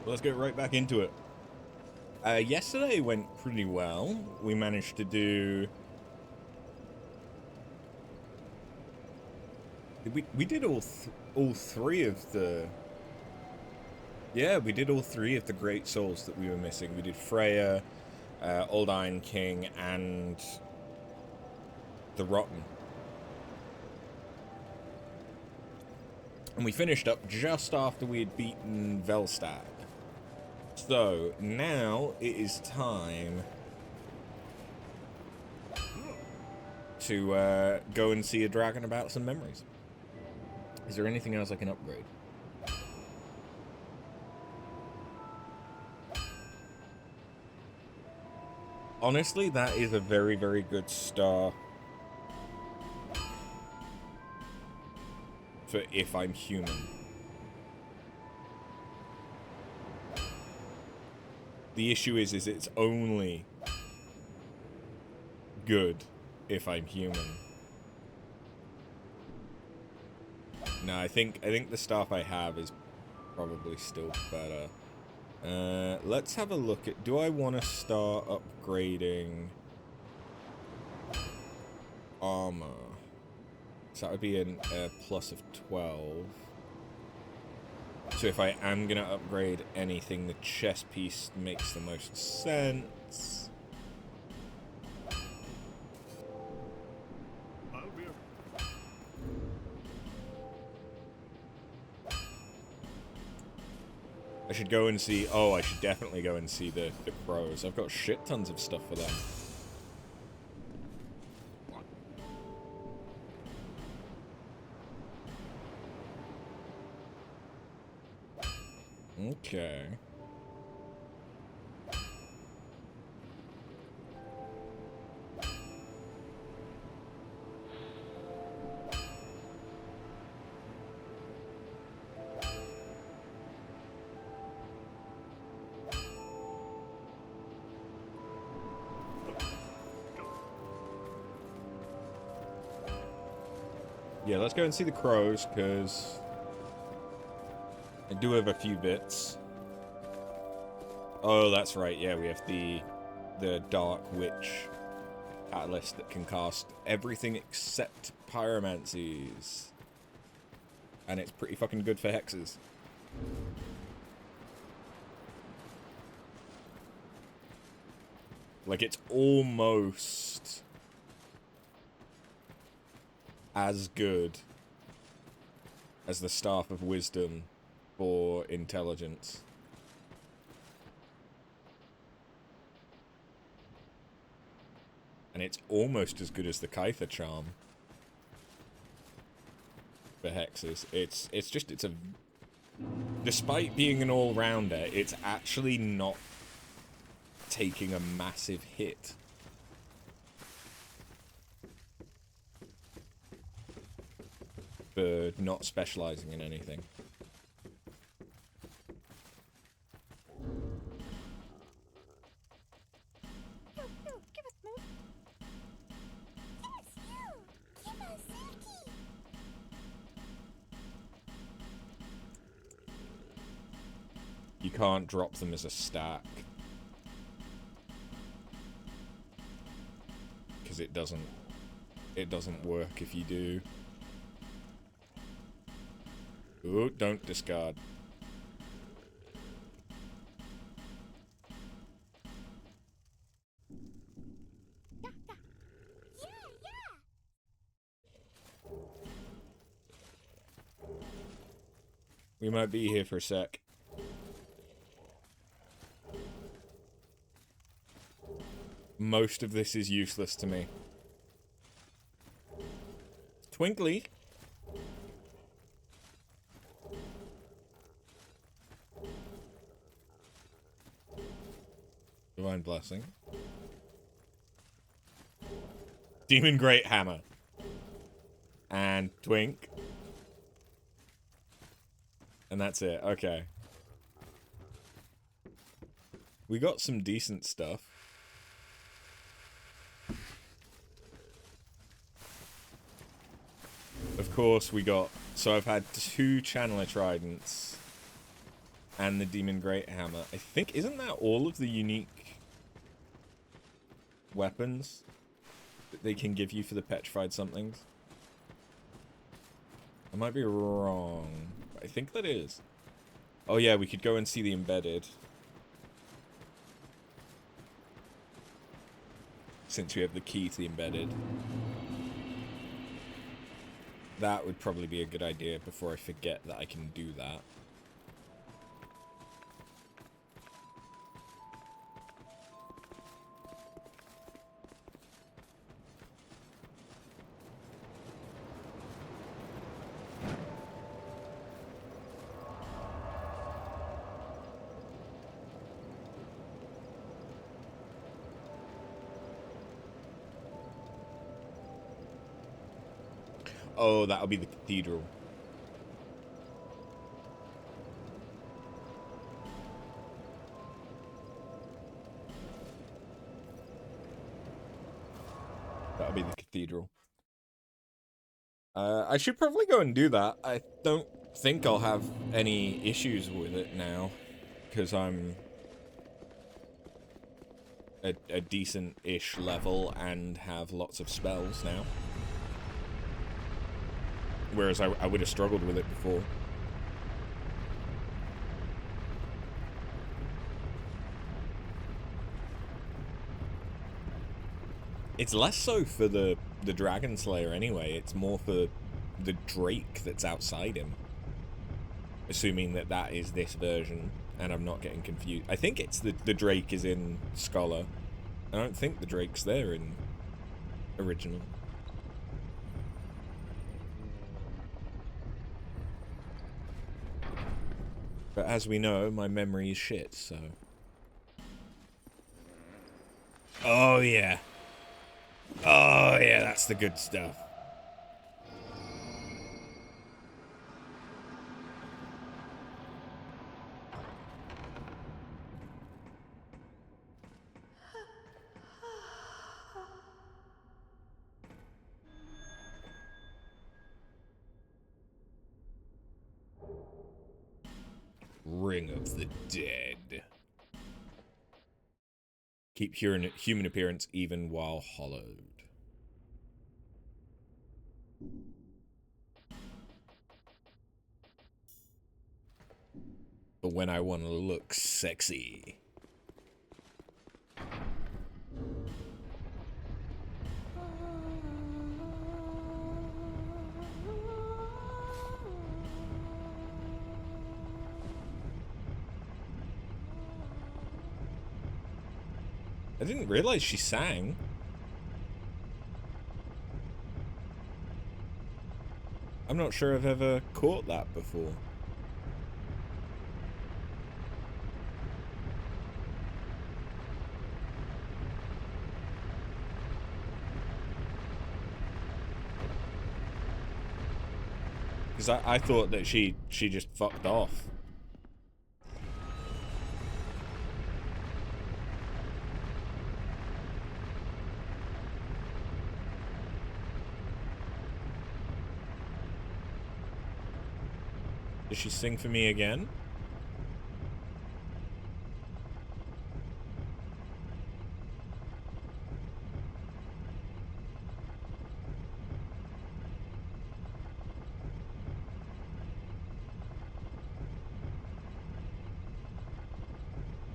let's get right back into it. Yesterday went pretty well. We managed to do... We did all three of the... Yeah, we did all three of the Great Souls that we were missing. We did Freya, Old Iron King, and the Rotten. And we finished up just after we had beaten Velstad. So, now it is time to go and see a dragon about some memories. Is there anything else I can upgrade? Honestly, that is a very, very good star for if I'm human. The issue is it's only good if I'm human. No, I think the staff I have is probably still better. Let's have a look at... Do I want to start upgrading armor? So that would be a plus of 12. So if I am going to upgrade anything, the chest piece makes the most sense. I should go and see... Oh, I should definitely go and see the crows. I've got shit tons of stuff for them. Okay. Yeah, let's go and see the crows, because I do have a few bits. Oh, that's right, yeah, we have the Dark Witch Catalyst that can cast everything except pyromancies. And it's pretty fucking good for hexes. Like, it's almost as good as the Staff of Wisdom for intelligence. And it's almost as good as the Kaitha Charm for hexes. It's a... Despite being an all-rounder, it's actually not taking a massive hit. For not specializing in anything. You can't drop them as a stack. Because it doesn't work if you do. Ooh, don't discard. We might be here for a sec. Most of this is useless to me. Twinkly. Divine Blessing. Demon Great Hammer. And Twink. And that's it. Okay. We got some decent stuff. Of course, we got... So I've had 2 Channeler Tridents. And the Demon Great Hammer. I think, isn't that all of the unique weapons that they can give you for the petrified somethings? I might be wrong. But I think that is. Oh yeah, we could go and see the embedded. Since we have the key to the embedded. That would probably be a good idea before I forget that I can do that. Oh, that'll be the cathedral. That'll be the cathedral. I should probably go and do that. I don't think I'll have any issues with it now. Because I'm a decent-ish level and have lots of spells now. Whereas I would have struggled with it before. It's less so for the Dragon Slayer anyway. It's more for the Drake that's outside him. Assuming that that is this version, and I'm not getting confused. I think it's the Drake is in Scholar. I don't think the Drake's there in original. But as we know, my memory is shit, so... Oh, yeah. Oh, yeah, that's the good stuff. Ring of the Dead. Keep human appearance even while hollowed. But when I want to look sexy. I didn't realize she sang. I'm not sure I've ever caught that before. Because I thought that she just fucked off. Does she sing for me again?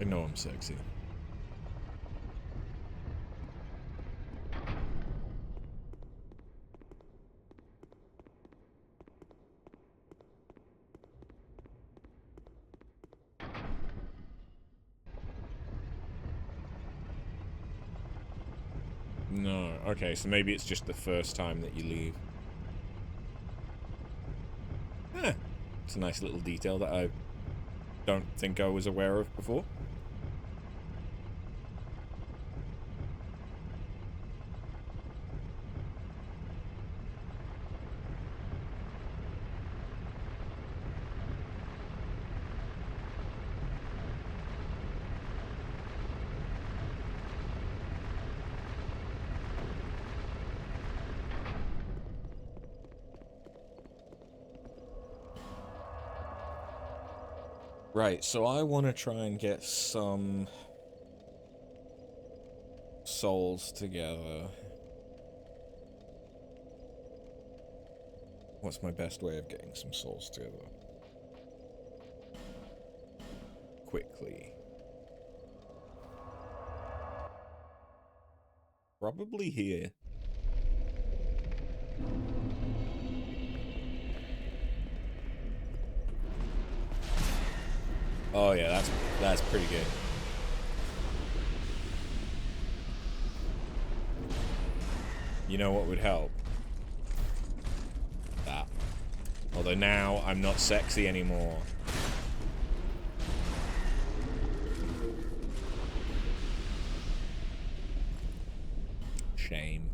I know I'm sexy. No, okay, so maybe it's just the first time that you leave. It's a nice little detail that I don't think I was aware of before. Right, so I want to try and get some souls together. What's my best way of getting some souls together? Quickly. Probably here. Oh yeah, that's pretty good. You know what would help? That. Although now I'm not sexy anymore. Shame.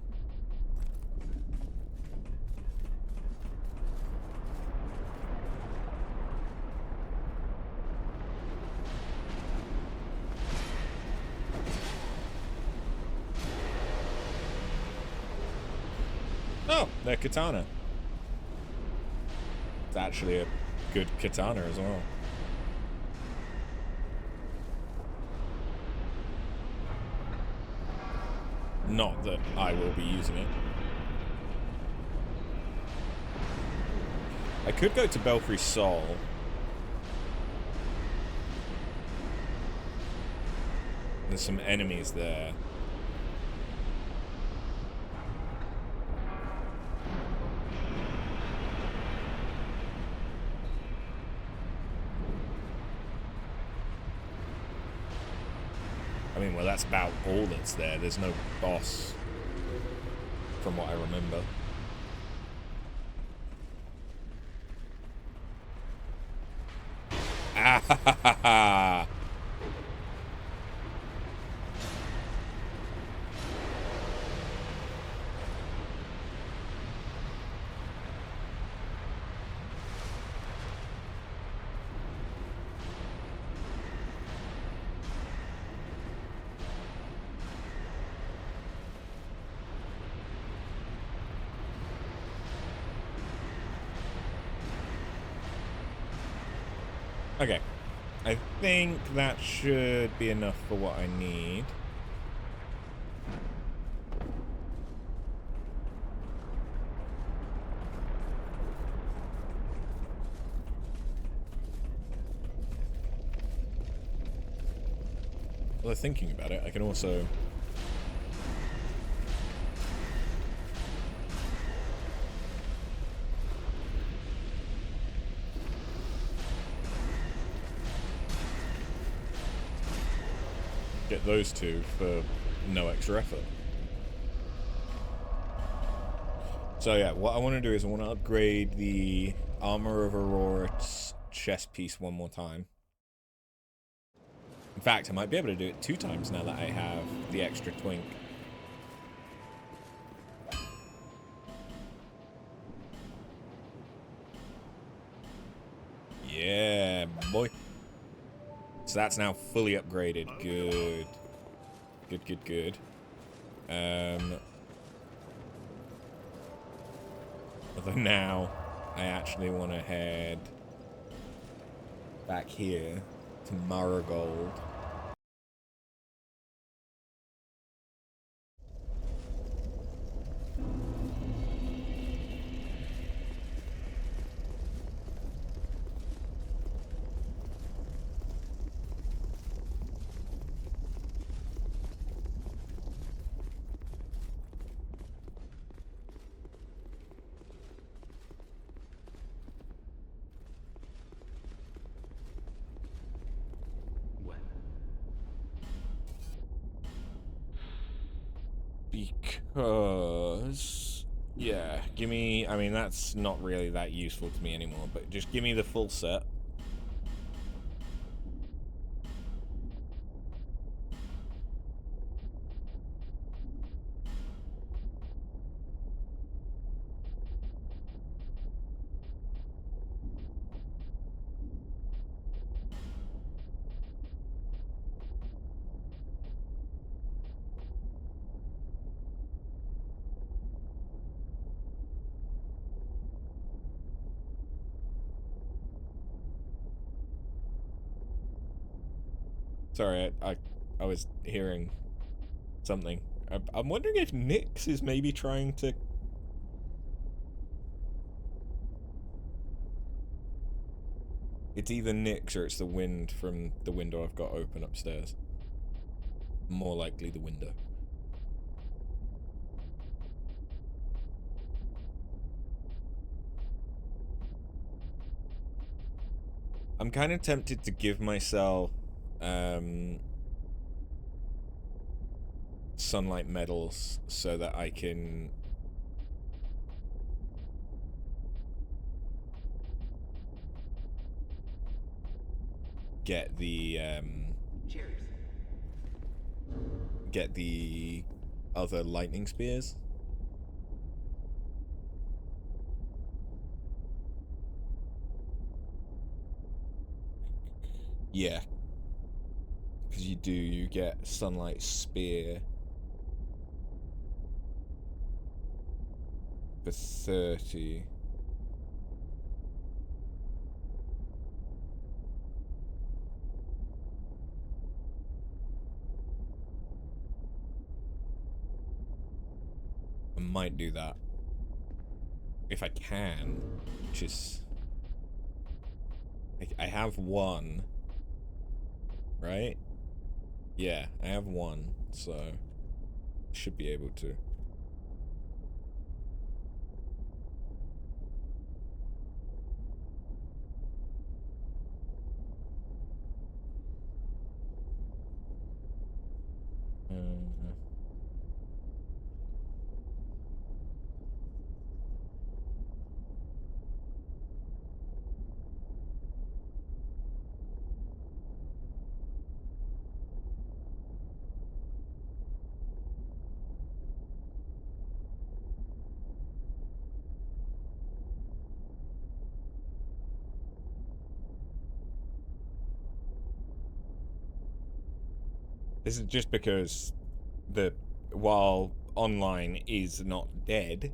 Oh, their katana. It's actually a good katana as well. Not that I will be using it. I could go to Belfry Sol. There's some enemies there. I mean, well, that's about all that's there. There's no boss, from what I remember. Ah ha ha ha ha! Okay. I think that should be enough for what I need. Well, thinking about it, I can also... get those two for no extra effort. So yeah, what I want to do is I want to upgrade the Armor of Aurora's chest piece one more time. In fact, I might be able to do it 2 times now that I have the extra twink. Yeah, boy. So that's now fully upgraded. Good. Good, good, good. Although now, I actually want to head back here to Marigold. Because... yeah, give me... I mean, that's not really that useful to me anymore, but just give me the full set. Sorry, I was hearing something. I'm wondering if Nyx is maybe trying to... It's either Nyx or it's the wind from the window I've got open upstairs. More likely the window. I'm kind of tempted to give myself sunlight medals so that I can get the other lightning spears. Yeah, because you get sunlight spear for 30. I might do that if I can, which is I have one, right? Yeah, I have one, so should be able to. This is just because while online is not dead,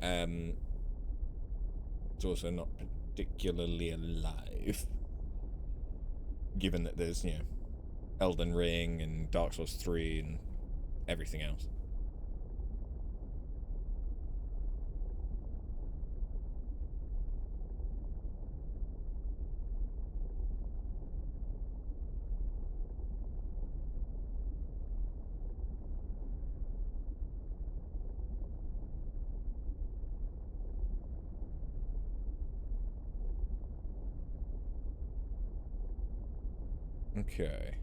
it's also not particularly alive. Given that there's, Elden Ring and Dark Souls 3 and everything else. Okay.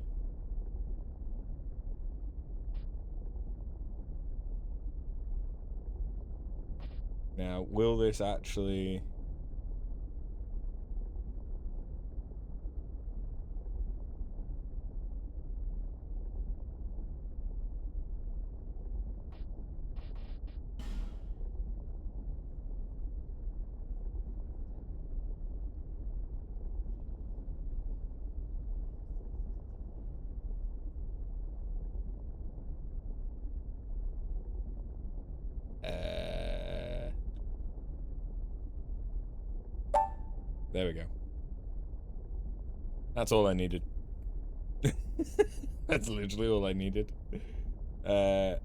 Now, will this actually... There we go. That's all I needed. That's literally all I needed. Okay,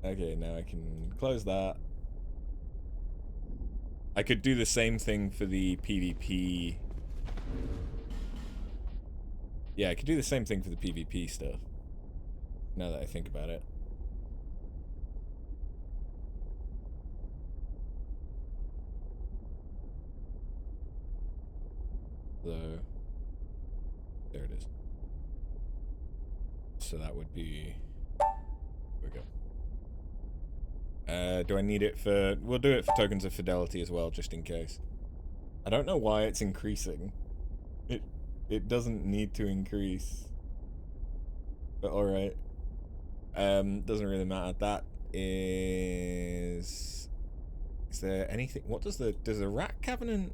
now I can close that. I could do the same thing for the PvP. Yeah, I could do the same thing for the PvP stuff. Now that I think about it. So, there it is. So that would be... There we go. Do I need it for... We'll do it for tokens of fidelity as well, just in case. I don't know why it's increasing. It doesn't need to increase. But alright. Doesn't really matter. That is... Is there anything... What does the... Does the Rat Covenant...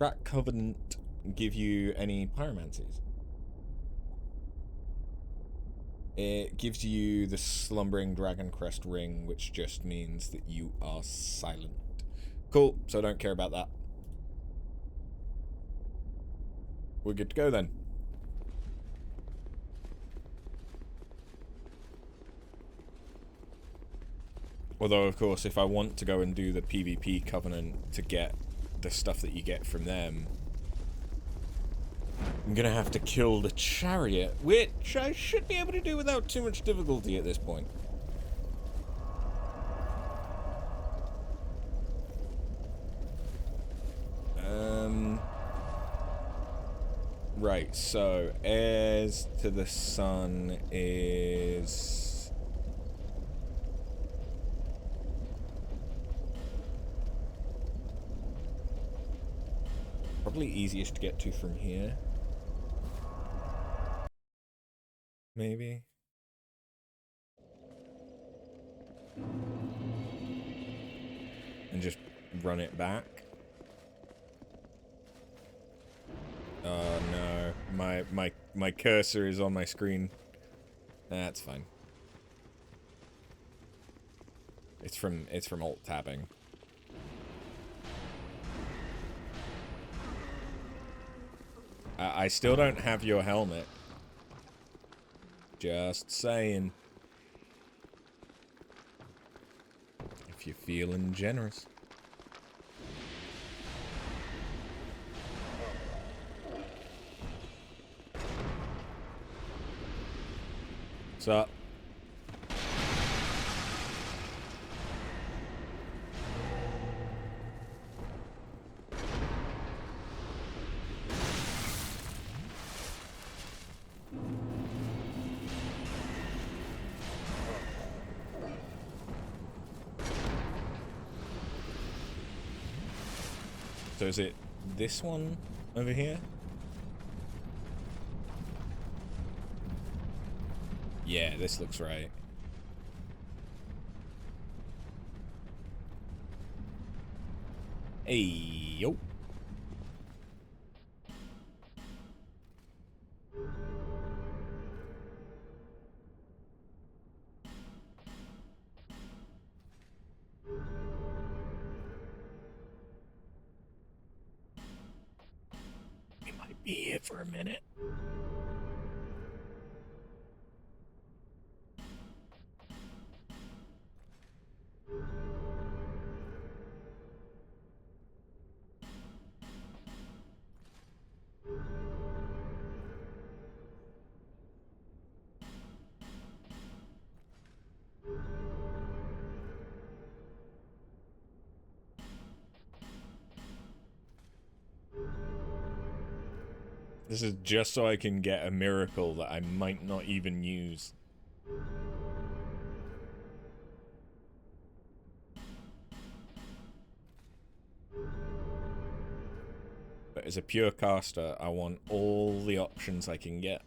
Rat Covenant give you any pyromancies? It gives you the Slumbering Dragon Crest Ring, which just means that you are silent. Cool, so I don't care about that. we're good to go then. Although, of course, if I want to go and do the PvP Covenant to get the stuff that you get from them, I'm gonna have to kill the chariot, which I should be able to do without too much difficulty at this point. Right, so heirs to the sun is... probably easiest to get to from here. Maybe. And just run it back. Oh no, my cursor is on my screen. That's fine. It's from alt tabbing. I still don't have your helmet. Just saying. If you're feeling generous. What's up? So is it this one over here? Yeah, this looks right. Hey, yo. We might be here for a minute. This is just so I can get a miracle that I might not even use. But as a pure caster, I want all the options I can get.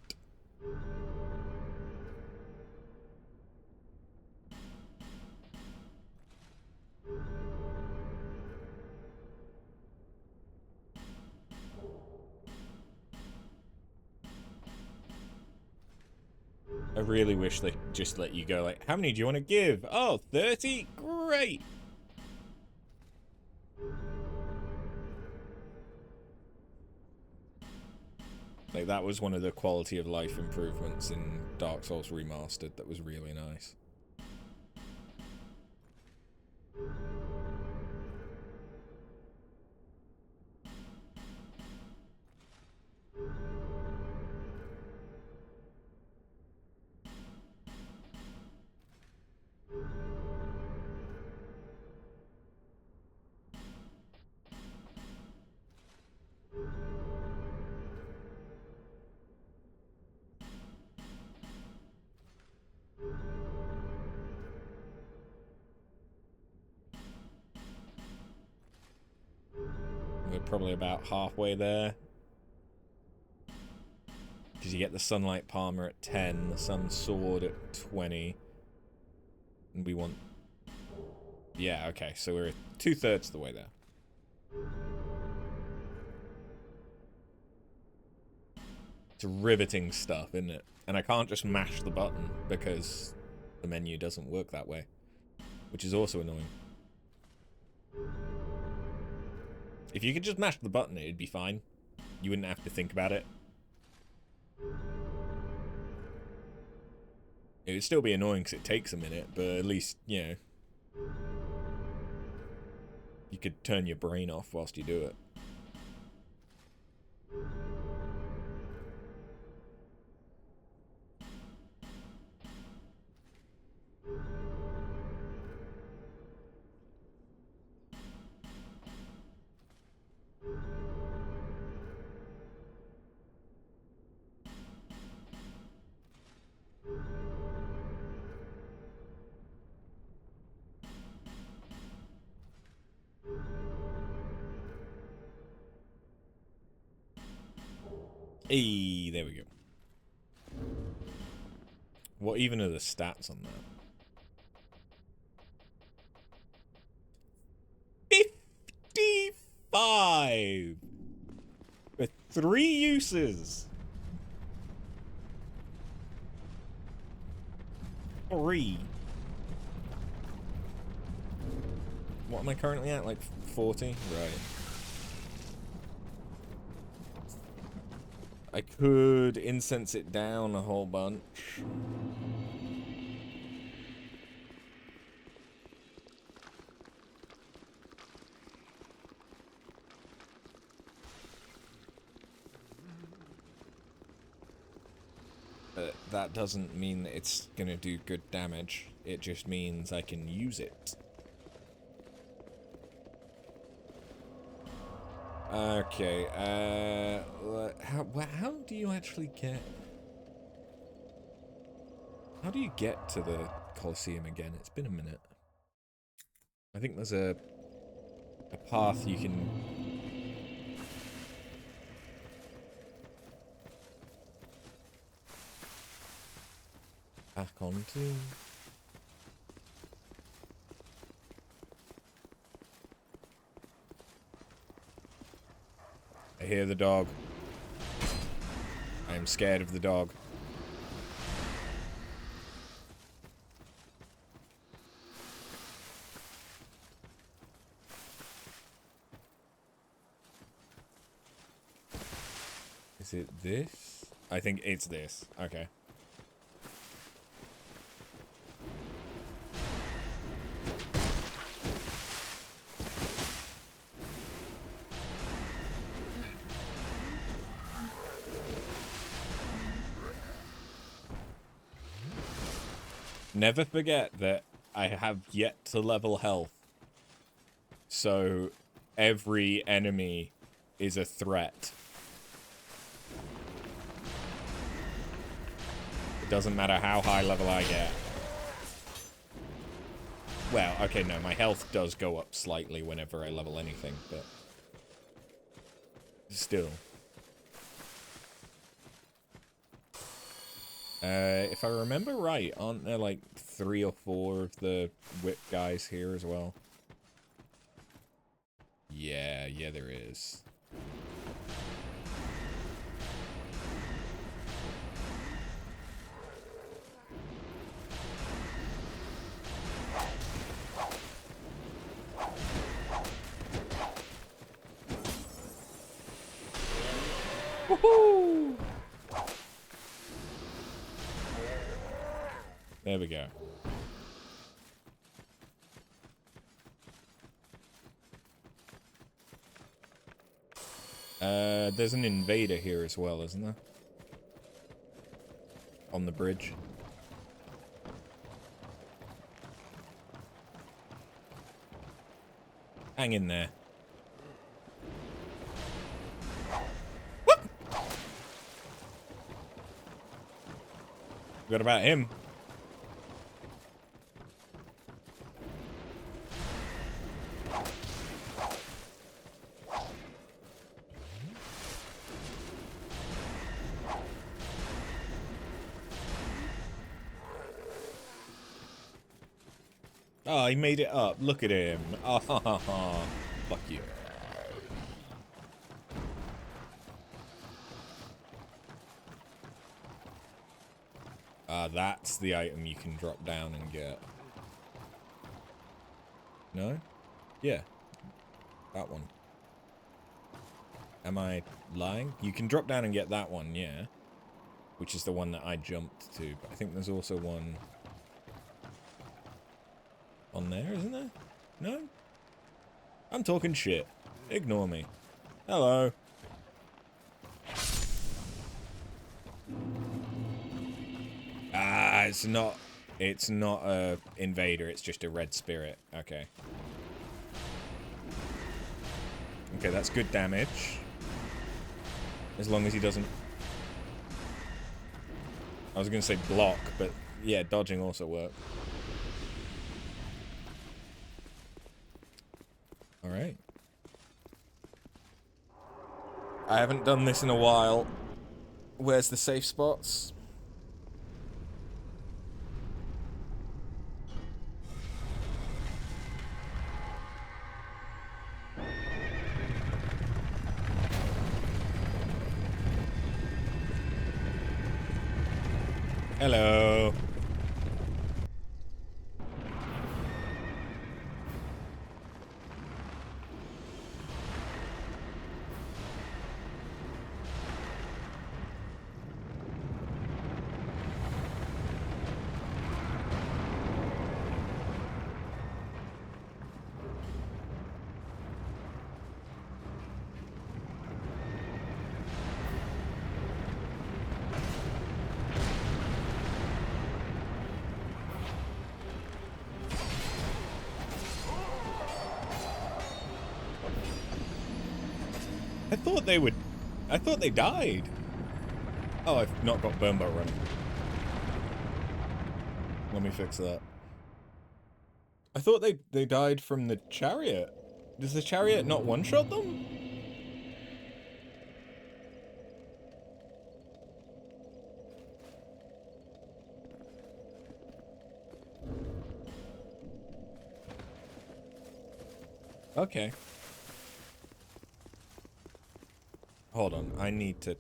I really wish they just let you go like, how many do you want to give? Oh, 30? Great! Like, that was one of the quality of life improvements in Dark Souls Remastered that was really nice. We're probably about halfway there. Because you get the Sunlight Palmer at 10, the Sun Sword at 20. And we want... yeah, okay, so we're 2/3 of the way there. It's riveting stuff, isn't it? And I can't just mash the button because the menu doesn't work that way. Which is also annoying. If you could just mash the button, it'd be fine. You wouldn't have to think about it. It would still be annoying because it takes a minute, but at least, you know, you could turn your brain off whilst you do it. Hey, there we go. What even are the stats on that? 55! For 3 uses! 3. What am I currently at? Like 40? Right. I could incense it down a whole bunch. But that doesn't mean that it's gonna do good damage. It just means I can use it. Okay, how do you actually get... How do you get to the Colosseum again? It's been a minute. I think there's a path you can... back onto. I hear the dog. I am scared of the dog. Is it this? I think it's this. Okay. Never forget that I have yet to level health. So every enemy is a threat. It doesn't matter how high level I get. Well, okay, no, my health does go up slightly whenever I level anything, but still. If I remember right, aren't there like 3 or 4 of the whip guys here as well? Yeah, there is. Woohoo! There we go. There's an invader here as well, isn't there? On the bridge. Hang in there. What? What about him? Oh, he made it up. Look at him. Oh, fuck you. That's the item you can drop down and get. No? Yeah. That one. Am I lying? You can drop down and get that one, yeah. Which is the one that I jumped to. But I think there's also one on there, isn't there? No? I'm talking shit. Ignore me. Hello. Ah, it's not a invader, it's just a red spirit. Okay. Okay, that's good damage. As long as he doesn't... I was going to say block, but yeah, dodging also works. Alright. I haven't done this in a while. Where's the safe spots? Hello. I thought they died. Oh, I've not got Burnbow running. Let me fix that. I thought they died from the chariot. Does the chariot not one-shot them? Okay. Hold on, I need to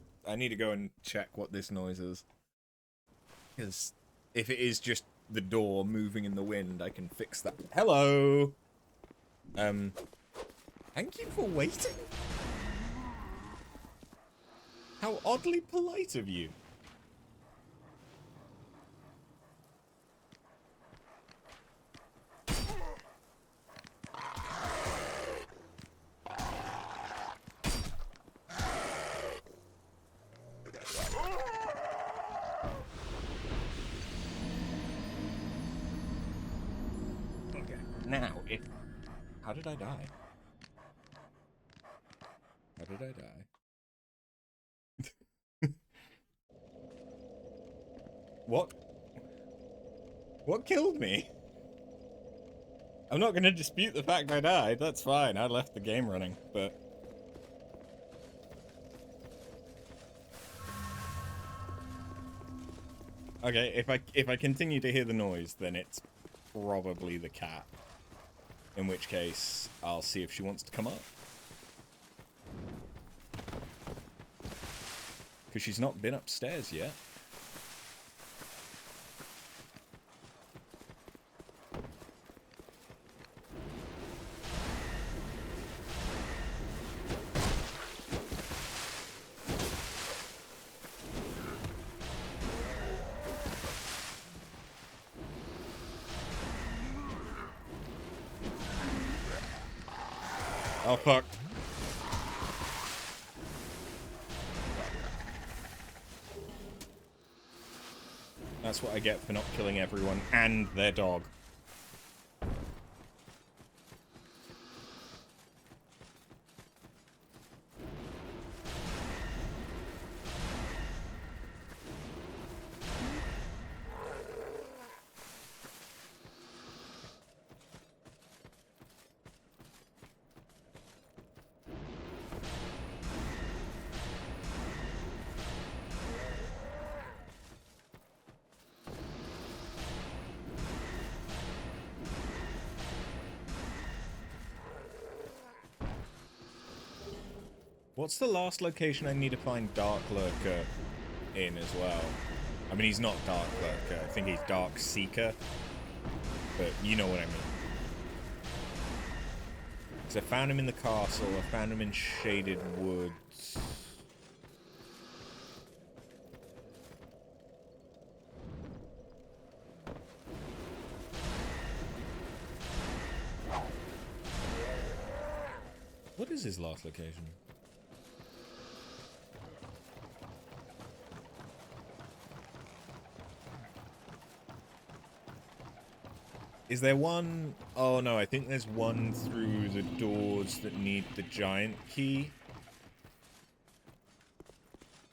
go and check what this noise is. Because if it is just the door moving in the wind, I can fix that. Hello! Thank you for waiting? How oddly polite of you. Now, if... How did I die? How did I die? What? What killed me? I'm not gonna dispute the fact I died, that's fine. I left the game running, but... Okay, if I continue to hear the noise, then it's probably the cat. In which case, I'll see if she wants to come up. Because she's not been upstairs yet. Oh, fuck. That's what I get for not killing everyone and their dog. What's the last location I need to find Dark Lurker in as well? I mean, he's not Dark Lurker. I think he's Dark Seeker. But you know what I mean. I found him in the castle. I found him in Shaded Woods. What is his last location? Is there one? Oh no, I think there's one through the doors that need the giant key.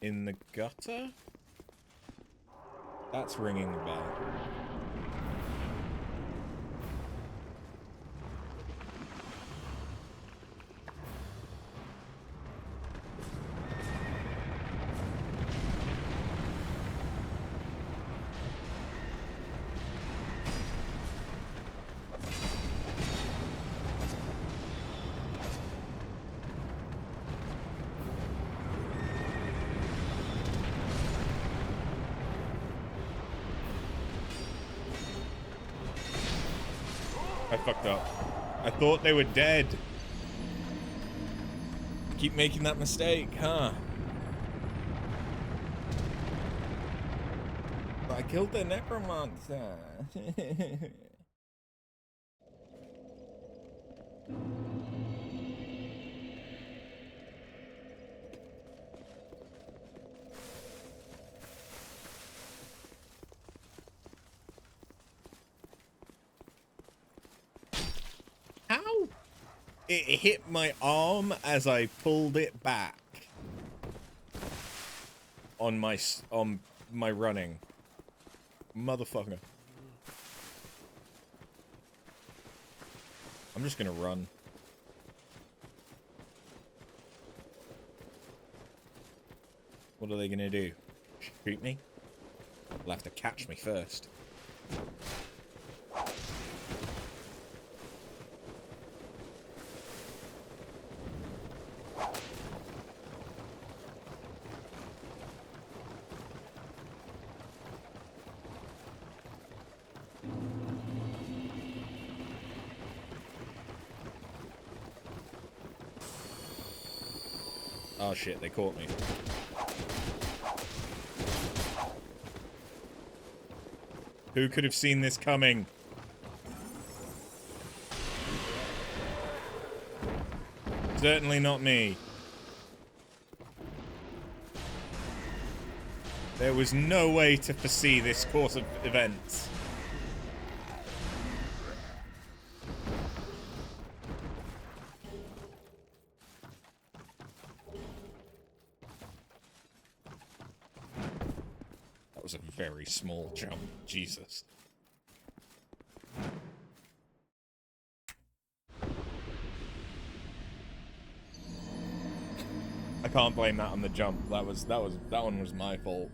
In the gutter? That's ringing a bell. I fucked up. I thought they were dead. I keep making that mistake, huh? But I killed the necromancer. How? It hit my arm as I pulled it back on my running. Motherfucker. I'm just gonna run. What are they gonna do? Shoot me? They'll have to catch me first. Oh shit, they caught me. Who could have seen this coming? Certainly not me. There was no way to foresee this course of events. That was a very small jump. Jesus. I can't blame that on the jump. That one was my fault.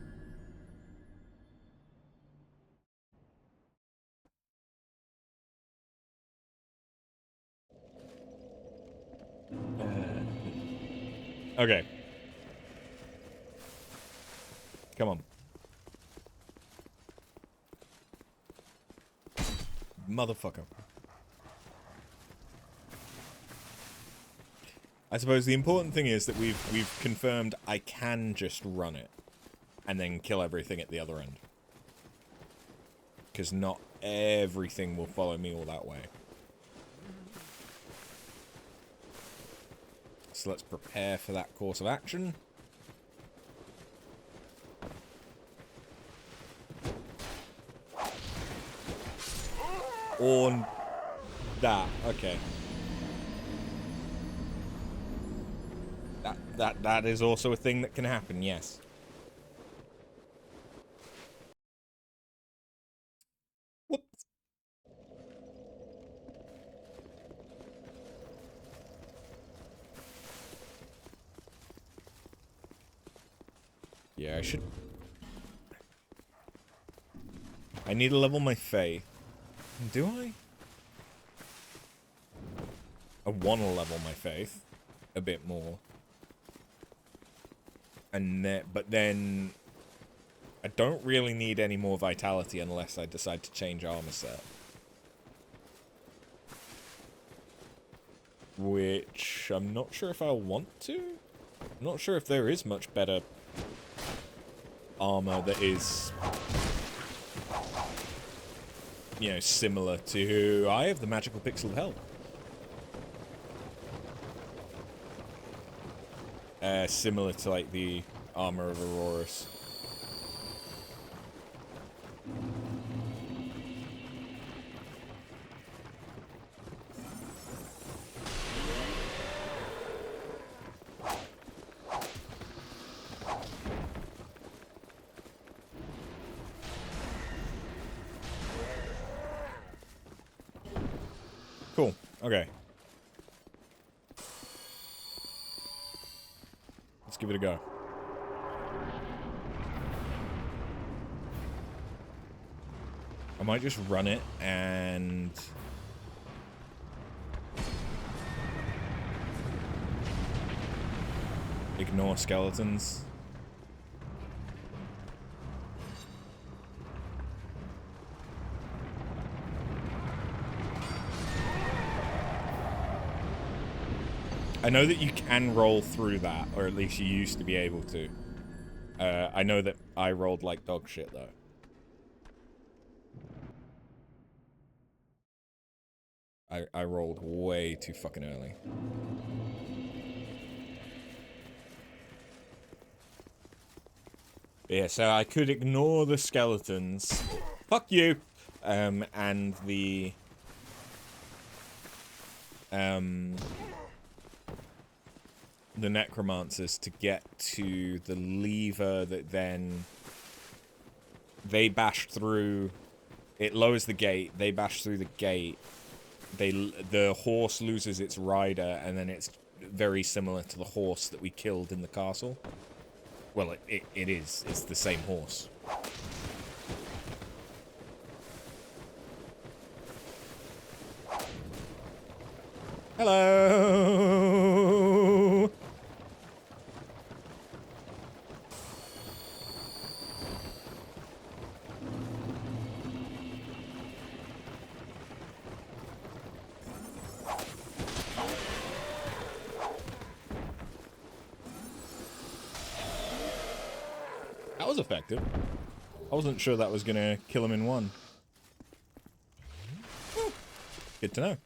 Okay. Come on. Motherfucker. I suppose the important thing is that we've confirmed I can just run it and then kill everything at the other end. Because not everything will follow me all that way. So let's prepare for that course of action. Or that, okay. That is also a thing that can happen, yes. Whoops. Yeah, I need to level my faith. Do I? I want to level my faith a bit more. But then I don't really need any more vitality unless I decide to change armor set. which I'm not sure if I'll want to. I'm not sure if there is much better armor that is, you know, similar to... I have the magical pixel of hell. Similar to, like, the armor of Auroras. Cool. Okay. Let's give it a go. I might just run it and... ignore skeletons. I know that you can roll through that, or at least you used to be able to. I know that I rolled like dog shit, though. I rolled way too fucking early. But yeah, so I could ignore the skeletons. Fuck you! And the... the necromancers to get to the lever that then they bash through. It lowers the gate. They bash through the gate. The horse loses its rider, and then it's very similar to the horse that we killed in the castle. Well, it is. It's the same horse. Hello! That was effective. I wasn't sure that was gonna kill him in one. Good to know.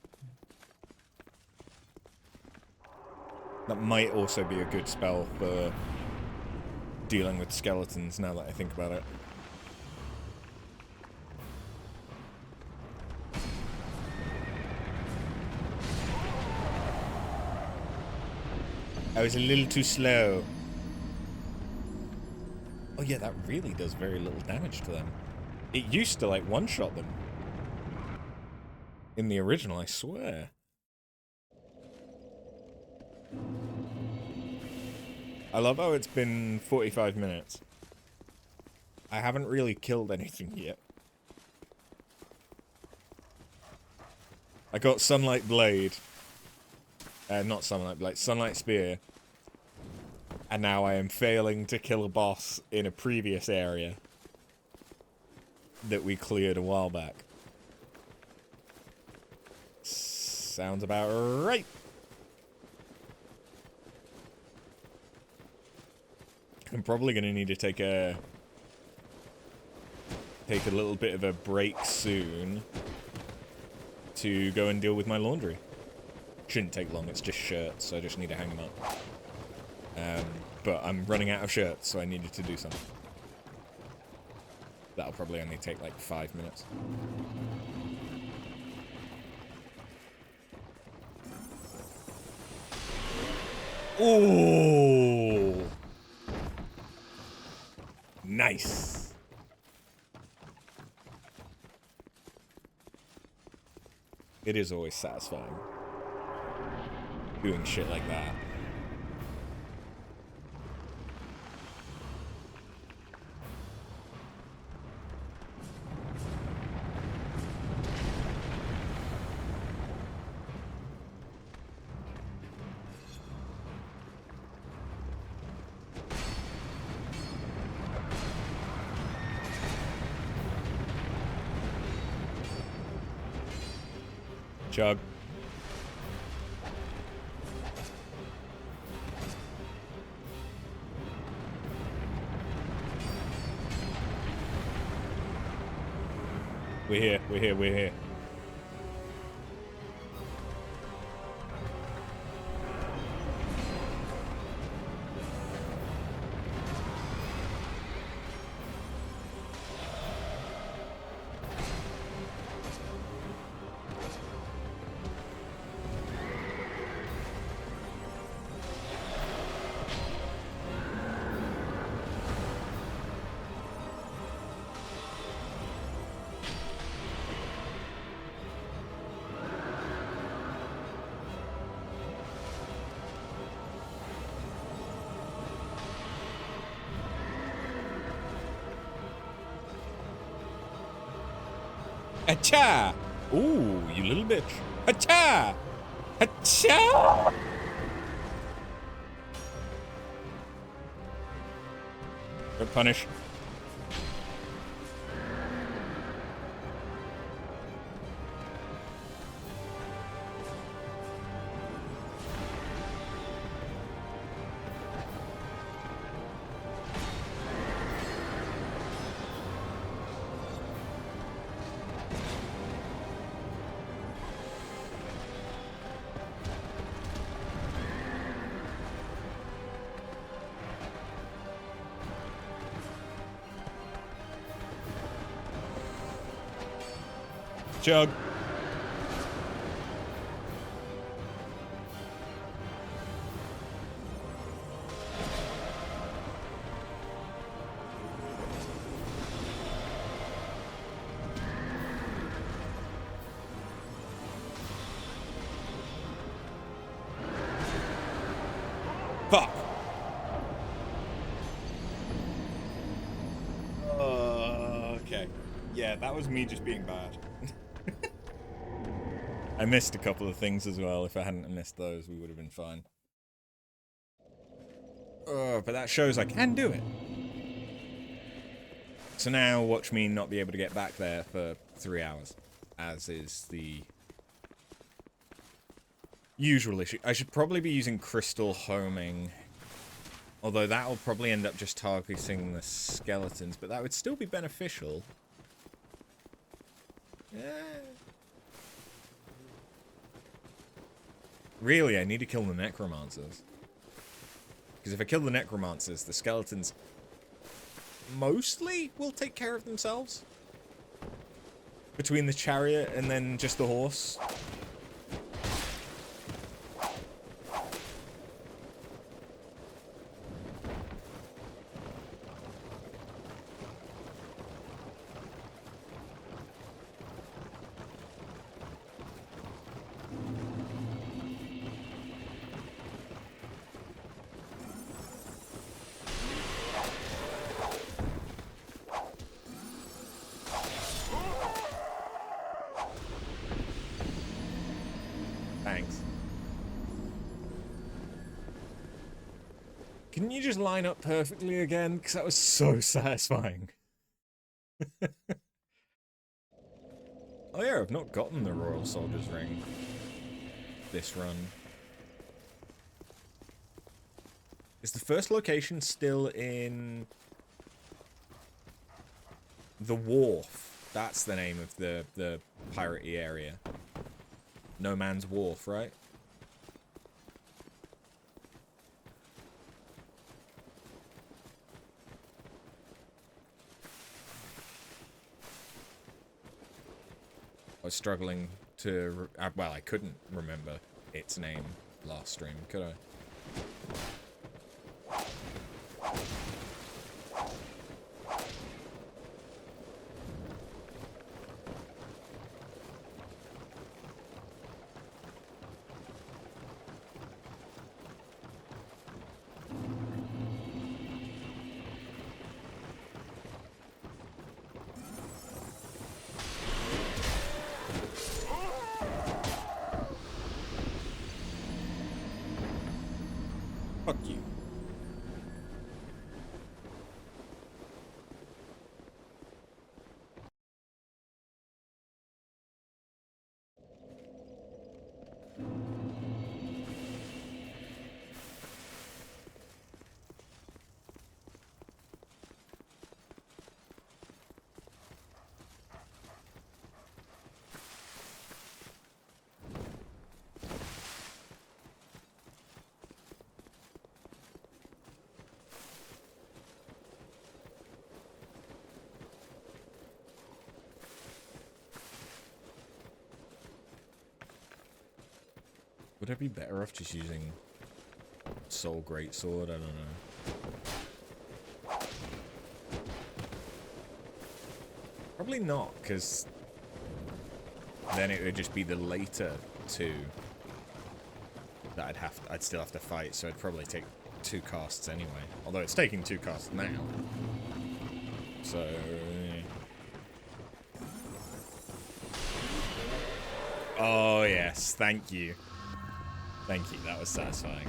That might also be a good spell for dealing with skeletons, now that I think about it. I was a little too slow. Oh yeah, that really does very little damage to them. It used to, like, one-shot them. In the original, I swear. I love how it's been 45 minutes. I haven't really killed anything yet. I got Sunlight Blade. Not Sunlight Blade, Sunlight Spear. And now I am failing to kill a boss in a previous area that we cleared a while back. Sounds about right. I'm probably going to need to take a little bit of a break soon to go and deal with my laundry. Shouldn't take long, it's just shirts, so I just need to hang them up. But I'm running out of shirts, so I needed to do something. That'll probably only take like 5 minutes. Ooh! Nice! It is always satisfying doing shit like that. Chug. We're here. We're here. We're here. Acha! Ooh, you little bitch. Acha! Acha! Good punish. Chug. Fuck. Okay. Yeah, that was me just being bad. I missed a couple of things as well. If I hadn't missed those, we would have been fine. But that shows I can do it. So now watch me not be able to get back there for 3 hours, as is the usual issue. I should probably be using crystal homing, although that will probably end up just targeting the skeletons, but that would still be beneficial. Yeah. Really, I need to kill the necromancers. Because if I kill the necromancers, the skeletons mostly will take care of themselves. Between the chariot and then just the horse. Thanks. Can you just line up perfectly again? Because that was so satisfying. Oh yeah, I've not gotten the Royal Soldier's Ring this run. Is the first location still in the Wharf? That's the name of the piratey area. No Man's Wharf, right? I was struggling to... well, I couldn't remember its name last stream, could I? Would I be better off just using Soul Greatsword? I don't know. Probably not, because then it would just be the later two that I'd still have to fight, so I'd probably take 2 casts anyway. Although it's taking 2 casts now. So oh yes, thank you. Thank you, that was satisfying.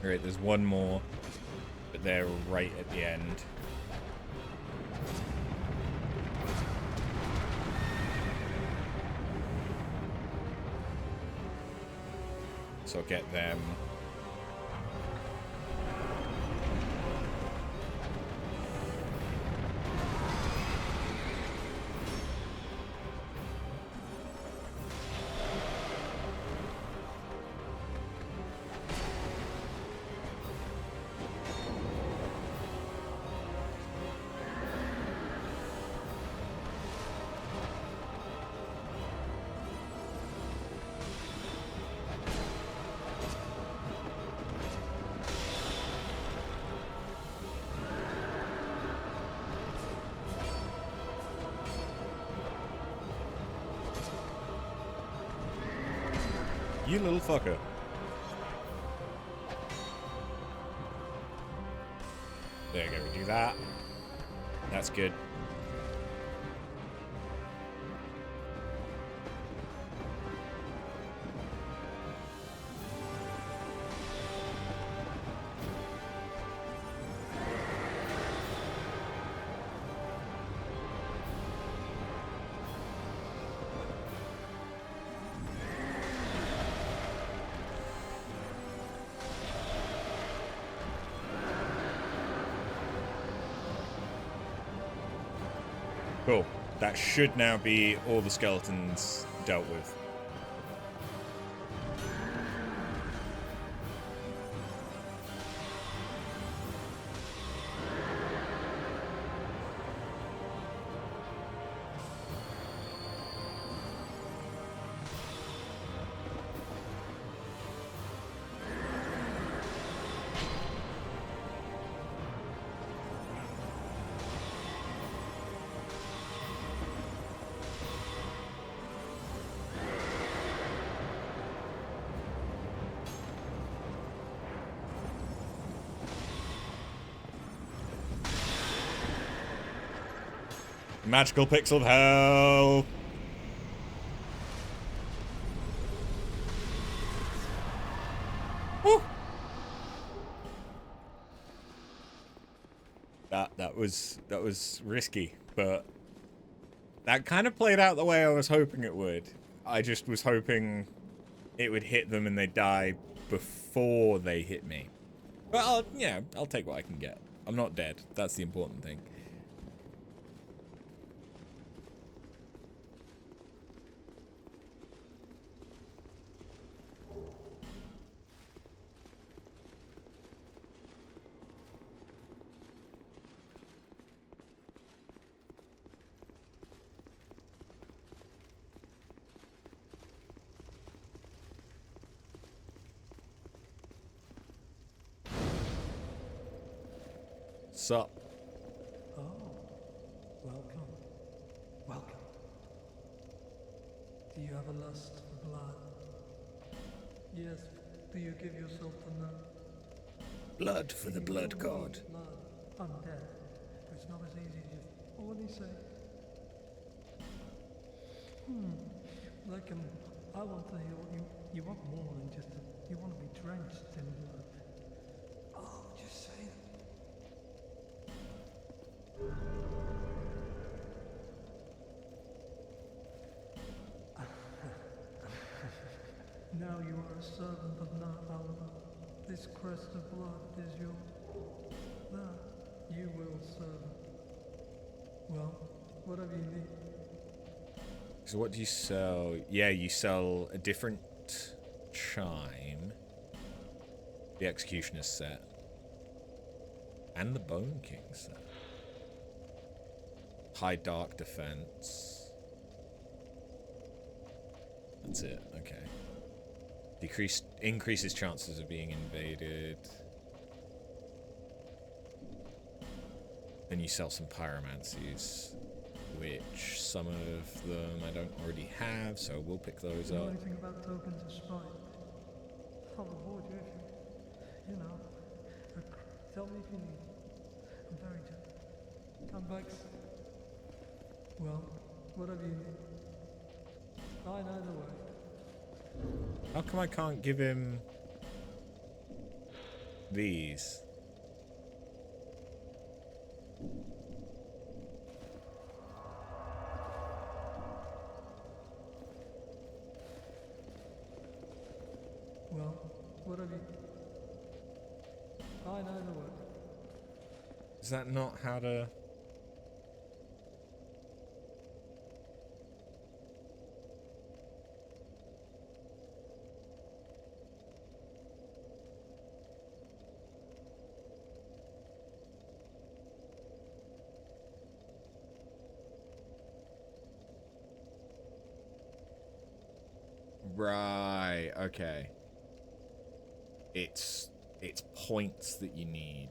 Alright, there's one more, but they're right at the end. So I'll get them. You little fucker. There you go, we do that. That's good. Cool. That should now be all the skeletons dealt with. Magical pixel of hell. Woo. That was risky, but that kind of played out the way I was hoping it would. I just was hoping it would hit them and they'd die before they hit me. But I'll take what I can get. I'm not dead. That's the important thing. Sup? Oh, welcome. Welcome. Do you have a lust for blood? Yes, do you give yourself the nut? Blood for the blood god. Blood, undead. It's not as easy as just, what do you say? I want to hear you want more than just, you want to be drenched in blood. Oh, just say it. servant of Alba. This crest of blood is your... There, you will serve. Well, whatever you need. So what do you sell? Yeah, you sell a different chime. The Executioner's set. And the Bone King set. High Dark Defense. That's it, okay. Increases chances of being invaded. Then you sell some pyromancies, which some of them I don't already have, so we'll pick those You know up. anything about tokens of spite? I'll reward you if you know. Tell me if you need. I'm very gentle. Come back. Well, whatever you need. I know the way. How come I can't give him these? Well, whatever you... I know the way. Is that not how to... Right, okay. It's points that you need.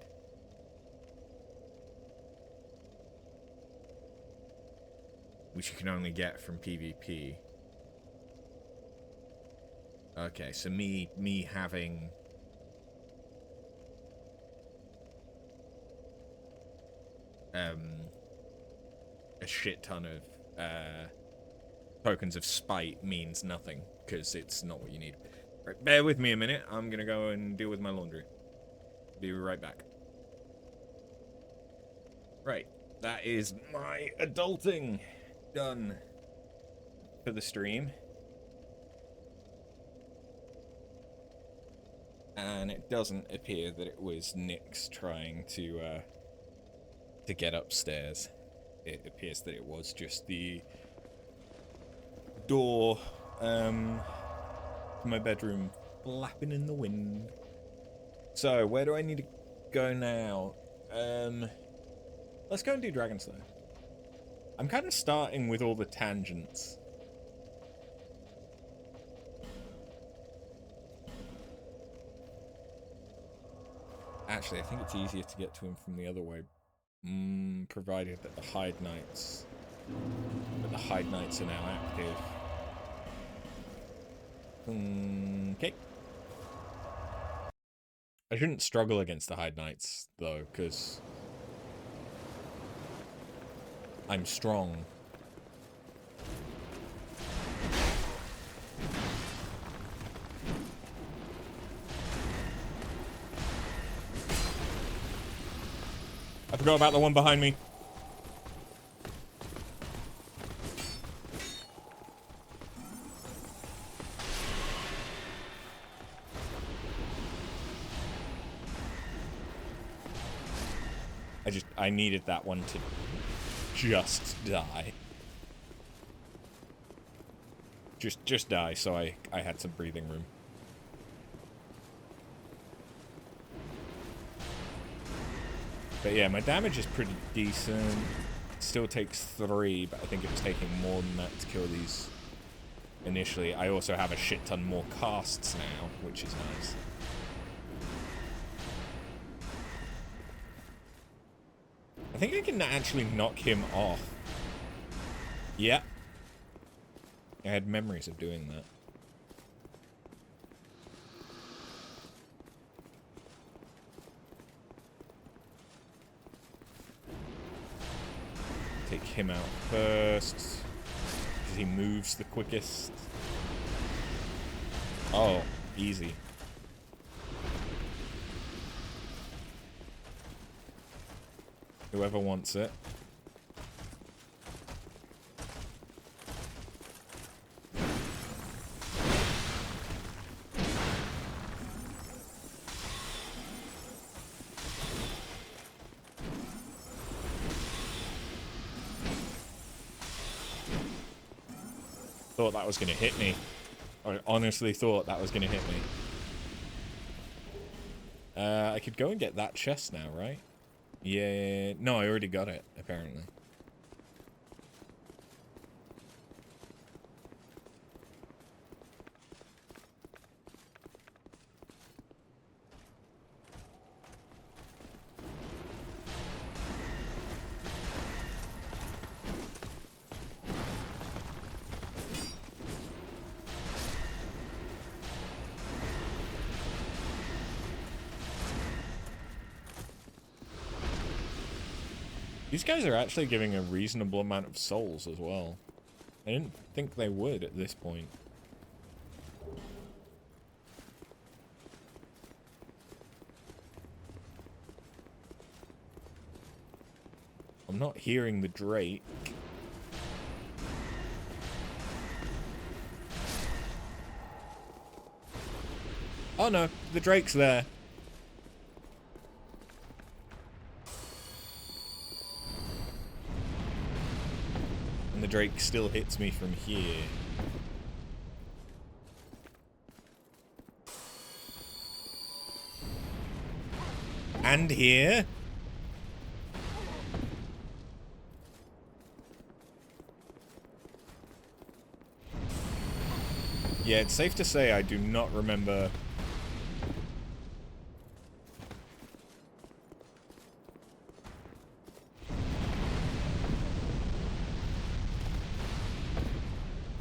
Which you can only get from PvP. Okay, so me having a shit ton of tokens of spite means nothing, because it's not what you need. Right, bear with me a minute. I'm gonna go and deal with my laundry. Be right back. Right, that is my adulting done for the stream. And it doesn't appear that it was Nyx trying to get upstairs. It appears that it was just the door to my bedroom flapping in the wind. So, where do I need to go now? Let's go and do Dragon Slayer. I'm kind of starting with all the tangents. Actually, I think it's easier to get to him from the other way. Provided that the Hide Knights... But the Hide Knights are now active. Okay. I shouldn't struggle against the Hide Knights, though, because... I'm strong. I forgot about the one behind me. I needed that one to just die. Just die, so I had some breathing room. But yeah, my damage is pretty decent. Still takes 3, but I think it was taking more than that to kill these initially. I also have a shit ton more casts now, which is nice. I think I can actually knock him off. Yeah. I had memories of doing that. Take him out first, because he moves the quickest. Oh, easy. Whoever wants it. Thought that was going to hit me. I honestly thought that was going to hit me. I could go and get that chest now, right? Yeah. No, I already got it, apparently. These guys are actually giving a reasonable amount of souls as well. I didn't think they would at this point. I'm not hearing the Drake. Oh no, the Drake's there. The Drake still hits me from here. And here. Yeah, it's safe to say I do not remember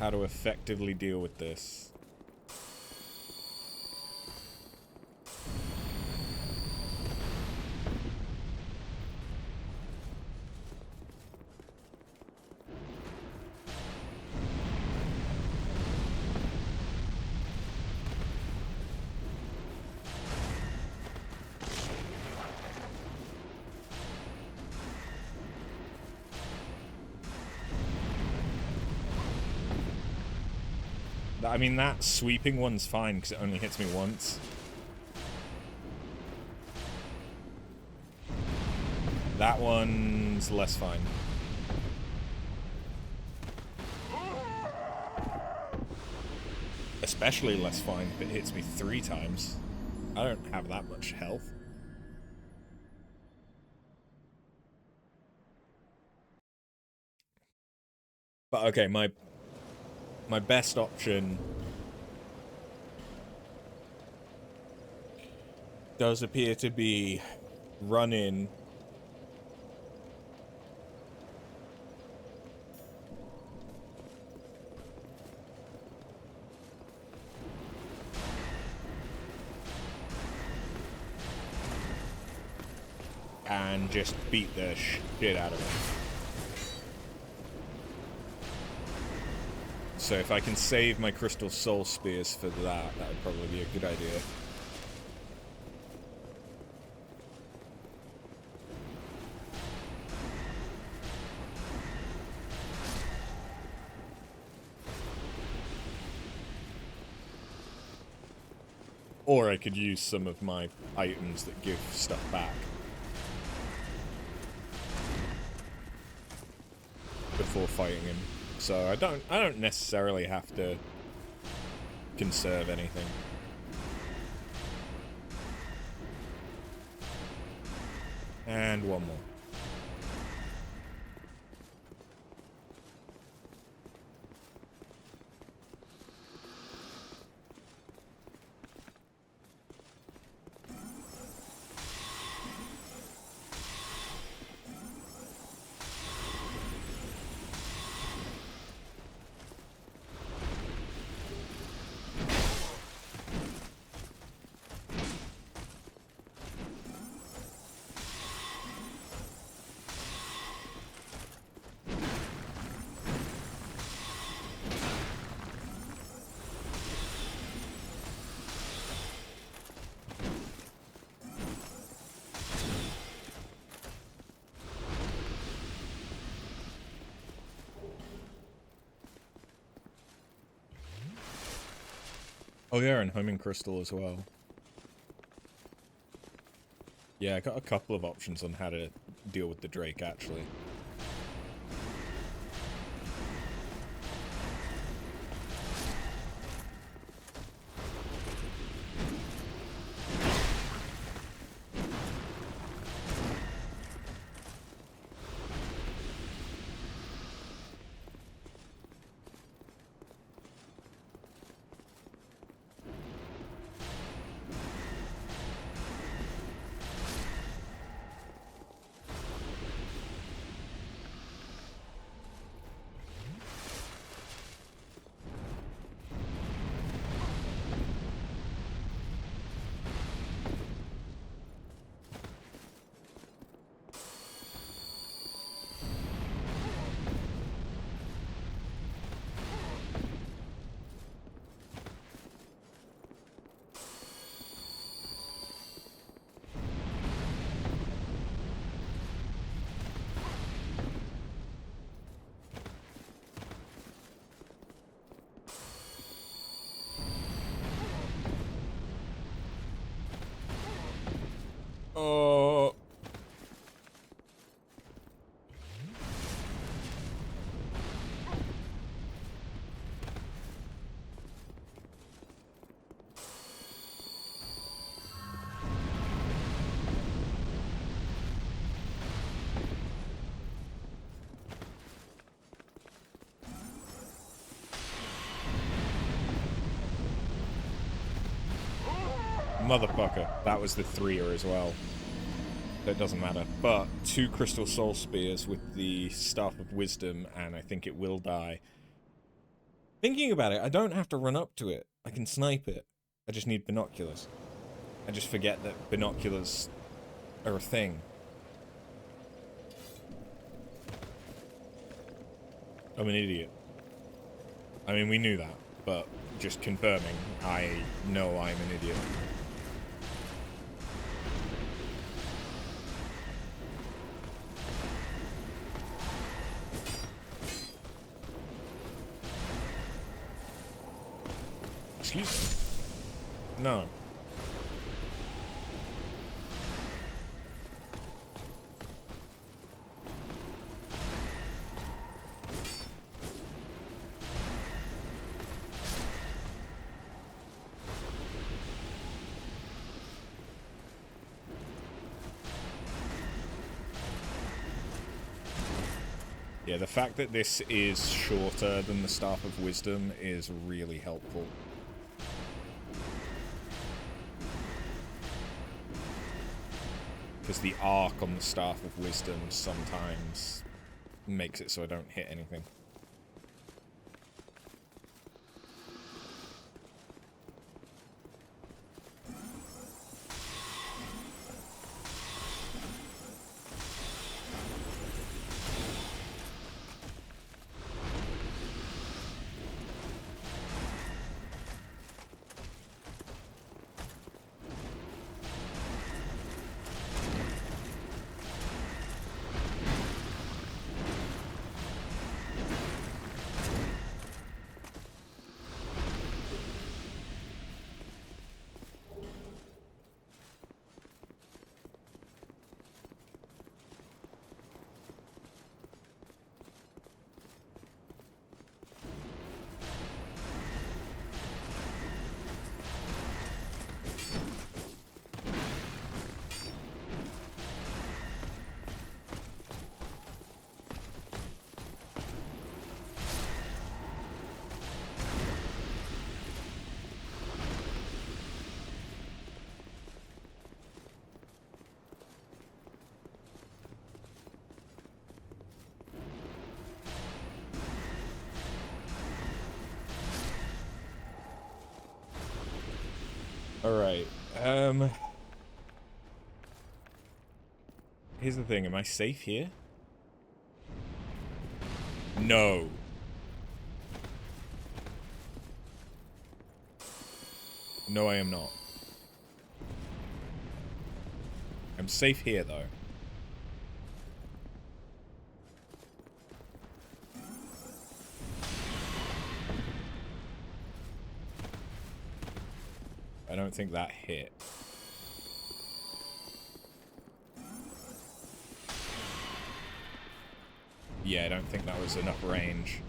how to effectively deal with this. I mean, that sweeping one's fine because it only hits me once. That one's less fine. Especially less fine if it hits me 3 times. I don't have that much health. But okay, my best option does appear to be run in and just beat the shit out of it. So if I can save my crystal soul spears for that, that would probably be a good idea. Or I could use some of my items that give stuff back before fighting him. So I don't necessarily have to conserve anything. And one more. Oh yeah, and homing crystal as well. Yeah, I got a couple of options on how to deal with the Drake, actually. Oh. Motherfucker. That was the 3er as well. That doesn't matter. But 2 Crystal Soul Spears with the Staff of Wisdom, and I think it will die. Thinking about it, I don't have to run up to it. I can snipe it. I just need binoculars. I just forget that binoculars are a thing. I'm an idiot. I mean, we knew that, but just confirming, I know I'm an idiot. Excuse me? No. Yeah, the fact that this is shorter than the Staff of Wisdom is really helpful. Because the arc on the Staff of Wisdom sometimes makes it so I don't hit anything. Alright, here's the thing, am I safe here? No. No, I am not. I'm safe here, though. I don't think that hit. Yeah, I don't think that was enough range.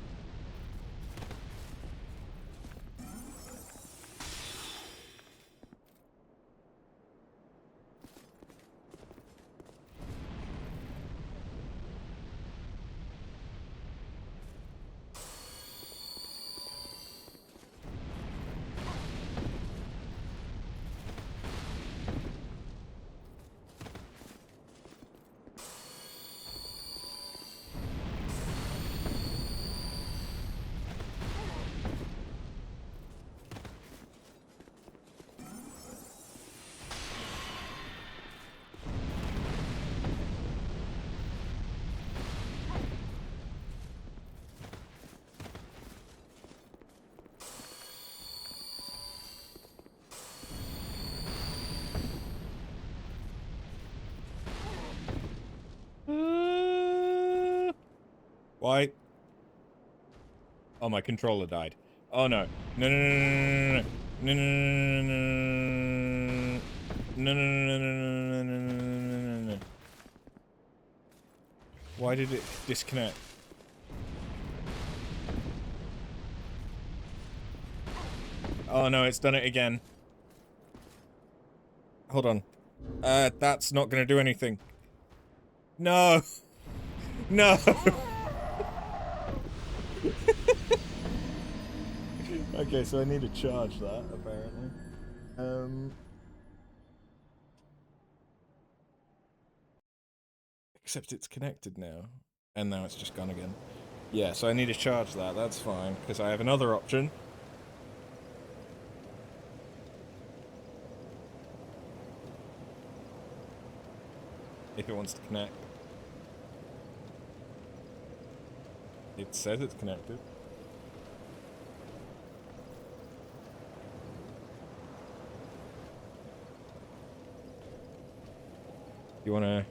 Why? Oh, my controller died. Oh no. No, no, no, no, no, no, no, no, no, no, no. No, no, no, no, no, no, no, no, no, no, no. Why did it disconnect? Oh no, it's done it again. Hold on. That's not gonna do anything. No! No! Okay, so I need to charge that, apparently. Except it's connected now. And now it's just gone again. Yeah, so I need to charge that, that's fine, because I have another option. If it wants to connect. It says it's connected. You wanna...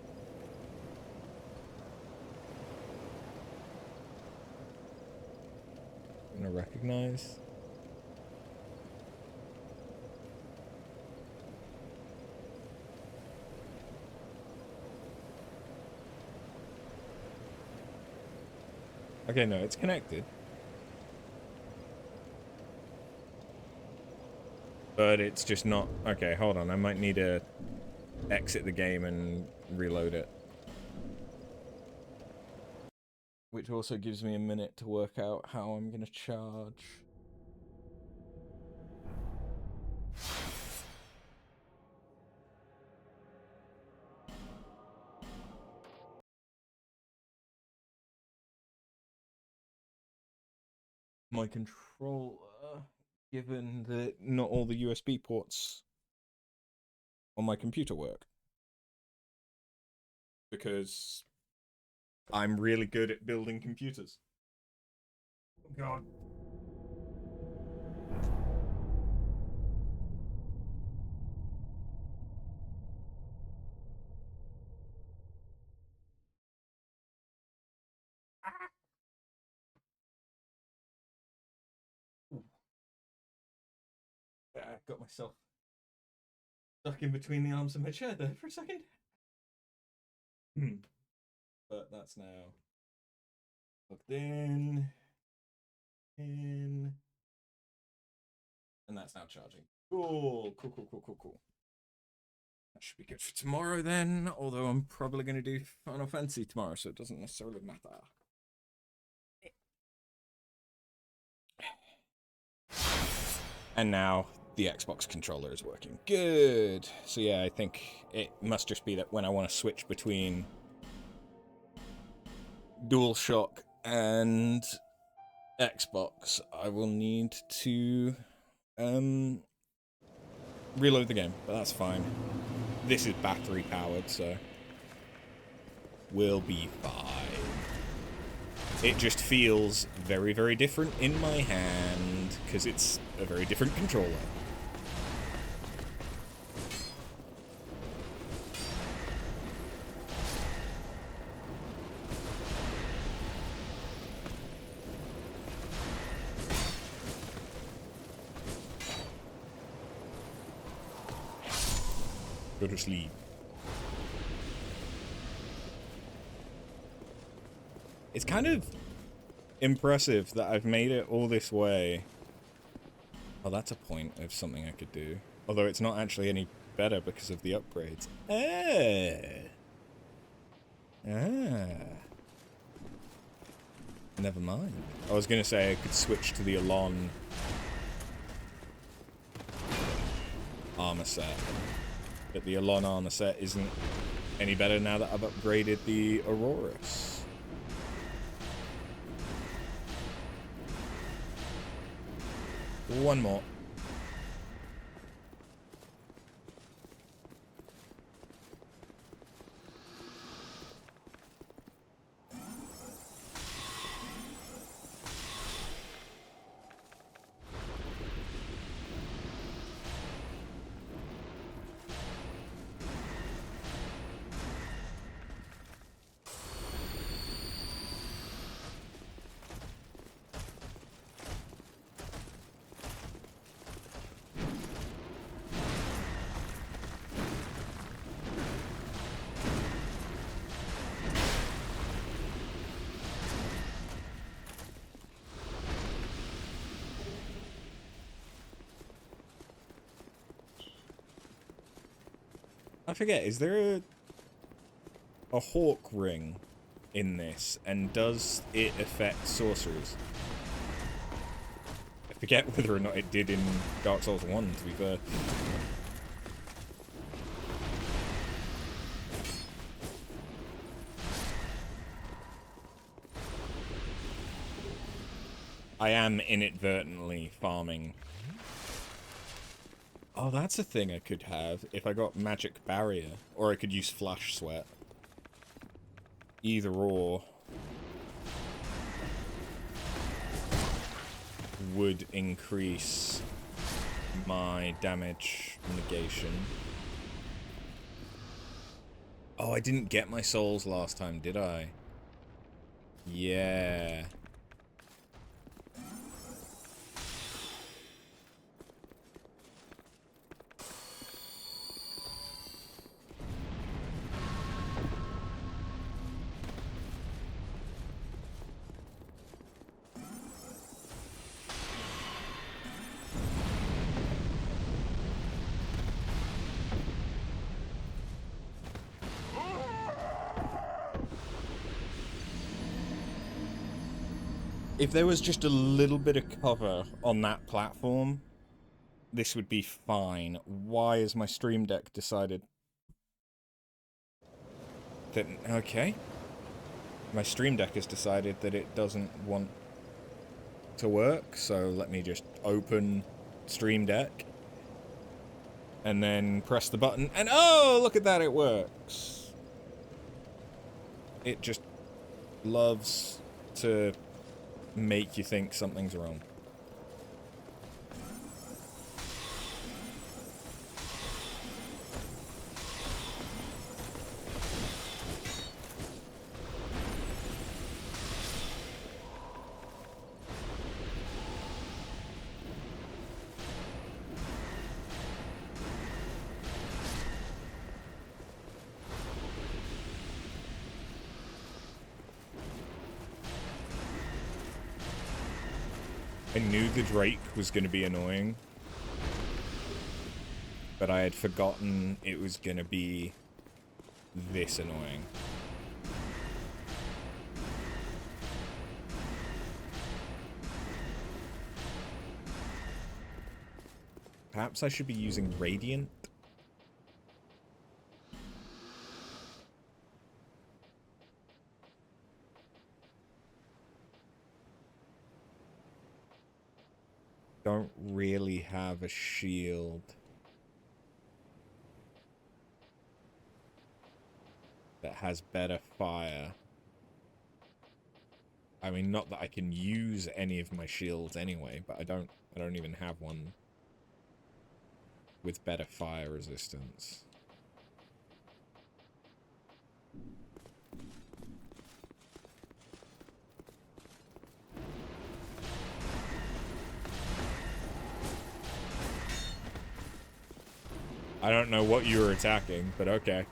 recognize? Okay, no, it's connected. But it's just not... Okay, hold on, I might need to exit the game and reload it. Which also gives me a minute to work out how I'm gonna charge. My controller, given that not all the USB ports on my computer work. Because I'm really good at building computers. Oh god. I got myself stuck in between the arms of my chair there for a second. But that's now plugged in, and that's now charging. Cool, cool, cool, cool, cool, cool. That should be good for tomorrow then, although I'm probably going to do Final Fantasy tomorrow, so it doesn't necessarily matter. And now the Xbox controller is working. Good. So yeah, I think it must just be that when I want to switch between DualShock and Xbox, I will need to reload the game, but that's fine. This is battery powered, so we'll be fine. It just feels very, very different in my hand because it's a very different controller. Go to sleep. It's kind of impressive that I've made it all this way. Oh, that's a point of something I could do. Although it's not actually any better because of the upgrades. Never mind. I was going to say I could switch to the Alon armor set. But the Alon armor set isn't any better now that I've upgraded the Aurorus. One more. I forget, is there a hawk ring in this, and does it affect sorcerers? I forget whether or not it did in Dark Souls 1, to be fair. I am inadvertently farming. Oh, that's a thing I could have if I got Magic Barrier. Or I could use Flash Sweat. Either or would increase my damage negation. Oh, I didn't get my souls last time, did I? Yeah. If there was just a little bit of cover on that platform, this would be fine. Why has my Stream Deck decided that... Okay. My Stream Deck has decided that it doesn't want to work, so let me just open Stream Deck and then press the button, and oh, look at that, it works. It just loves to make you think something's wrong. I knew the Drake was going to be annoying, but I had forgotten it was going to be this annoying. Perhaps I should be using Radiant? Don't really have a shield that has better fire. I mean, not that I can use any of my shields anyway, but I don't even have one with better fire resistance. I don't know what you were attacking, but okay.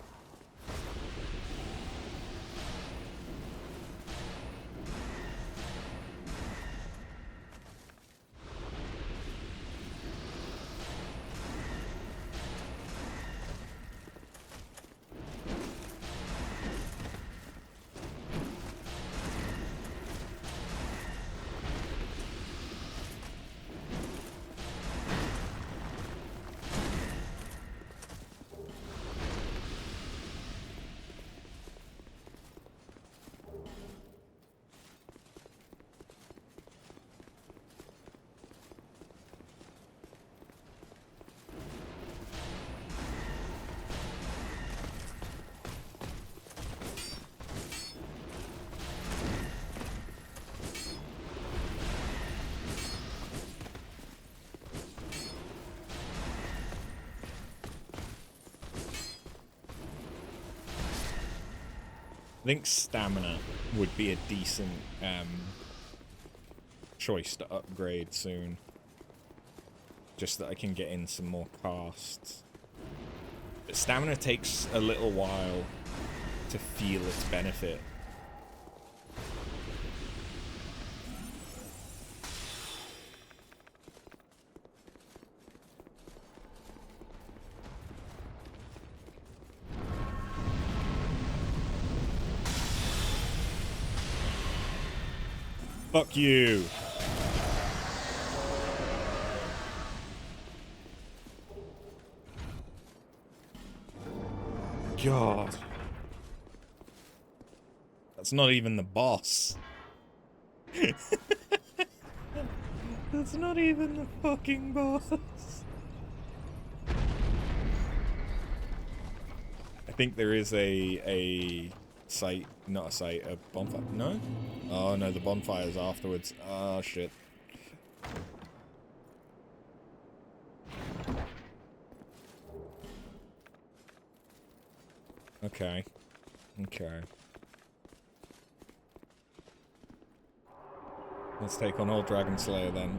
I think stamina would be a decent choice to upgrade soon. Just that I can get in some more casts. But stamina takes a little while to feel its benefit. Fuck you. God. That's not even the boss. That's not even the fucking boss. I think there is a site, not a site, a bonfire. No? Oh no, the bonfire's afterwards. Oh shit. Okay. Okay. Let's take on old Dragon Slayer then.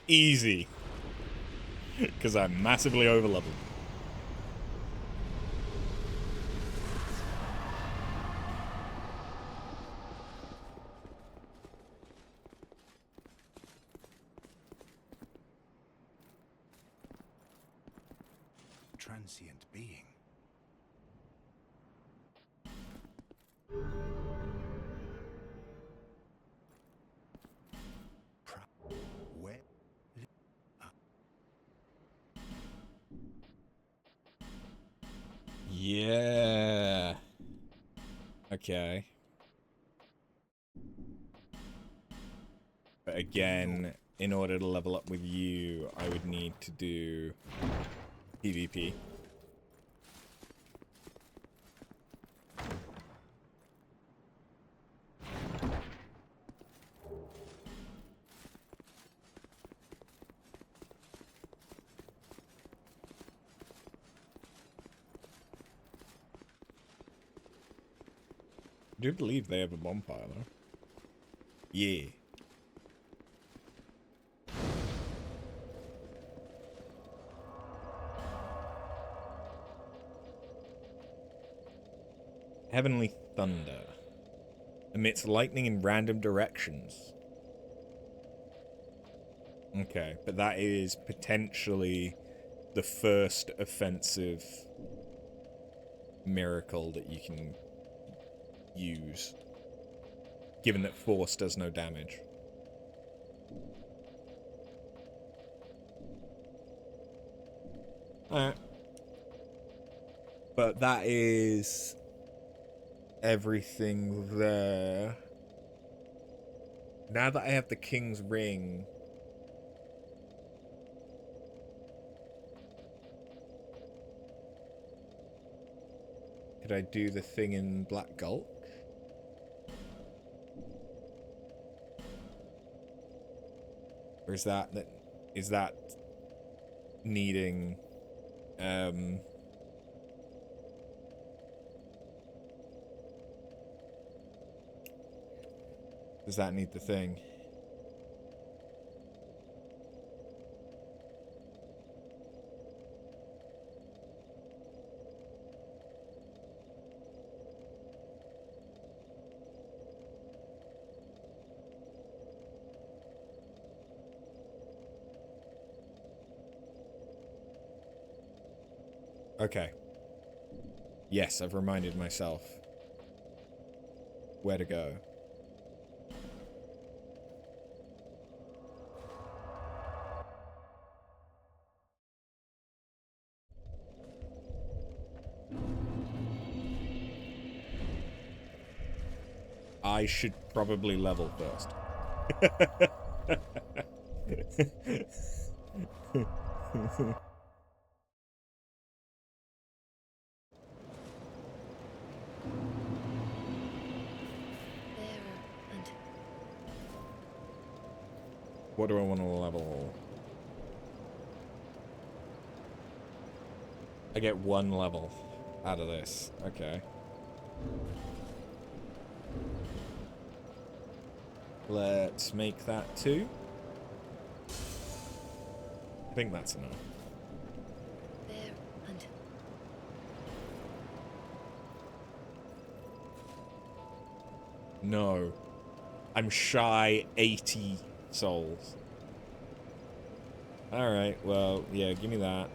Easy. Because I'm massively overleveled. Transient being. Where? Yeah. Okay. But again, in order to level up with you, I would need to do PvP. I do believe they have a bonfire, though. Yeah. Heavenly Thunder. Emits lightning in random directions. Okay, but that is potentially the first offensive miracle that you can use, given that force does no damage. Alright. But that is everything there. Now that I have the King's Ring, could I do the thing in Black Gulch? Or is that needing does that need the thing? Okay. Yes, I've reminded myself where to go. I should probably level first. What do I want to level? I get 1 level out of this. Okay. Let's make that 2. I think that's enough. There and No. I'm shy 80 souls. Alright, well, yeah, give me that.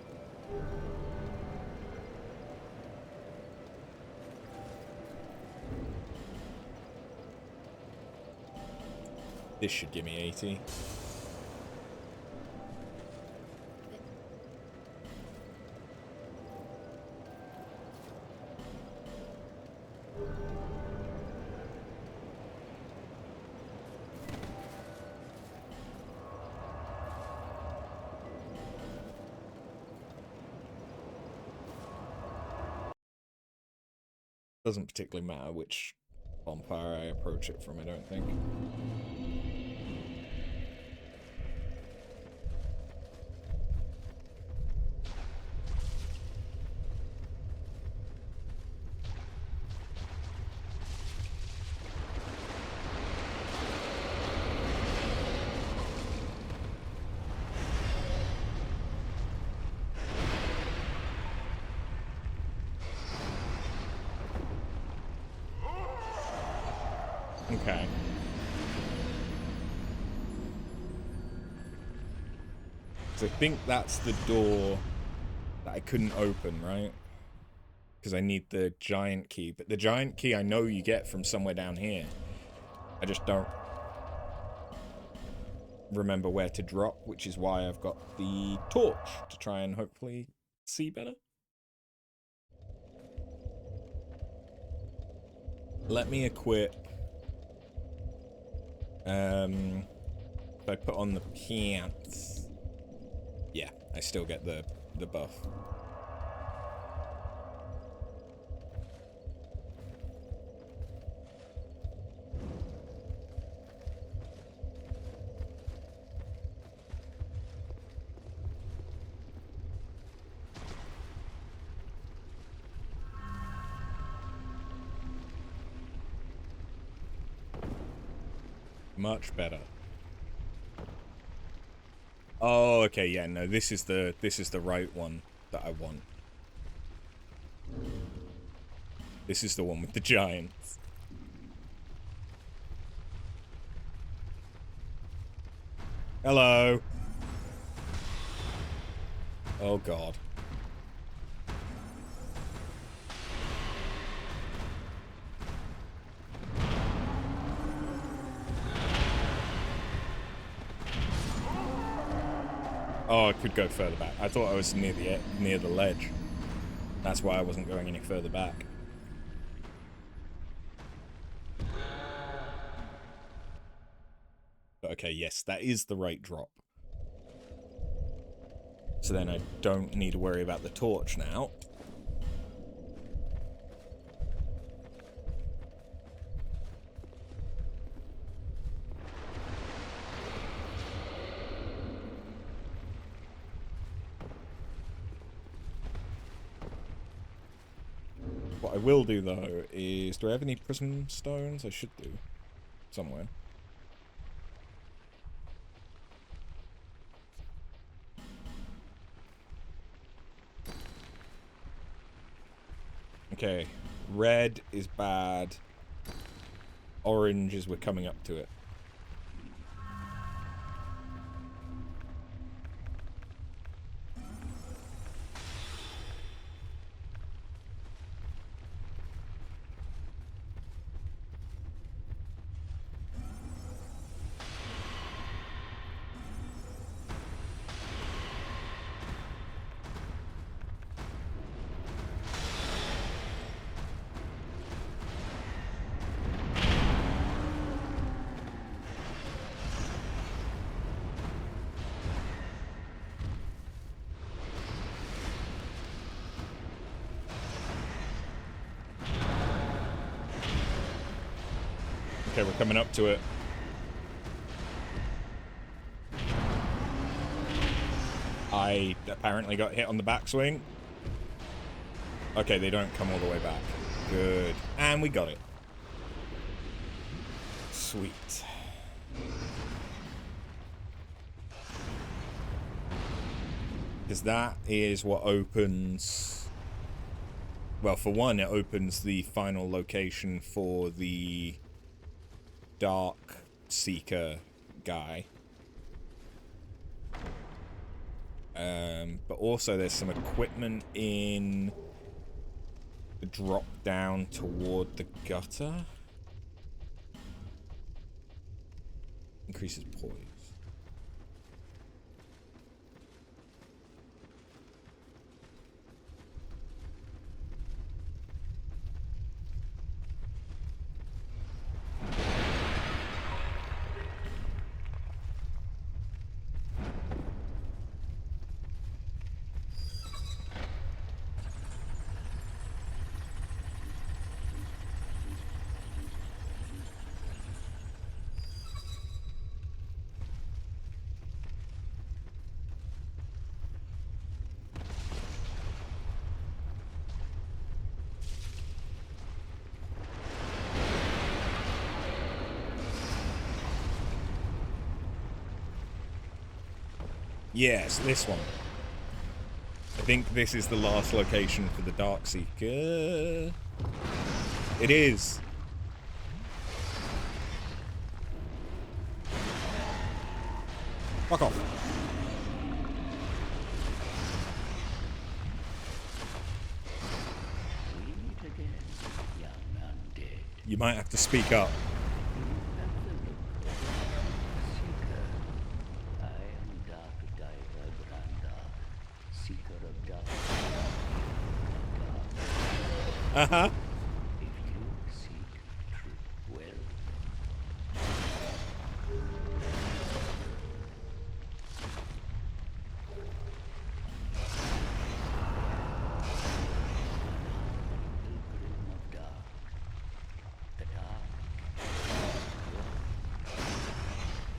This should give me 80. Doesn't particularly matter which bonfire I approach it from, I don't think. Okay. So I think that's the door that I couldn't open, right? Because I need the giant key. But the giant key I know you get from somewhere down here. I just don't remember where to drop, which is why I've got the torch to try and hopefully see better. Let me equip. If I put on the pants. Yeah, I still get the buff. Much better. Oh, okay, yeah, no, this is the right one that I want. This is the one with the giants. Hello. Oh god. Oh, I could go further back. I thought I was near the ledge. That's why I wasn't going any further back. But okay, yes, that is the right drop. So then I don't need to worry about the torch now. What I will do, though, is... Do I have any prism stones? I should do. Somewhere. Okay. Red is bad. Orange is we're coming up to it. Okay, we're coming up to it. I apparently got hit on the backswing. Okay, they don't come all the way back. Good. And we got it. Sweet. Because that is what opens... Well, for one, it opens the final location for the Dark Seeker guy. But also there's some equipment in the drop down toward the gutter. Increases poise. Yes, this one. I think this is the last location for the Dark Seeker. It is. Fuck off. Meet again, young undead. You might have to speak up. Uh-huh. If you seek true wealth, pilgrim of dark, the dark,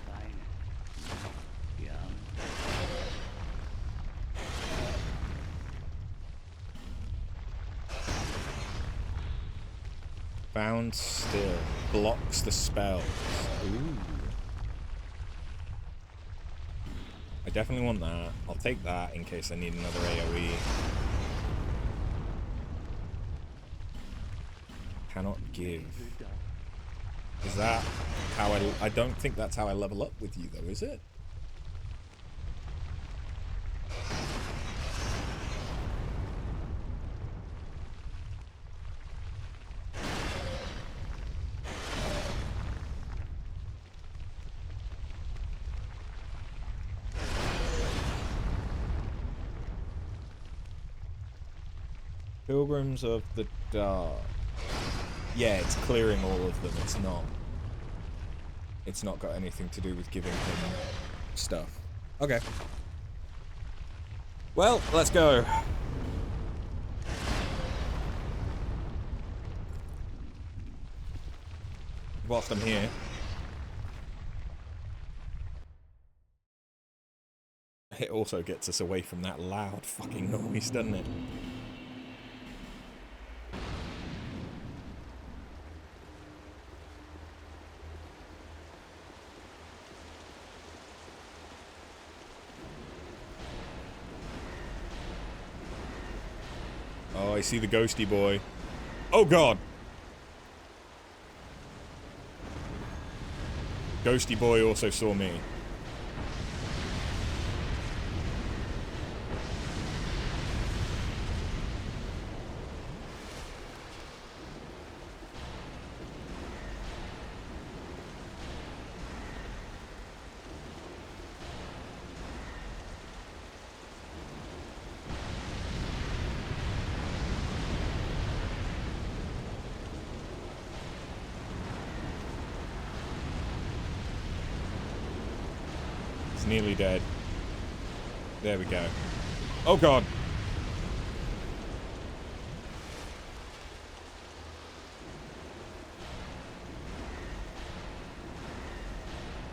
find young. Bound still. Blocks the spells. Ooh. I definitely want that. I'll take that in case I need another AoE. Cannot give. Is that how I don't think that's how I level up with you though, is it? Pilgrims of the Dark. Yeah, it's clearing all of them. It's not. It's not got anything to do with giving him stuff. Okay. Well, let's go. Whilst I'm here. It also gets us away from that loud fucking noise, doesn't it? Oh, I see the ghosty boy. Oh god! Ghosty boy also saw me. Nearly dead. There we go. Oh god.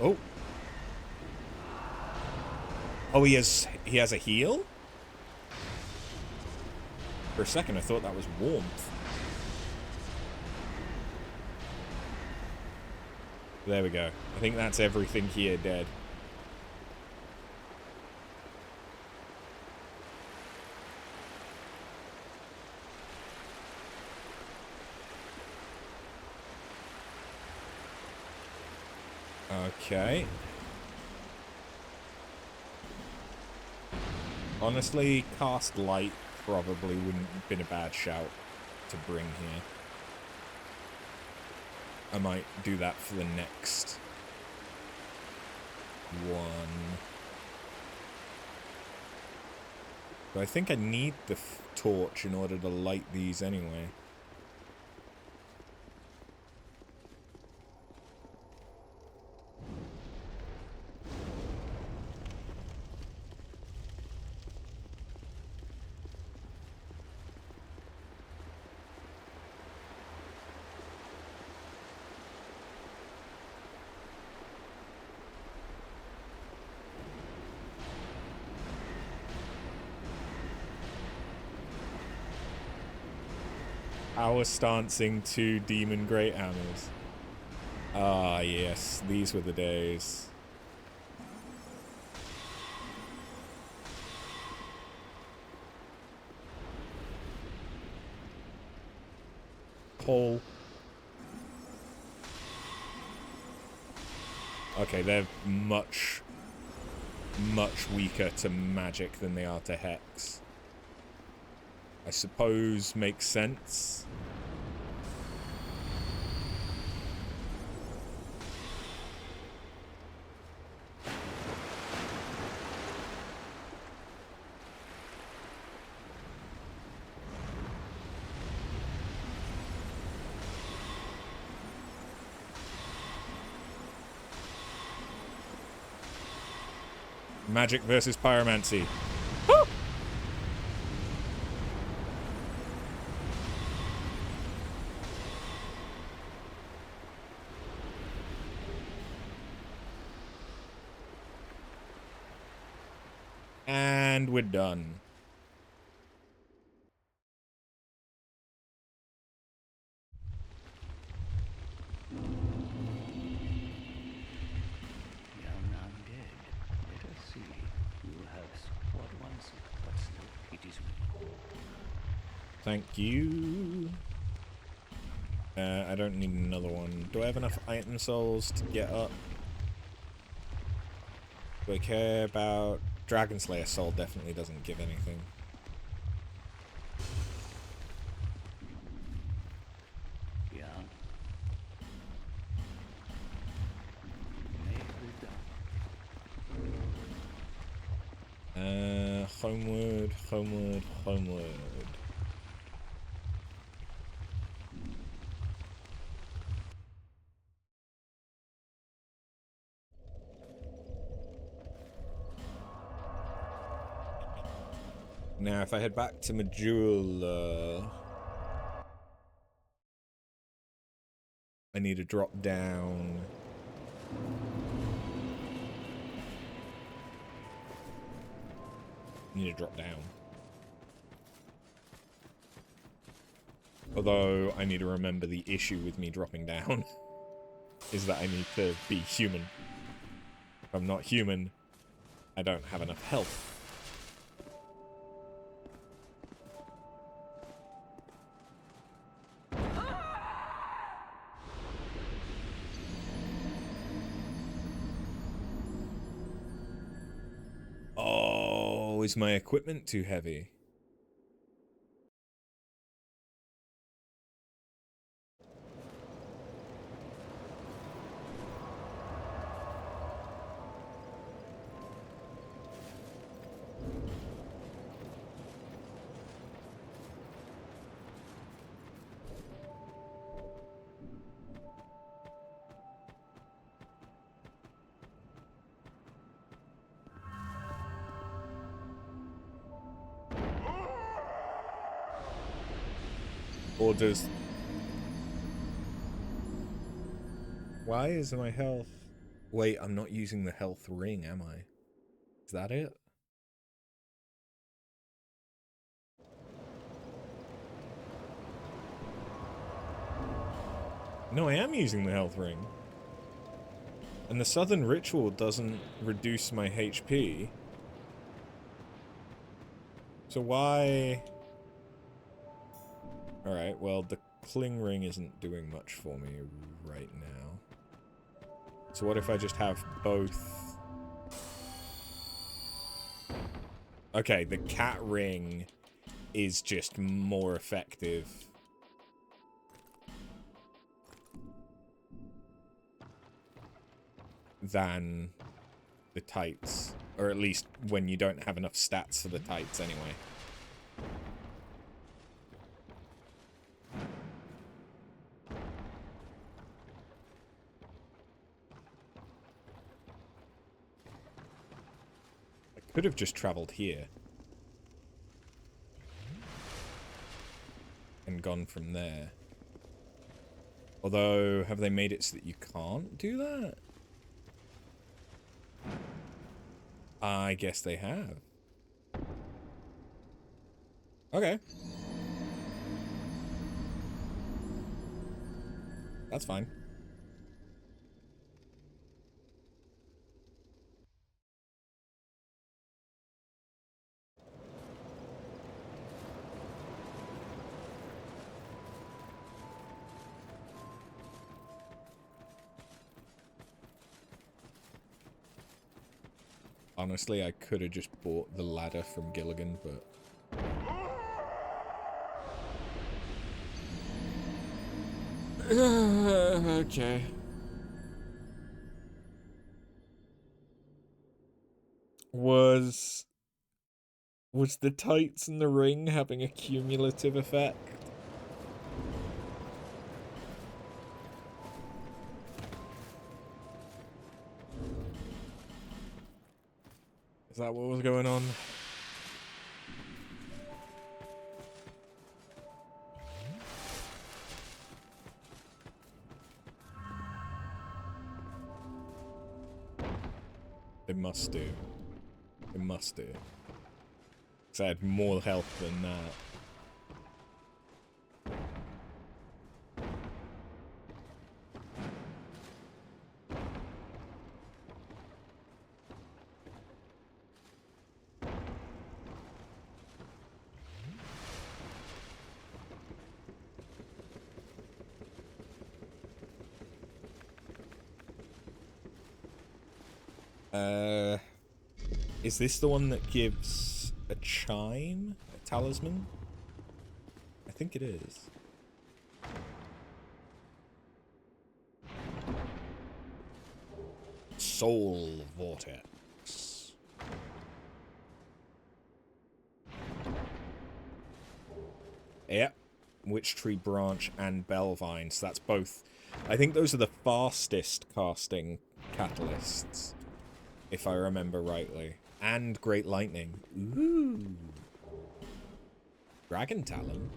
Oh. Oh, he has a heal? For a second I thought that was warmth. There we go. I think that's everything here dead. Okay. Honestly, cast light probably wouldn't have been a bad shout to bring here. I might do that for the next one. But I think I need the torch in order to light these anyway. Power stancing 2 demon great hammers. Ah, yes, these were the days. Pull. Okay, they're much weaker to magic than they are to hex. I suppose makes sense. Magic versus pyromancy. Woo! And we're done. Young undead. Let us see. You have what once, but still it is me. Thank you. I don't need another one. Do I have enough item souls to get up? Do I care about... Dragon Slayer soul definitely doesn't give anything. Young. Homeward, homeward, homeward. Now, if I head back to Majula, I need to drop down. I need to drop down. Although, I need to remember the issue with me dropping down is that I need to be human. If I'm not human, I don't have enough health. Oh, is my equipment too heavy? Or does... Why is my health... Wait, I'm not using the health ring, am I? Is that it? No, I am using the health ring. And the Southern Ritual doesn't reduce my HP. So why... Alright, well, the Cling Ring isn't doing much for me right now. So what if I just have both? Okay, the cat ring is just more effective. Than the tights. Or at least when you don't have enough stats for the tights anyway. I could have just traveled here. And gone from there. Although, have they made it so that you can't do that? I guess they have. Okay. That's fine. Honestly, I could have just bought the ladder from Gilligan, but... okay. Was the tights and the ring having a cumulative effect? Is that what was going on? They must do. They must do. Because I had more health than that. Is this the one that gives a chime? A talisman? I think it is. Soul Vortex. Yep. Witch Tree Branch and Bellvine. So that's both. I think those are the fastest casting catalysts. If I remember rightly. And Great Lightning. Ooh. Dragon Talon.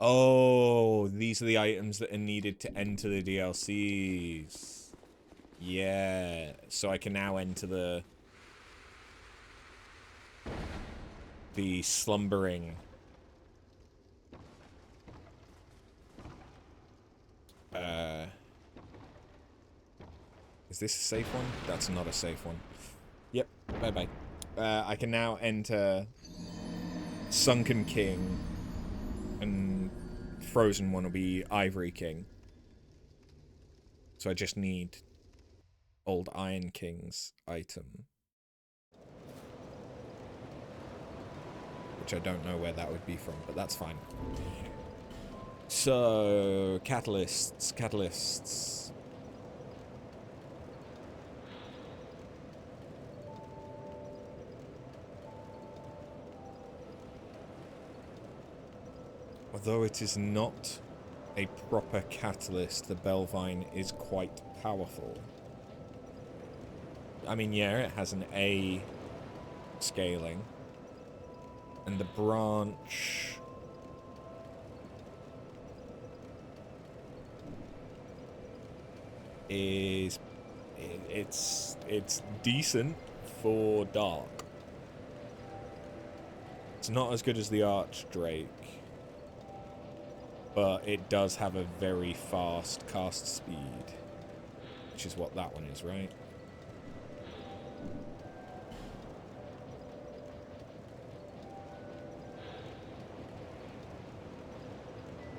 Oh, these are the items that are needed to enter the DLCs. Yeah. So I can now enter the slumbering. Is this a safe one? That's not a safe one. Yep, bye-bye. I can now enter Sunken King, and Frozen one will be Ivory King. So I just need Old Iron King's item. Which I don't know where that would be from, but that's fine. So, catalysts. Although it is not a proper catalyst, the Bellvine is quite powerful. I mean, yeah, it has an A scaling. And the branch... is... It's decent for dark. It's not as good as the Archdrake. But it does have a very fast cast speed. Which is what that one is, right?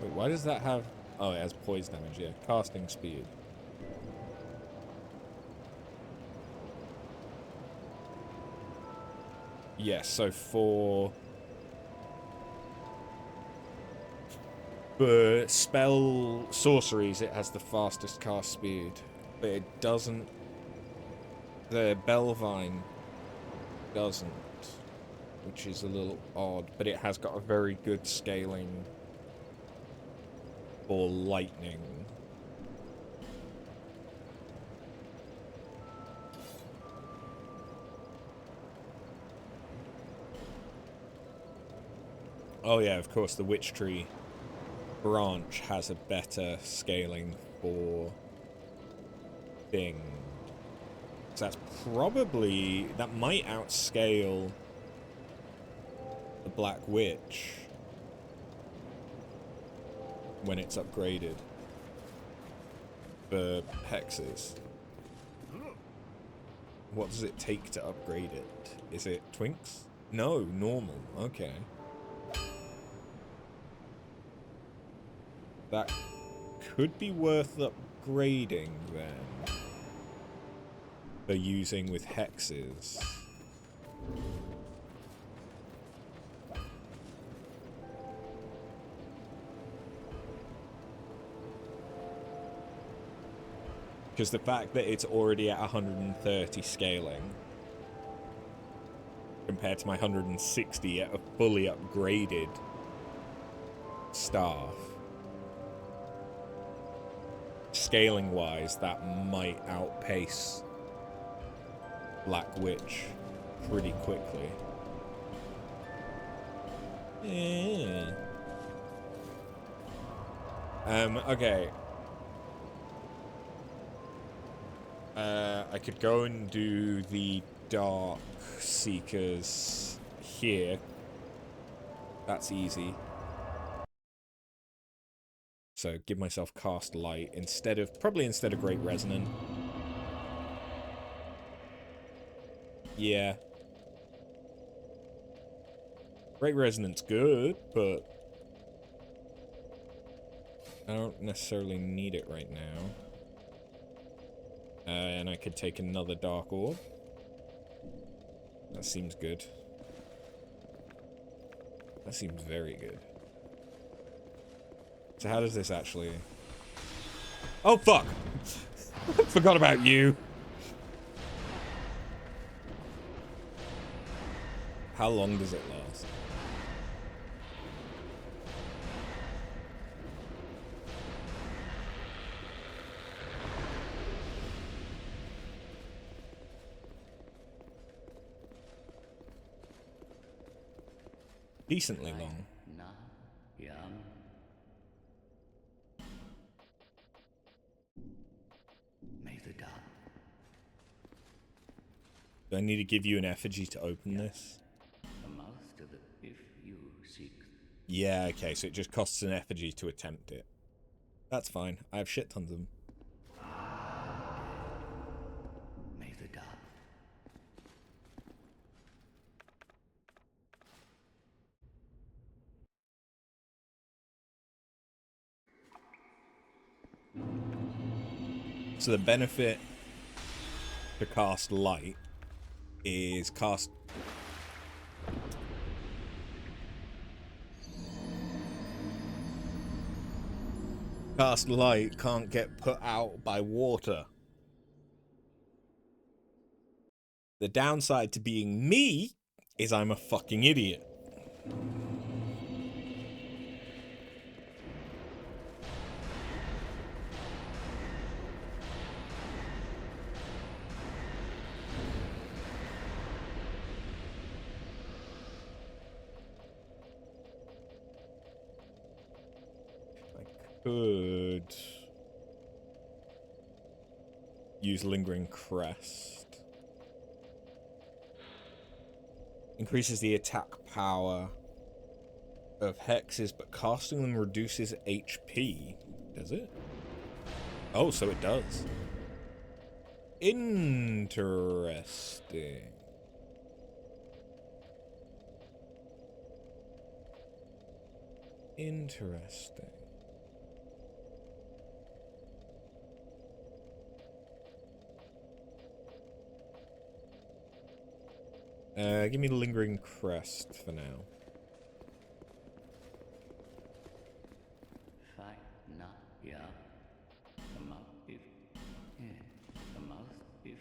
Wait, why does that have... Oh, it has poise damage, yeah. Casting speed. Yes, so for spell sorceries, it has the fastest cast speed. But it doesn't... The Bellvine doesn't. Which is a little odd. But it has got a very good scaling for lightning. Oh yeah, of course, the Witch Tree branch has a better scaling for thing. So that's probably... That might outscale the Black Witch when it's upgraded for hexes. What does it take to upgrade it? Is it Twinks? No, normal. Okay. That could be worth upgrading then. For using with hexes. Because the fact that it's already at 130 scaling compared to my 160 at a fully upgraded staff, scaling wise, that might outpace Black Witch pretty quickly. Yeah. Okay. I could go and do the Dark Seekers here. That's easy. So give myself Cast Light instead of... Probably instead of Great Resonant. Yeah. Great Resonant's good, but... I don't necessarily need it right now. And I could take another Dark Orb. That seems good. That seems very good. So how does this actually... Oh, fuck! Forgot about you! How long does it last? Decently long. Do I need to give you an effigy to open this? Yeah, okay, so it just costs an effigy to attempt it. That's fine. I have shit tons of them. So the benefit to cast light is cast light can't get put out by water. The downside to being me is I'm a fucking idiot. Could use Lingering Crest. Increases the attack power of hexes, but casting them reduces HP. Does it? Oh, so it does. Interesting. Interesting. Give me the lingering crest for now. Fine, not yeah. The mouth if yeah. The mouth if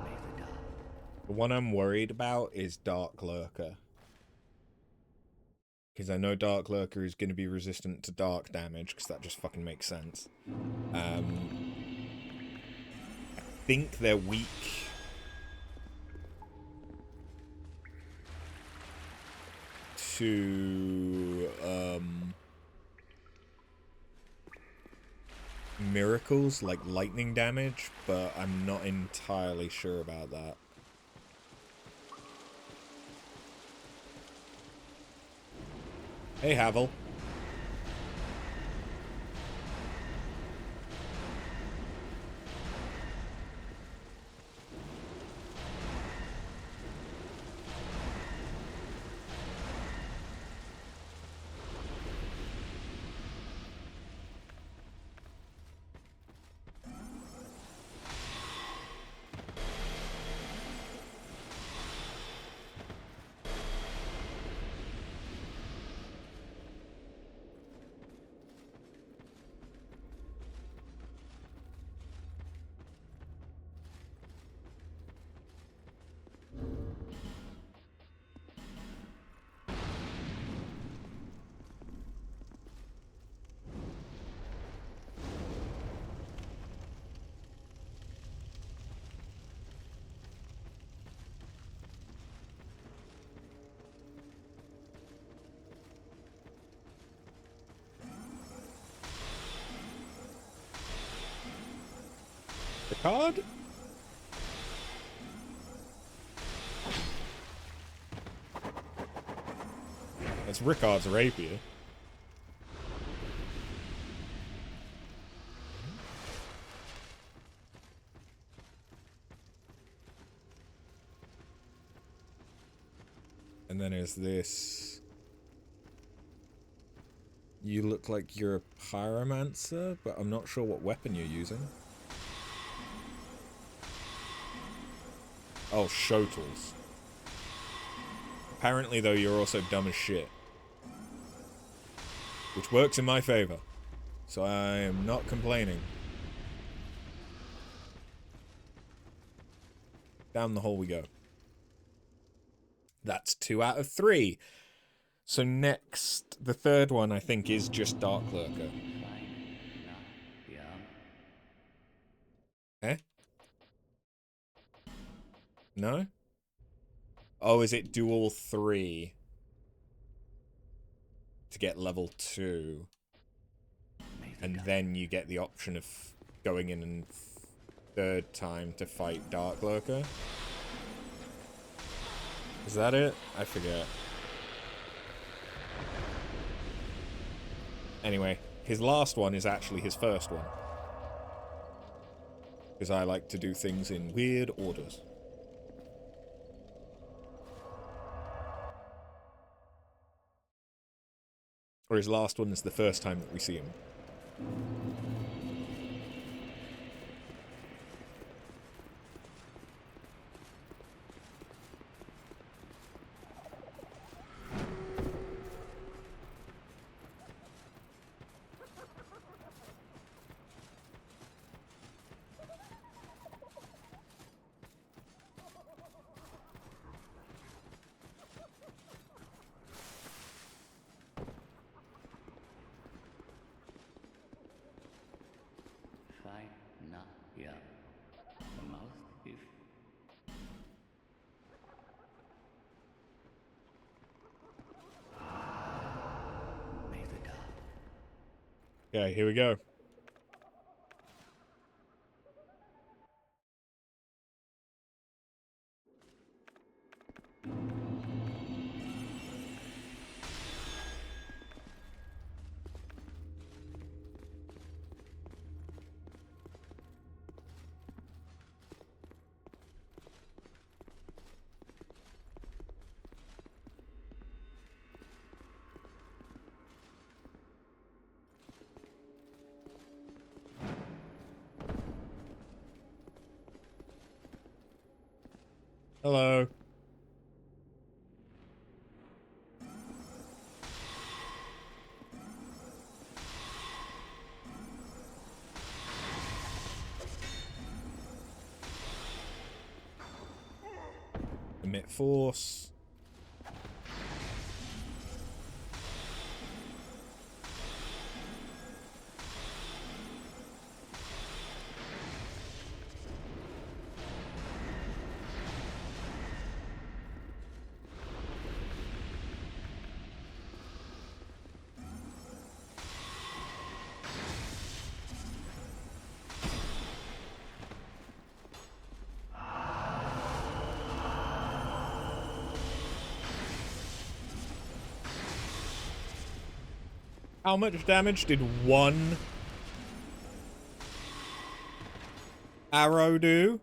make the dark. The one I'm worried about is Dark Lurker. Because I know Dark Lurker is going to be resistant to dark damage, because that just fucking makes sense. I think they're weak to miracles, like lightning damage, but I'm not entirely sure about that. Hey, Havel. The card? That's Rickard's rapier. And then there's this. You look like you're a pyromancer, but I'm not sure what weapon you're using. Oh, Shotles. Apparently, though, you're also dumb as shit. Which works in my favor. So I am not complaining. Down the hole we go. That's 2 out of 3. So next, the third one, I think, is just Dark Lurker. Fine, not yeah. Eh? No? Oh, is it do all 3 to get level 2? And then you get the option of going in and third time to fight Dark Lurker? Is that it? I forget. Anyway, his last one is actually his first one. Because I like to do things in weird orders. Or his last one is the first time that we see him. Fine, not yeah. The mouth if make the dark. Okay, here we go. Hello. Emit force. How much damage did one arrow do?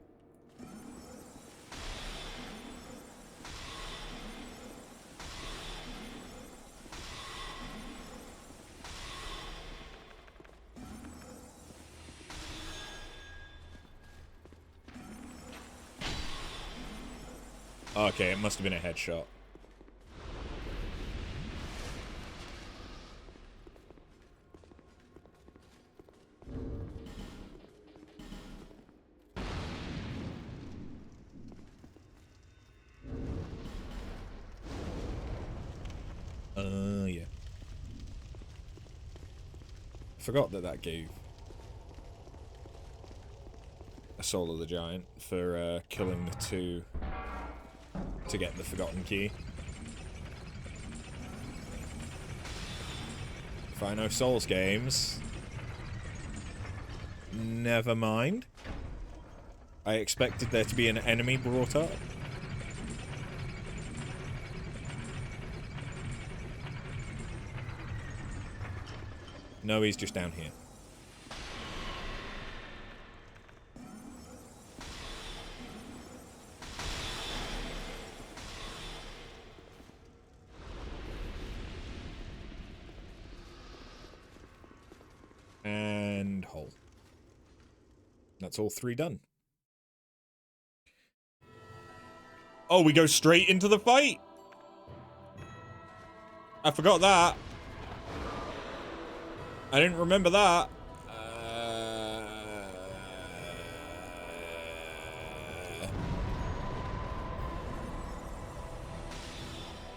Okay, it must have been a headshot. Yeah. Forgot that gave a Soul of the Giant for killing the two to get the Forgotten Key. If I know Souls games, never mind. I expected there to be an enemy brought up. No, he's just down here. And hole. That's all three done. Oh, we go straight into the fight! I forgot that. I didn't remember that.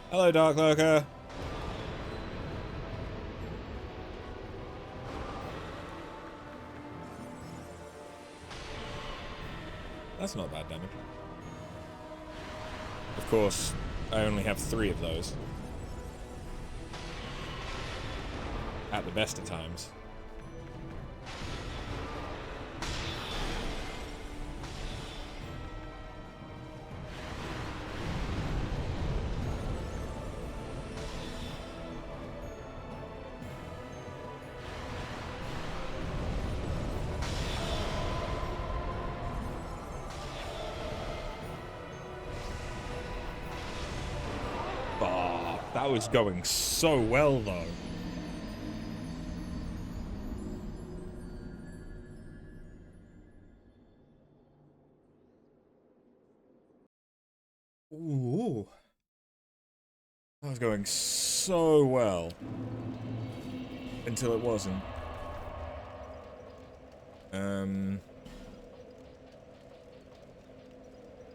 Hello, Dark Lurker. That's not bad damage. Of course, I only have 3 of those. At the best of times. Oh, that was going so well, though. Ooh. That was going so well. Until it wasn't.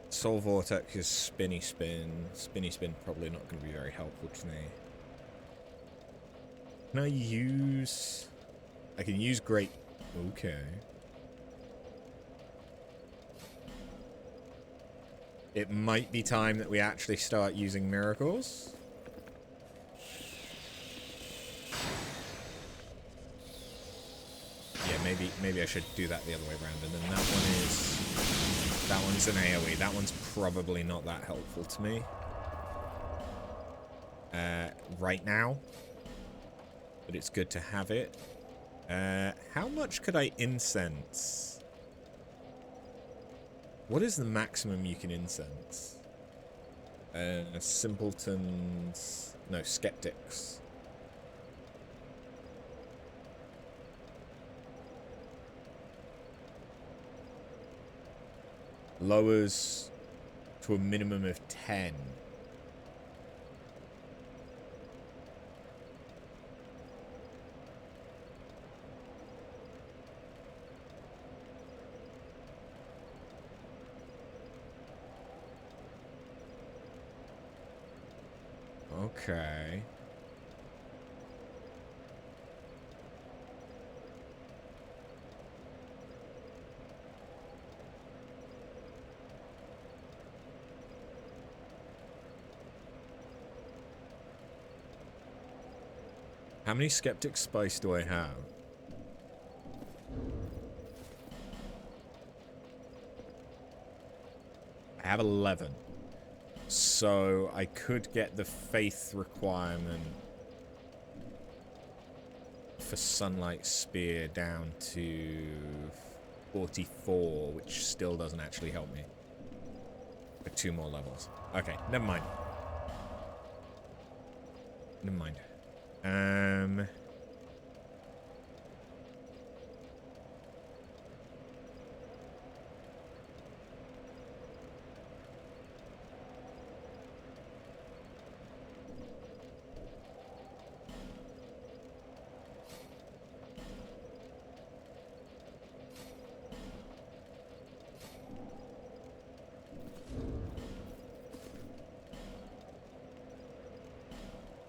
Soul Vortex is Spinny Spin. Spinny Spin probably not going to be very helpful to me. Can I use... I can use Great... Okay. It might be time that we actually start using miracles. Yeah, maybe I should do that the other way around. And then that one's an AoE. That one's probably not that helpful to me. Right now. But it's good to have it. How much could I incense? What is the maximum you can incense? Simpletons... No, skeptics. Lowers to a minimum of 10. Okay. How many Skeptic Spice do I have? I have 11. So I could get the faith requirement for Sunlight Spear down to 44, which still doesn't actually help me. For 2 more levels. Okay, never mind. Never mind.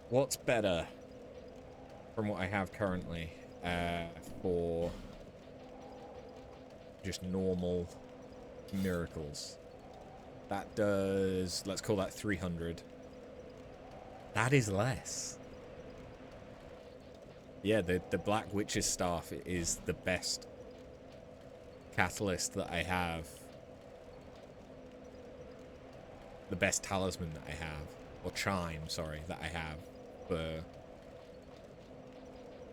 What's better from what I have currently for just normal miracles? That does, let's call that 300. That is less. Yeah, the Black Witch's Staff is the best catalyst that I have. The best talisman that I have. Or chime, sorry, that I have. For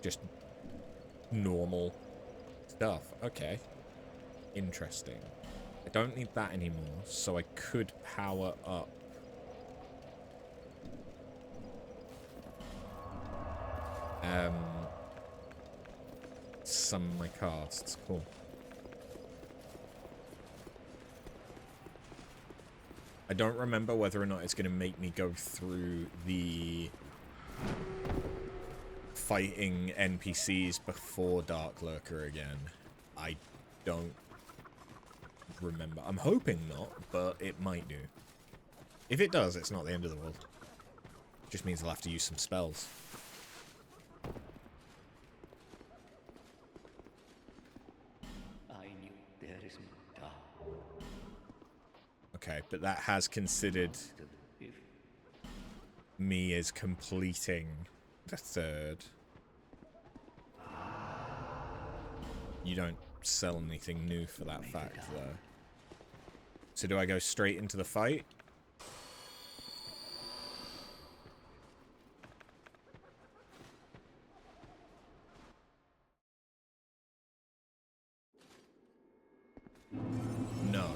just normal stuff. Okay. Interesting. I don't need that anymore, so I could power up. Some of my casts. Cool. I don't remember whether or not it's going to make me go through the fighting NPCs before Dark Lurker again. I don't remember. I'm hoping not, but it might do. If it does, it's not the end of the world. It just means I'll have to use some spells. I knew there is no doubt. Okay, but that has considered If me as completing the third. You don't sell anything new for that fact, though. So do I go straight into the fight? No.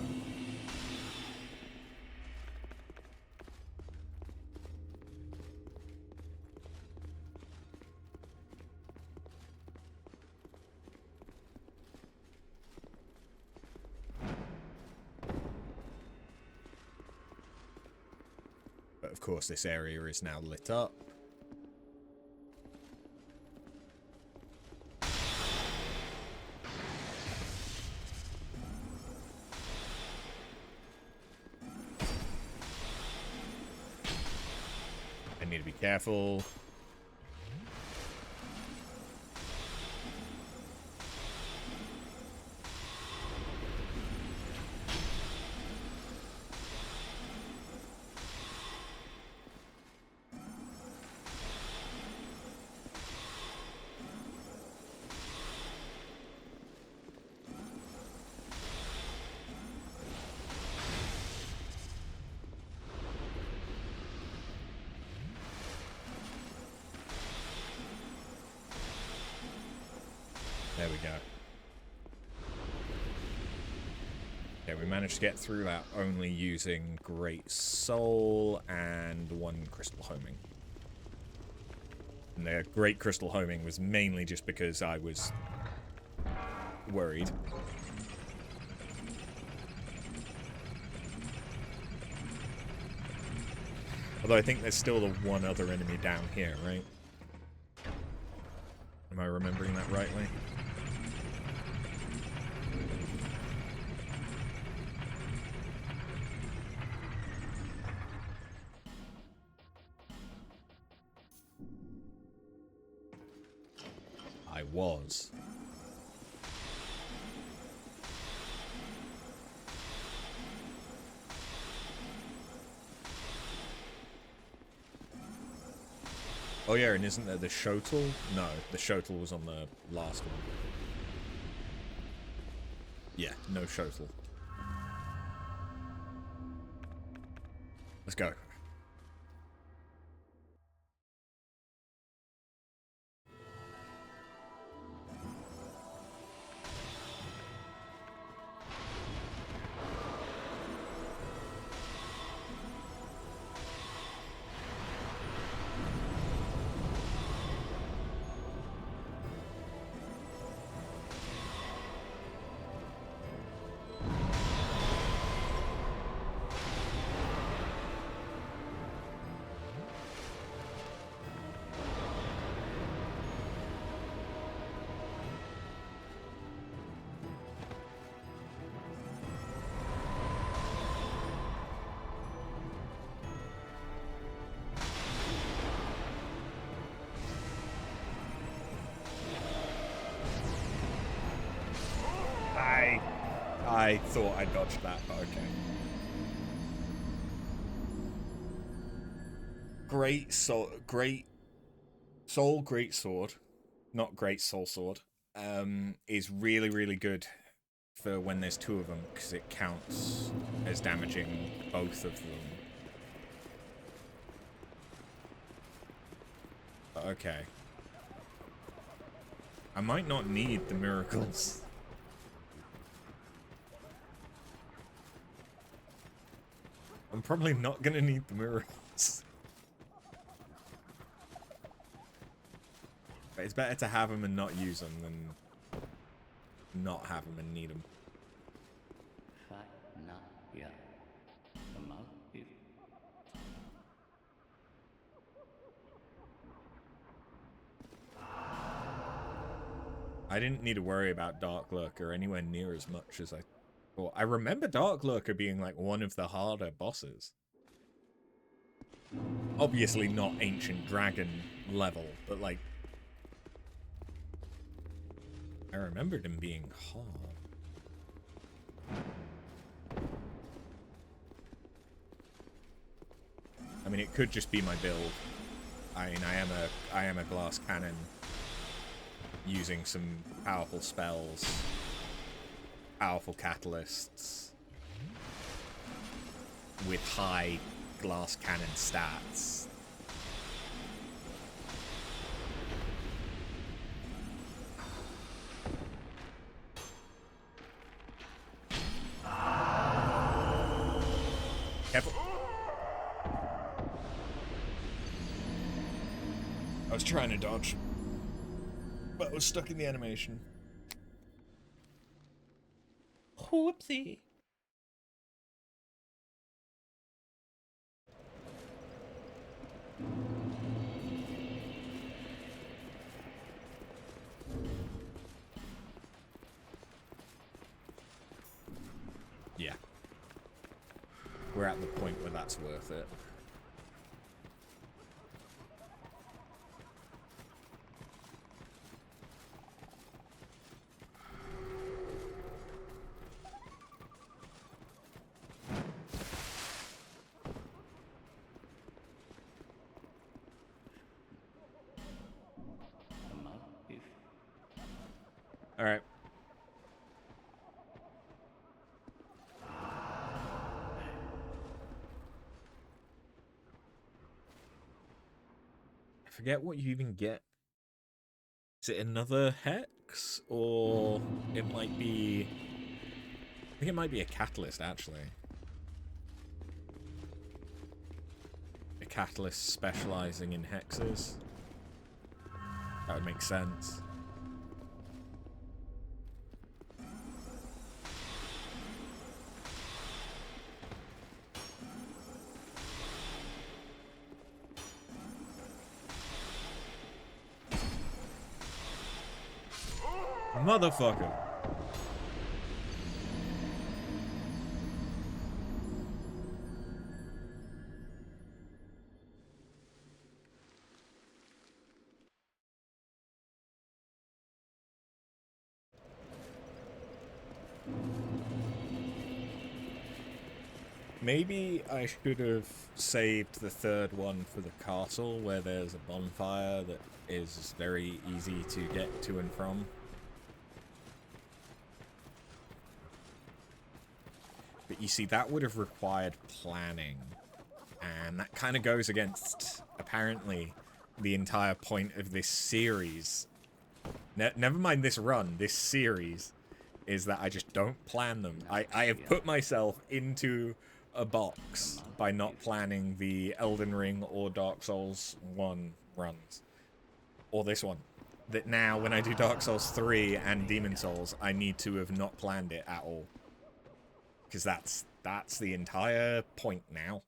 But of course this area is now lit up. I need to be careful. There we go. Okay, we managed to get through that only using Great Soul and 1 Crystal Homing. And the Great Crystal Homing was mainly just because I was worried. Although I think there's still the one other enemy down here, right? Am I remembering that rightly? I was. Oh yeah, and isn't there the Shotel? No, the Shotel was on the last one. Yeah, no Shotel. Let's go. I thought I dodged that, but okay. Great soul, great sword, not great soul sword, is really, really good for when there's two of them, because it counts as damaging both of them. But okay. I might not need the miracles. I'm probably not gonna need the miracles. But it's better to have them and not use them than not have them and need them. I didn't need to worry about Dark Lurker anywhere near as much as I thought. I remember Dark Lurker being like one of the harder bosses. Obviously not Ancient Dragon level, but like I remembered him being hard. I mean, it could just be my build. I mean, I am a glass cannon using some powerful spells, powerful catalysts with high glass cannon stats. Careful. I was trying to dodge, but I was stuck in the animation. Whoopsie. Yeah. We're at the point where that's worth it. All right. I forget what you even get. Is it another hex, or it might be... I think it might be a catalyst, actually. A catalyst specializing in hexes. That would make sense. Motherfucker. Maybe I should have saved the third one for the castle, where there's a bonfire that is very easy to get to and from. But you see, that would have required planning. And that kind of goes against, apparently, the entire point of this series. Never mind this run, this series is that I just don't plan them. I have put myself into a box by not planning the Elden Ring or Dark Souls 1 runs. Or this one. That now, when I do Dark Souls 3 and Demon Souls, I need to have not planned it at all. Because that's the entire point now.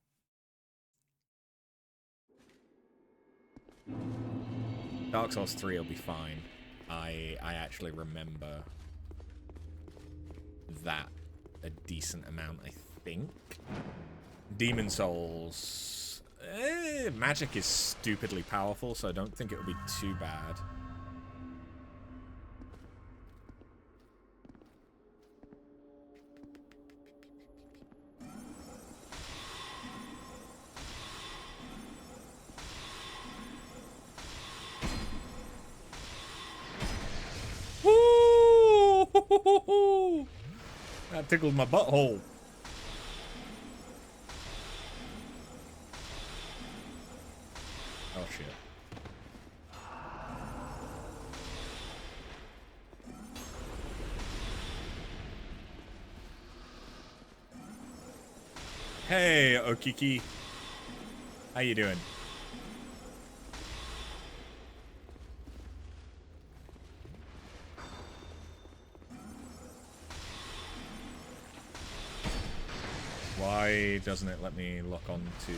Dark Souls 3 will be fine. I actually remember that a decent amount, I think. Demon Souls... magic is stupidly powerful, so I don't think it'll be too bad. Woo! That tickled my butthole. Oh shit. Hey, Okiki. How you doing? Why doesn't it let me lock on to...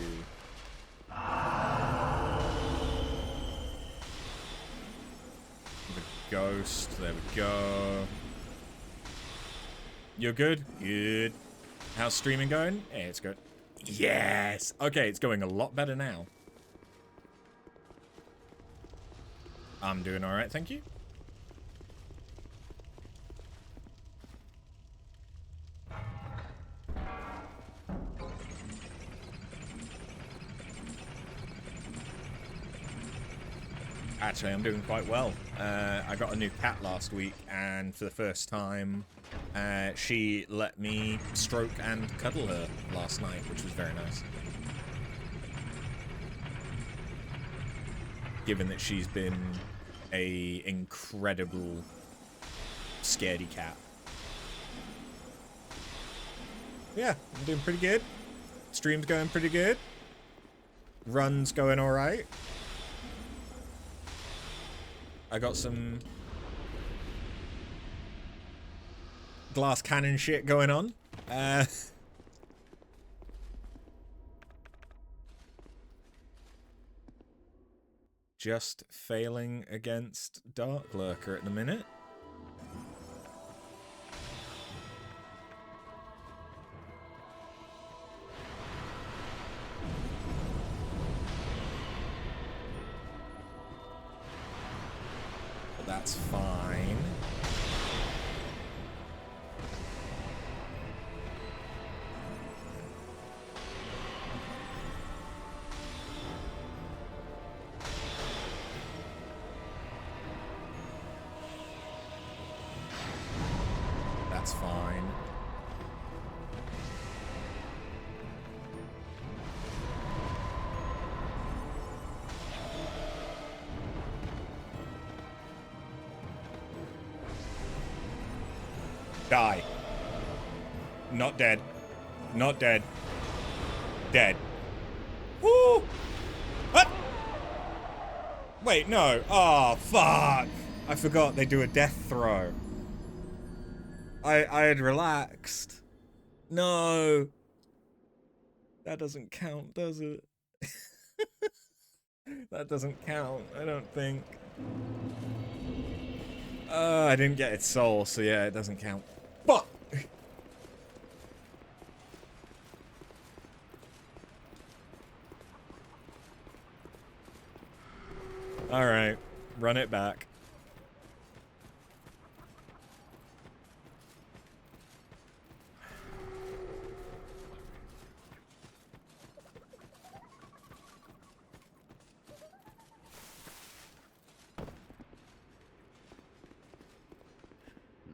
the ghost? There we go. You're good? Good. How's streaming going? Yeah, it's good. Yes! Okay, it's going a lot better now. I'm doing alright, thank you. Actually, I'm doing quite well. I got a new cat last week, and for the first time, she let me stroke and cuddle her last night, which was very nice. Given that she's been a incredible scaredy cat. Yeah, I'm doing pretty good. Stream's going pretty good. Run's going alright. I got some glass cannon shit going on. Just failing against Dark Lurker at the minute. But that's fine. That's fine. Die. Not dead. Not dead. Dead. Woo! What? Wait, no. Oh, fuck. I forgot they do a death throw. I had relaxed. No. That doesn't count, does it? That doesn't count, I don't think. I didn't get its soul, so yeah, it doesn't count. Fuck! Alright, run it back.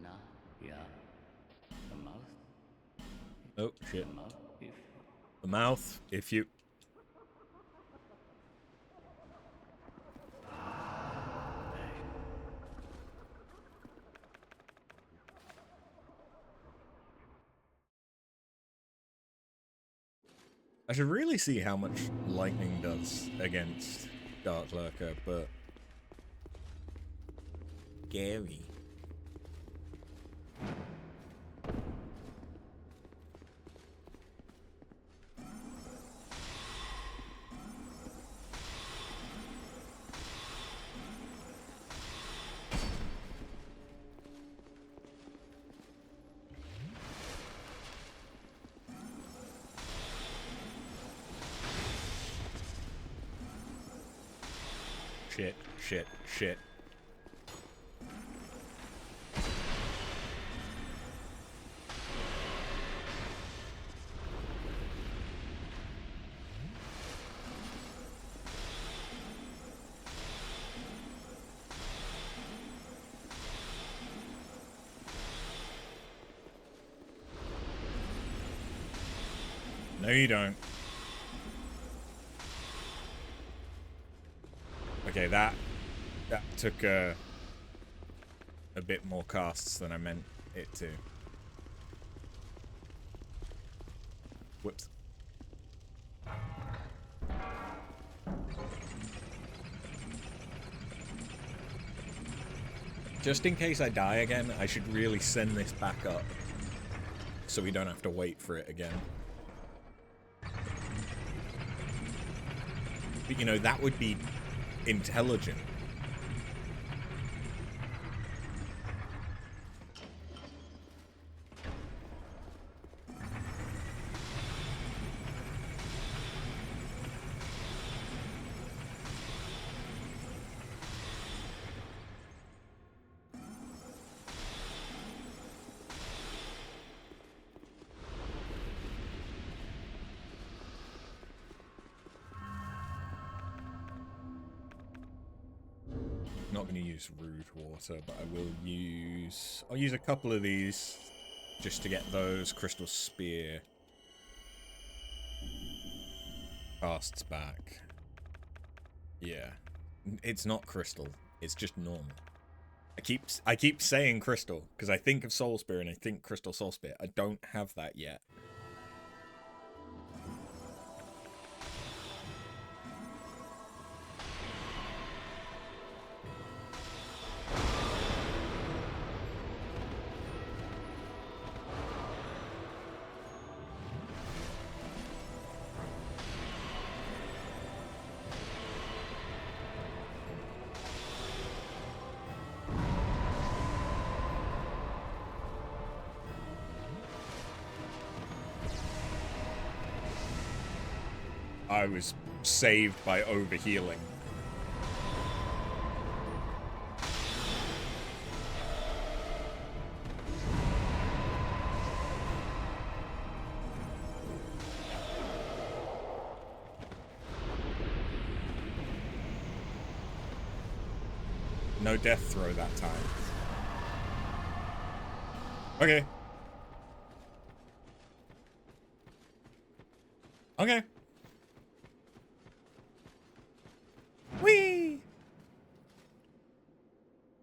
Now, yeah. The mouth? Oh, shit. The mouth, if... The mouth, if you... I should really see how much lightning does against Dark Lurker, but... Scary. Shit, shit, shit. No, you don't. Okay, that took a bit more casts than I meant it to. Whoops. Just in case I die again, I should really send this back up so we don't have to wait for it again. But you know, that would be intelligent. Not going to use rude water, but I will use... I'll use a couple of these just to get those crystal spear casts back. Yeah. It's not crystal. It's just normal. I keep saying crystal because I think of soul spear and I think crystal soul spear. I don't have that yet. I was saved by overhealing. No death throw that time. Okay. Okay. Whee!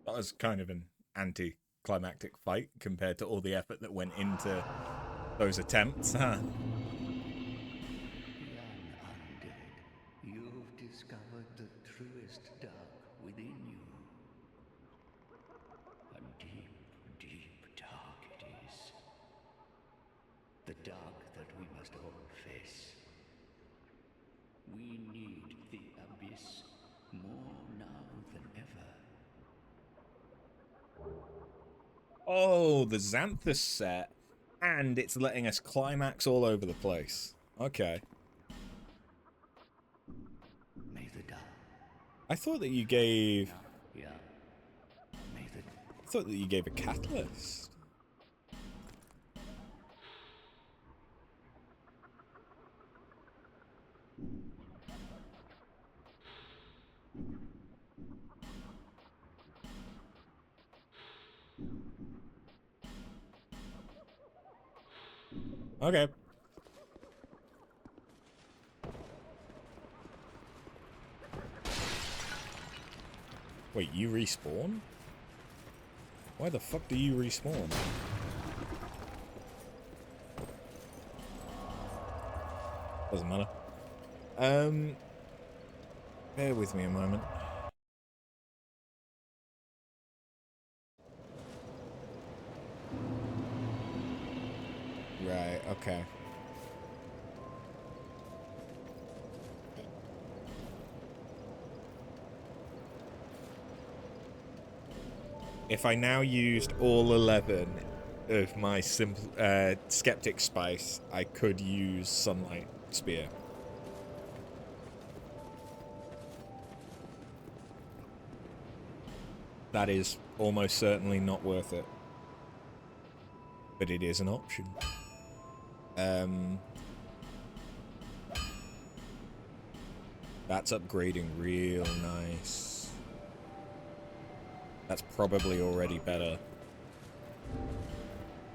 That was kind of an anti-climactic fight compared to all the effort that went into those attempts, huh? Young undead, you've discovered the truest dark within you. A deep, deep dark it is. The dark that we must all face. We need the abyss more now than ever. Oh, the Xanthus set. And it's letting us climax all over the place. Okay. May the dark. I thought that you gave... Yeah. May the I thought that you gave a catalyst. Okay. Wait, you respawn? Why the fuck do you respawn? Doesn't matter. Bear with me a moment. Right, okay. If I now used all 11 of my simple skeptic spice, I could use sunlight spear. That is almost certainly not worth it. But it is an option. That's upgrading real nice. That's probably already better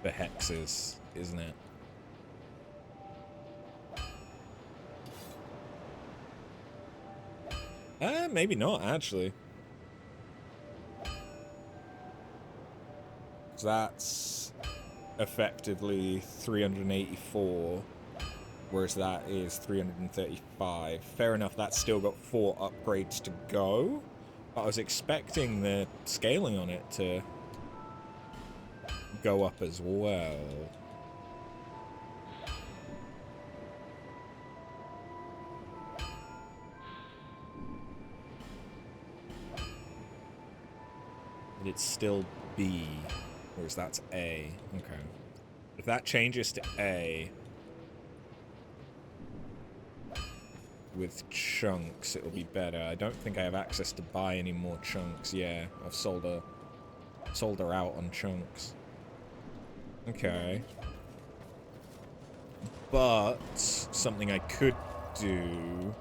for hexes, isn't it? Maybe not, actually. So that's effectively 384, whereas that is 335. Fair enough, that's still got 4 upgrades to go. But I was expecting the scaling on it to go up as well. But it's still B, whereas that's A. Okay. If that changes to A with chunks, it'll be better. I don't think I have access to buy any more chunks. Yeah, I've sold her out on chunks. Okay. But something I could do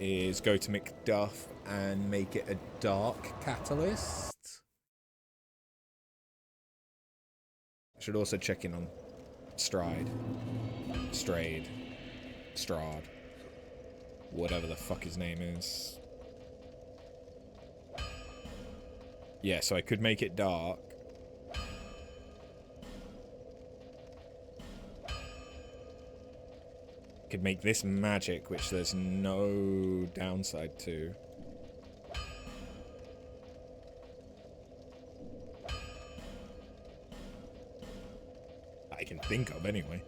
is go to Macduff and make it a dark catalyst. I should also check in on Stride. Strade. Strad. Whatever the fuck his name is. Yeah, so I could make it dark. Could make this magic, which there's no downside to. I can think of, anyway.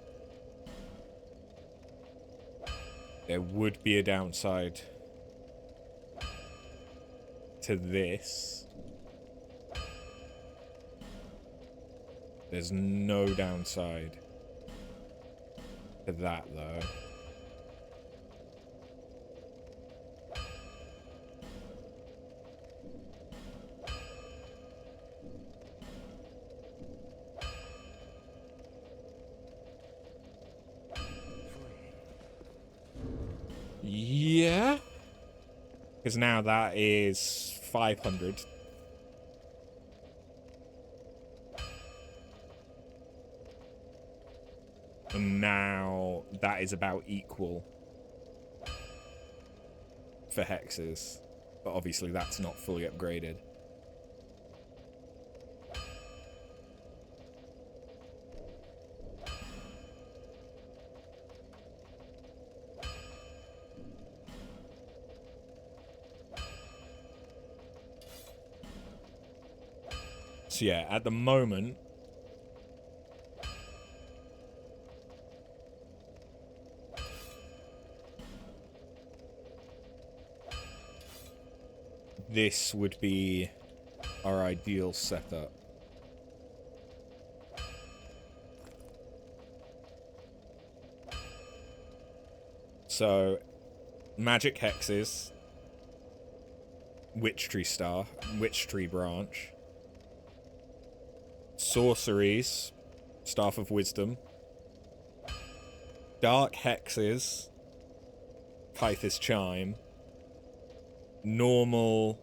There would be a downside to this. There's no downside to that, though. Yeah. Because now that is 500. And now that is about equal for hexes. But obviously that's not fully upgraded. So yeah, at the moment, this would be our ideal setup. So, magic hexes, witch tree star, witch tree branch, sorceries, staff of wisdom, dark hexes, Kythis chime, normal,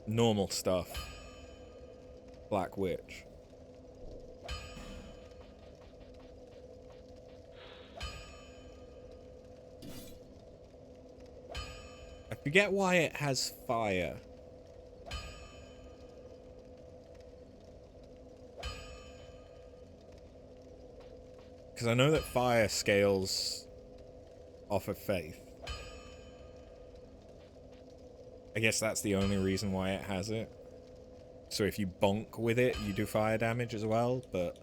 normal stuff, black witch. I forget why it has fire. Because I know that fire scales off of faith. I guess that's the only reason why it has it. So if you bonk with it, you do fire damage as well, but...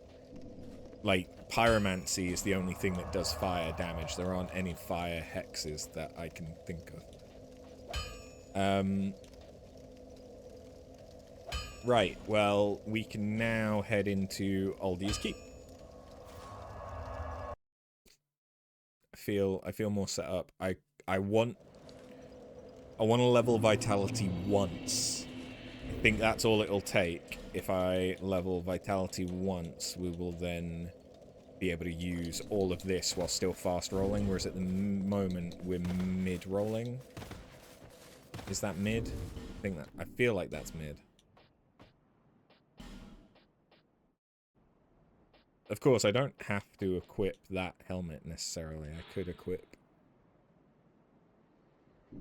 like, pyromancy is the only thing that does fire damage. There aren't any fire hexes that I can think of. Right, well, we can now head into Aldi's Keep. I feel more set up. I want to level vitality once. I think that's all it'll take. If I level vitality once, we will then be able to use all of this while still fast rolling, whereas at the moment we're mid rolling. Is that mid? I feel like that's mid. Of course, I don't have to equip that helmet necessarily. I could equip... I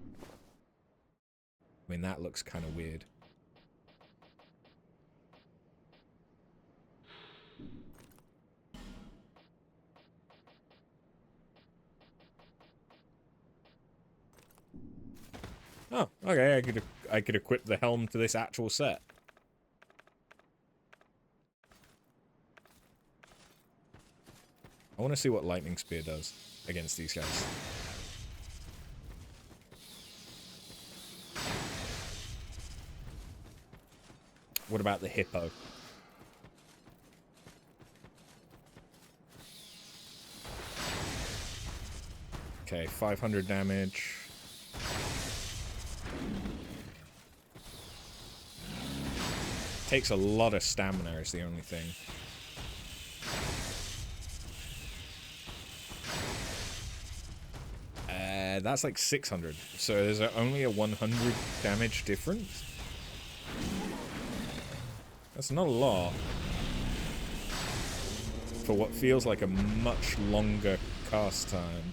mean, that looks kind of weird. Oh, okay, I could equip the helm to this actual set. I want to see what Lightning Spear does against these guys. What about the hippo? Okay, 500 damage. Takes a lot of stamina is the only thing. That's like 600. So there's only a 100 damage difference. That's not a lot. For what feels like a much longer cast time.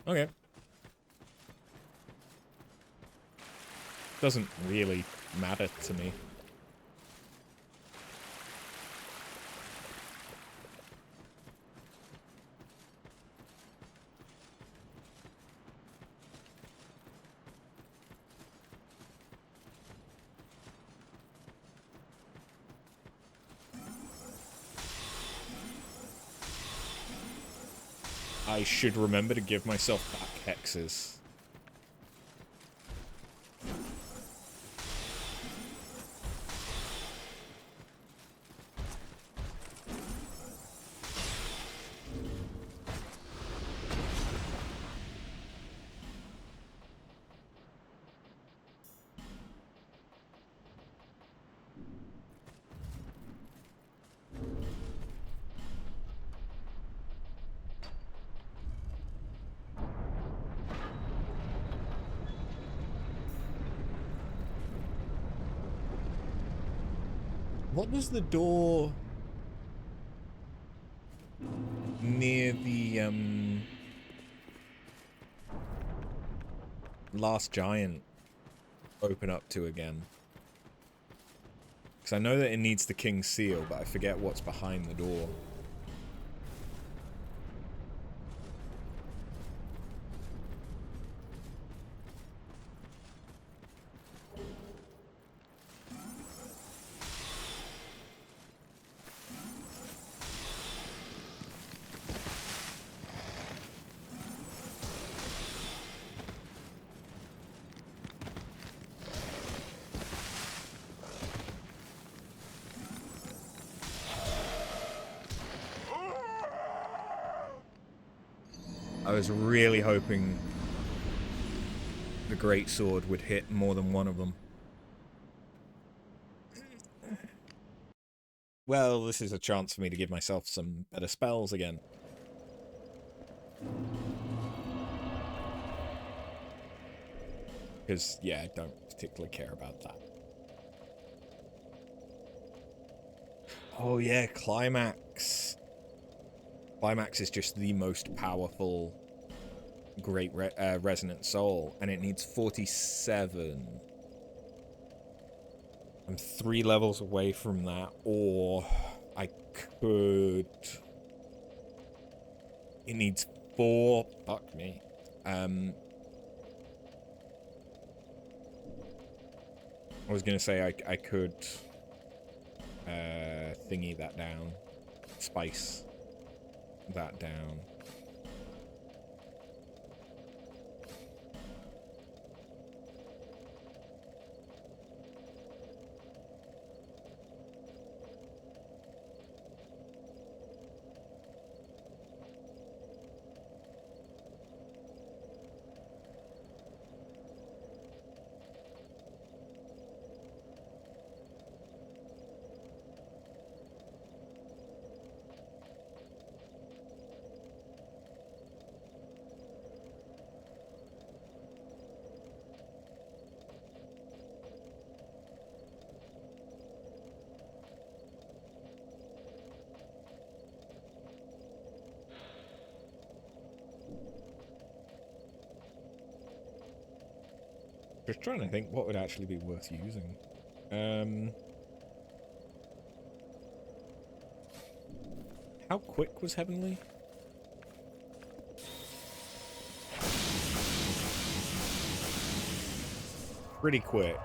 Okay. Doesn't really matter to me. I should remember to give myself back hexes. What was the door near the last giant open up to again? Because I know that it needs the king's seal, but I forget what's behind the door. I was really hoping the great sword would hit more than one of them. Well, this is a chance for me to give myself some better spells again. Because, yeah, I don't particularly care about that. Oh, yeah, Climax. Climax is just the most powerful Great Resonant Soul, and it needs 47. I'm 3 levels away from that, or I could... It needs 4... Fuck me. I was gonna say I could thingy that down. Spice that down. Just trying to think what would actually be worth using. How quick was Heavenly? Pretty quick.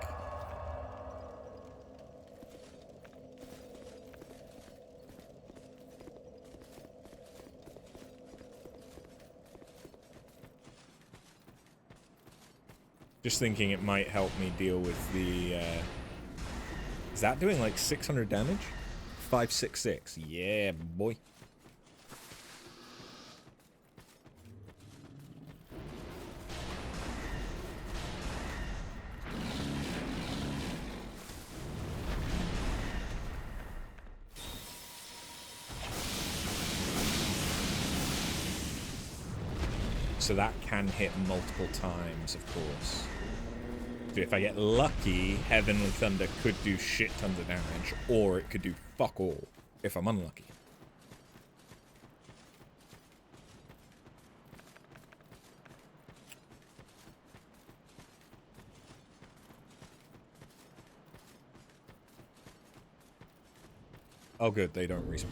Just thinking it might help me deal with the, is that doing like 600 damage? 566. Yeah, boy. So that can hit multiple times, of course. So if I get lucky, Heavenly Thunder could do shit tons of damage, or it could do fuck all if I'm unlucky. Oh good, they don't respawn.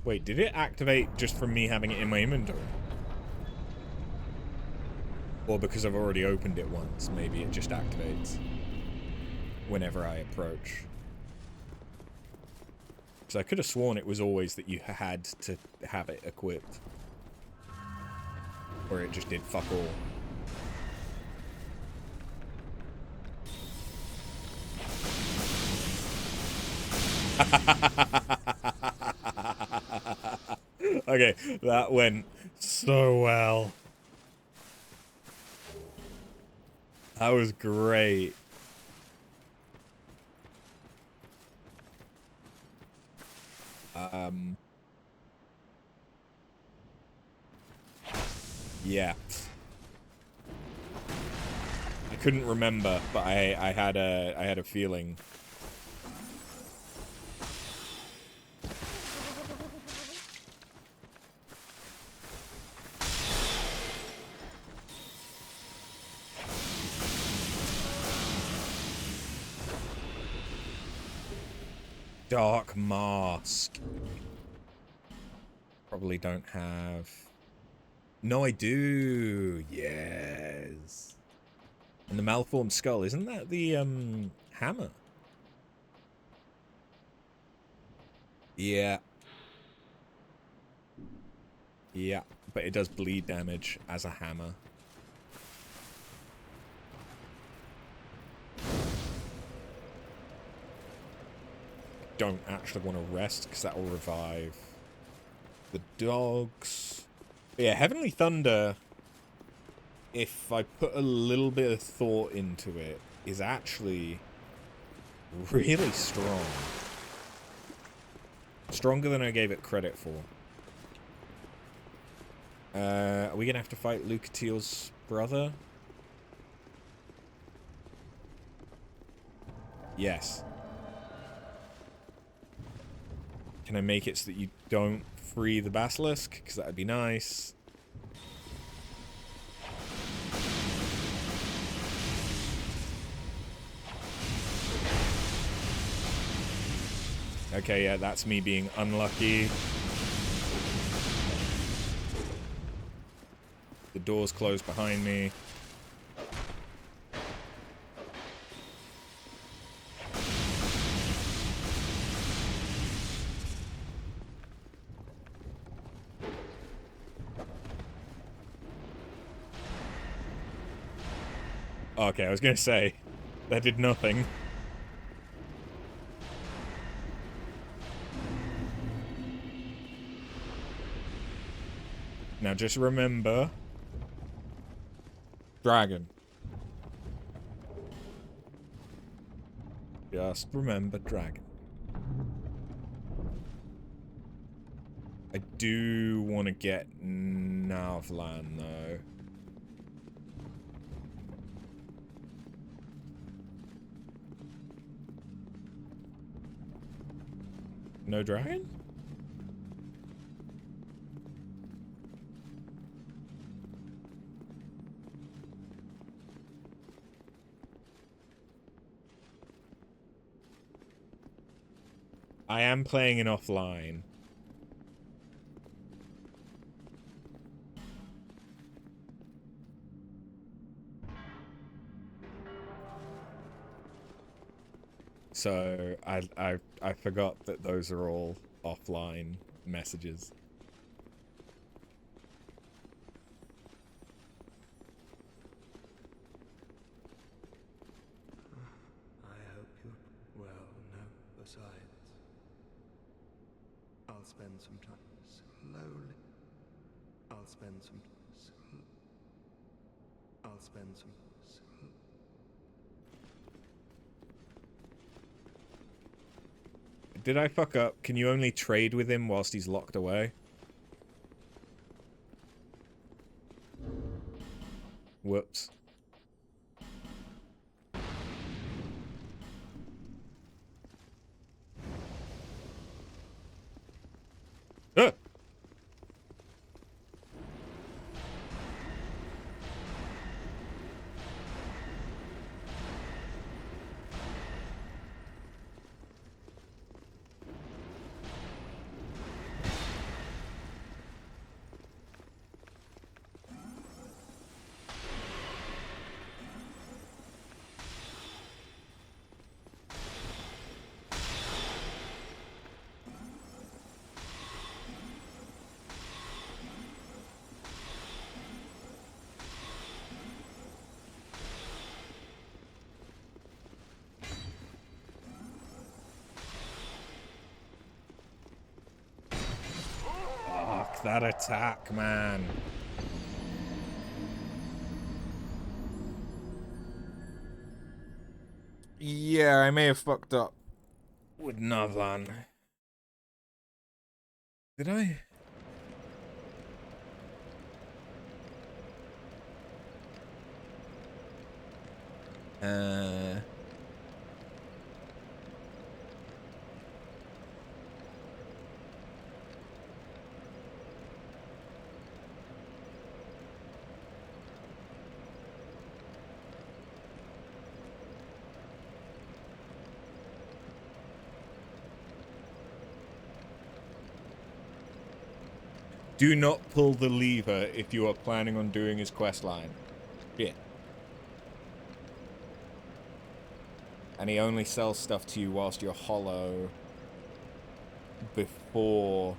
Wait, did it activate just from me having it in my inventory? Or because I've already opened it once, maybe it just activates whenever I approach. So I could have sworn it was always that you had to have it equipped. Or it just did fuck all. Okay, that went so well. That was great. Yeah. I couldn't remember, but I had a feeling. Dark Mask. Probably don't have... No, I do. Yes. And the Malformed Skull. Isn't that the, hammer? Yeah. Yeah, but it does bleed damage as a hammer. don't actually want to rest because that will revive the dogs. But yeah, Heavenly Thunder, if I put a little bit of thought into it, is actually really strong. Stronger than I gave it credit for. Are we going to have to fight Lucatiel's brother? Yes. Can I make it so that you don't free the basilisk? Because that would be nice. Okay, yeah, that's me being unlucky. The door's closed behind me. Okay, I was gonna say, that did nothing. Now just remember... Dragon. Just remember dragon. I do want to get Navlan, though. No dragon? I am playing it offline. So I forgot that those are all offline messages. I hope you're well. No, besides, I'll spend some time slowly. I'll spend some. I'll spend some. Did I fuck up? Can you only trade with him whilst he's locked away? Whoops. Ah! Fuck that attack, man. Yeah, I may have fucked up with Navlan. Did I? Do not pull the lever if you are planning on doing his quest line. Yeah. And he only sells stuff to you whilst you're hollow before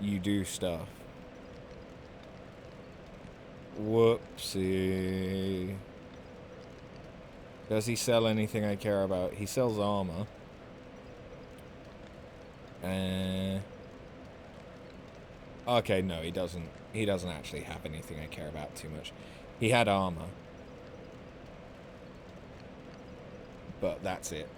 you do stuff. Whoopsie. Does he sell anything I care about? He sells armor. Okay, no, he doesn't. He doesn't actually have anything I care about too much. He had armor. But that's it.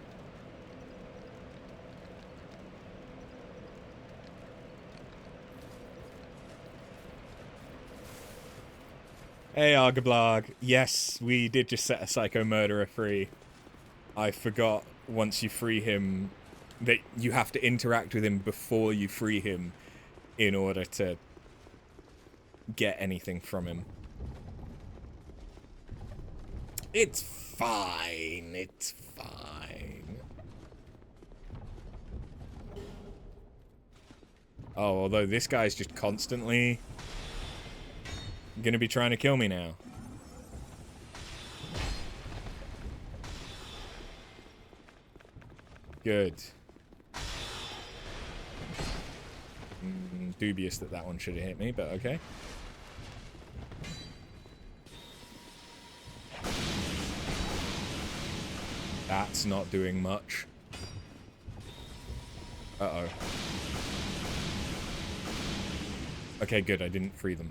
Hey, Argablog. Yes, we did just set a psycho murderer free. I forgot once you free him that you have to interact with him before you free him in order to get anything from him. It's fine. It's fine. Oh, although this guy's just constantly gonna be trying to kill me now. Good. Dubious that that one should have hit me, but okay. That's not doing much. Uh-oh. Okay, good, I didn't free them.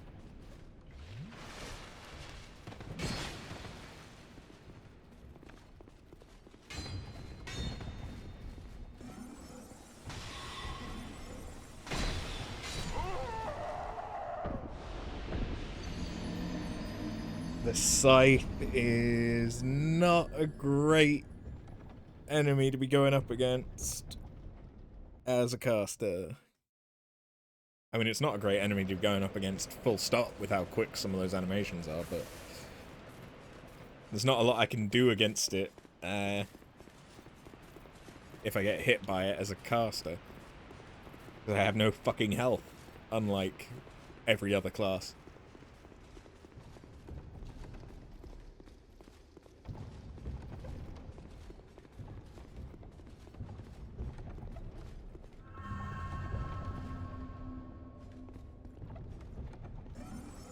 The scythe is not a great enemy to be going up against as a caster. I mean, it's not a great enemy to be going up against full stop with how quick some of those animations are, but there's not a lot I can do against it if I get hit by it as a caster. Because I have no fucking health, unlike every other class.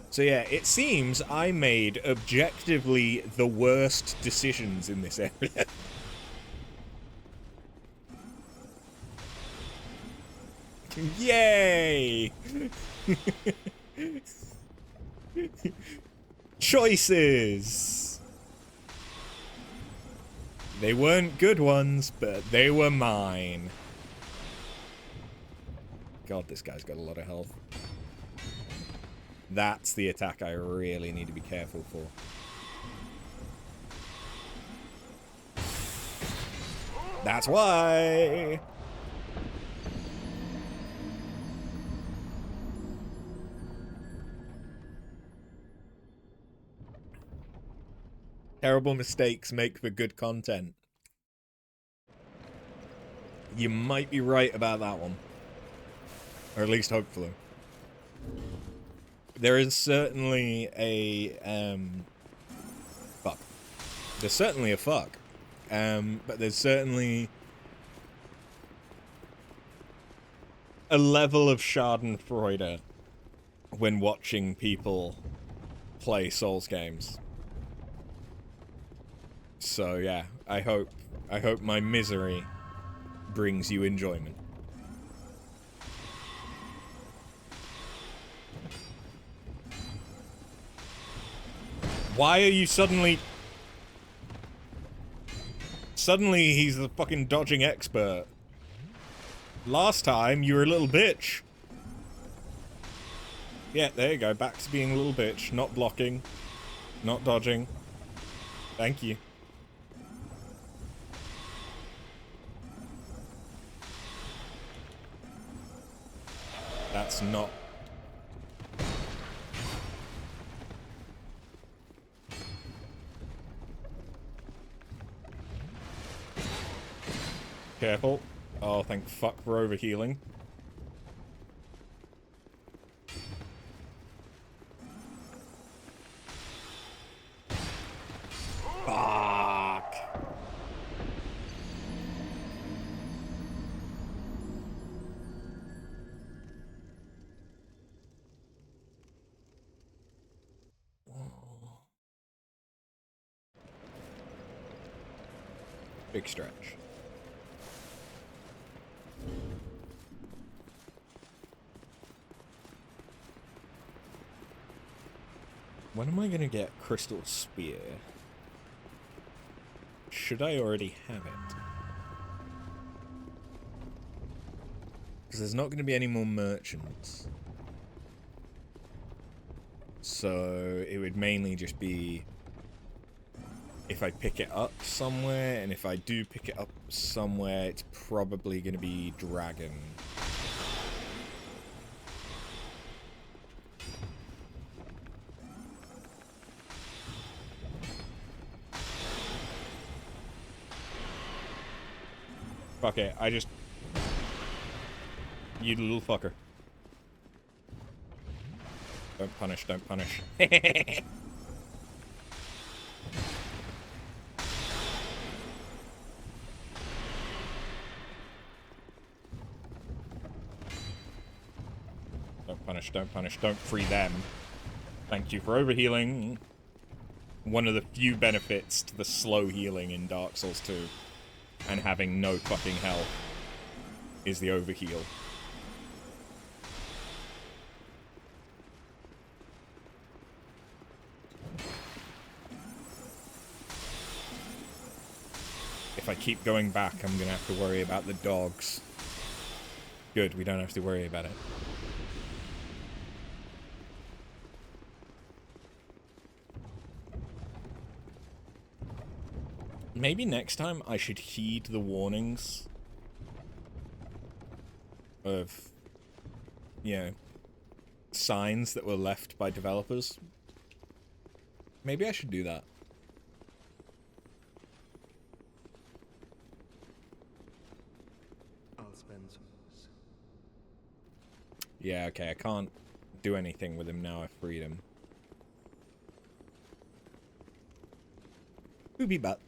So yeah, it seems I made objectively the worst decisions in this area. Yay! Choices! They weren't good ones, but they were mine. God, this guy's got a lot of health. That's the attack I really need to be careful for. That's why! Terrible mistakes make for good content. You might be right about that one. Or at least hopefully. There is certainly a, fuck. There's certainly a fuck. But there's certainly a level of schadenfreude when watching people play Souls games. So yeah, I hope my misery brings you enjoyment. Why are you suddenly... Suddenly he's the fucking dodging expert. Last time you were a little bitch. Yeah, there you go, back to being a little bitch. Not blocking. Not dodging. Thank you. That's not... Careful. Oh, thank fuck for overhealing. Fuck. Big stretch. When am I going to get Crystal Spear? Should I already have it? Because there's not going to be any more merchants. So it would mainly just be if I pick it up somewhere, and if I do pick it up somewhere, it's probably going to be Dragon. Fuck it, I just... You little fucker. Don't punish, don't punish. Don't punish, don't punish, don't free them. Thank you for overhealing. One of the few benefits to the slow healing in Dark Souls 2 and having no fucking health is the overheal. If I keep going back, I'm gonna have to worry about the dogs. Good, we don't have to worry about it. Maybe next time I should heed the warnings of, you know, signs that were left by developers. Maybe I should do that. I'll spend some. Yeah, okay, I can't do anything with him now I've freed him. Booby butts.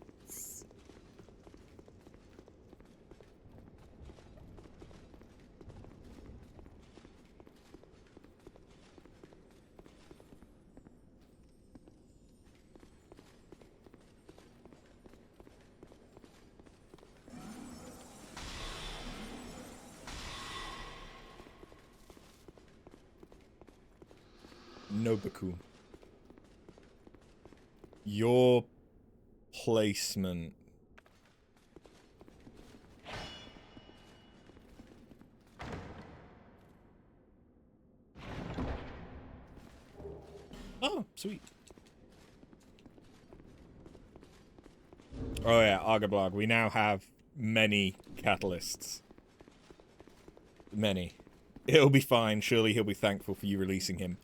Nobuku. Your placement. Oh, sweet. Oh yeah, Argablog. We now have many catalysts. Many. He'll be fine. Surely he'll be thankful for you releasing him.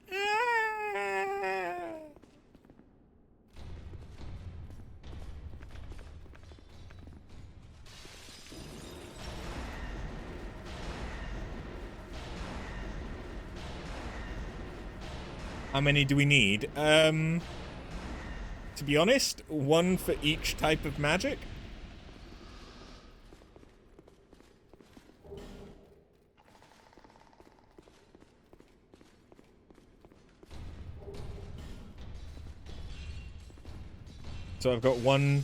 How many do we need? To be honest, one for each type of magic. So I've got one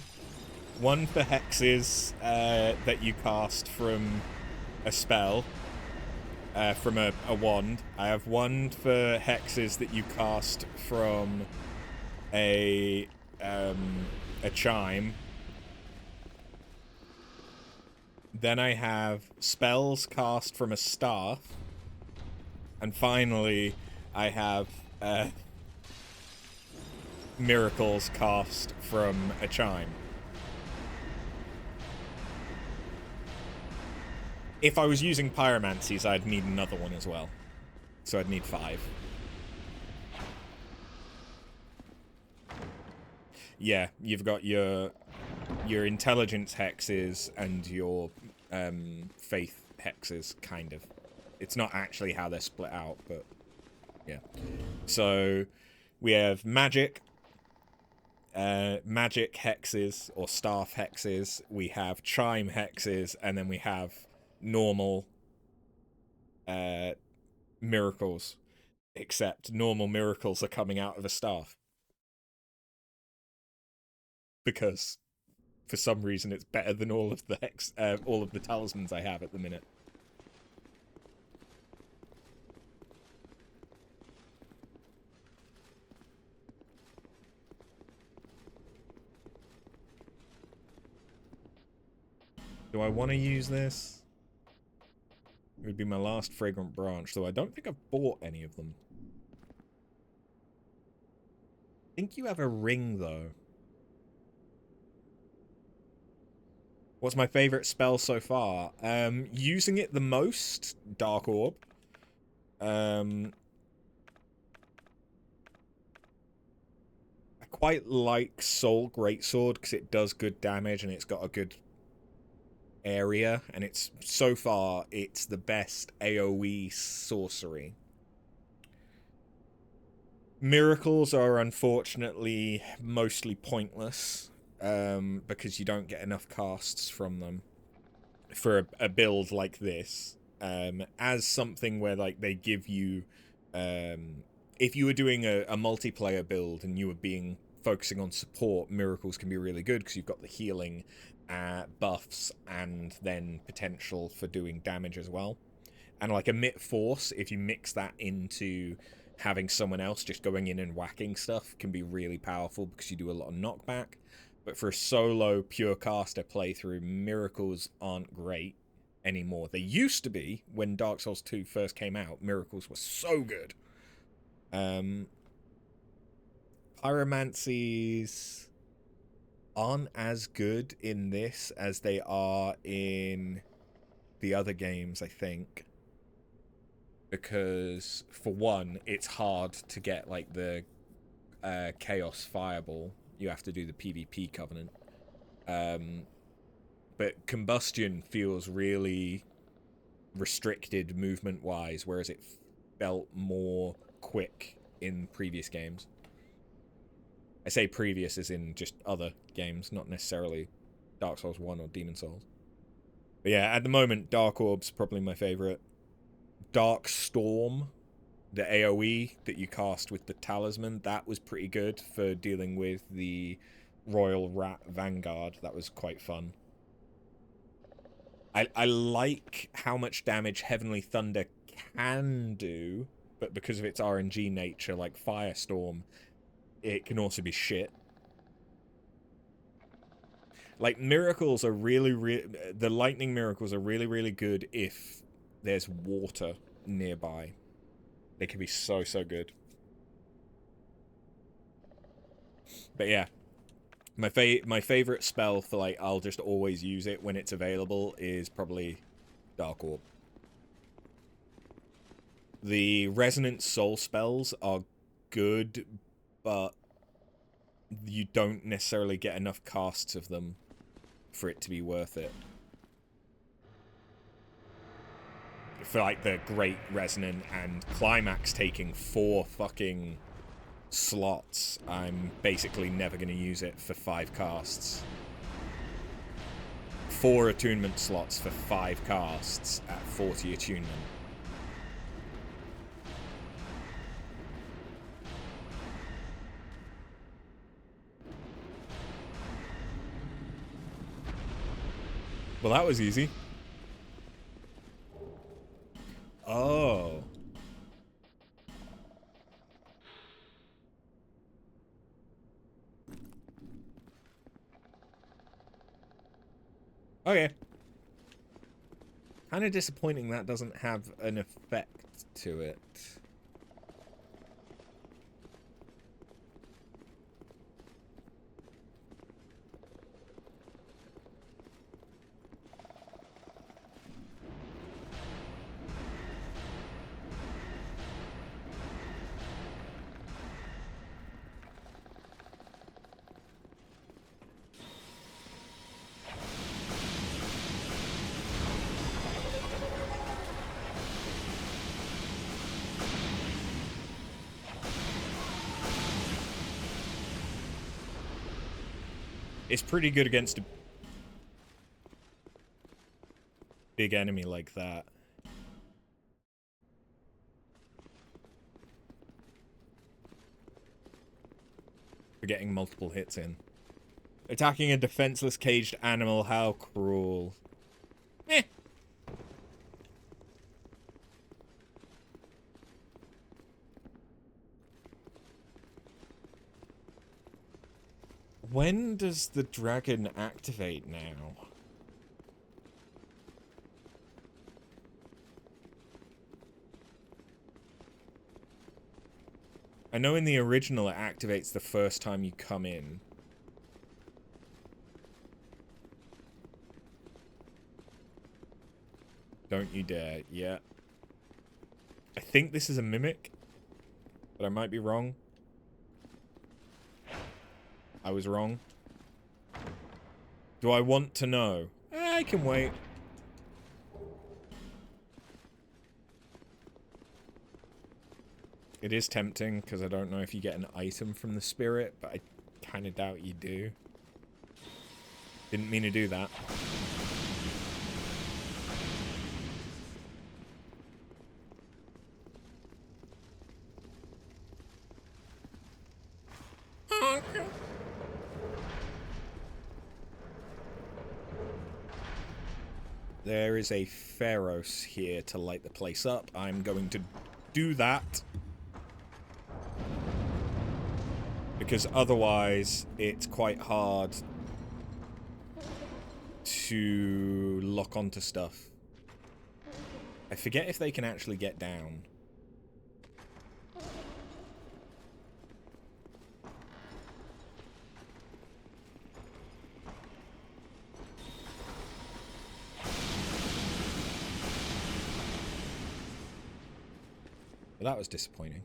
for hexes that you cast from a spell. From a wand. I have one for hexes that you cast from a chime. Then I have spells cast from a staff. And finally, I have miracles cast from a chime. If I was using pyromancies, I'd need another one as well. So I'd need 5. Yeah, you've got your intelligence hexes and your faith hexes, kind of. It's not actually how they're split out, but yeah. So we have magic, magic hexes or staff hexes. We have chime hexes, and then we have normal miracles, except normal miracles are coming out of a staff because for some reason it's better than all of the all of the talismans I have at the minute. Do I want to use this? It would be my last fragrant branch, though I don't think I've bought any of them. I think you have a ring, though. What's my favorite spell so far? Using it the most, Dark Orb. I quite like Soul Greatsword because it does good damage and it's got a good area, and it's so far it's the best AoE sorcery. Miracles are unfortunately mostly pointless because you don't get enough casts from them for a build like this. As something where like they give you if you were doing a multiplayer build and you were focusing on support, miracles can be really good because you've got the healing buffs and then potential for doing damage as well. And like emit force, if you mix that into having someone else just going in and whacking stuff, can be really powerful because you do a lot of knockback. But for a solo pure caster playthrough, miracles aren't great anymore. They used to be when Dark Souls 2 first came out. Miracles were so good. Pyromancies aren't as good in this as they are in the other games, I think. Because, for one, it's hard to get, like, the Chaos Fireball. You have to do the PvP Covenant. But Combustion feels really restricted movement-wise, whereas it felt more quick in previous games. I say previous as in just other games, not necessarily Dark Souls 1 or Demon Souls. But yeah, at the moment, Dark Orb's probably my favourite. Dark Storm, the AoE that you cast with the talisman, that was pretty good for dealing with the Royal Rat Vanguard. That was quite fun. I like how much damage Heavenly Thunder can do, but because of its RNG nature, like Firestorm, it can also be shit. Like, miracles are the lightning miracles are really, really good if there's water nearby. They can be so, so good. But yeah, my favorite spell for, like, I'll just always use it when it's available is probably Dark Orb. The Resonant Soul spells are good, but you don't necessarily get enough casts of them for it to be worth it. For, like, the Great Resonant and Climax taking 4 fucking slots, I'm basically never going to use it for 5 casts. 4 attunement slots for 5 casts at 40 attunement. Well, that was easy. Oh. Okay. Kind of disappointing that doesn't have an effect to it. It's pretty good against a big enemy like that. For getting multiple hits in. Attacking a defenseless caged animal, how cruel. Eh. When does the dragon activate now? I know in the original it activates the first time you come in. Don't you dare. Yeah. I think this is a mimic, but I might be wrong. I was wrong. Do I want to know? I can wait. It is tempting, because I don't know if you get an item from the spirit, but I kind of doubt you do. Didn't mean to do that. There is a Pharos here to light the place up. I'm going to do that. Because otherwise, it's quite hard to lock onto stuff. I forget if they can actually get down. Well, that was disappointing.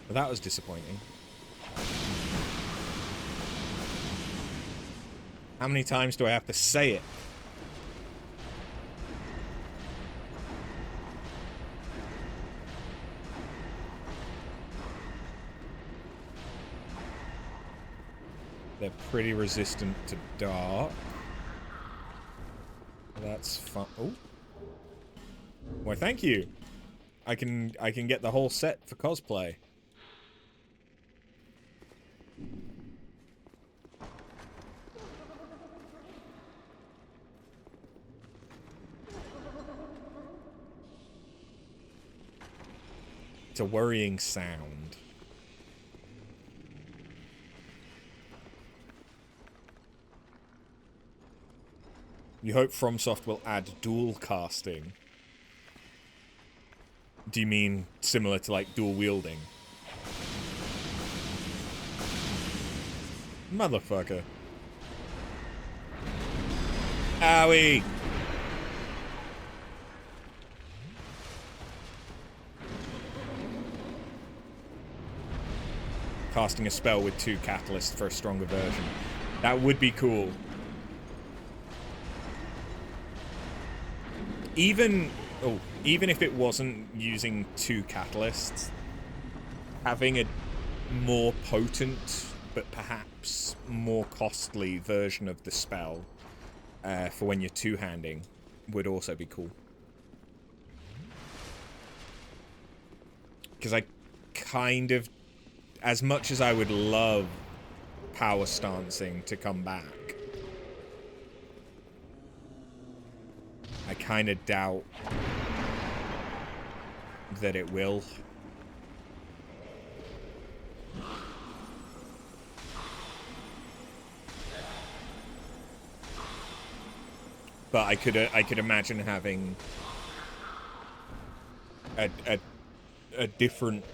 Well, that was disappointing. How many times do I have to say it? They're pretty resistant to dark. That's fun. Oh. Why, thank you. I can get the whole set for cosplay. It's a worrying sound. You hope FromSoft will add dual casting. Do you mean similar to like dual wielding? Motherfucker. Owie! Casting a spell with 2 catalysts for a stronger version. That would be cool. Even if it wasn't using 2 catalysts, having a more potent but perhaps more costly version of the spell for when you're two-handing would also be cool. Because I kind of, as much as I would love power stancing to come back, I kind of doubt that it will. But I could imagine having a different,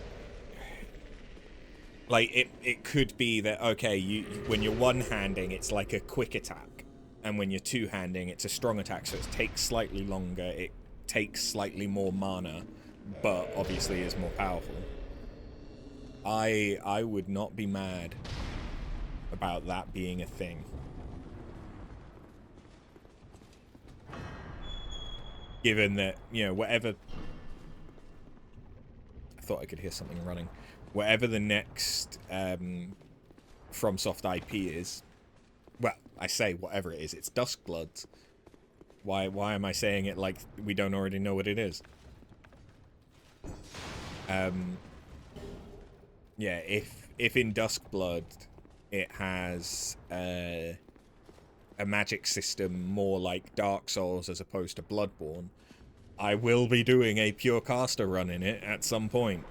like it could be that, okay, when you're one-handing it's like a quick attack, and when you're two-handing it's a strong attack, so it takes slightly longer, it takes slightly more mana, but obviously is more powerful. I would not be mad about that being a thing. Given that, you know, whatever... I thought I could hear something running. Whatever the next FromSoft IP is... Well, I say whatever it is. It's Duskbloods. Why am I saying it like we don't already know what it is? Yeah, if in Duskblood it has a magic system more like Dark Souls as opposed to Bloodborne, I will be doing a pure caster run in it at some point.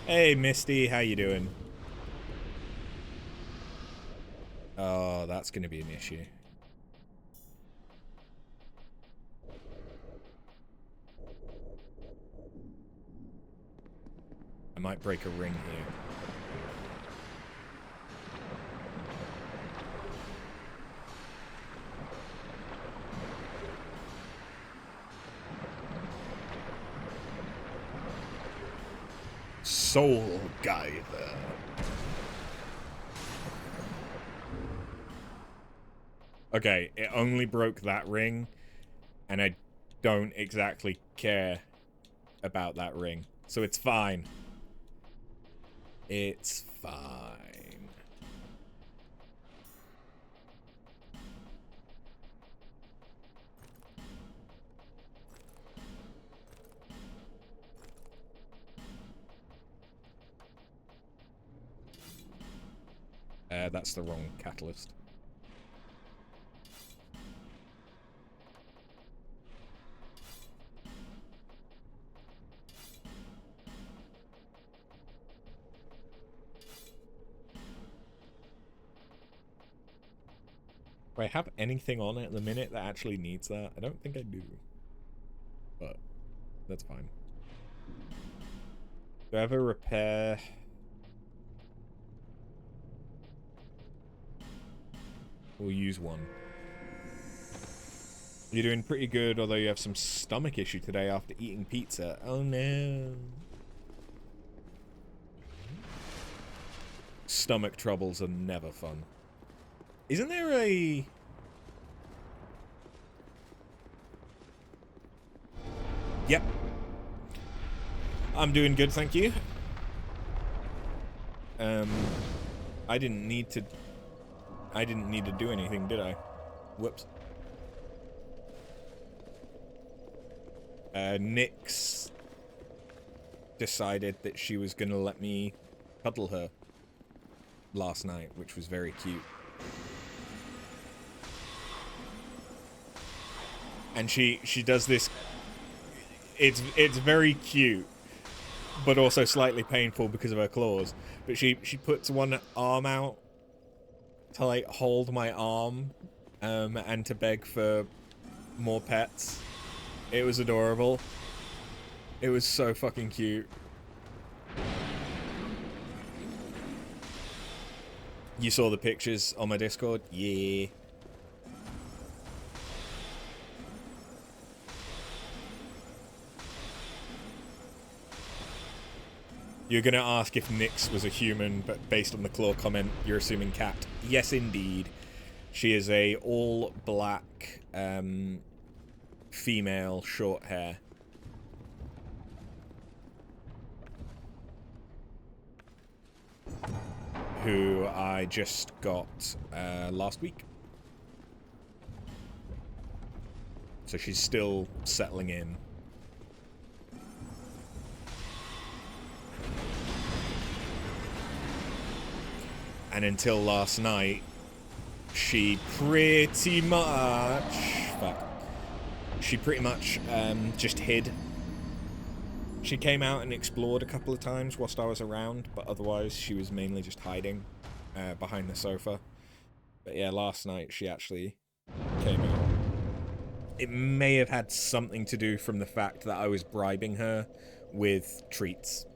Hey, Misty, how you doing? Oh, that's going to be an issue. I might break a ring here. Soul Guider. Okay, it only broke that ring, and I don't exactly care about that ring. So it's fine. It's fine. That's the wrong catalyst. Do I have anything on it at the minute that actually needs that? I don't think I do. But that's fine. Do I have a repair? We'll use one. You're doing pretty good, although you have some stomach issue today after eating pizza. Oh no. Stomach troubles are never fun. Isn't there a... Yep. I'm doing good, thank you. I didn't need to do anything, did I? Whoops. Nyx decided that she was gonna let me cuddle her last night, which was very cute. And she does this. It's very cute, but also slightly painful because of her claws. But she puts one arm out to like hold my arm, and to beg for more pets. It was adorable. It was so fucking cute. You saw the pictures on my Discord? Yeah. You're gonna ask if Nyx was a human, but based on the claw comment, you're assuming cat. Yes, indeed. She is a all-black, female, short hair. Who I just got last week. So she's still settling in. And until last night, she pretty much... Fuck. She pretty much just hid. She came out and explored a couple of times whilst I was around, but otherwise she was mainly just hiding behind the sofa. But yeah, last night she actually came out. It may have had something to do from the fact that I was bribing her with treats.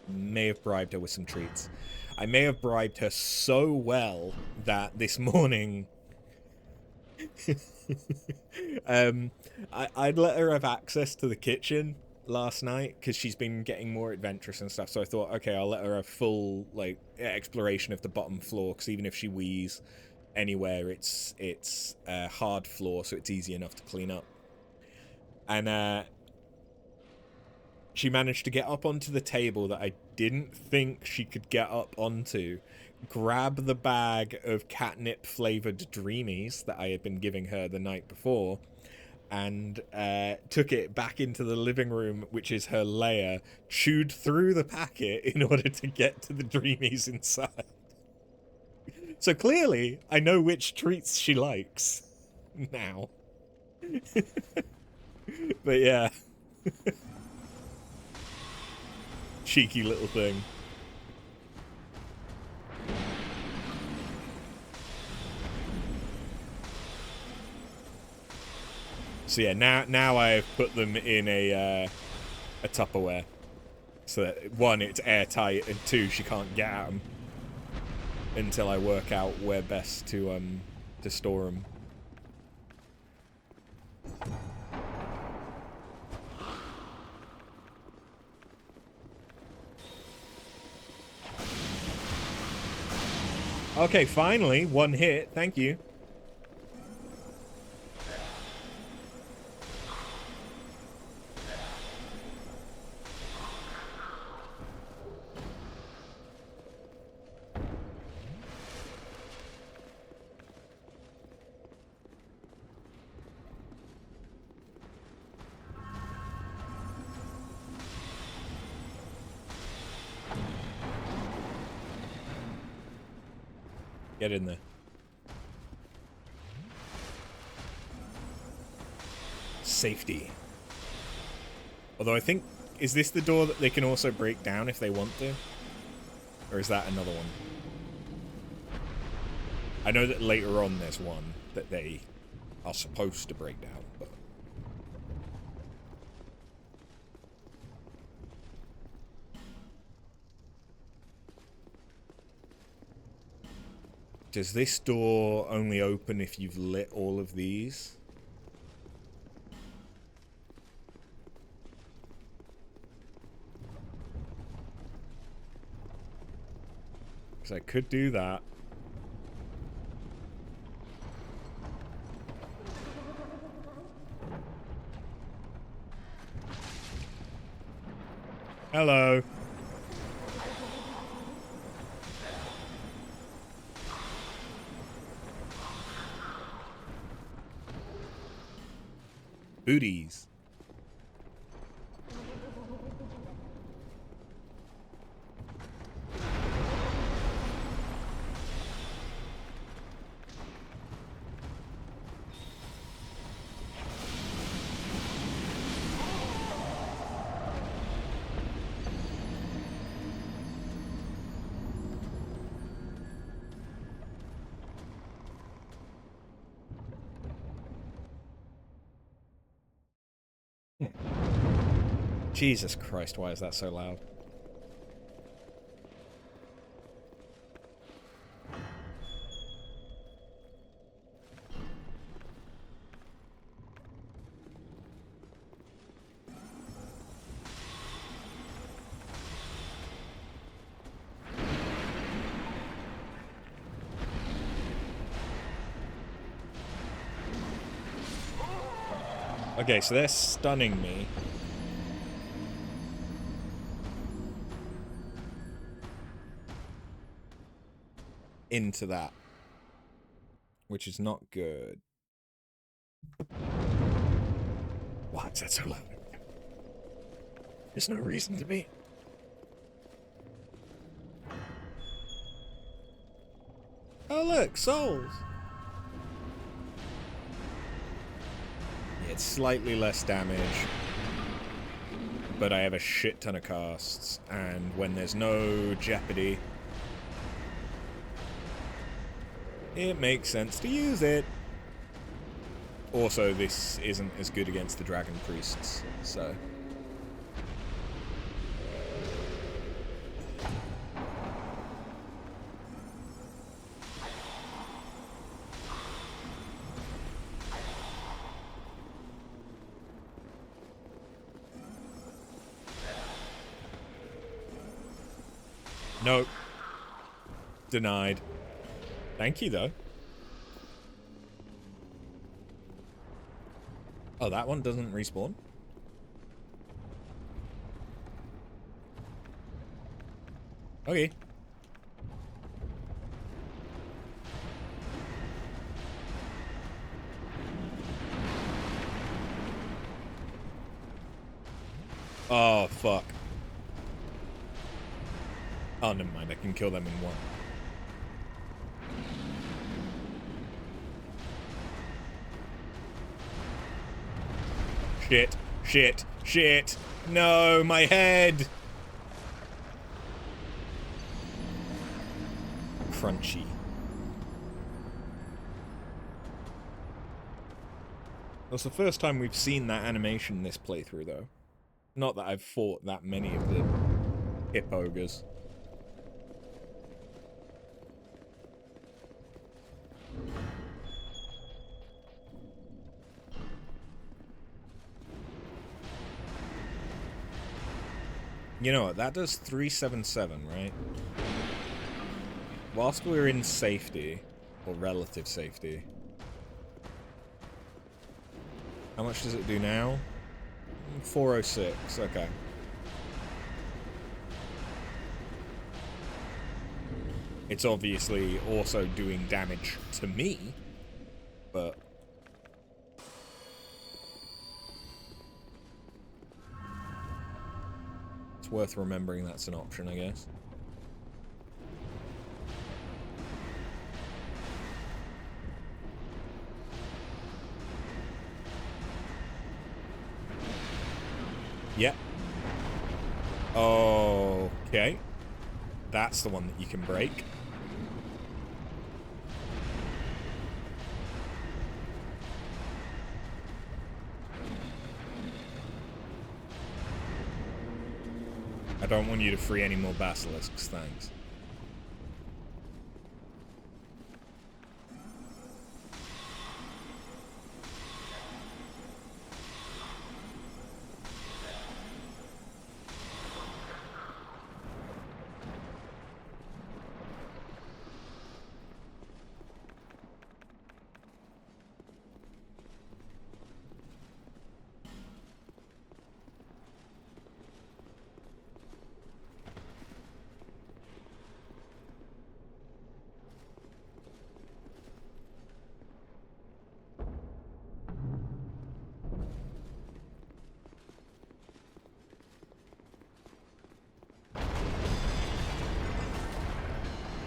May have bribed her with some treats. I may have bribed her so well that this morning I'd let her have access to the kitchen, last night because she's been getting more adventurous and stuff. So I thought, okay, I'll let her a full like exploration of the bottom floor, because even if she wheezes anywhere, it's a hard floor, so it's easy enough to clean up. And she managed to get up onto the table that I didn't think she could get up onto, grab the bag of catnip flavored dreamies that I had been giving her the night before, and took it back into the living room, which is her lair, chewed through the packet in order to get to the dreamies inside. So clearly, I know which treats she likes now. But yeah. Cheeky little thing. So yeah, now I've put them in a Tupperware, so that one, it's airtight, and two, she can't get at them until I work out where best to store them. Okay, finally, one hit. Thank you. Get in there. Safety. Although I think, is this the door that they can also break down if they want to? Or is that another one? I know that later on there's one that they are supposed to break down, but... Does this door only open if you've lit all of these? Because I could do that. Hello. Booties. Jesus Christ, why is that so loud? Okay, so they're stunning me. Into that, which is not good. Why is that so loud? There's no reason to be. Oh look, souls. Yeah, it's slightly less damage, but I have a shit ton of casts, and when there's no jeopardy, it makes sense to use it. Also, this isn't as good against the dragon priests, so... Nope. Denied. Thank you, though. Oh, that one doesn't respawn? Okay. Oh, fuck. Oh, never mind. I can kill them in one. Shit. Shit. Shit. No, my head. Crunchy. That's the first time we've seen that animation in this playthrough, though. Not that I've fought that many of the hip ogres. You know what, that does 377, right? Whilst we're in safety, or relative safety. How much does it do now? 406, okay. It's obviously also doing damage to me, but... it's worth remembering that's an option, I guess. Yep. Okay. That's the one that you can break. I don't want you to free any more basilisks, thanks.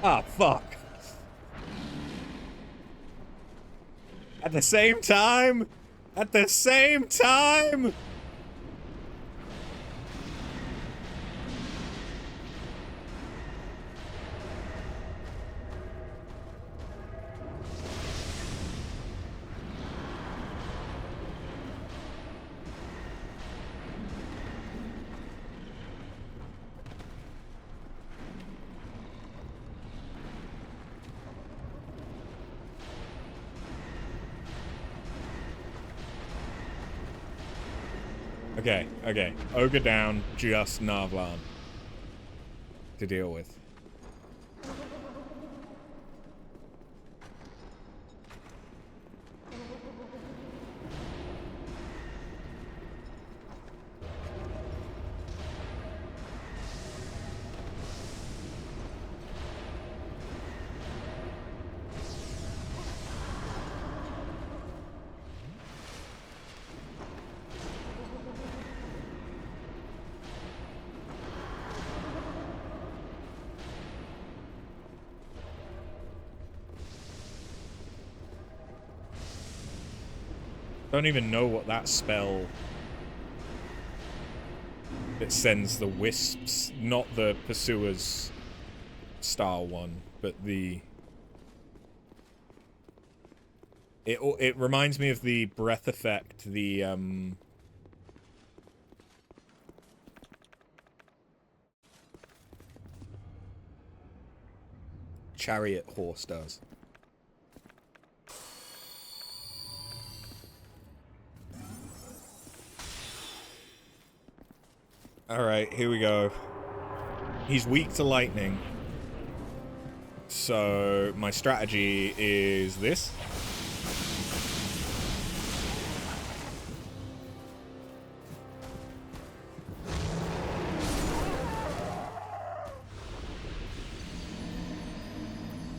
Ah, fuck. At the same time? At the same time? Okay, okay. Ogre down, just Navlan to deal with. Don't even know what that spell that sends the wisps, not the pursuers style one, but the... It reminds me of the breath effect, the chariot horse does. Alright, here we go. He's weak to lightning. So my strategy is this.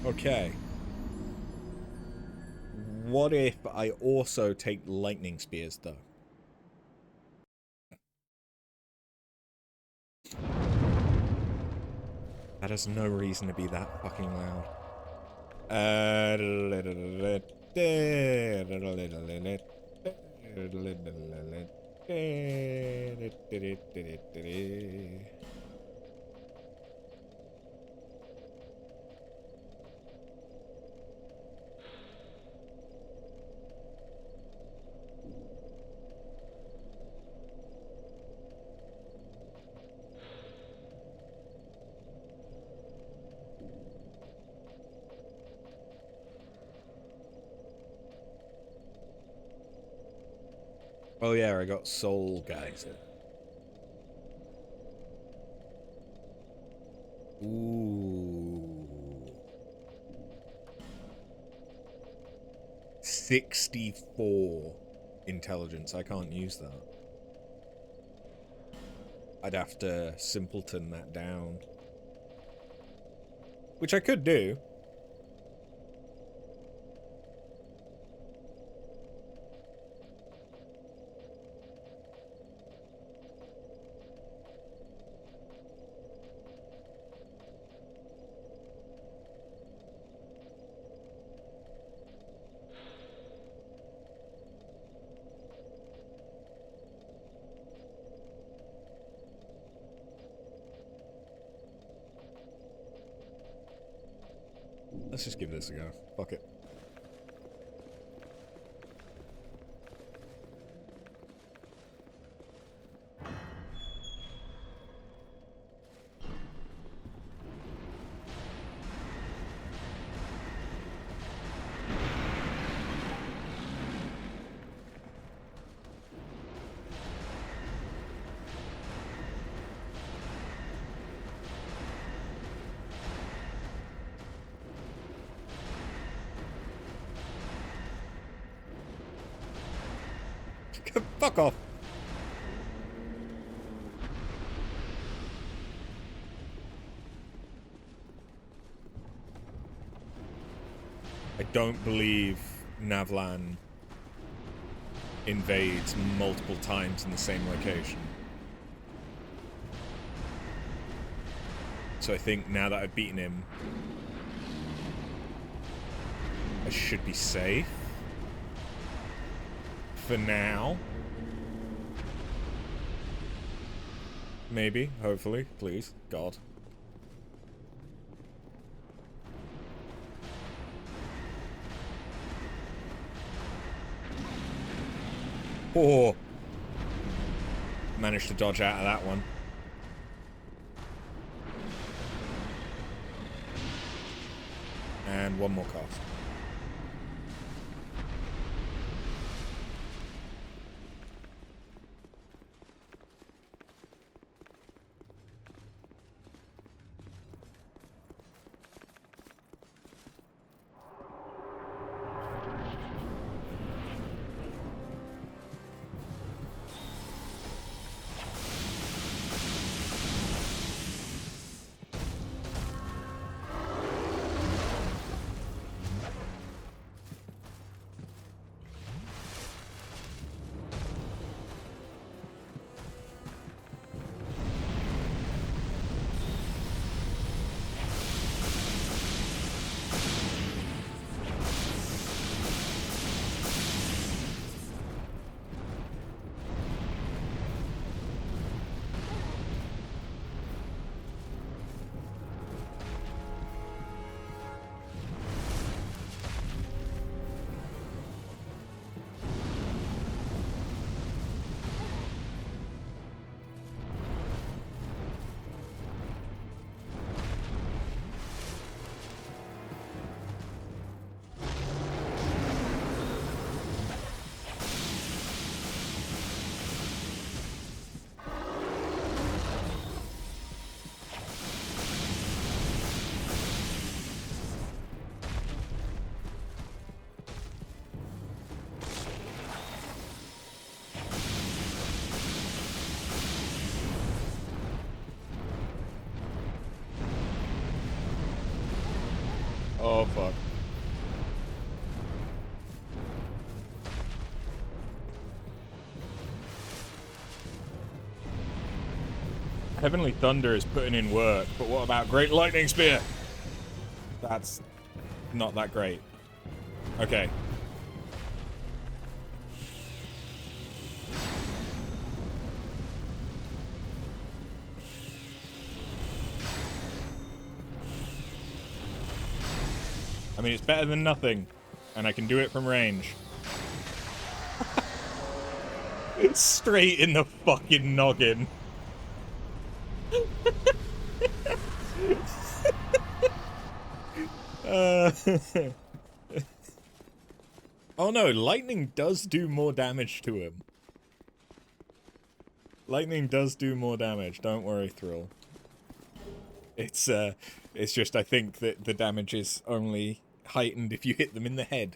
Okay. What if I also take lightning spears, though? That has no reason to be that fucking loud. Oh yeah, I got soul geyser. Ooh. 64 intelligence. I can't use that. I'd have to simpleton that down. Which I could do. Let's just give this a go. Fuck it. Fuck off. I don't believe Navlan invades multiple times in the same location. So I think now that I've beaten him, I should be safe. For now. Maybe, hopefully, please, God. Oh! Managed to dodge out of that one. And one more cast. Oh, fuck. Heavenly Thunder is putting in work, but what about Great Lightning Spear? That's not that great. Okay. I mean, it's better than nothing, and I can do it from range. It's straight in the fucking noggin. Oh no, lightning does do more damage to him. Lightning does do more damage, don't worry, Thrill. It's just I think that the damage is only heightened if you hit them in the head.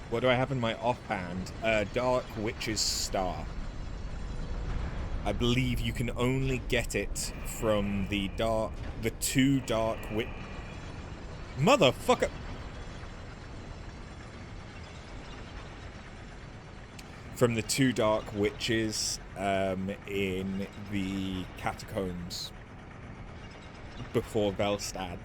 What do I have in my offhand? Dark Witch's Star. I believe you can only get it from the two Dark Witch... Motherfucker! From the two Dark Witches in the catacombs before Velstad.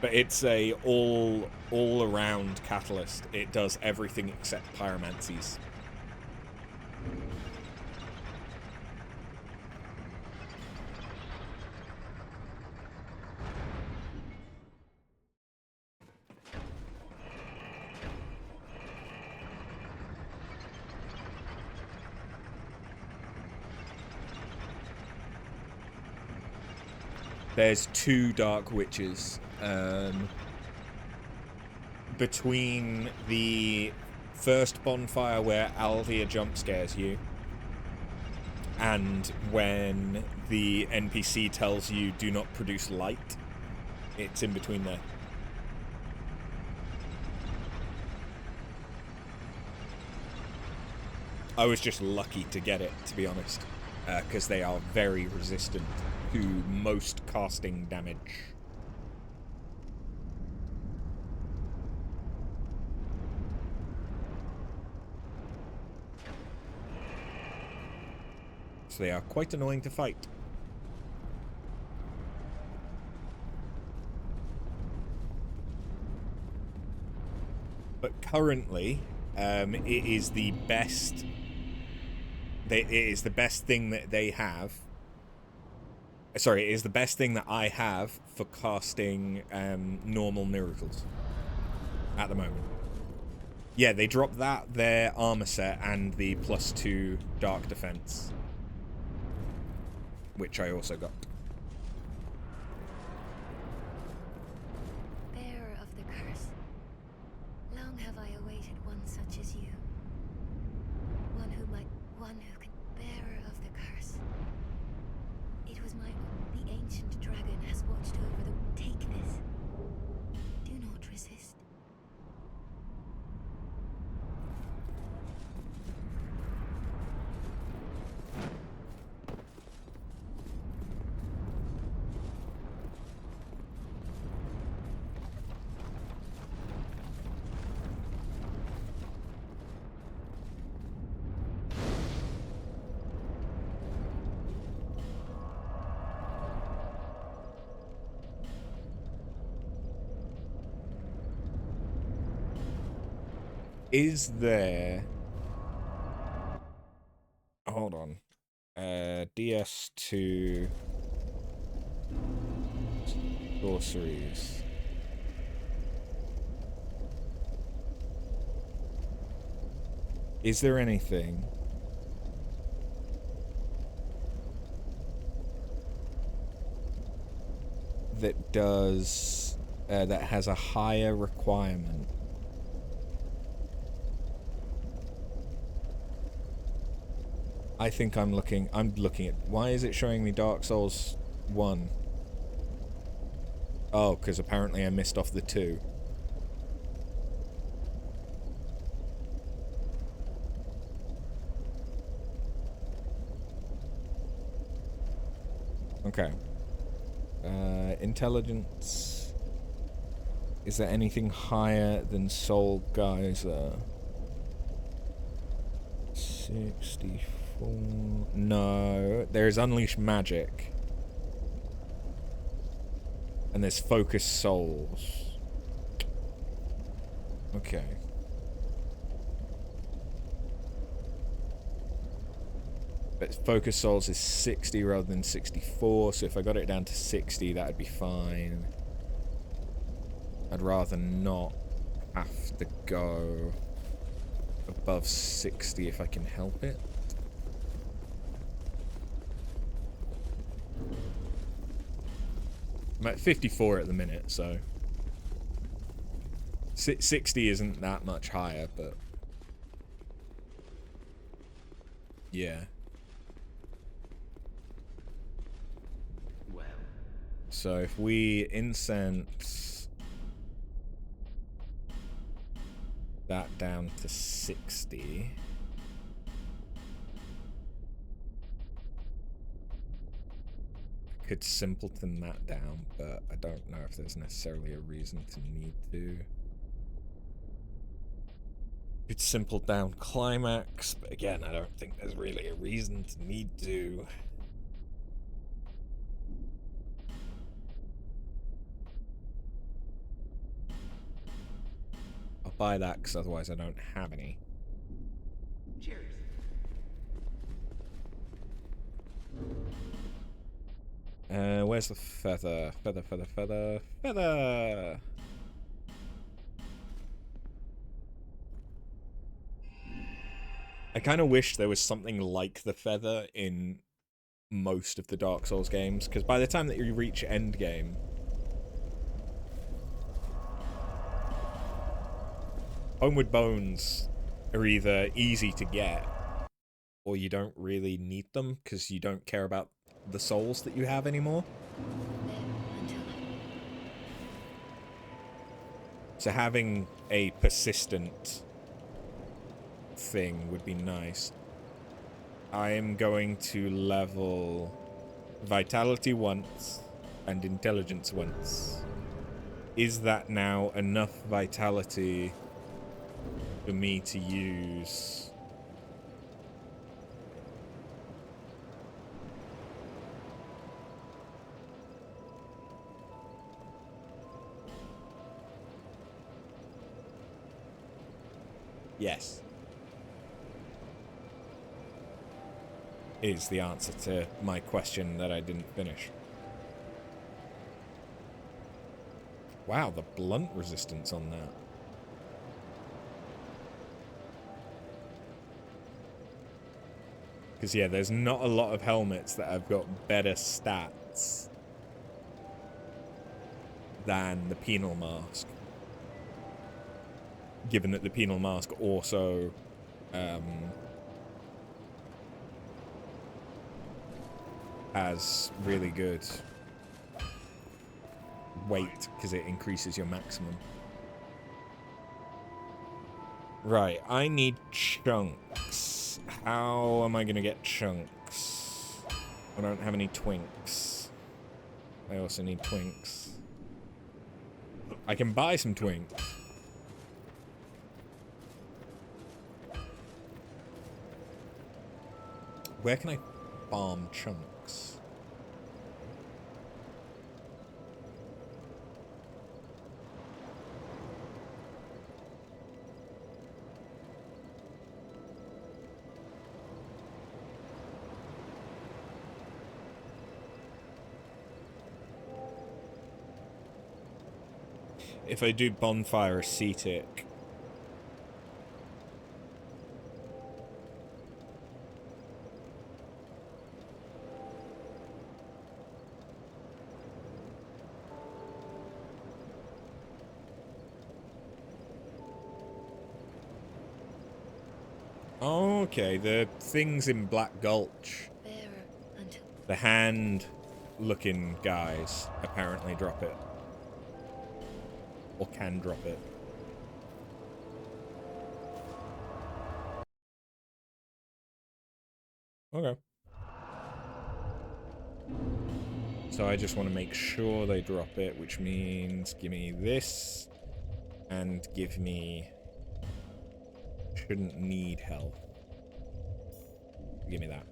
But it's a all-around catalyst. It does everything except pyromancies. There's two Dark Witches. Between the first bonfire where Alvia jump scares you and when the NPC tells you do not produce light, it's in between there. I was just lucky to get it, to be honest, because they are very resistant to most casting damage. So they are quite annoying to fight. But currently, it is the best. It is the best thing that they have. Sorry, it is the best thing that I have for casting normal miracles at the moment. Yeah, they dropped that, their armor set, and the +2 dark defense, which I also got. Bearer of the curse, long have I awaited one such as you. One who could... Bearer of the curse. It was the ancient dragon has watched over the... Take this. Do not resist. Is there... Hold on. DS2... Sorceries. Is there anything that does that has a higher requirement? I think I'm looking at, why is it showing me Dark Souls 1? Oh, because apparently I missed off the 2. Okay. Intelligence. Is there anything higher than Soul Geyser? 64. No. There's Unleash Magic. And there's Focus Souls. Okay. But Focus Souls is 60 rather than 64, so if I got it down to 60, that'd be fine. I'd rather not have to go above 60 if I can help it. I'm at 54 at the minute, so 60 isn't that much higher, but yeah. Well, So if we incense that down to 60, I could simpleton that down, but I don't know if there's necessarily a reason to need to. Could simple down climax, but again, I don't think there's really a reason to need to. I'll buy that because otherwise I don't have any. cheers. Where's the feather? Feather, feather, feather, feather! I kind of wish there was something like the feather in most of the Dark Souls games, because by the time that you reach endgame, Homeward Bones are either easy to get, or you don't really need them, because you don't care about the souls that you have anymore. So having a persistent thing would be nice. I am going to level Vitality once and Intelligence once. Is that now enough Vitality for me to use? Yes. Is the answer to my question that I didn't finish. Wow, the blunt resistance on that. Because, yeah, there's not a lot of helmets that have got better stats than the Penal Mask. Given that the Penal Mask also has really good weight because it increases your maximum. Right, I need chunks. How am I gonna get chunks? I don't have any twinks. I also need twinks. I can buy some twinks. Where can I farm chunks? If I do bonfire ascetic, Okay, the things in Black Gulch, Bearer until the hand-looking guys, apparently drop it. Or can drop it. Okay. So I just want to make sure they drop it, which means give me this, and give me... Shouldn't need health. Give me that.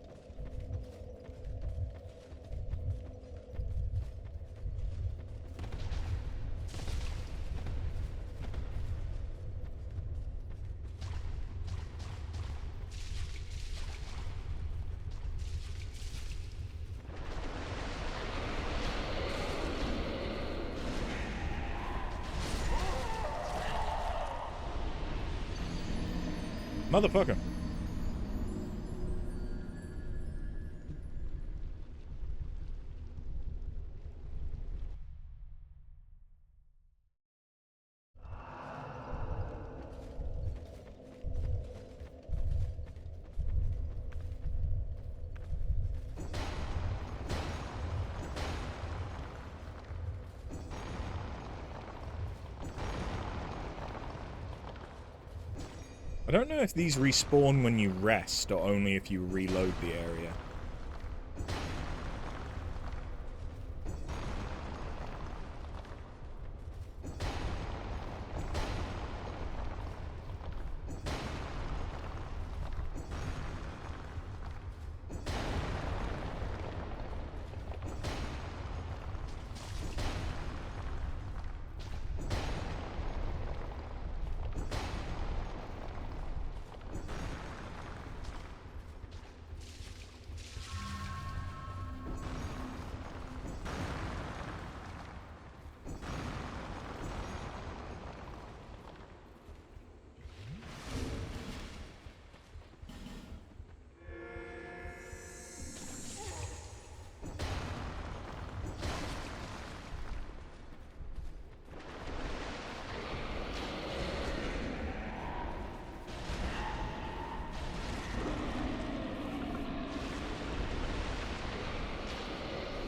Motherfucker. I don't know if these respawn when you rest or only if you reload the area.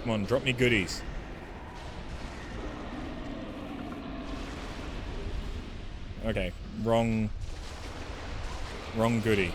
Come on, drop me goodies. Okay, wrong goodie.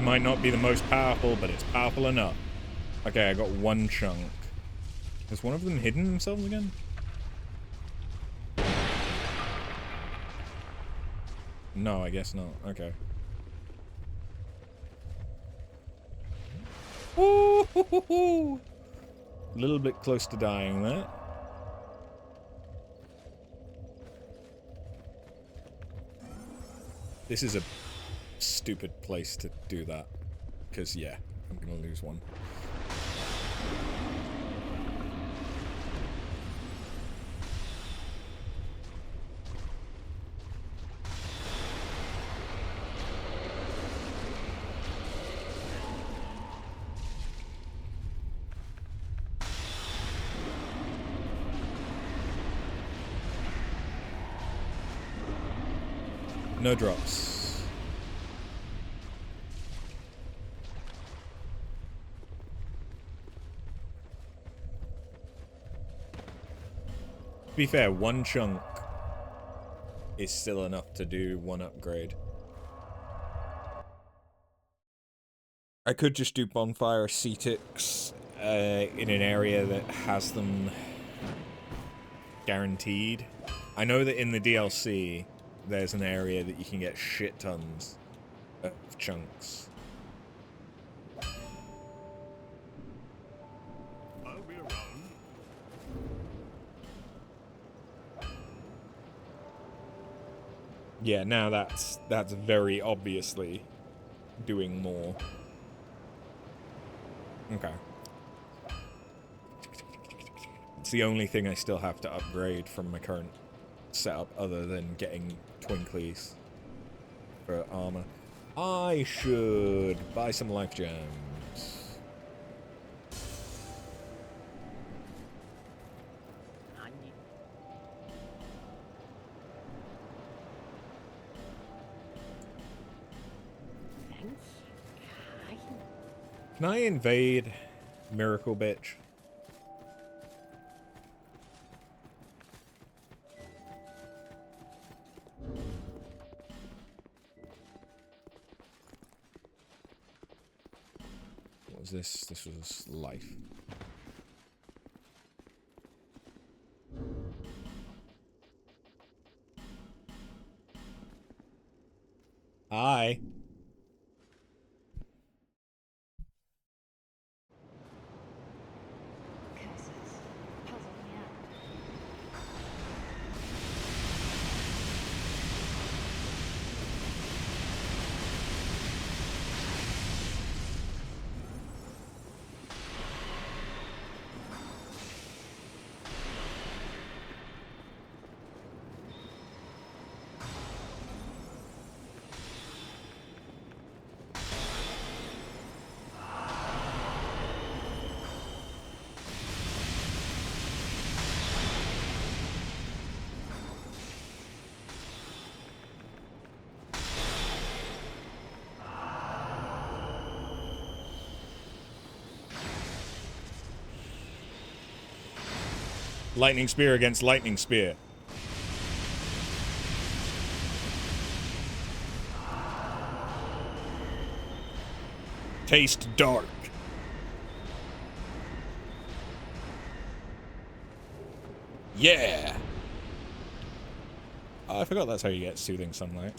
Might not be the most powerful, but it's powerful enough. Okay, I got one chunk. Has one of them hidden themselves again? No, I guess not. Okay. Ooh, a little bit close to dying there. This is a stupid place to do that. Because, yeah, I'm gonna lose one. No drops. To be fair, one chunk is still enough to do one upgrade. I could just do bonfire cetics in an area that has them guaranteed. I know that in the DLC, there's an area that you can get shit tons of chunks. Yeah, now that's very obviously doing more. Okay. It's the only thing I still have to upgrade from my current setup other than getting twinklies for armor. I should buy some life gems. Can I invade Miracle Bitch? What was this? This was life. Hi. Curses. Puzzle me out. Lightning Spear against Lightning Spear. Taste dark. Yeah! Oh, I forgot that's how you get Soothing Sunlight.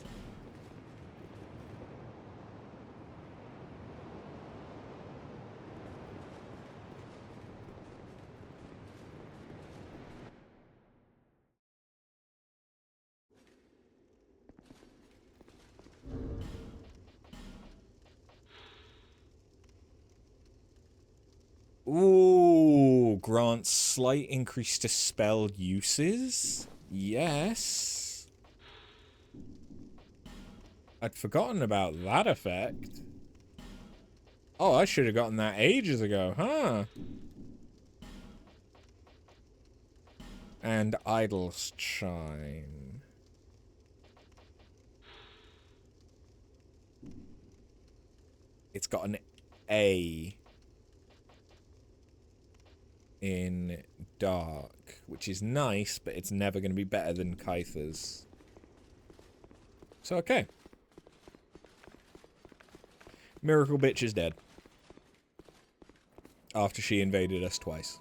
Ooh, grants slight increase to spell uses? Yes. I'd forgotten about that effect. Oh, I should have gotten that ages ago, huh? And Idle's Chime. It's got an A in dark, which is nice, but it's never going to be better than Kyther's. So, okay. Miracle Bitch is dead. After she invaded us twice.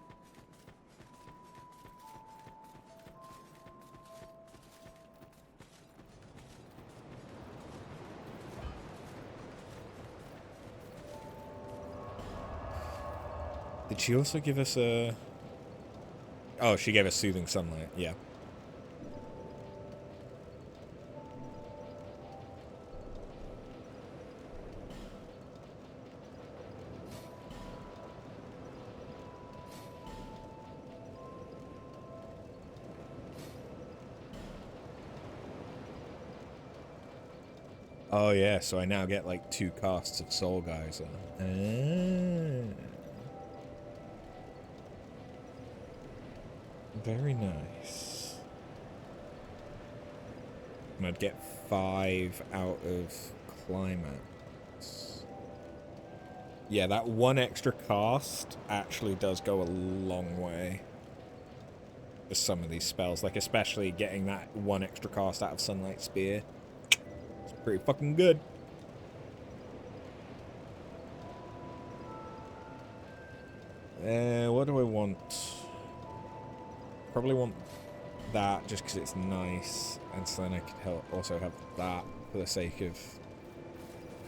Did she also give us a... Oh, she gave us Soothing Sunlight, yeah. Oh yeah, so I now get like 2 casts of Soul Geyser. Very nice. And I'd get 5 out of Climax. Yeah, that 1 extra cast actually does go a long way for some of these spells. Like, especially getting that 1 extra cast out of Sunlight Spear. It's pretty fucking good. What do I want? Probably want that just because it's nice, and so then I could also have that for the sake of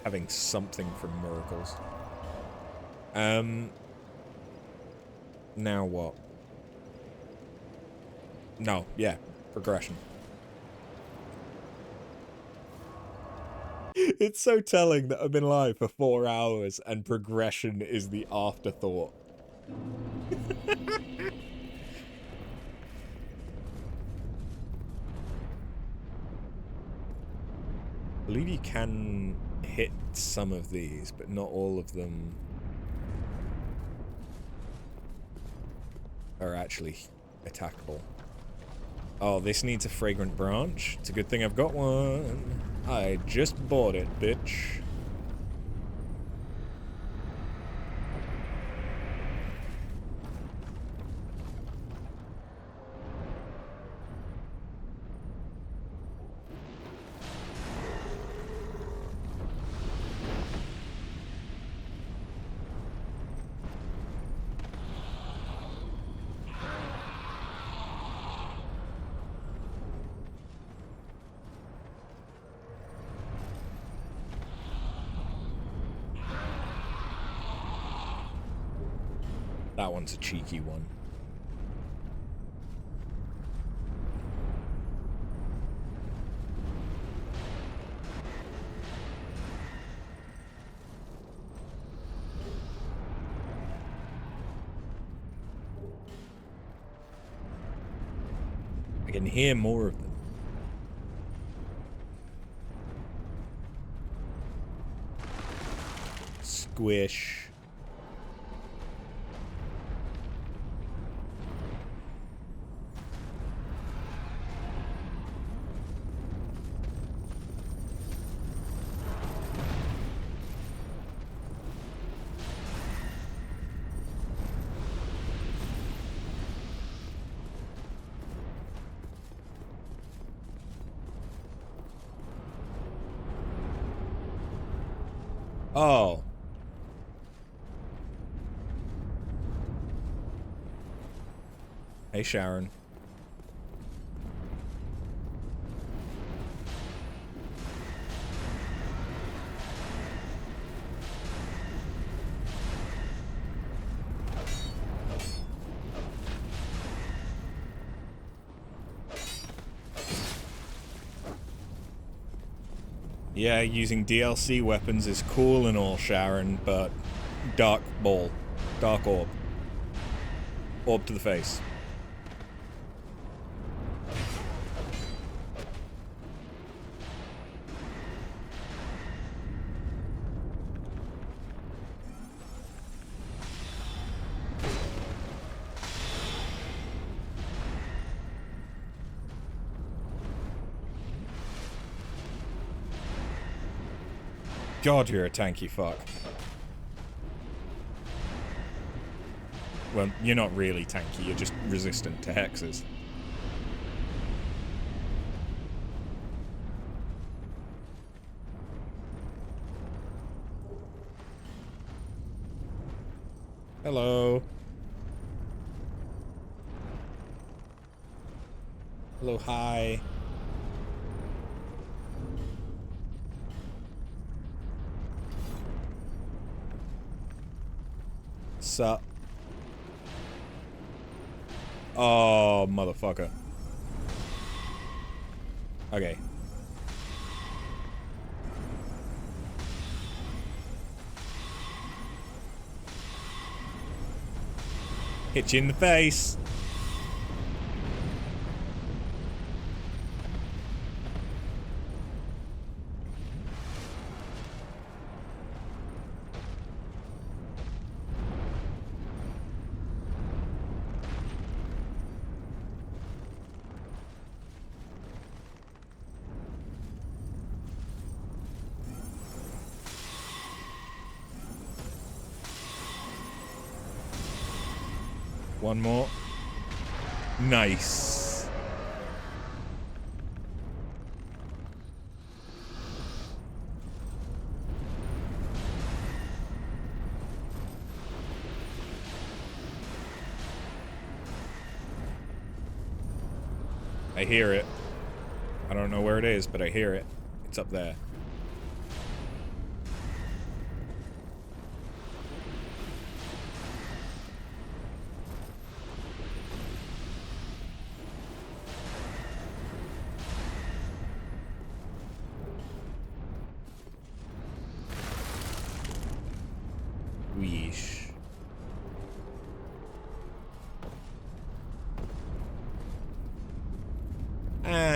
having something from Miracles. Now what? No, yeah, progression. It's so telling that I've been live for 4 hours and progression is the afterthought. I believe you can hit some of these, but not all of them are actually attackable. Oh, this needs a fragrant branch. It's a good thing I've got one. I just bought it, bitch. That one's a cheeky one. I can hear more of them. Squish. Oh. Hey, Sharon. Yeah, using DLC weapons is cool and all, Sharon, but dark ball. Dark orb. Orb to the face. God, you're a tanky fuck. Well, you're not really tanky, you're just resistant to hexes. Hello. Hello, hi. Sup? Oh, motherfucker. Okay. Hit you in the face. One more. Nice. I hear it. I don't know where it is, but I hear it. It's up there.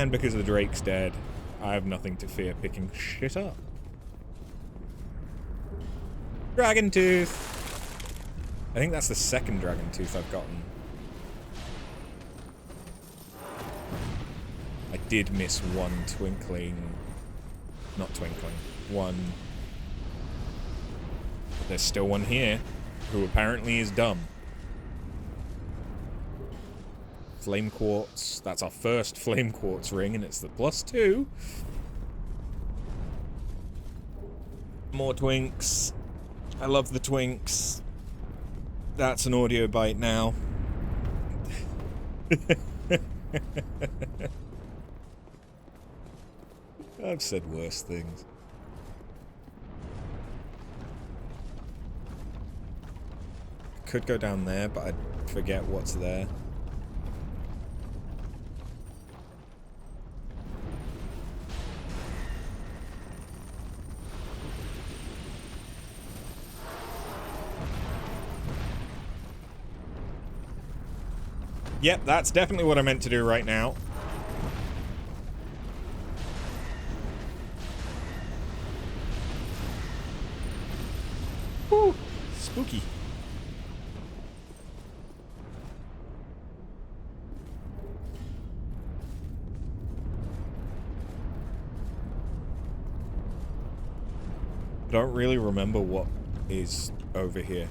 And because the Drake's dead, I have nothing to fear picking shit up. Dragon Tooth! I think that's the second Dragon Tooth I've gotten. I did miss one twinkling... Not twinkling. One... But there's still one here, who apparently is dumb. Flame Quartz. That's our first Flame Quartz ring, and it's the +2. More twinks. I love the twinks. That's an audio bite now. I've said worse things. Could go down there, but I'd forget what's there. Yep, that's definitely what I meant to do right now. Woo! Spooky. I don't really remember what is over here.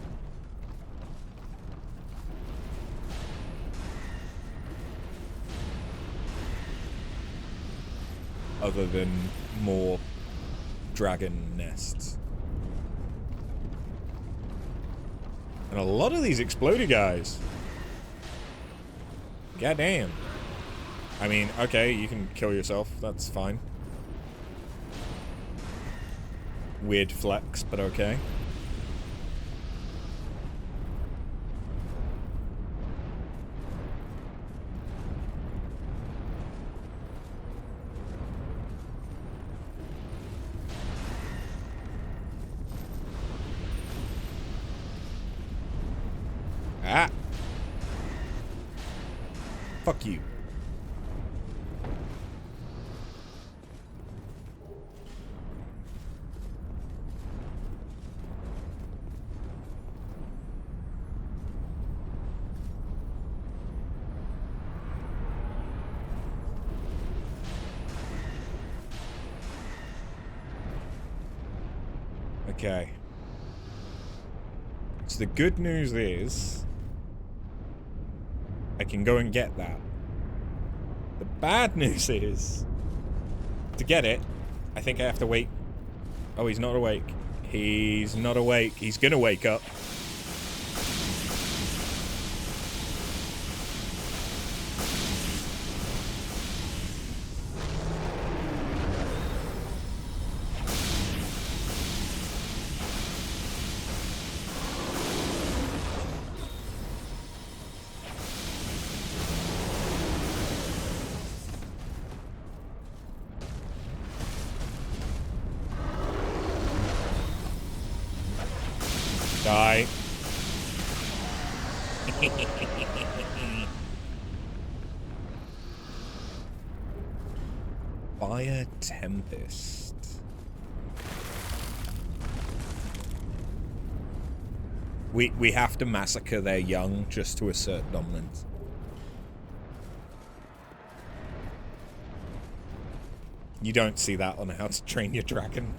Other than more dragon nests. And a lot of these explodey guys. Goddamn. I mean, okay, you can kill yourself. That's fine. Weird flex, but okay. Ah! Fuck you. Okay. So the good news is I can go and get that. The bad news is to get it, I think I have to wait. Oh, he's not awake. He's not awake. He's gonna wake up. Die. Fire Tempest. We have to massacre their young just to assert dominance. You don't see that on How to Train Your Dragon.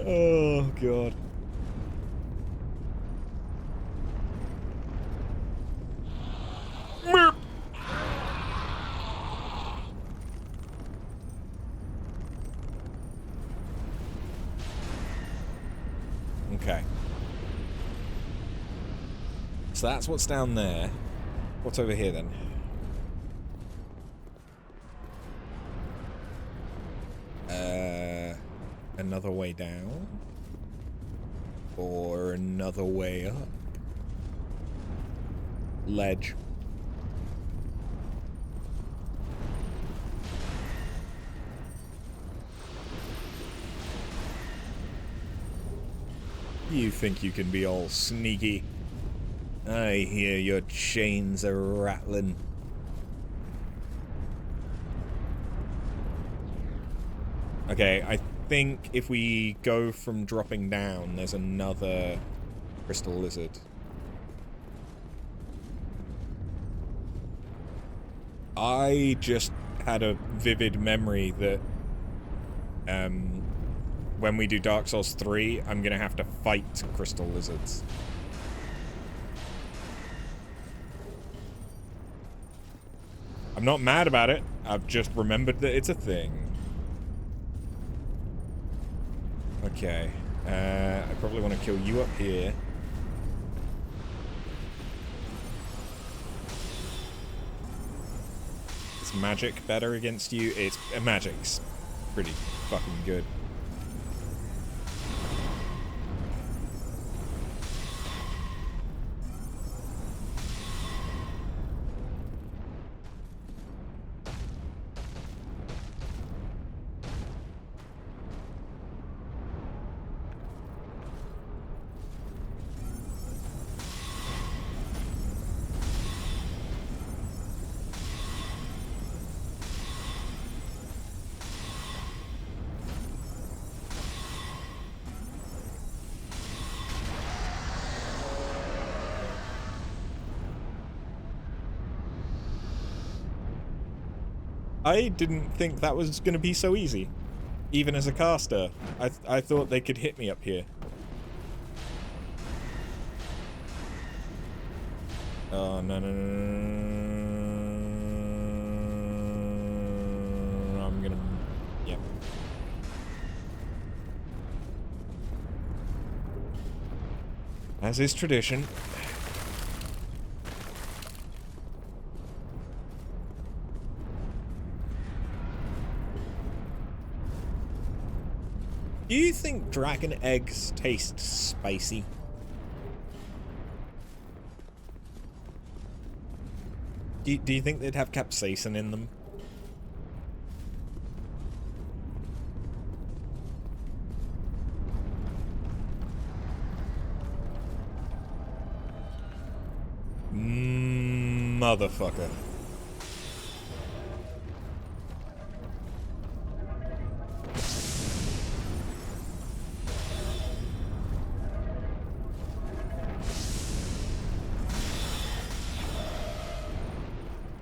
Oh, God. Okay. So that's what's down there. What's over here, then? Another way down? Or another way up? Ledge. You think you can be all sneaky? I hear your chains are rattling. Okay, I think if we go from dropping down, there's another crystal lizard. I just had a vivid memory that when we do Dark Souls 3, I'm gonna have to fight crystal lizards. I'm not mad about it, I've just remembered that it's a thing. Okay, I probably want to kill you up here. Is magic better against you? It's magic's pretty fucking good. I didn't think that was going to be so easy. Even as a caster. I thought they could hit me up here. Oh, no, no, no, no. I'm gonna... yeah. As is tradition. Do you think dragon eggs taste spicy? Do you think they'd have capsaicin in them? Motherfucker.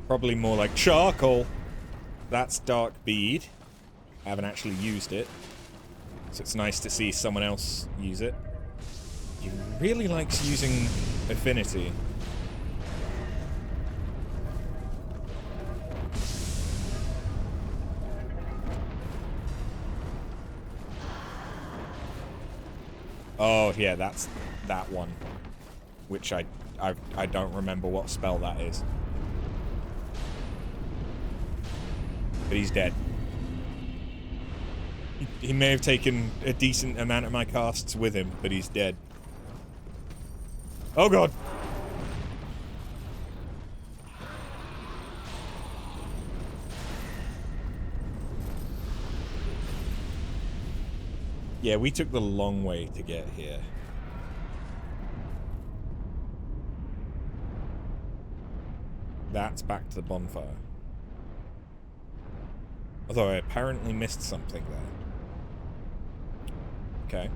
Probably more like charcoal. That's dark bead. I haven't actually used it, so it's nice to see someone else use it. He really likes using affinity. Oh yeah, that's that one, which I don't remember what spell that is. But he's dead. He may have taken a decent amount of my casts with him, but he's dead. Oh god! Yeah, we took the long way to get here. That's back to the bonfire. Although I apparently missed something there. Okay.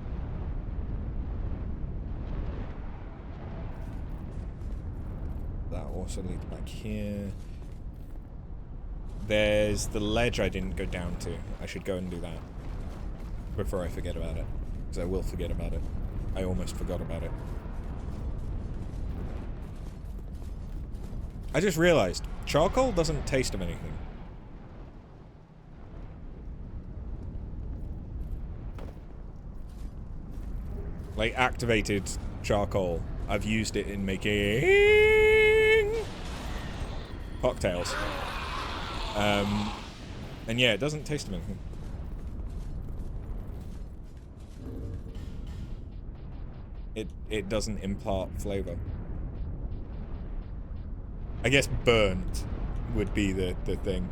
That also leads back here. There's the ledge I didn't go down to. I should go and do that before I forget about it. Because I will forget about it. I almost forgot about it. I just realized, charcoal doesn't taste of anything. Like, activated charcoal. I've used it in making cocktails. And yeah, it doesn't taste of anything. It doesn't impart flavor. I guess burnt would be the thing.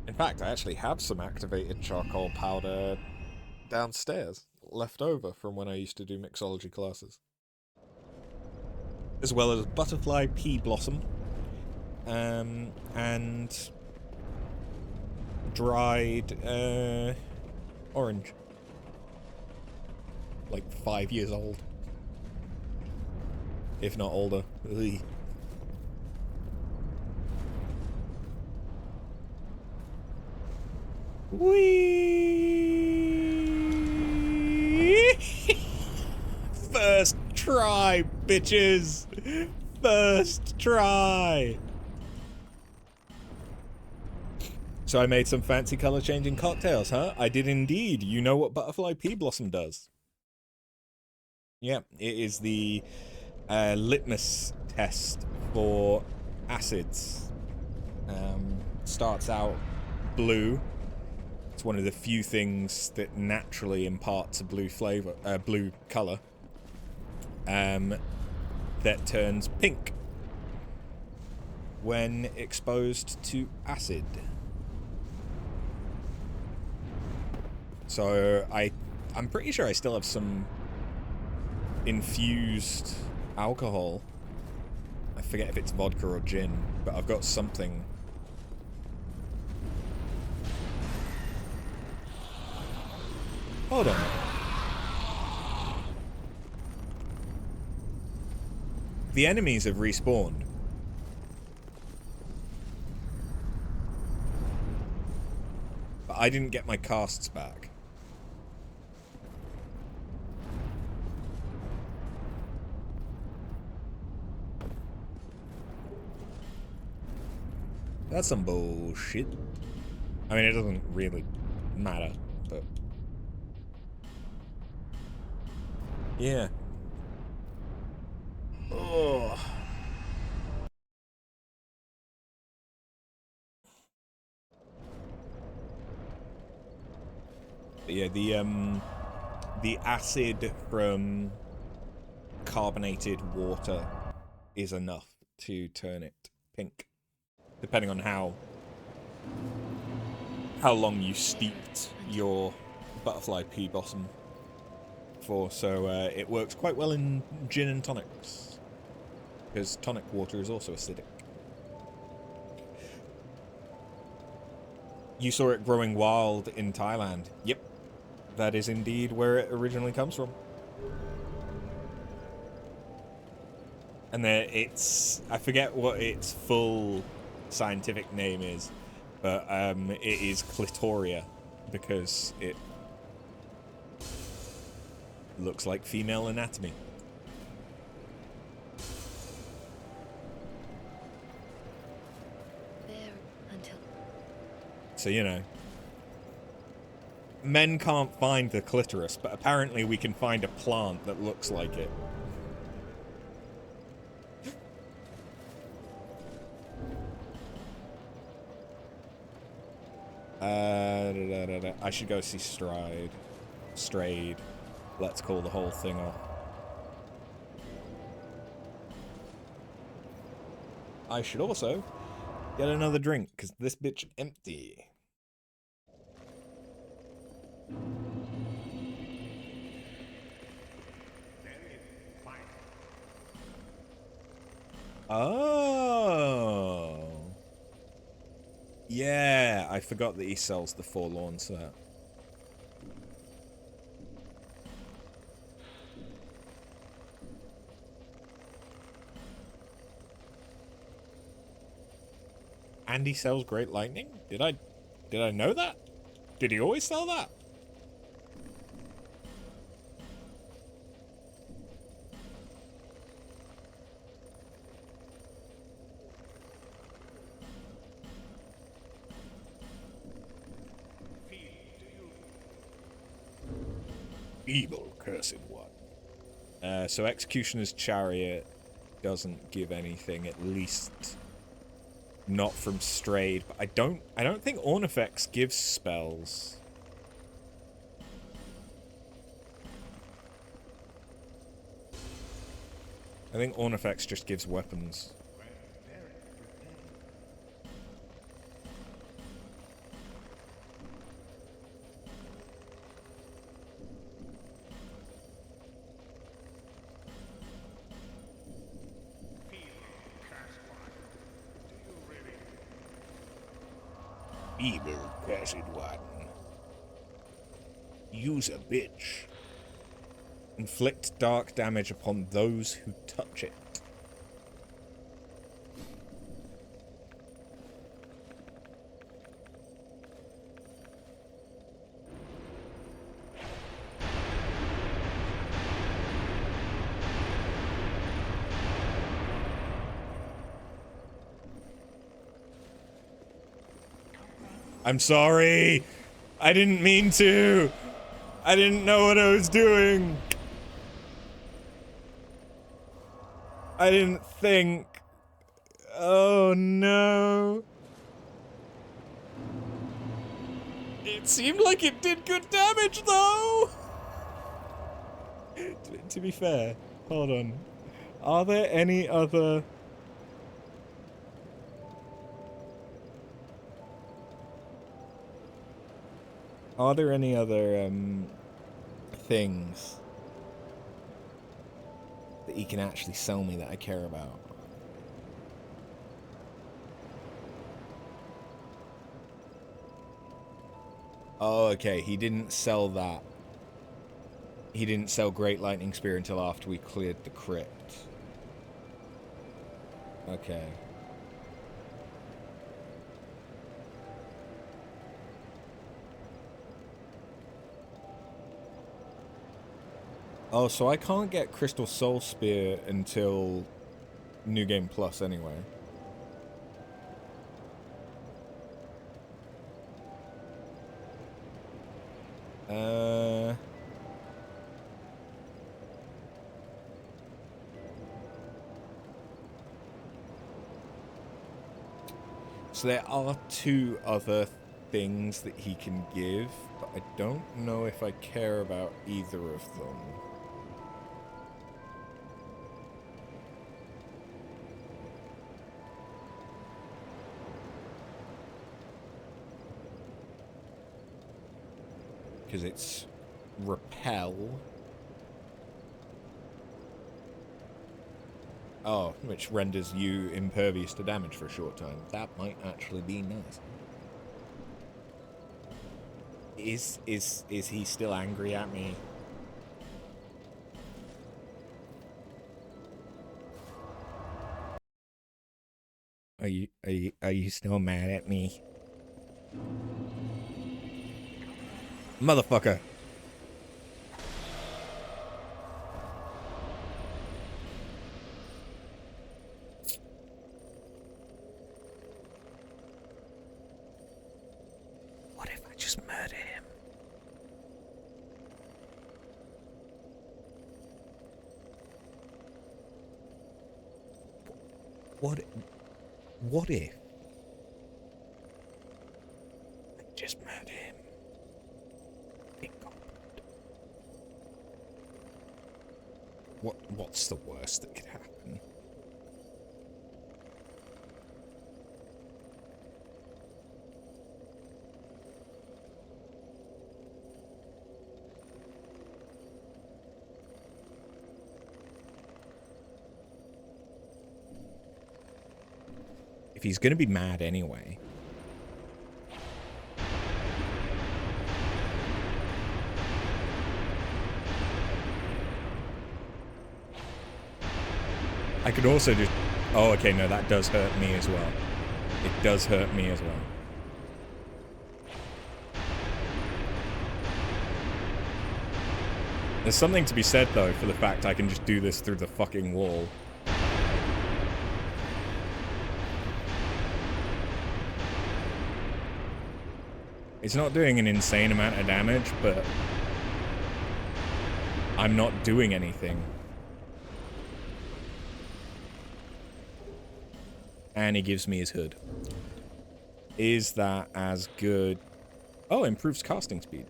In fact, I actually have some activated charcoal powder downstairs, left over from when I used to do mixology classes. As well as butterfly pea blossom, and dried orange. Like 5 years old. If not older. Ugh. Whee! First try, bitches! First try! So I made some fancy color changing cocktails, huh? I did indeed. You know what butterfly pea blossom does. Yeah, it is the litmus test for acids. Starts out blue. It's one of the few things that naturally imparts a blue flavor, blue color. That turns pink when exposed to acid. So I'm pretty sure I still have some infused alcohol. I forget if it's vodka or gin, but I've got something. Hold on. The enemies have respawned. But I didn't get my casts back. That's some bullshit. I mean, it doesn't really matter, but... yeah. Oh. But yeah, the acid from carbonated water is enough to turn it pink, depending on how long you steeped your butterfly pea blossom for. So it works quite well in gin and tonics, because tonic water is also acidic. You saw it growing wild in Thailand. Yep, that is indeed where it originally comes from. And there, I forget what its full scientific name is, but it is clitoria, because it looks like female anatomy. So, you know, men can't find the clitoris, but apparently we can find a plant that looks like it. I should go see Strayed. Let's call the whole thing off. I should also get another drink, because this bitch empty. Oh. Yeah, I forgot that he sells the Forlorn set. And he sells Great Lightning? Did I know that? Did he always sell that? Evil cursed one. So Executioner's Chariot doesn't give anything, at least not from Strayed. But I don't think Ornifex gives spells. I think Ornifex just gives weapons. evil cursed one. Use a bitch. Inflict dark damage upon those who touch it. I'm sorry. I didn't mean to. I didn't know what I was doing. I didn't think. Oh no. It seemed like it did good damage though. To be fair, hold on. Are there any other... Are there any other things that he can actually sell me that I care about? Oh, okay. He didn't sell that. He didn't sell Great Lightning Spear until after we cleared the crypt. Okay. Oh, so I can't get Crystal Soul Spear until New Game Plus anyway. So there are two other things that he can give, but I don't know if I care about either of them. Because it's repel. Oh, which renders you impervious to damage for a short time. That might actually be nice. Is he still angry at me? Are you still mad at me? Motherfucker. What if I just murder him? What if I just murder him? What's the worst that could happen? If he's gonna be mad anyway. I could also just... Oh, okay, no, that does hurt me as well. It does hurt me as well. There's something to be said, though, for the fact I can just do this through the fucking wall. It's not doing an insane amount of damage, but I'm not doing anything. And he gives me his hood. Is that as good? Oh, improves casting speed.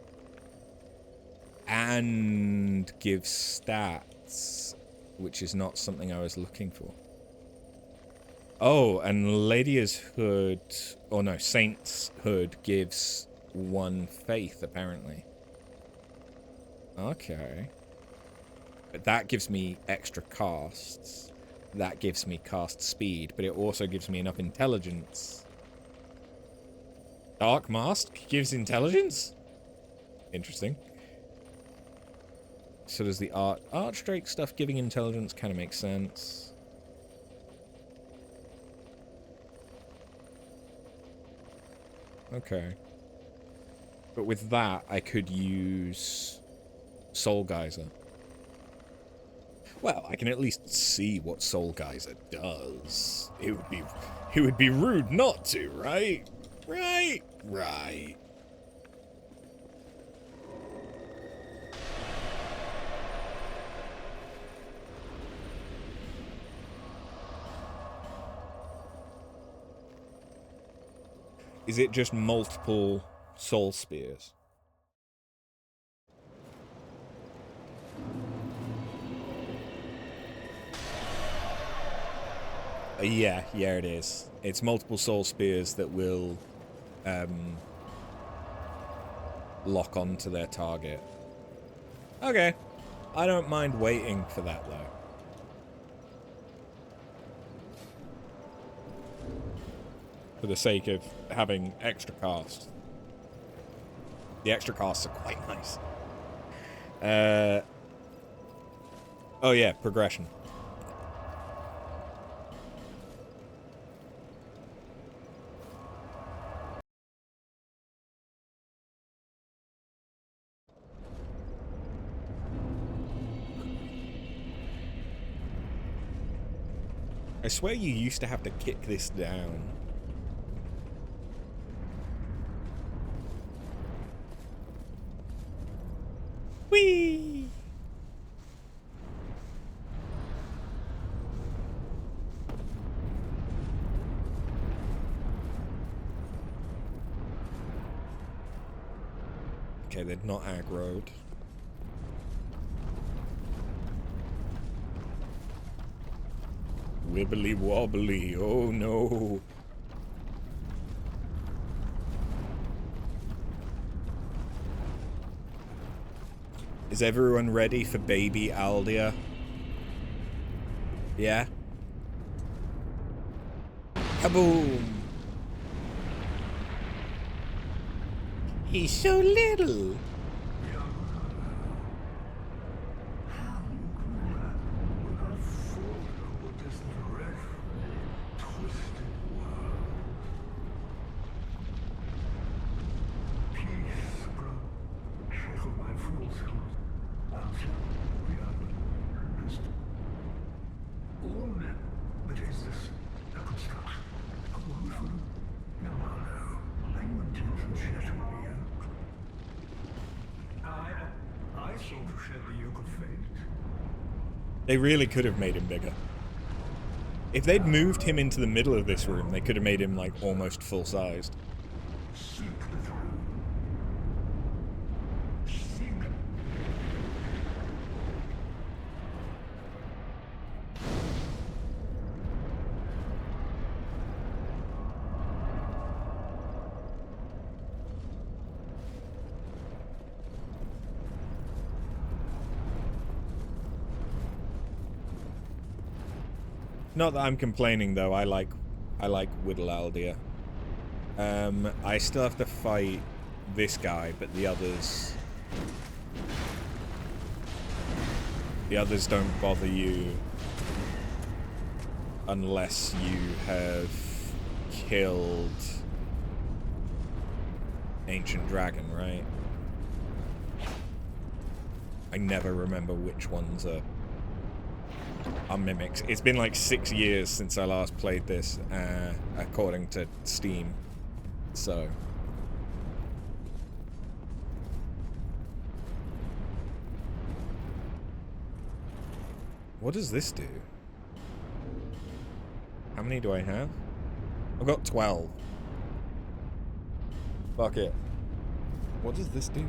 And gives stats, which is not something I was looking for. Oh, and Lydia's hood, or no, Saint's hood gives 1 faith, apparently. Okay. But that gives me extra casts. That gives me cast speed, but it also gives me enough intelligence Dark Mask gives intelligence? Interesting. So does the Archdrake stuff giving intelligence kind of makes sense. Okay. But with that, I could use Soul Geyser. Well, I can at least see what Soul Geyser does. It would be rude not to, right? Right. Is it just multiple soul spears? Yeah, it is. It's multiple soul spears that will lock onto their target. Okay. I don't mind waiting for that, though. For the sake of having extra cast. The extra casts are quite nice. Oh yeah, progression. I swear you used to have to kick this down. Whee! Okay, they're not aggroed. Wibbly wobbly, oh no. Is everyone ready for baby Aldia? Yeah? Kaboom! He's so little! They really could have made him bigger. If they'd moved him into the middle of this room, they could have made him, like, almost full-sized. Not that I'm complaining, though. I like Whittle Aldia. I still have to fight this guy, but the others don't bother you unless you have killed Ancient Dragon, right? I never remember which ones are mimics. It's been like 6 years since I last played this, according to Steam. So. What does this do? How many do I have? I've got 12. Fuck it. What does this do?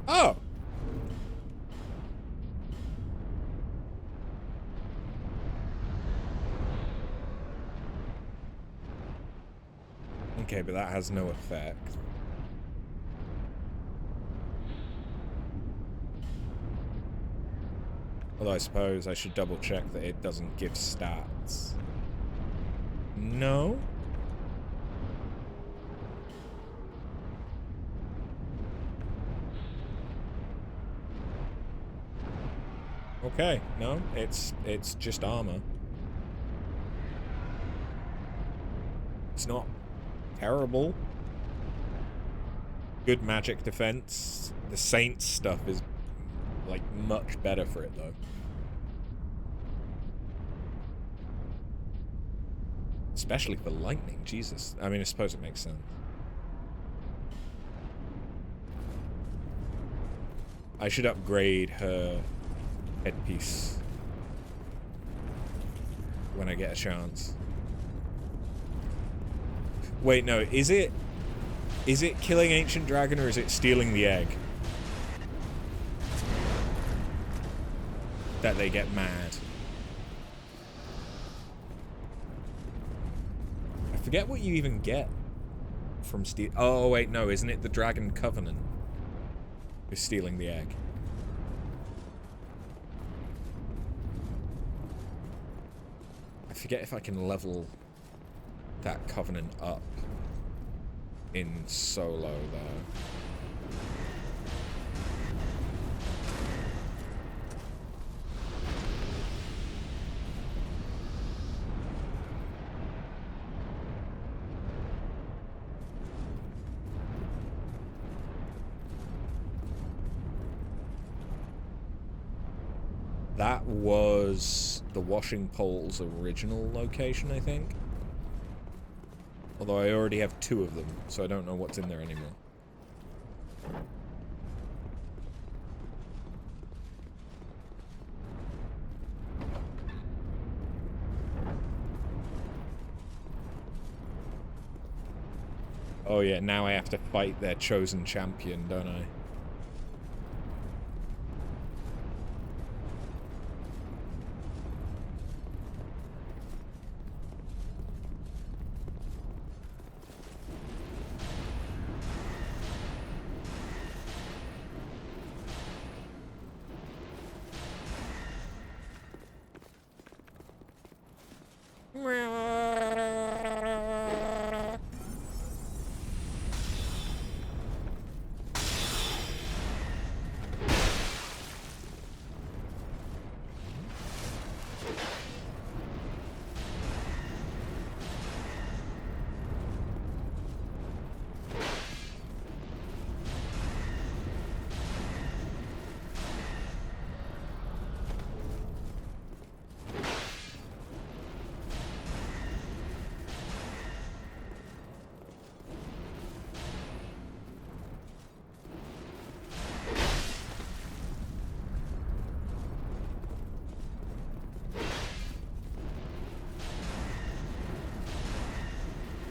Oh! Okay, but that has no effect. Although I suppose I should double check that it doesn't give stats. No? Okay, no, it's just armor. It's not terrible. Good magic defense. The Saints stuff is, like, much better for it, though. Especially for lightning, Jesus. I mean, I suppose it makes sense. I should upgrade her headpiece when I get a chance. Wait, no, is it killing Ancient Dragon or is it stealing the egg that they get mad? I forget what you even get from steal. Oh wait, no, isn't it the Dragon Covenant who's stealing the egg? I forget if I can level that Covenant up in solo though. That was the washing pole's original location, I think. Although I already have 2 of them, so I don't know what's in there anymore. Oh yeah, now I have to fight their chosen champion, don't I?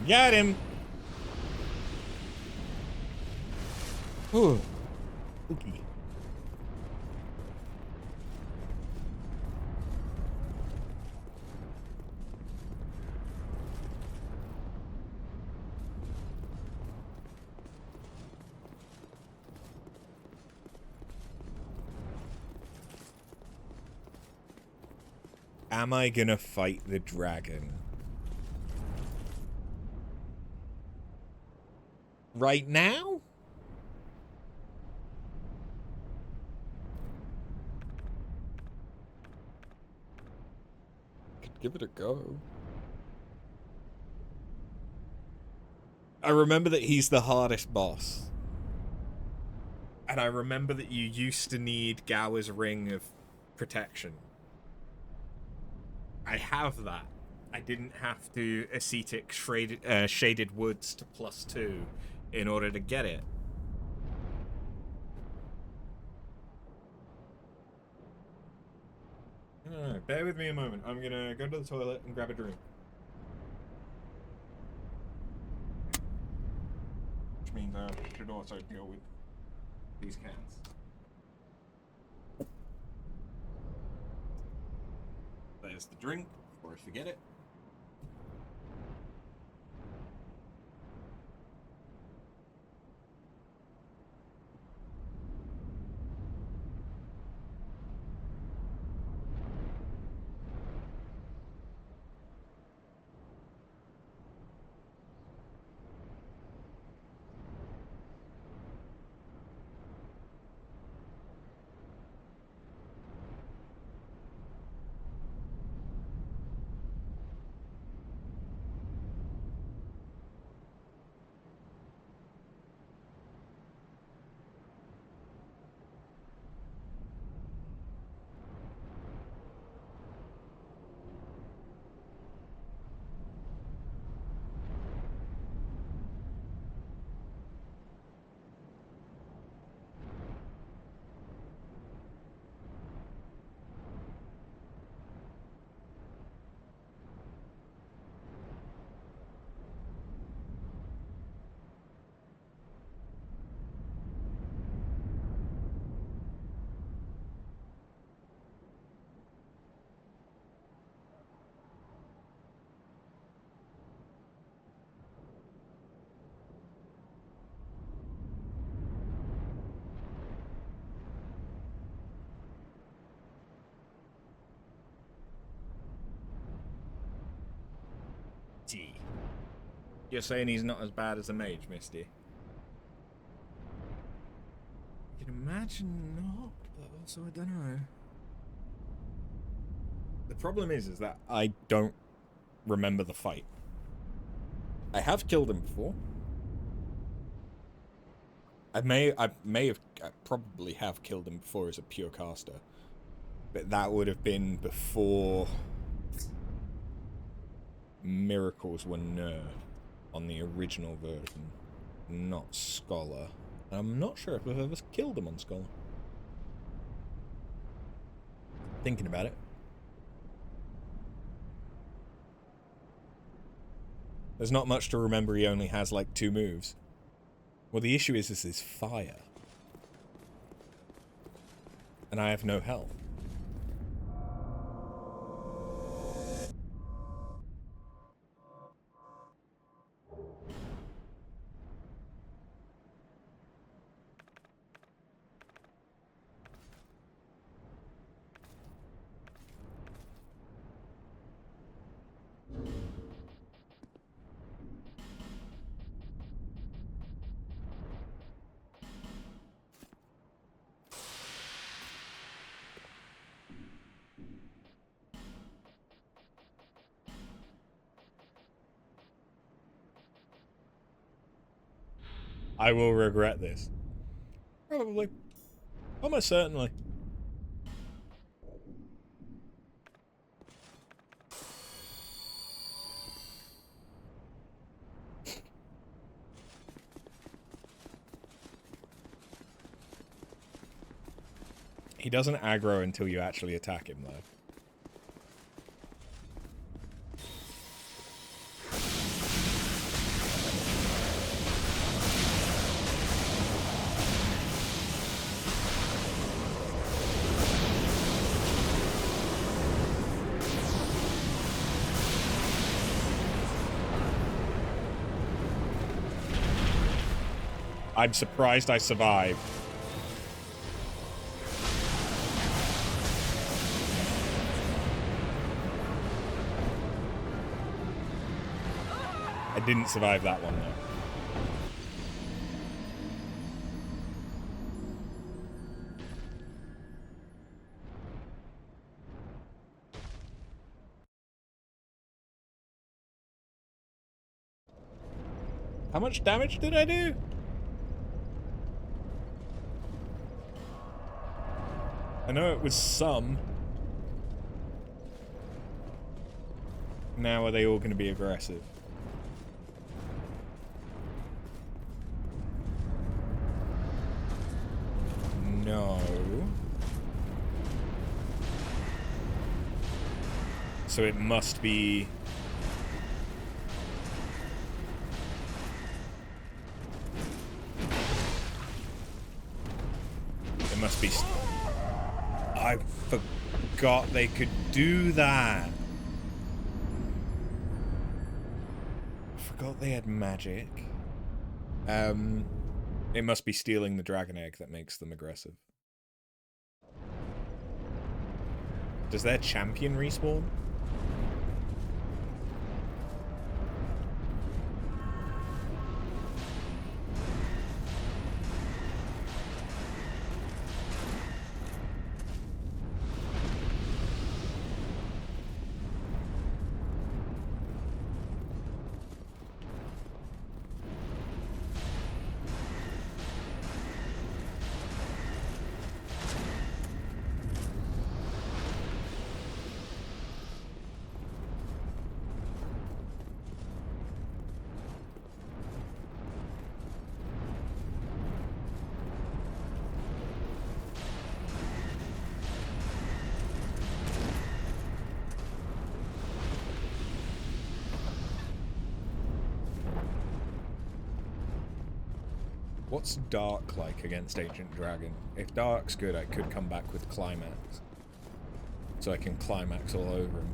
Got him! Ooh. Spooky. Am I gonna fight the dragon? Right now? Could give it a go. I remember that he's the hardest boss. And I remember that you used to need Gower's Ring of Protection. I have that. I didn't have to ascetic shaded woods to +2 in order to get it. Alright, bear with me a moment. I'm gonna go to the toilet and grab a drink. Which means I should also deal with these cans. There's the drink, before I forget it. You're saying he's not as bad as a mage, Misty? I can imagine not, but also I don't know. The problem is that I don't remember the fight. I have killed him before. I probably have killed him before as a pure caster, but that would have been before miracles were nerfed on the original version, not Scholar. And I'm not sure if I've ever killed him on Scholar. Thinking about it. There's not much to remember. He only has like 2 moves. Well, the issue is this is fire. And I have no health. I will regret this. Probably. Almost certainly. He doesn't aggro until you actually attack him, though. I'm surprised I survived. I didn't survive that one, though. How much damage did I do? I know it was some. Now are they all going to be aggressive? No. So it must be... It must be... I forgot they could do that. I forgot they had magic. It must be stealing the dragon egg that makes them aggressive. Does their champion respawn? What's Dark like against Ancient Dragon? If Dark's good, I could come back with Climax. So I can Climax all over him.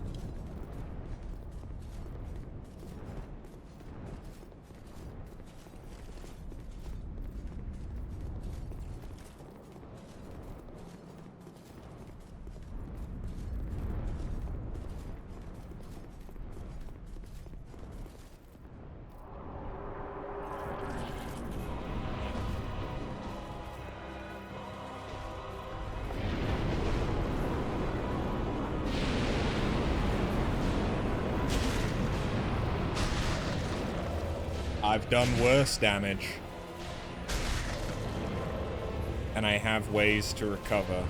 I've done worse damage. And I have ways to recover.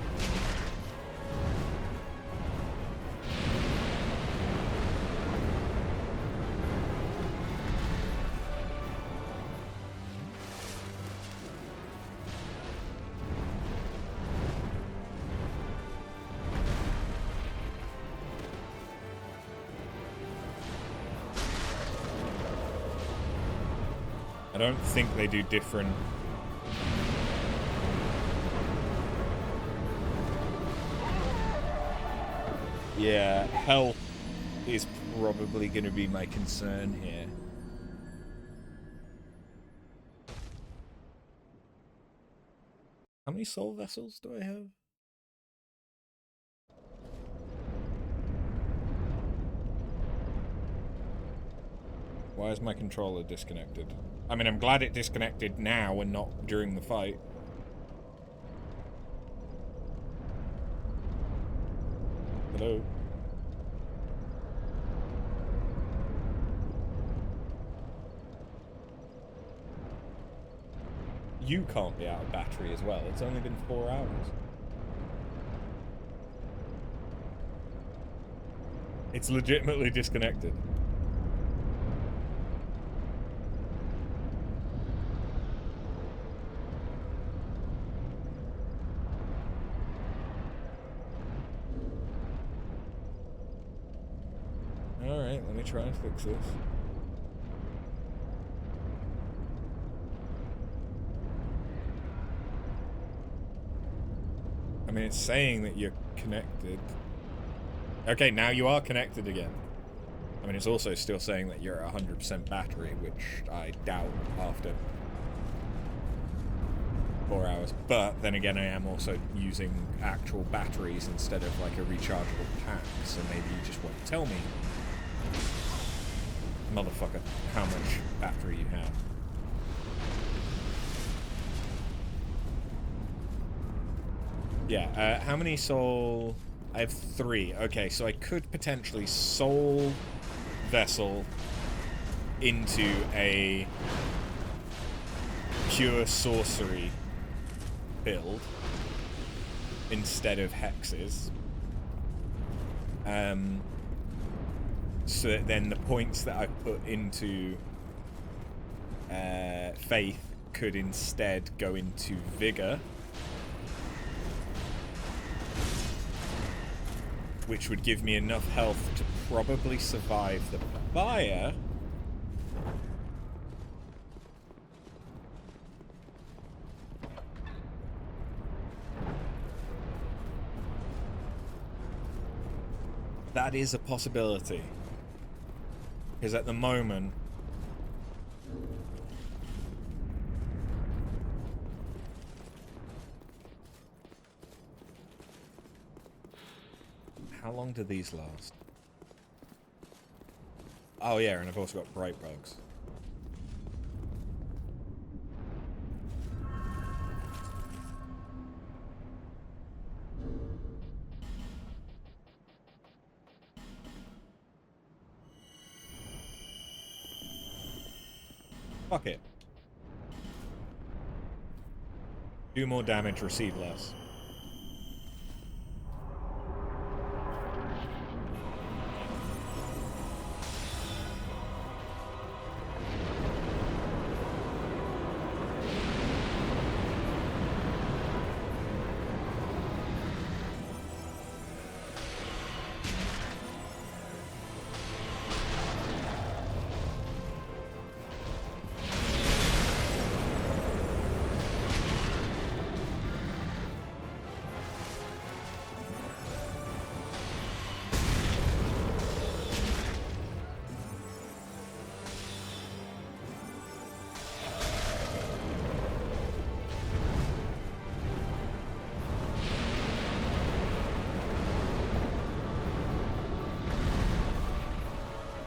I don't think they do different. Yeah, health is probably going to be my concern here. How many soul vessels do I have? Why is my controller disconnected? I mean, I'm glad it disconnected now and not during the fight. Hello? You can't be out of battery as well. It's only been 4 hours. It's legitimately disconnected. Alright, let me try and fix this. I mean, it's saying that you're connected. Okay, now you are connected again. I mean, it's also still saying that you're at 100% battery, which I doubt after 4 hours. But then again, I am also using actual batteries instead of like a rechargeable pack, so maybe you just won't tell me, motherfucker, how much battery you have. Yeah, how many soul? I have 3. Okay, so I could potentially soul vessel into a pure sorcery build instead of hexes. So that then the points that I put into faith could instead go into vigor, which would give me enough health to probably survive the fire. That is a possibility. Because at the moment, how long do these last? Oh yeah, and I've also got bright bugs. Fuck it. Do more damage, receive less.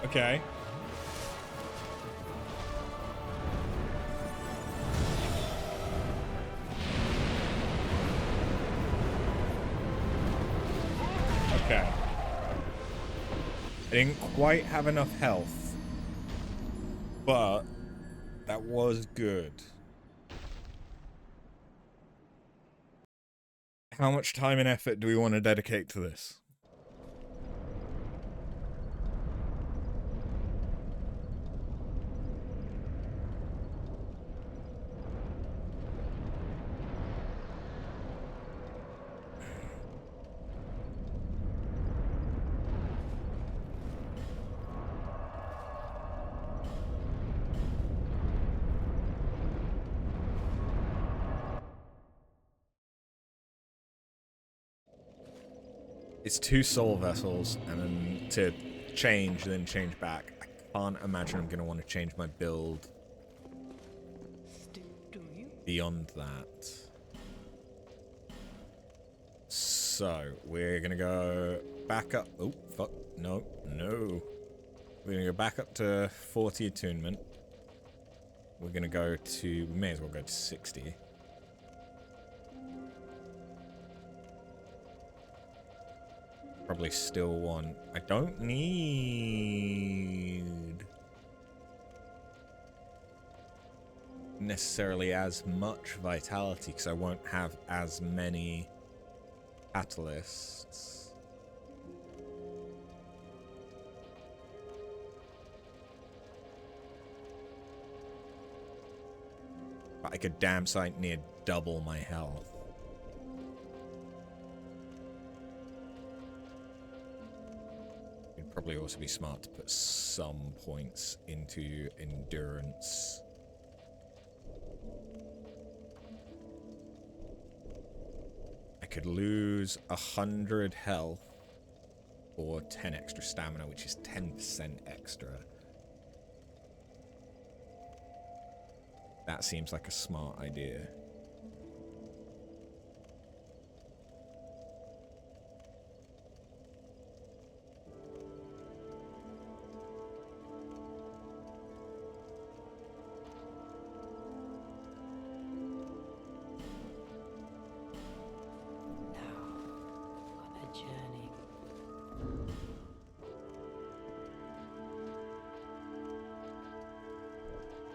Okay. Okay. I didn't quite have enough health, but That was good. How much time and effort do we want to dedicate to this? It's 2 soul vessels, and then to change, then change back. I can't imagine I'm going to want to change my build beyond that. So, we're going to go back up. Oh, fuck. No, no. We're going to go back up to 40 attunement. We're going to go to... We may as well go to 60. Probably still want... I don't need... necessarily as much vitality, because I won't have as many catalysts. But I could damn sight near double my health. It'd probably also be smart to put some points into endurance. I could lose 100 health or 10 extra stamina, which is 10% extra. That seems like a smart idea.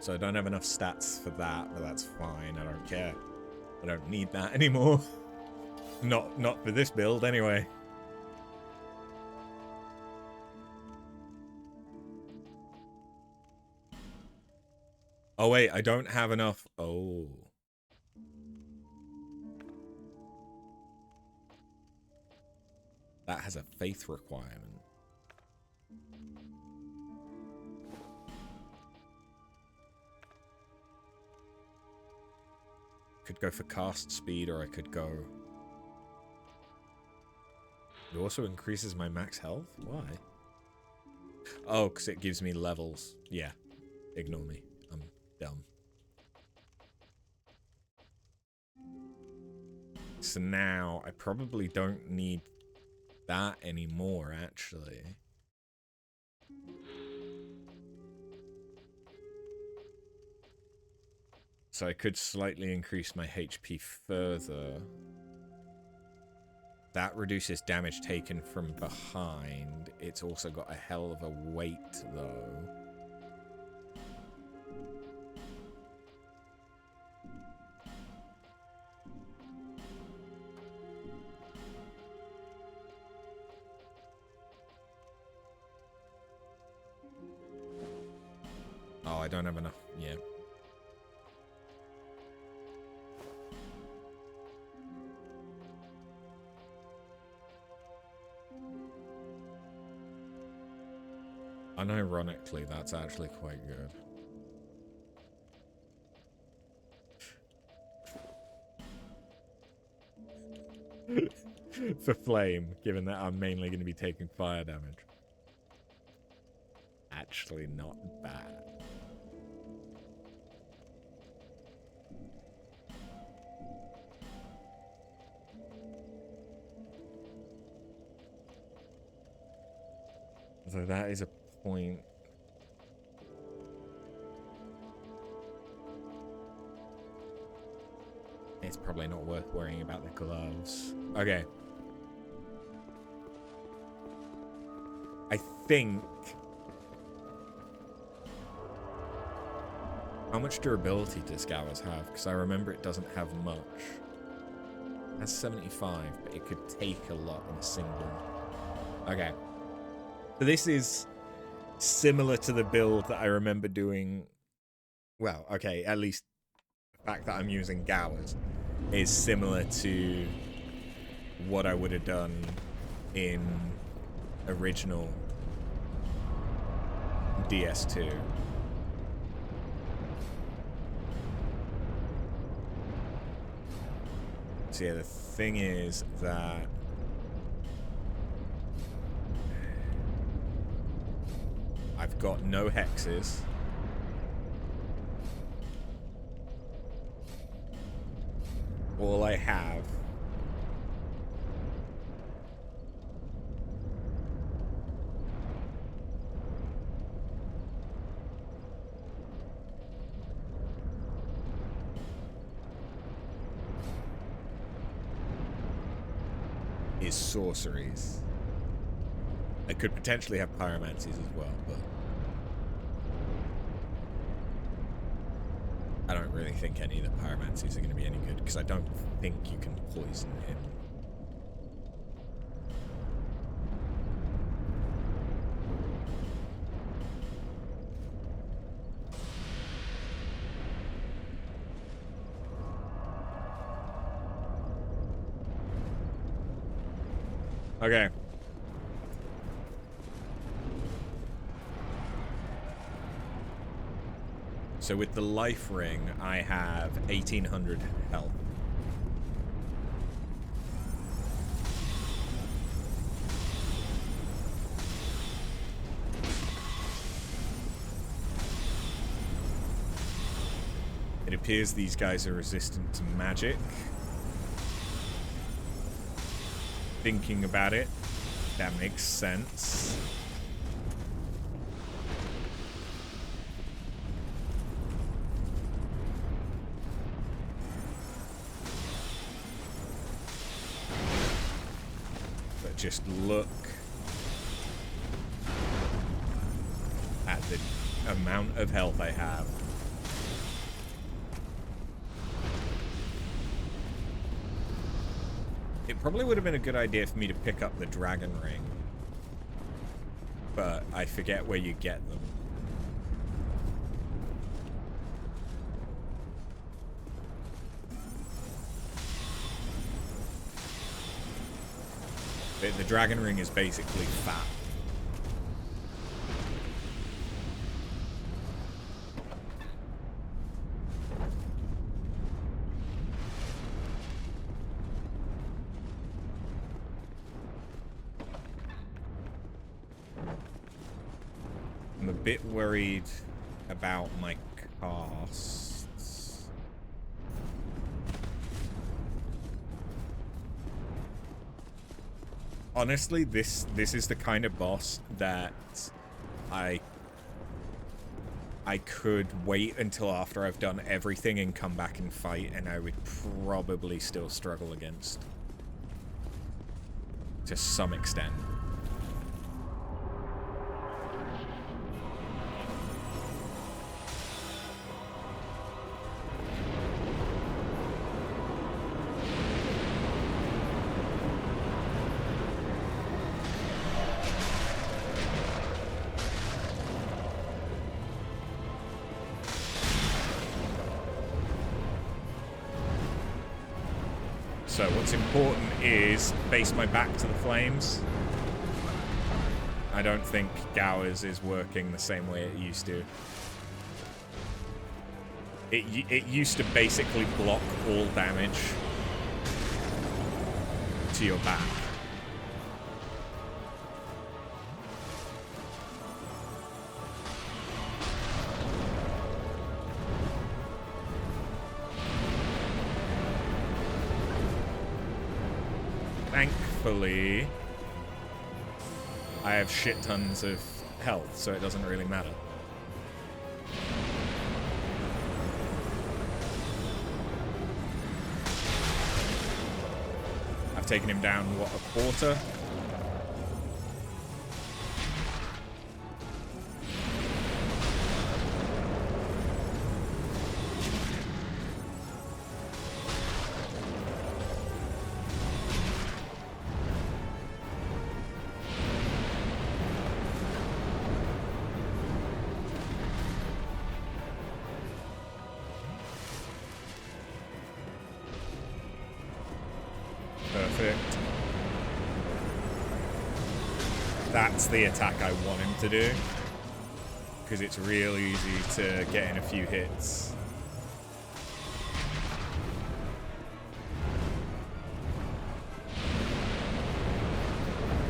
So I don't have enough stats for that, but that's fine. I don't care. I don't need that anymore. Not for this build, anyway. Oh, wait. I don't have enough. Oh. That has a faith requirement. Could go for cast speed, or I could go... It also increases my max health? Why? Oh, because it gives me levels. Yeah. Ignore me. I'm dumb. So now, I probably don't need that anymore, actually. So I could slightly increase my HP further. That reduces damage taken from behind. It's also got a hell of a weight, though. Oh, I don't have enough. Yeah. Unironically, that's actually quite good. For flame, given that I'm mainly going to be taking fire damage. Actually not bad. So that is a point. It's probably not worth worrying about the gloves. Okay. I think How much durability does Gowers have? Because I remember it doesn't have much. It has 75, but it could take a lot in a single. Okay. So this is similar to the build that I remember doing. Well, okay, at least the fact that I'm using Gowers is similar to what I would have done in original DS2. So yeah, the thing is that I've got no hexes. All I have is sorceries. I could potentially have pyromancies as well, but I don't really think any of the pyromancies are going to be any good, because I don't think you can poison him. Okay. So with the life ring, I have 1800 health. It appears these guys are resistant to magic. Thinking about it, that makes sense. But just look at the amount of health I have. It probably would have been a good idea for me to pick up the dragon ring, but I forget where you get them. The dragon ring is basically fat. I'm a bit worried about my casts. Honestly, this is the kind of boss that I could wait until after I've done everything and come back and fight, and I would probably still struggle against. To some extent. So what's important is face my back to the flames. I don't think Gowers is working the same way it used to. It used to basically block all damage to your back. Thankfully, I have shit tons of health, so it doesn't really matter. I've taken him down, what, a quarter? That's the attack I want him to do. Because it's real easy to get in a few hits.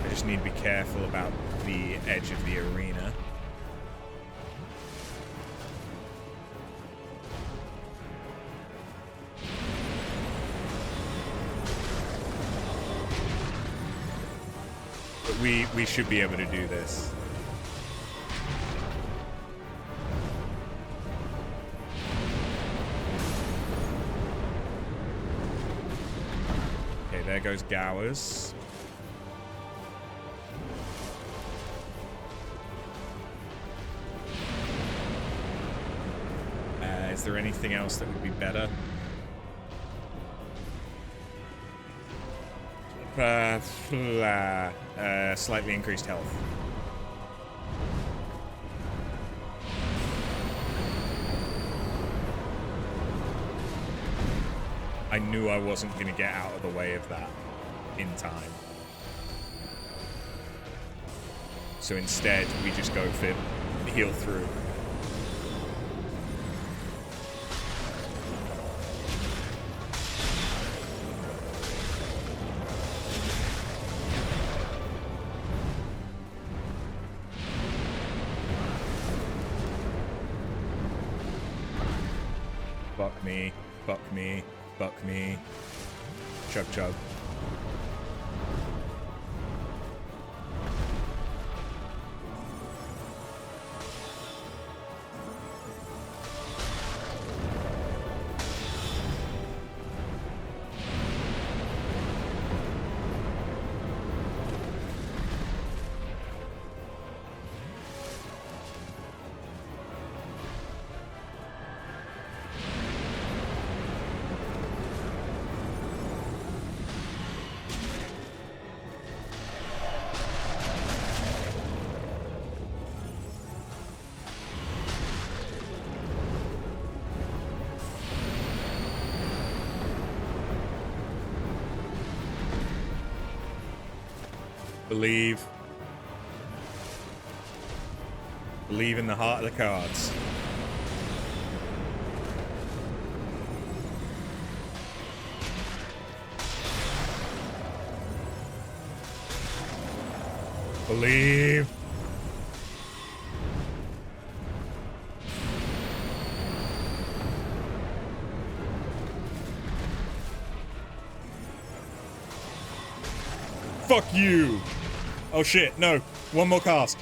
I just need to be careful about the edge of the arena. But we should be able to do this. Okay, there goes Gowers. Is there anything else that would be better? Slightly increased health. I knew I wasn't going to get out of the way of that in time. So instead, we just go for heal through. Fuck me, fuck me, fuck me. Chug chug. Believe. Believe in the heart of the cards. Believe. Fuck you. Oh shit, no. One more cast.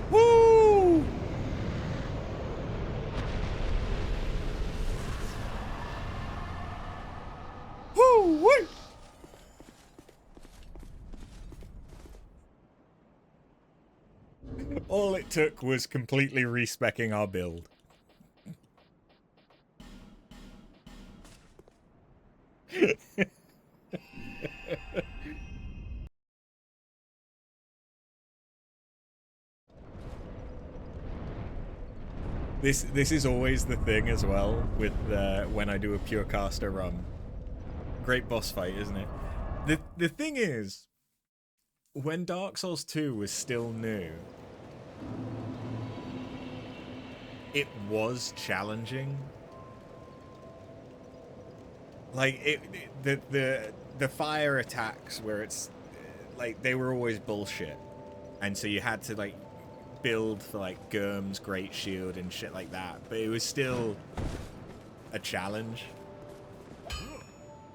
Woo! Woo! Woo! All it took was completely respecking our build. This is always the thing as well with when I do a pure caster run. Great boss fight, isn't it? The thing is, when Dark Souls 2 was still new, it was challenging. Like the fire attacks where it's like they were always bullshit, and so you had to like build for like Gurm's Great Shield and shit like that, but it was still a challenge.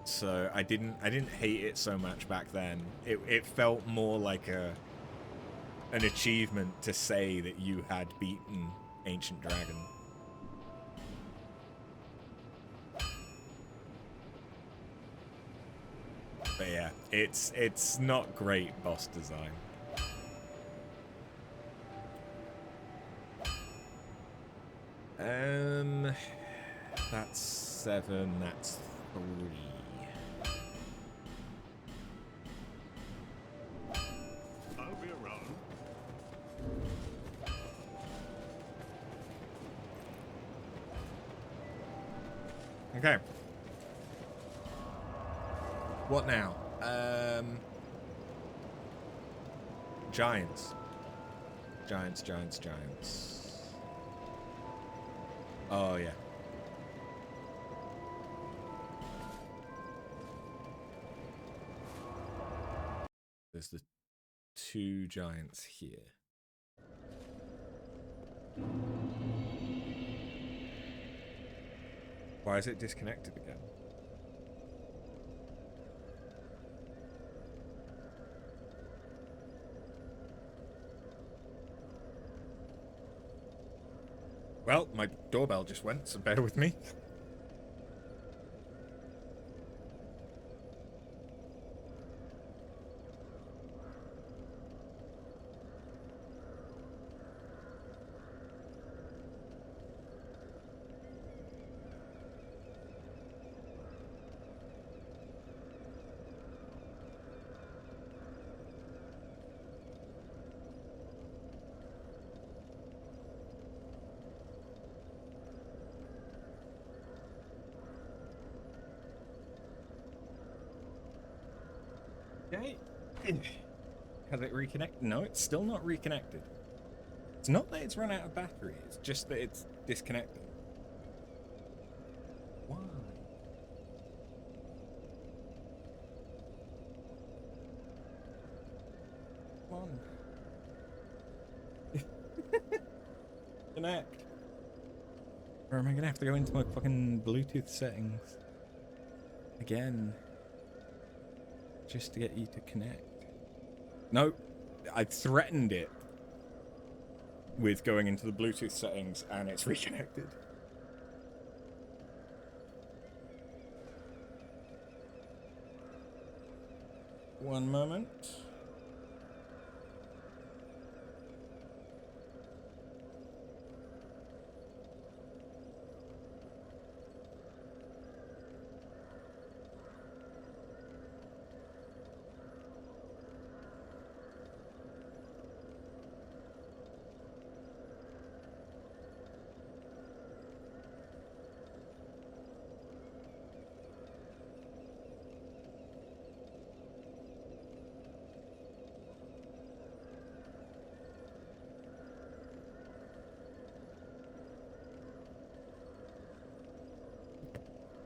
So I didn't hate it so much back then. It felt more like an achievement to say that you had beaten Ancient Dragon. But yeah, it's not great boss design. That's 7, that's 3. I'll be around. Okay. What now? giants. Giants. Oh, yeah. There's the 2 giants here. Why is it disconnected again? Well, my doorbell just went, so bear with me. Okay. Has it reconnected? No, it's still not reconnected. It's not that it's run out of battery, it's just that it's disconnected. Why? Come on. Connect. Or am I gonna have to go into my fucking Bluetooth settings again? Just to get you to connect. No, I threatened it with going into the Bluetooth settings and it's reconnected. One moment.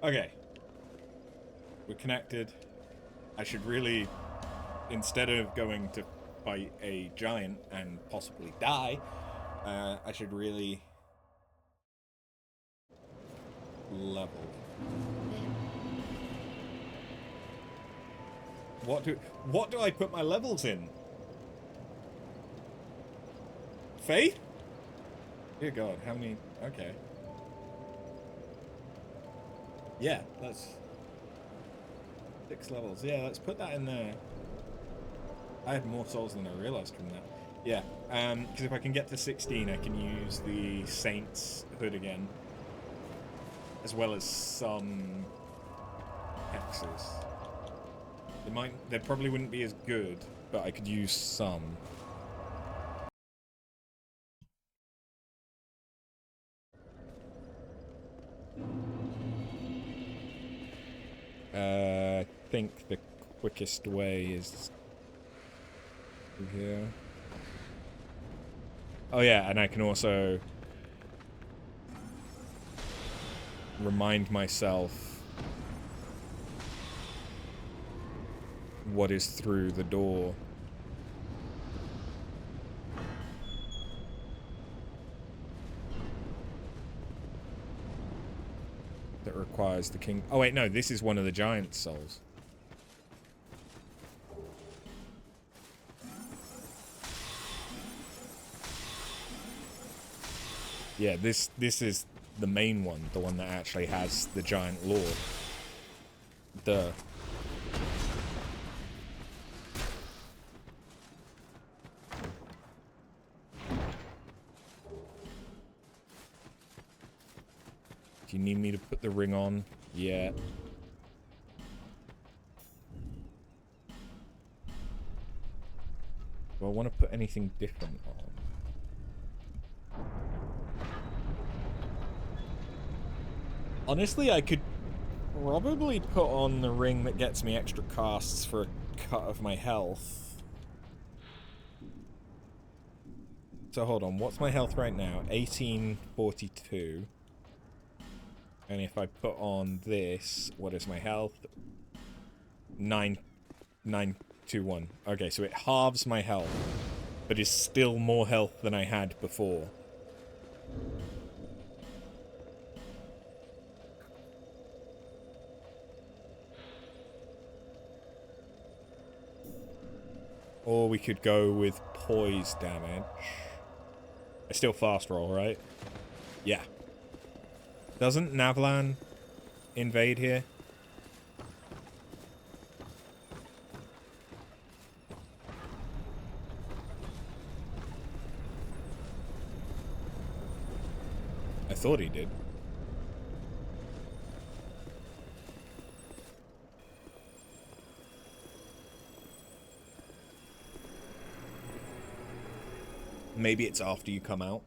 Okay. We're connected. I should really, instead of going to fight a giant and possibly die, I should really level. What do I put my levels in? Faith? Dear God, how many? Okay. Yeah, that's 6 levels. Yeah, let's put that in there. I had more souls than I realized from that. Yeah, because if I can get to 16, I can use the Saint's hood again, as well as some hexes. They probably wouldn't be as good, but I could use some. I think the quickest way is through here. Oh yeah, and I can also remind myself what is through the door. That requires the king. Oh wait, no, this is one of the giant souls. Yeah, this is the main one, the one that actually has the giant lord. Duh. Do you need me to put the ring on? Yeah. Do I want to put anything different on? Honestly, I could probably put on the ring that gets me extra casts for a cut of my health. So hold on, what's my health right now? 1842. And if I put on this, what is my health? 9921. Okay, so it halves my health, but is still more health than I had before. Or we could go with poise damage. I still fast roll, right? Yeah. Doesn't Navlan invade here? I thought he did. Maybe it's after you come out.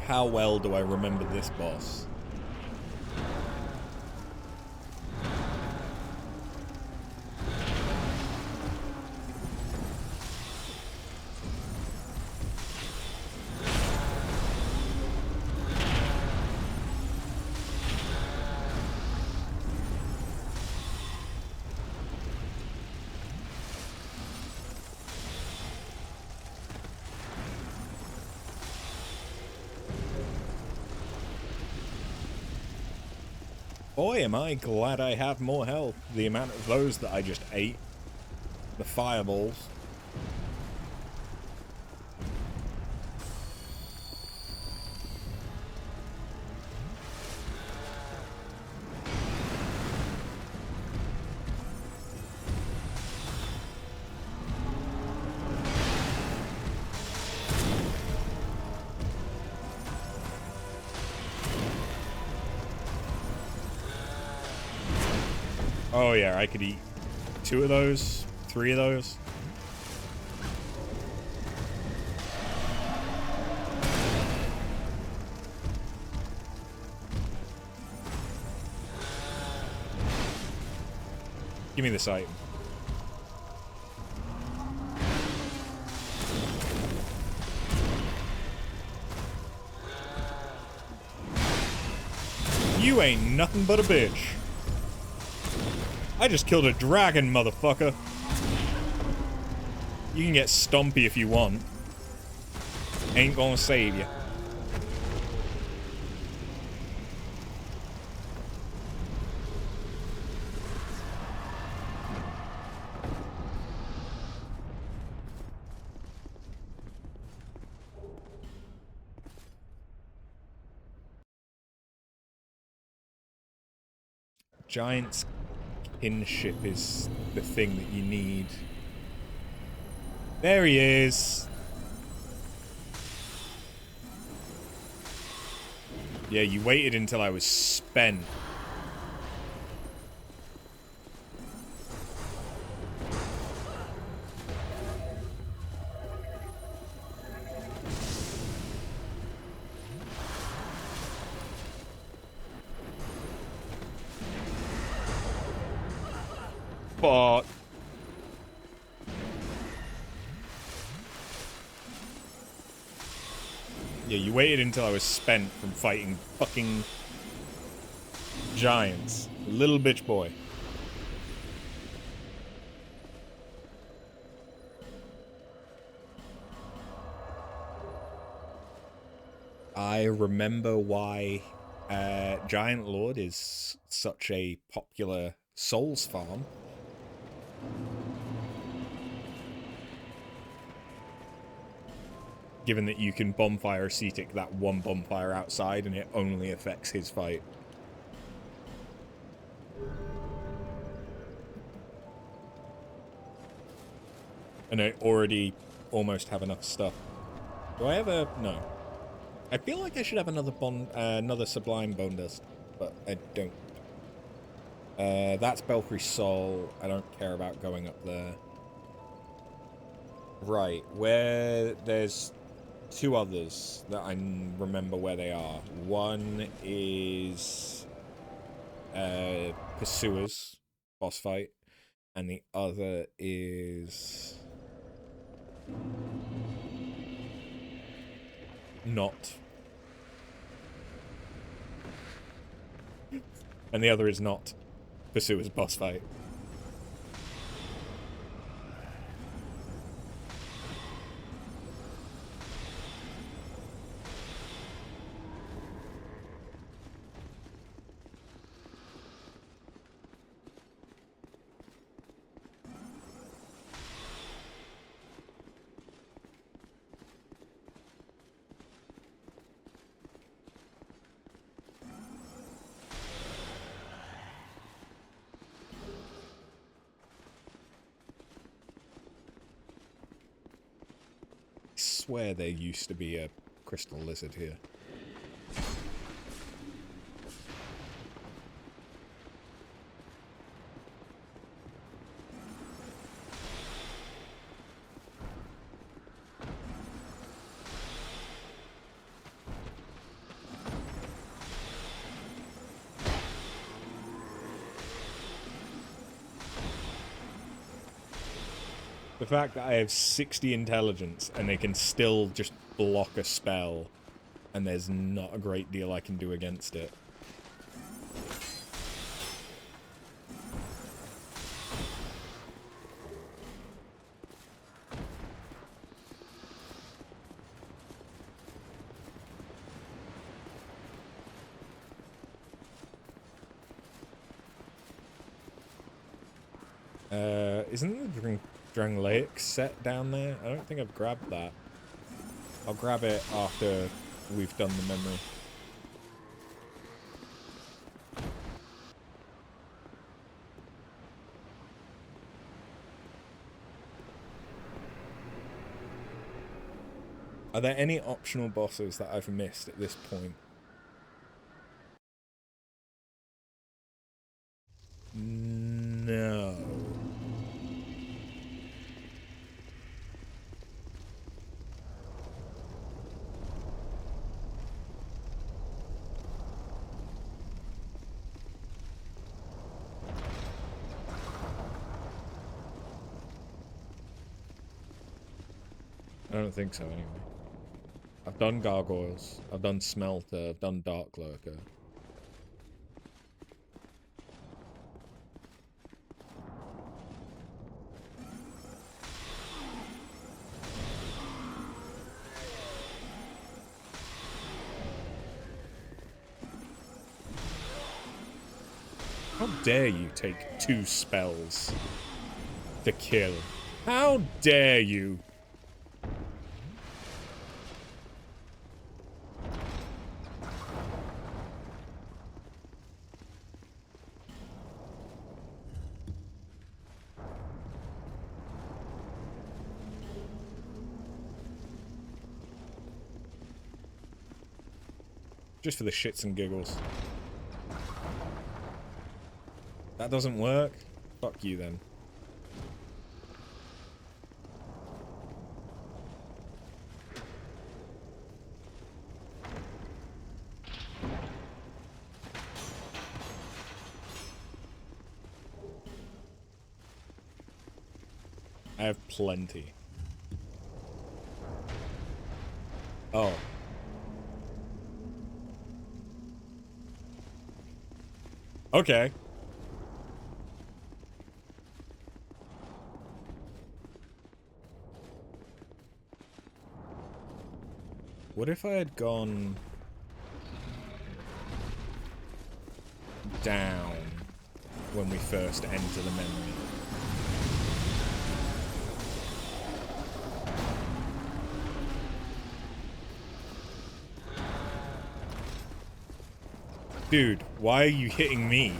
How well do I remember this boss? Boy, am I glad I have more health. The amount of those that I just ate. The fireballs. Oh yeah, I could eat 2 of those, 3 of those. Give me this item. You ain't nothing but a bitch. I just killed a dragon, motherfucker. You can get Stompy if you want. Ain't gonna save you. Giant's kinship is the thing that you need. There he is. Yeah, you waited until I was spent. But yeah, you waited until I was spent from fighting fucking giants. Little bitch boy. I remember why Giant Lord is such a popular Souls farm. Given that you can bonfire Cetic that one bonfire outside and it only affects his fight. And I already almost have enough stuff. Do I have a... No. I feel like I should have another Sublime Bone Dust, but I don't. That's Belfry Soul. I don't care about going up there. Right, where there's two others that I remember where they are. One is Pursuers boss fight, and the other is not. And the other is not Pursuers boss fight. I swear there used to be a crystal lizard here. The fact that I have 60 intelligence and they can still just block a spell and there's not a great deal I can do against it. Isn't the Drangleic set down there? I don't think I've grabbed that. I'll grab it after we've done the memory. Are there any optional bosses that I've missed at this point? No. I don't think so, anyway. I've done Gargoyles, I've done Smelter, I've done Dark Lurker. How dare you take 2 spells to kill? How dare you? Just for the shits and giggles. That doesn't work? Fuck you then. I have plenty. Oh. Okay. What if I had gone down when we first enter the memory? Dude, why are you hitting me?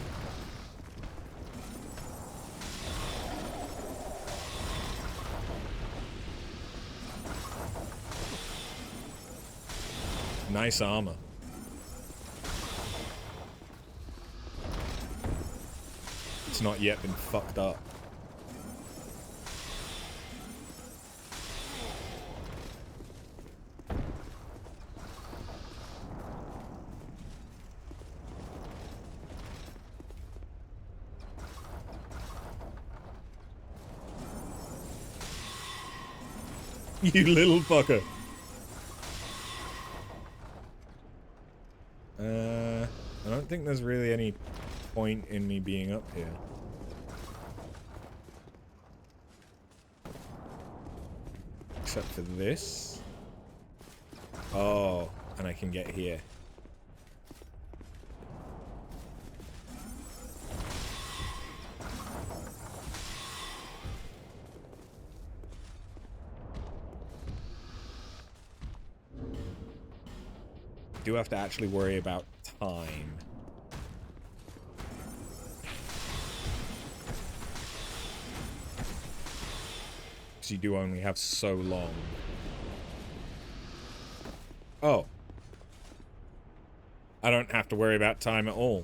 Nice armor. It's not yet been fucked up. You little fucker. I don't think there's really any point in me being up here. Except for this. Oh, and I can get here. Do have to actually worry about time. Because you do only have so long. Oh. I don't have to worry about time at all.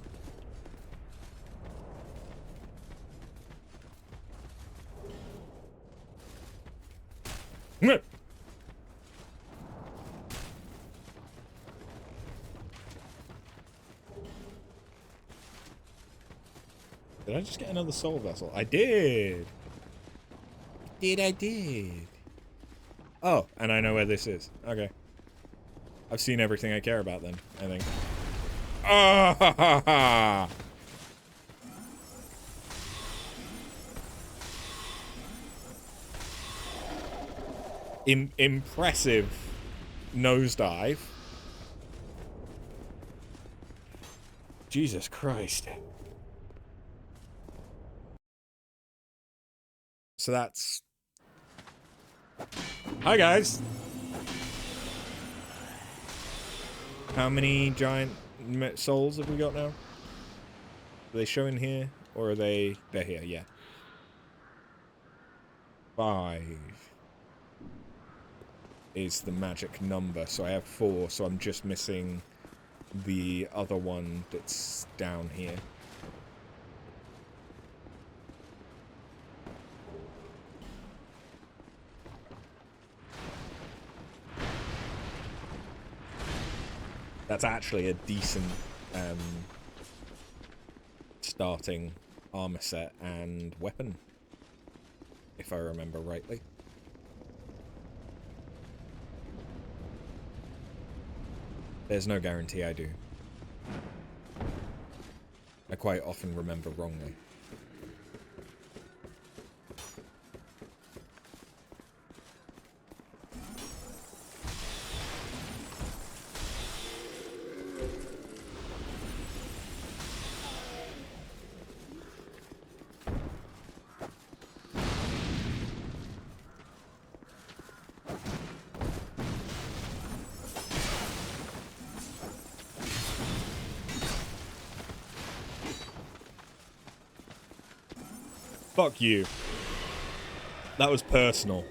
Did I just get another soul vessel? I did! I did. Oh, and I know where this is. Okay. I've seen everything I care about then, I think. Ah ha ha ha! Impressive nosedive. Jesus Christ. So that's... Hi, guys! How many giant souls have we got now? Are they showing here? Or are they... They're here, yeah. 5 is the magic number, so I have 4, so I'm just missing the other one that's down here. That's actually a decent starting armor set and weapon, if I remember rightly. There's no guarantee I do. I quite often remember wrongly. Fuck you. That was personal.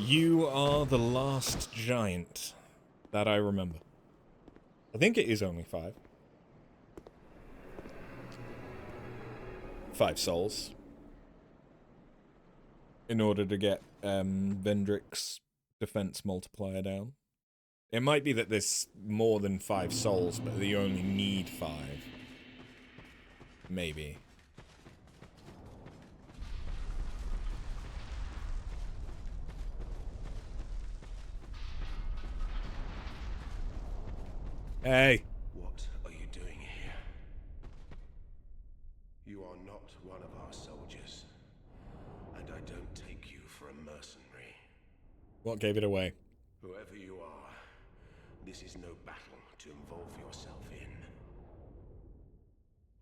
You are the last giant that I remember. I think it is only 5. 5 souls. In order to get Vendrick's defense multiplier down. It might be that there's more than 5 souls, but you only need 5. Maybe. Hey. What are you doing here? You are not one of our soldiers, and I don't take you for a mercenary. What gave it away? Whoever you are, this is no battle to involve yourself in.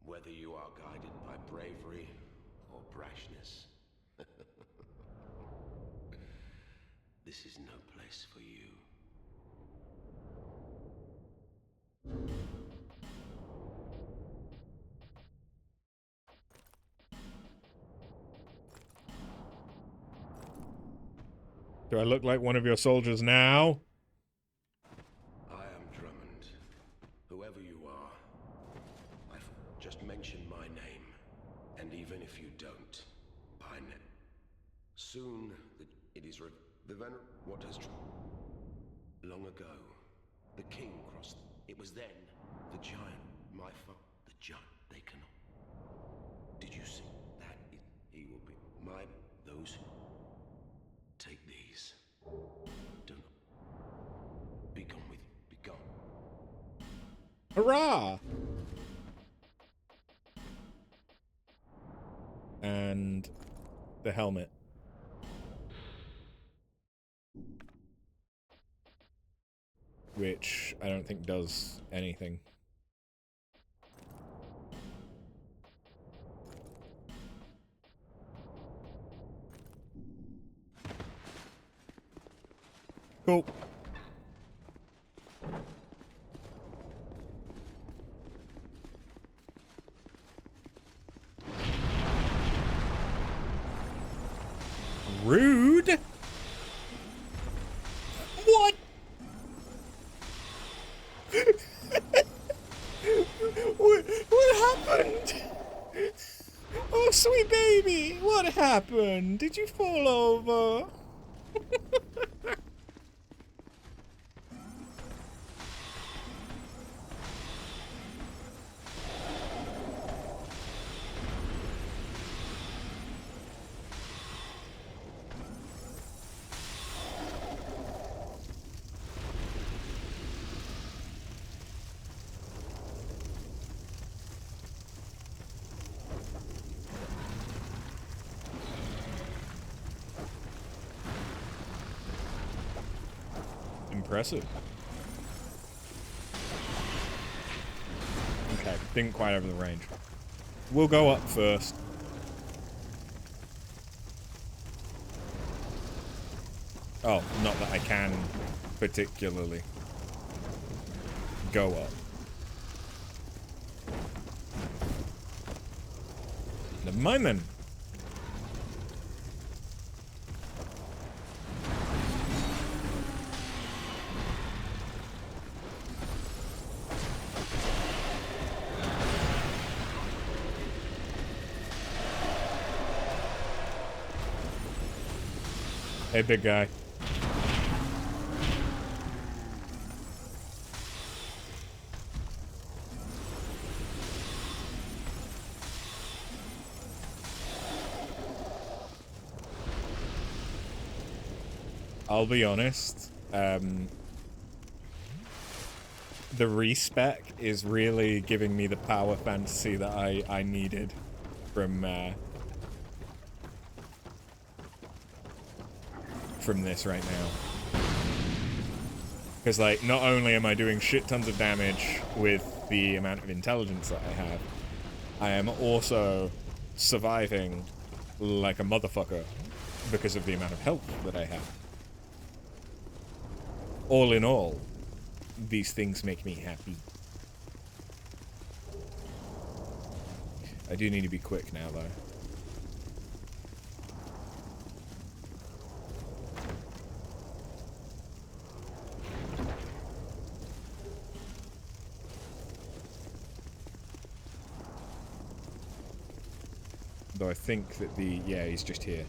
Whether you are guided by bravery or brashness, this is no place for you. Do I look like one of your soldiers now? I am Drummond. Whoever you are, just mention my name. And even if you don't, by name. Soon, it is the vener... What has... Long ago, the king crossed... It was then, the giant, my father... The giant, they cannot... Did you see? That is... He will be... My... Those... Take these. Don't... Be gone with you. Be gone. Hurrah! And the helmet. Which I don't think does anything. Cool. Rude. What? What happened? Oh, sweet baby, what happened? Did you fall over? Impressive. Okay, didn't quite over the range. We'll go up first. Oh, not that I can particularly go up. Never mind then. Hey, big guy. I'll be honest, the respec is really giving me the power fantasy that I needed from this right now. Because, like, not only am I doing shit tons of damage with the amount of intelligence that I have, I am also surviving like a motherfucker because of the amount of health that I have. All in all, these things make me happy. I do need to be quick now, though. Though I think that yeah, he's just here.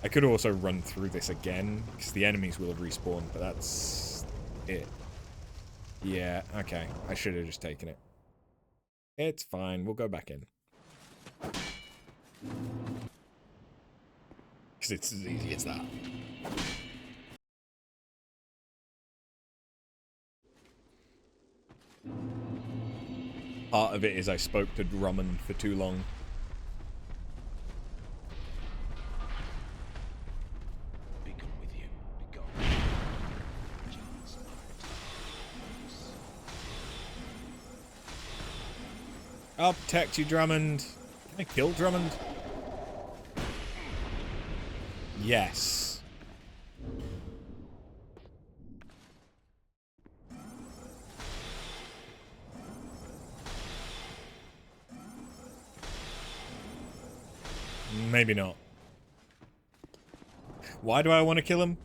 I could also run through this again, because the enemies will have respawned, but that's it. Yeah, okay. I should have just taken it. It's fine, we'll go back in. Because it's as easy as that. Part of it is I spoke to Drummond for too long. Be gone with you. Be gone. I'll protect you, Drummond. Can I kill Drummond? Yes. Maybe not. Why do I want to kill him?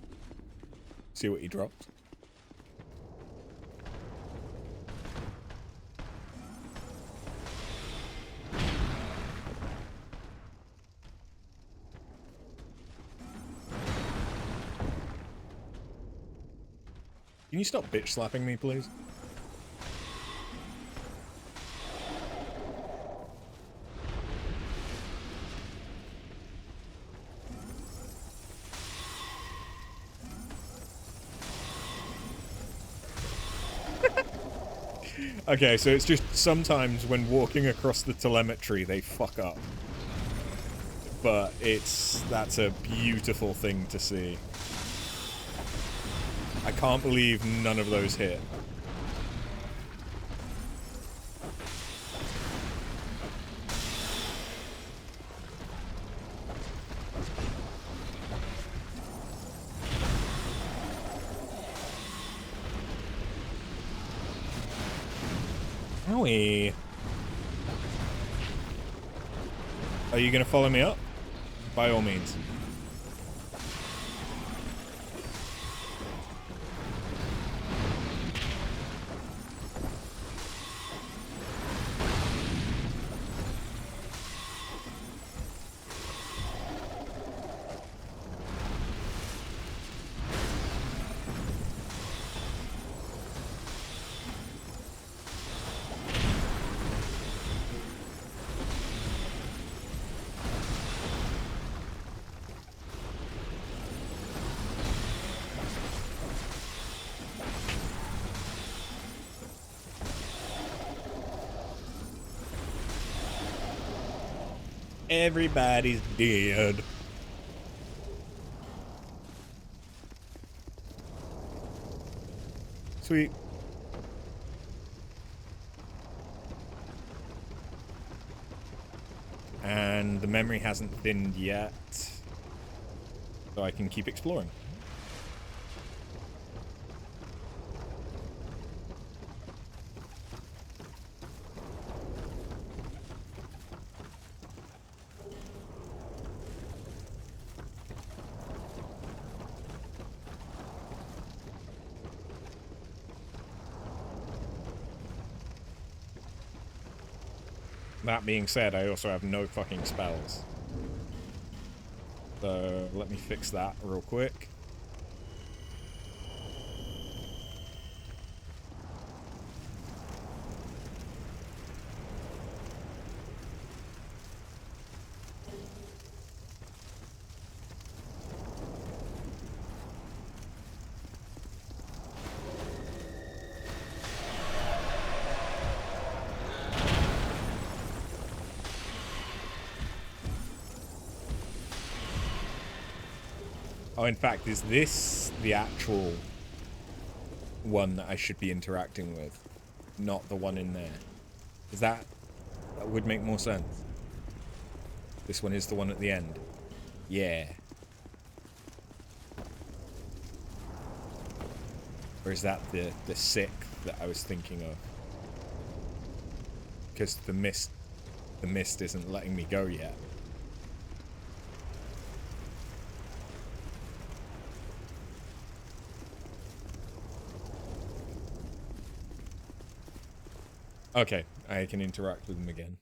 See what he dropped. Can you stop bitch slapping me, please? Okay, so it's just sometimes when walking across the telemetry, they fuck up. But that's a beautiful thing to see. I can't believe none of those hit. Owie. Are you gonna follow me up? By all means. Everybody's dead. Sweet. And the memory hasn't thinned yet, so I can keep exploring. That being said, I also have no fucking spells. So let me fix that real quick. Oh, in fact, is this the actual one that I should be interacting with? Not the one in there. Is that would make more sense. This one is the one at the end. Yeah. Or is that the sick that I was thinking of? Because the mist isn't letting me go yet. Okay, I can interact with them again.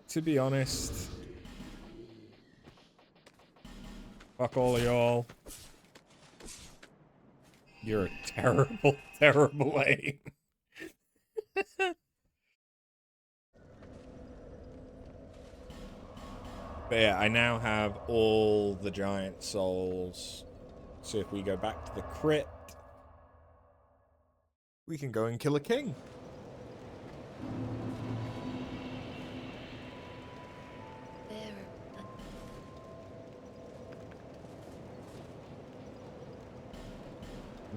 To be honest, fuck all of y'all. You're a terrible, terrible aim. But yeah, I now have all the giant souls. So if we go back to the crypt, we can go and kill a king.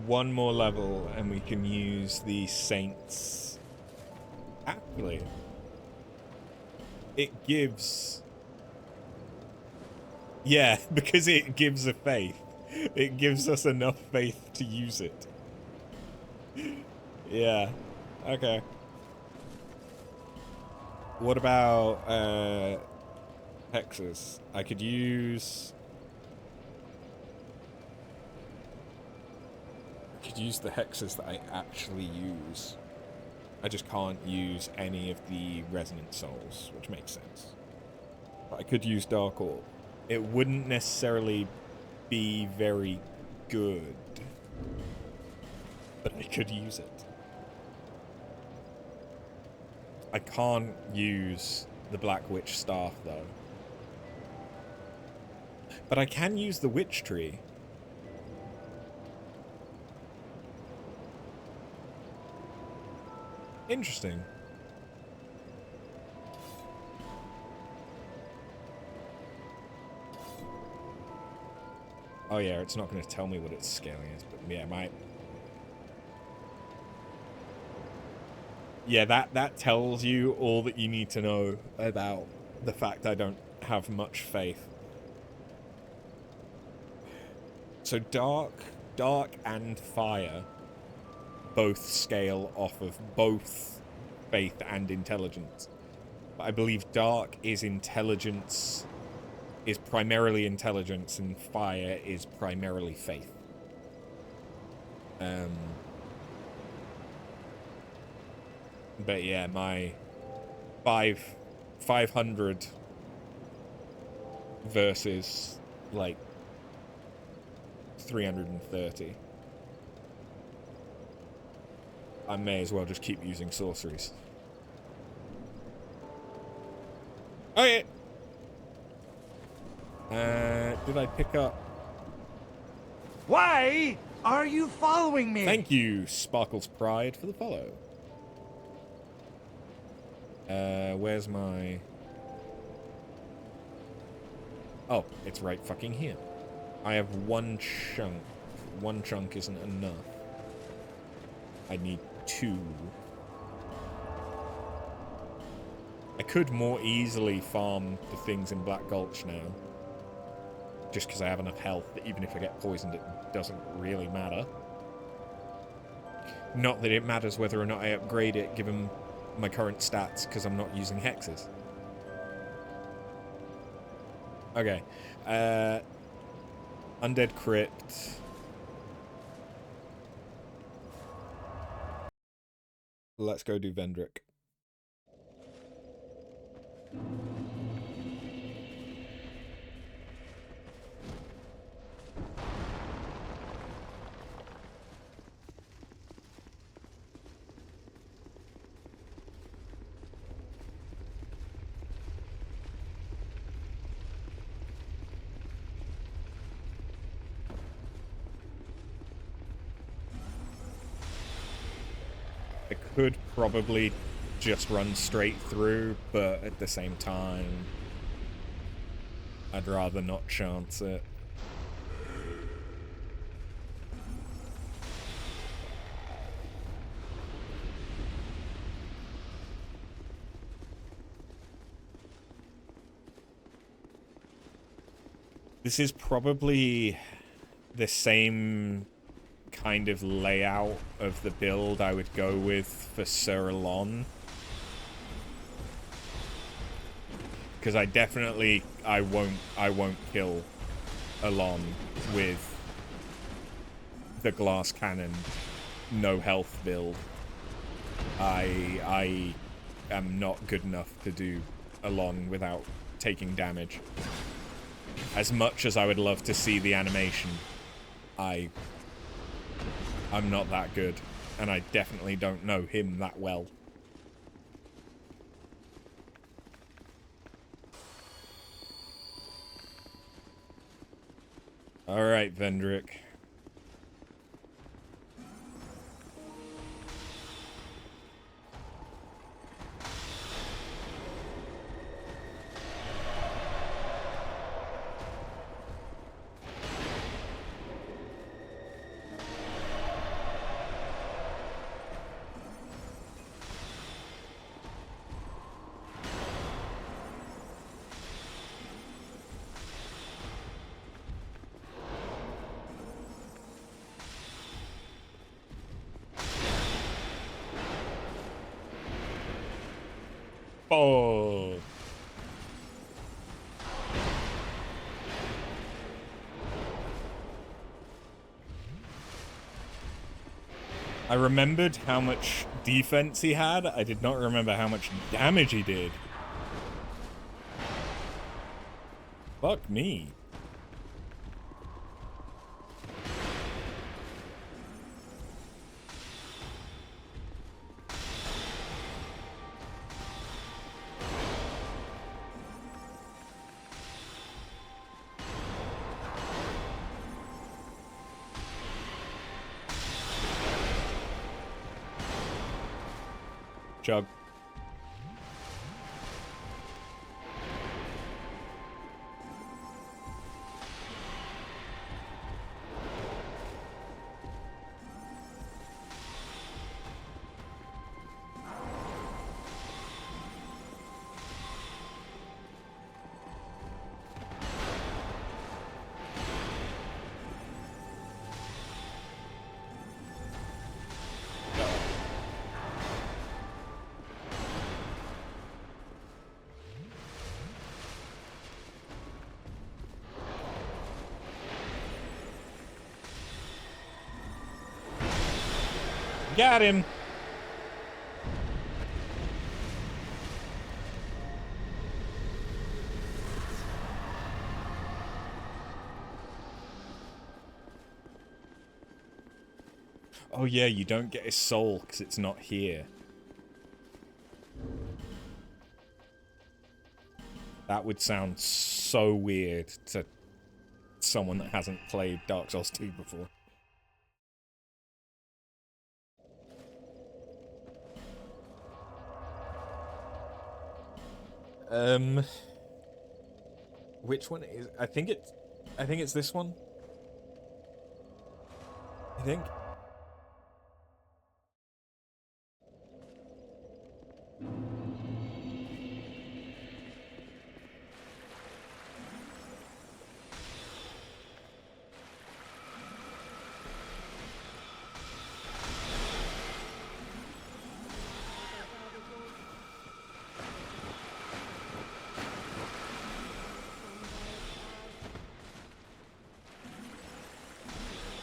One more level and we can use the saints. Actually, it gives... Yeah, because it gives a faith. It gives us enough faith to use it. Yeah. Okay. What about hexes? I could use the hexes that I actually use. I just can't use any of the resonant souls, which makes sense. But I could use Dark Orb. It wouldn't necessarily be very good, but I could use it. I can't use the Black Witch Staff, though. But I can use the Witch Tree. Interesting. Oh yeah, it's not going to tell me what its scaling is, but yeah, yeah, that tells you all that you need to know about the fact I don't have much faith. So dark and fire both scale off of both faith and intelligence. But I believe dark is intelligence, is primarily intelligence, and fire is primarily faith. But yeah, my 500 versus like 330. I may as well just keep using sorceries. Okay. Did I pick up? Why are you following me? Thank you, Sparkle's Pride, for the follow. Where's my... Oh, it's right fucking here. I have one chunk. One chunk isn't enough. I need 2. I could more easily farm the things in Black Gulch now. Just because I have enough health that even if I get poisoned, it doesn't really matter. Not that it matters whether or not I upgrade it, given my current stats, because I'm not using hexes. Okay. Undead Crypt. Let's go do Vendrick. I could probably just run straight through, but at the same time, I'd rather not chance it. This is probably the same kind of layout of the build I would go with for Sir Elon. Because I won't kill Elon with the glass cannon, no health build. I am not good enough to do Elon without taking damage. As much as I would love to see the animation, I'm not that good, and I definitely don't know him that well. Alright, Vendrick. Oh. I remembered how much defense he had. I did not remember how much damage he did. Fuck me. Chug. Got him. Oh yeah, you don't get his soul because it's not here. That would sound so weird to someone that hasn't played Dark Souls 2 before. Which one is? I think it's this one. I think.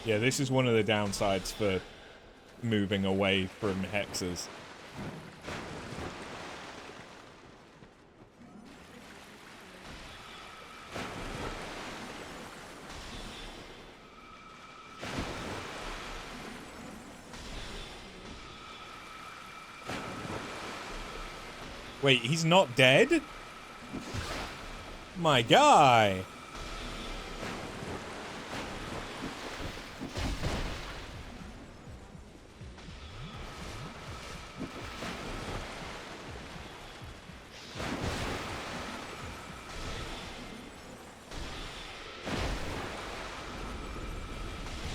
Yeah, this is one of the downsides for moving away from hexes. Wait, he's not dead? My guy!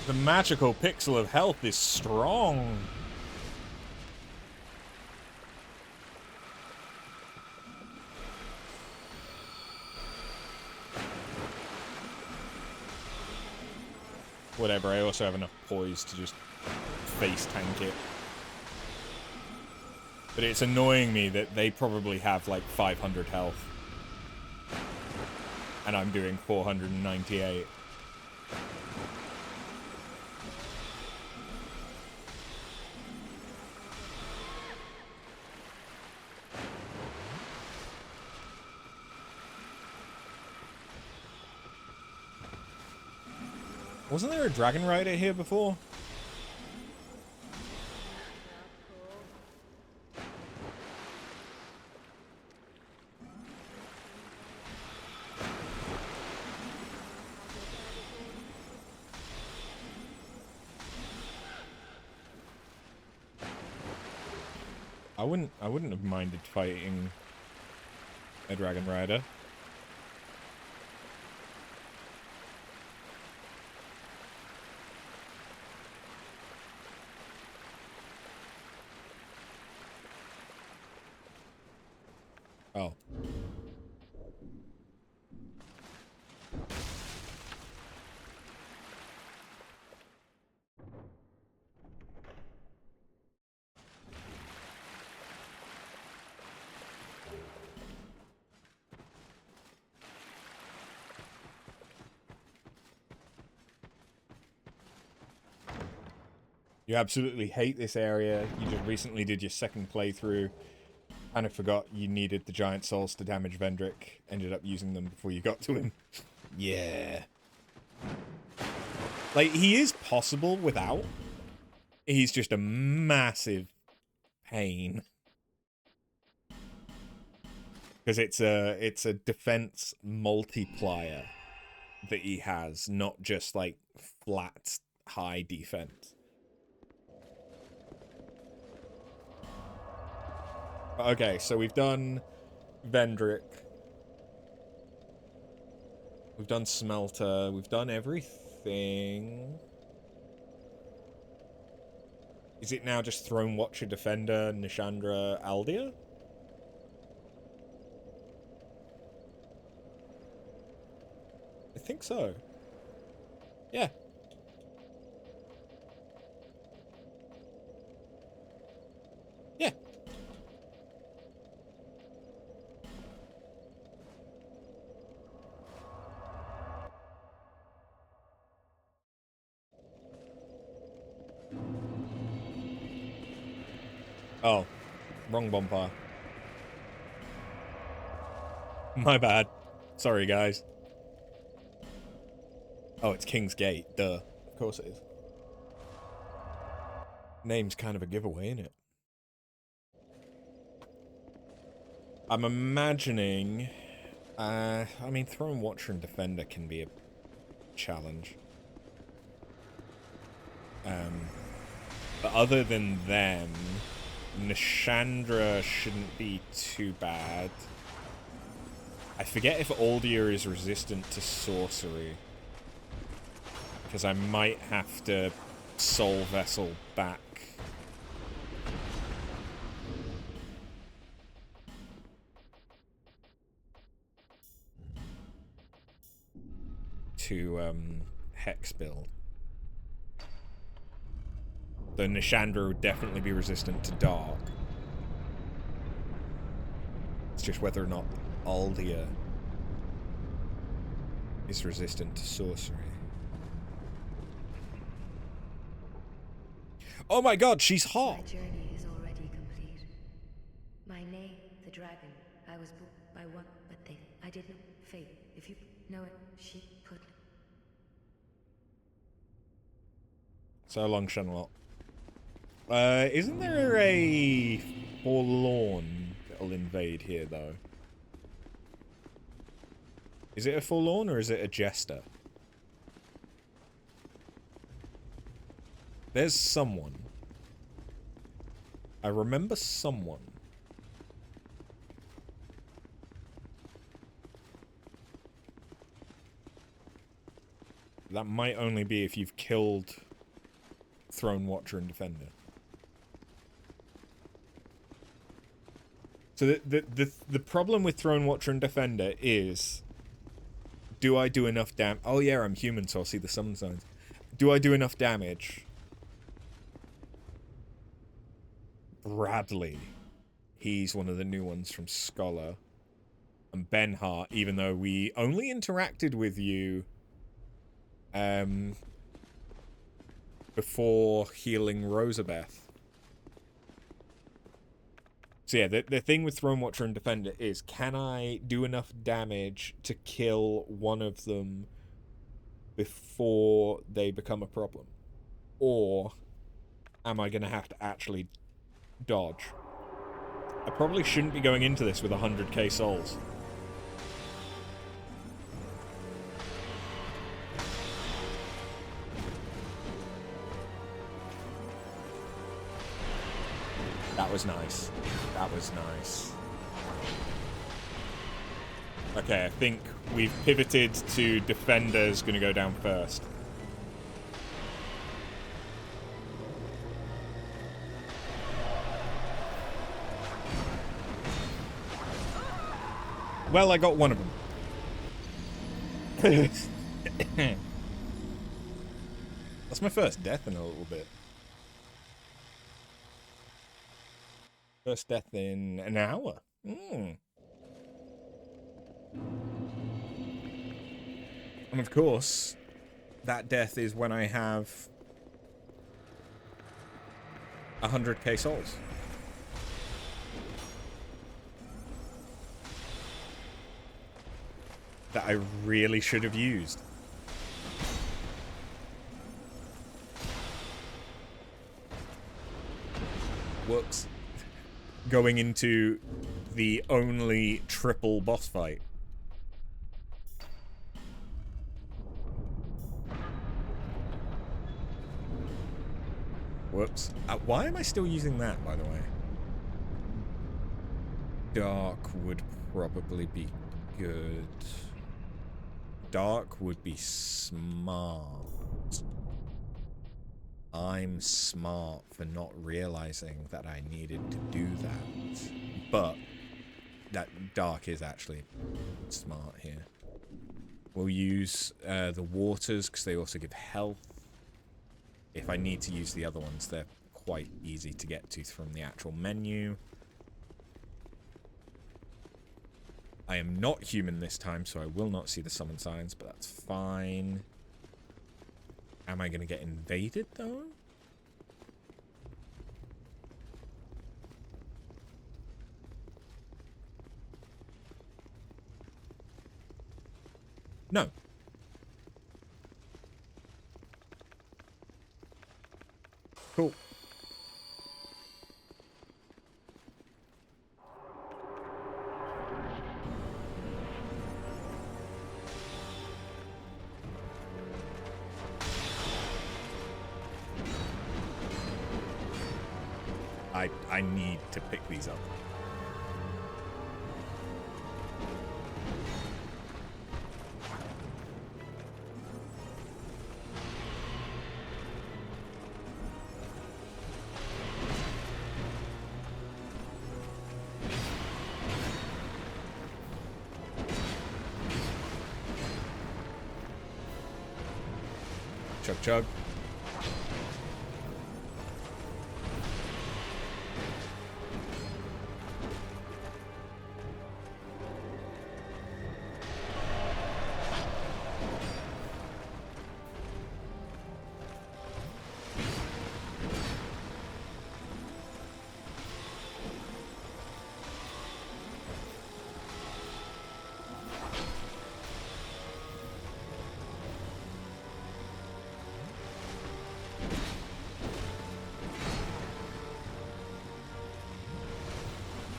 The magical pixel of health is strong. Whatever, I also have enough poise to just face tank it. But it's annoying me that they probably have like 500 health. And I'm doing 498. Wasn't there a dragon rider here before? I wouldn't have minded fighting a dragon rider. Oh. You absolutely hate this area. You just recently did your second playthrough. Kind of forgot you needed the giant souls to damage Vendrick. Ended up using them before you got to him. Yeah. Like, he is possible without. He's just a massive pain. Because it's a defense multiplier that he has, not just like flat high defense. Okay, so we've done Vendrick. We've done Smelter. We've done everything. Is it now just Throne Watcher, Defender, Nishandra, Aldia? I think so. Yeah. Yeah. Oh, wrong bonfire. My bad. Sorry, guys. Oh, it's King's Gate. Duh. Of course it is. Name's kind of a giveaway, isn't it? I'm imagining... I mean, Throne Watcher and Defender can be a challenge. But other than them, Nishandra shouldn't be too bad. I forget if Aldia is resistant to sorcery. Because I might have to Soul Vessel back. To, Hex build. Though Nishandra would definitely be resistant to Dark. It's just whether or not Aldia is resistant to sorcery. Oh my god, she's hot! My journey is already complete. My name, the dragon, I was booked by one, but I did not fate. If you know it, she put. So long, Shenlot. Isn't there a Forlorn that'll invade here, though? Is it a Forlorn or is it a Jester? There's someone. I remember someone. That might only be if you've killed Throne Watcher and Defender. So the problem with Throne Watcher and Defender is, do I do enough damage? Oh yeah, I'm human, so I'll see the summon signs. Do I do enough damage? Bradley. He's one of the new ones from Scholar. And Benhart, even though we only interacted with you before healing Rosabeth. So yeah, the thing with Throne Watcher and Defender is, can I do enough damage to kill one of them before they become a problem? Or am I going to have to actually dodge? I probably shouldn't be going into this with 100k souls. That was nice. That was nice. Okay, I think we've pivoted to Defender's gonna go down first. Well, I got one of them. That's my first death in a little bit. First death in an hour. And of course, that death is when I have 100k souls. That I really should have used. Whoops. Going into the only triple boss fight. Whoops. Why am I still using that, by the way? Dark would probably be good. Dark would be smart. I'm smart for not realizing that I needed to do that. But that dark is actually smart here. We'll use the waters because they also give health. If I need to use the other ones, they're quite easy to get to from the actual menu. I am not human this time, so I will not see the summon signs, but that's fine. Am I going to get invaded, though? No. Cool. I need to pick these up. Chug chug.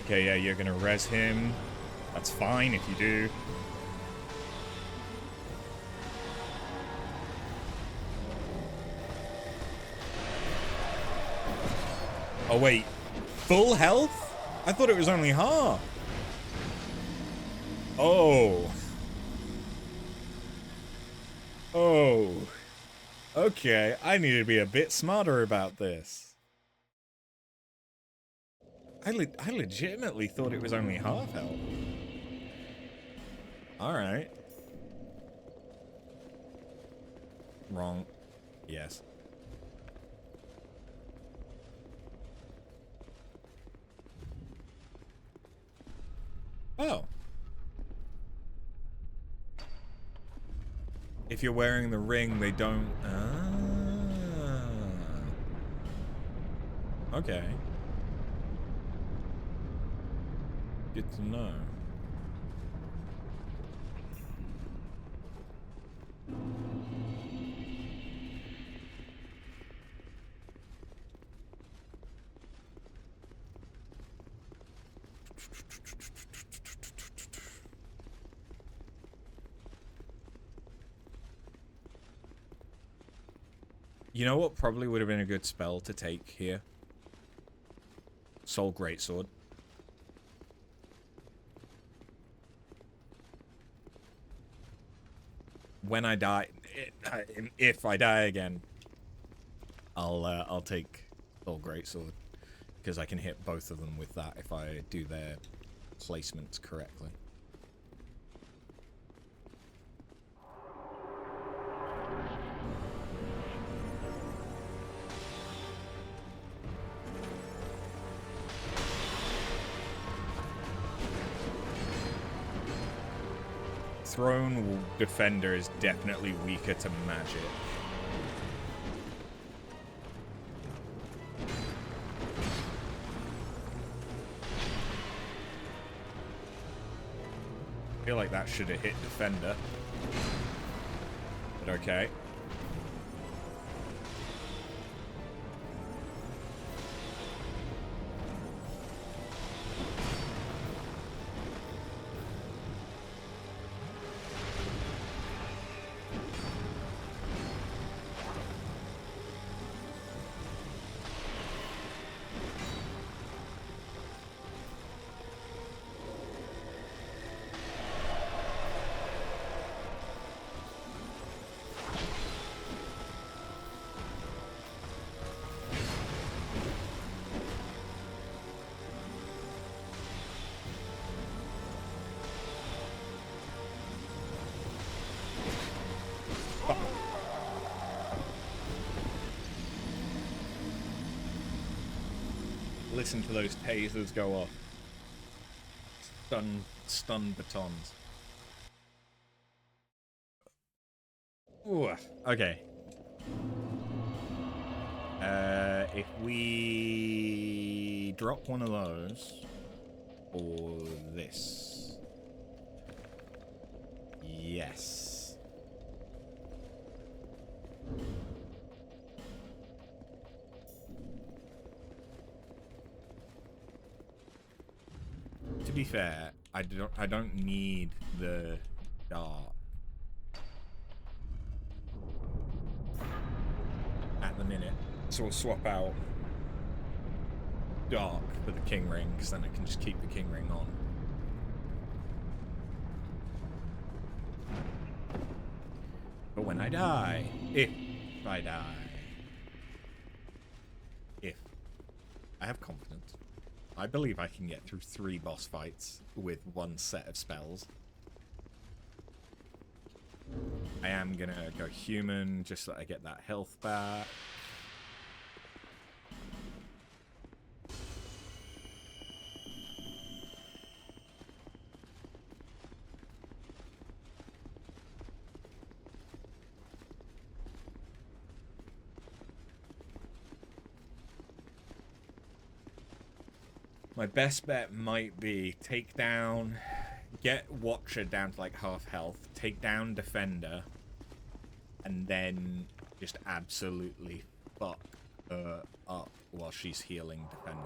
Okay, yeah, you're gonna res him. That's fine if you do. Oh, wait. Full health? I thought it was only half. Oh. Oh. Okay, I need to be a bit smarter about this. I legitimately thought it was only half health. Alright. Wrong. Yes. Oh. If you're wearing the ring, they don't... Ah. Okay. Good to know. You know what probably would have been a good spell to take here? Soul Greatsword. When I die, if I die again, I'll take Soul Greatsword because I can hit both of them with that if I do their placements correctly. Throne Defender is definitely weaker to magic. feel like that should have hit defender. But okay. Listen to those tasers go off. Stun batons. Ooh, okay. If we drop one of those, or this. Yes. To be fair, I don't need the dark at the minute, so we'll swap out dark for the king ring, because then I can just keep the king ring on. But when I die, if I die, if I have confidence, I believe I can get through 3 boss fights with 1 set of spells. I am gonna go human just so I get that health back. My best bet might be take down, get Watcher down to like half health, take down Defender, and then just absolutely fuck her up while she's healing Defender.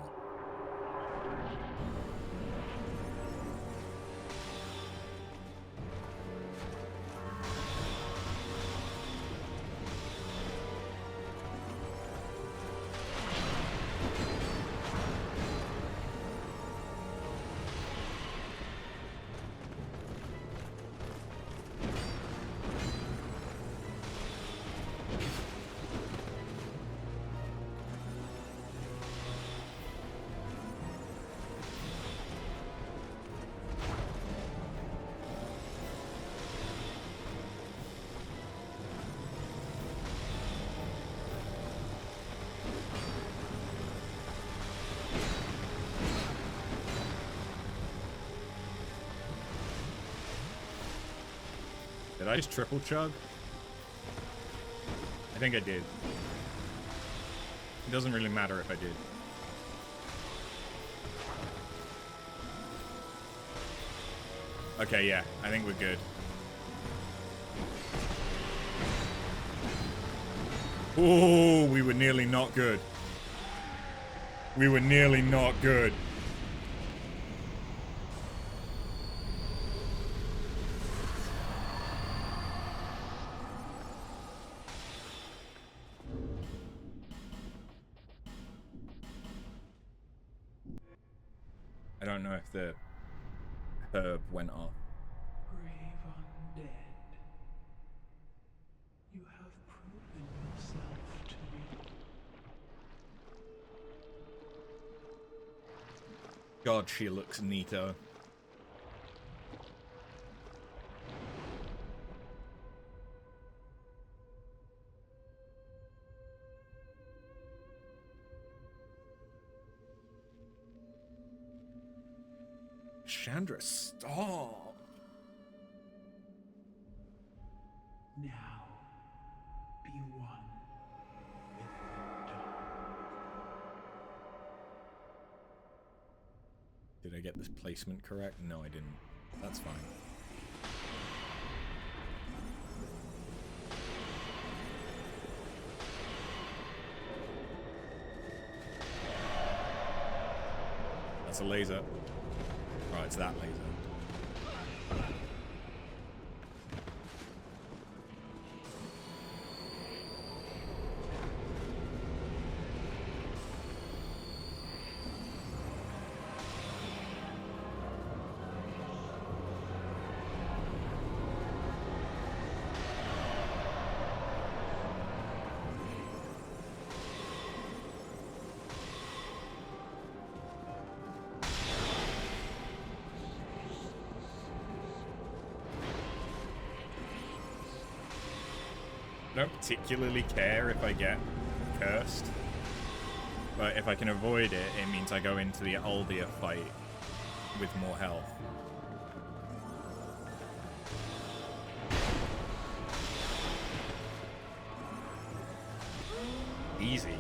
Did I just triple chug? I think I did. It doesn't really matter if I did. Okay, yeah, I think we're good. Oh, we were nearly not good. We were nearly not good. I don't know if the herb went off. Brave undead, you have proven yourself to me. God, she looks neato. Chandra, stop. Now, be one with the dark. Did I get this placement correct? No, I didn't. That's fine. That's a laser. Right, it's that laser. I don't particularly care if I get cursed, but if I can avoid it, it means I go into the Aldia fight with more health. Easy.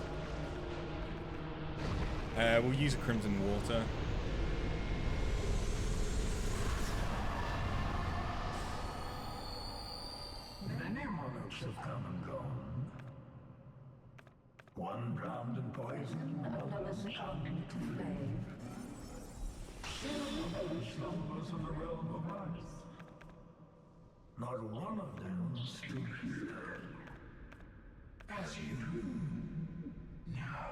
We'll use a Crimson Water. Many monarchs have come and gone. One drowned in poison, another succumbed to flame. Still slumbers in the realm of ice. Not one of them stood here. As you now.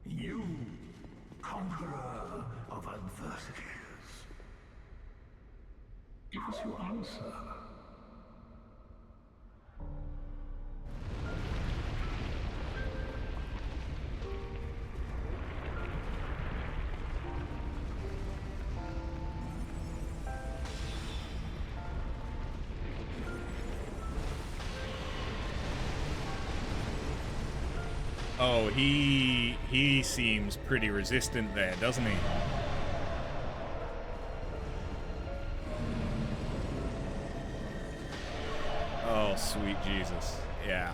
You, conqueror of adversities. Give us your answer. Oh, he seems pretty resistant there, doesn't he? Oh, sweet Jesus. Yeah.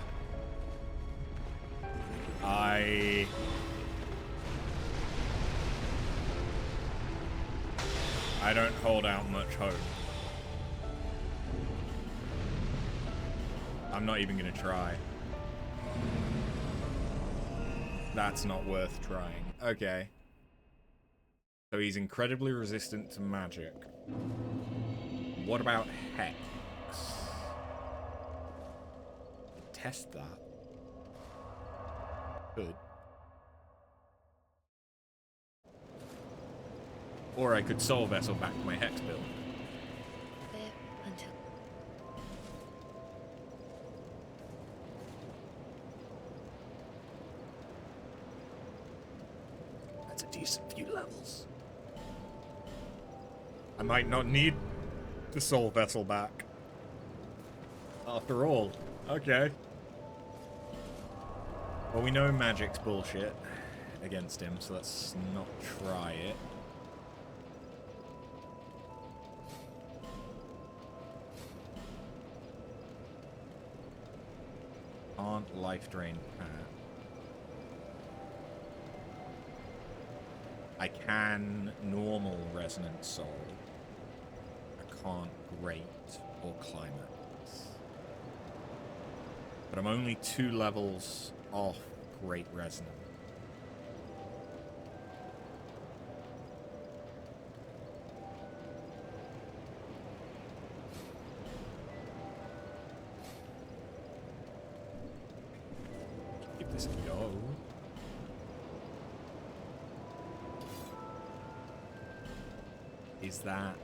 I don't hold out much hope. I'm not even gonna try. That's not worth trying. Okay. So he's incredibly resistant to magic. What about Hex? Test that. Good. Or I could Soul Vessel back to my Hex build. There until... That's a decent few levels. I might not need the Soul Vessel back. After all. Okay. Well, we know magic's bullshit against him, so let's not try it. Can't life drain Pat. I can normal Resonant Soul. I can't Great or Climax. But I'm only 2 levels off Great Resonant. Give this a go. Is that...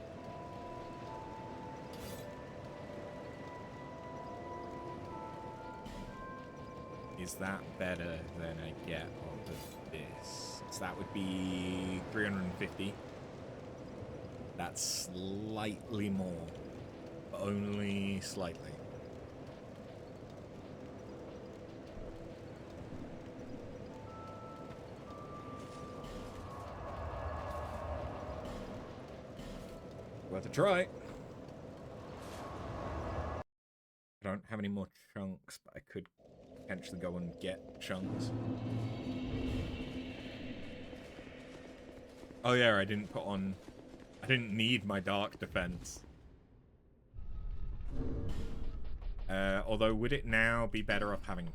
Is that better than I get out of this? So that would be 350. That's slightly more, but only slightly. Worth a try. I don't have any more chunks, but I could potentially go and get chunks. Oh yeah, I didn't need my dark defense. Although, would it now be better off having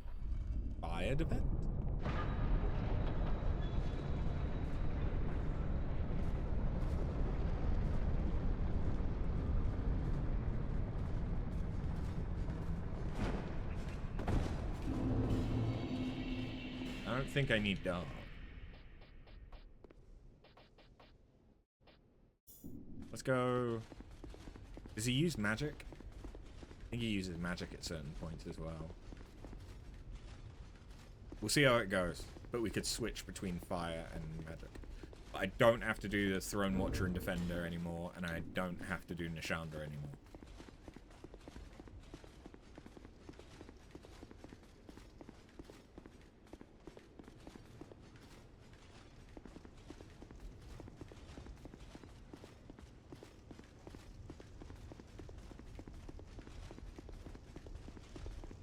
fire defense? don't think I need dark. Let's go... Does he use magic? I think he uses magic at certain points as well. We'll see how it goes. But we could switch between fire and magic. I don't have to do the Throne Watcher and Defender anymore, and I don't have to do Nishanda anymore.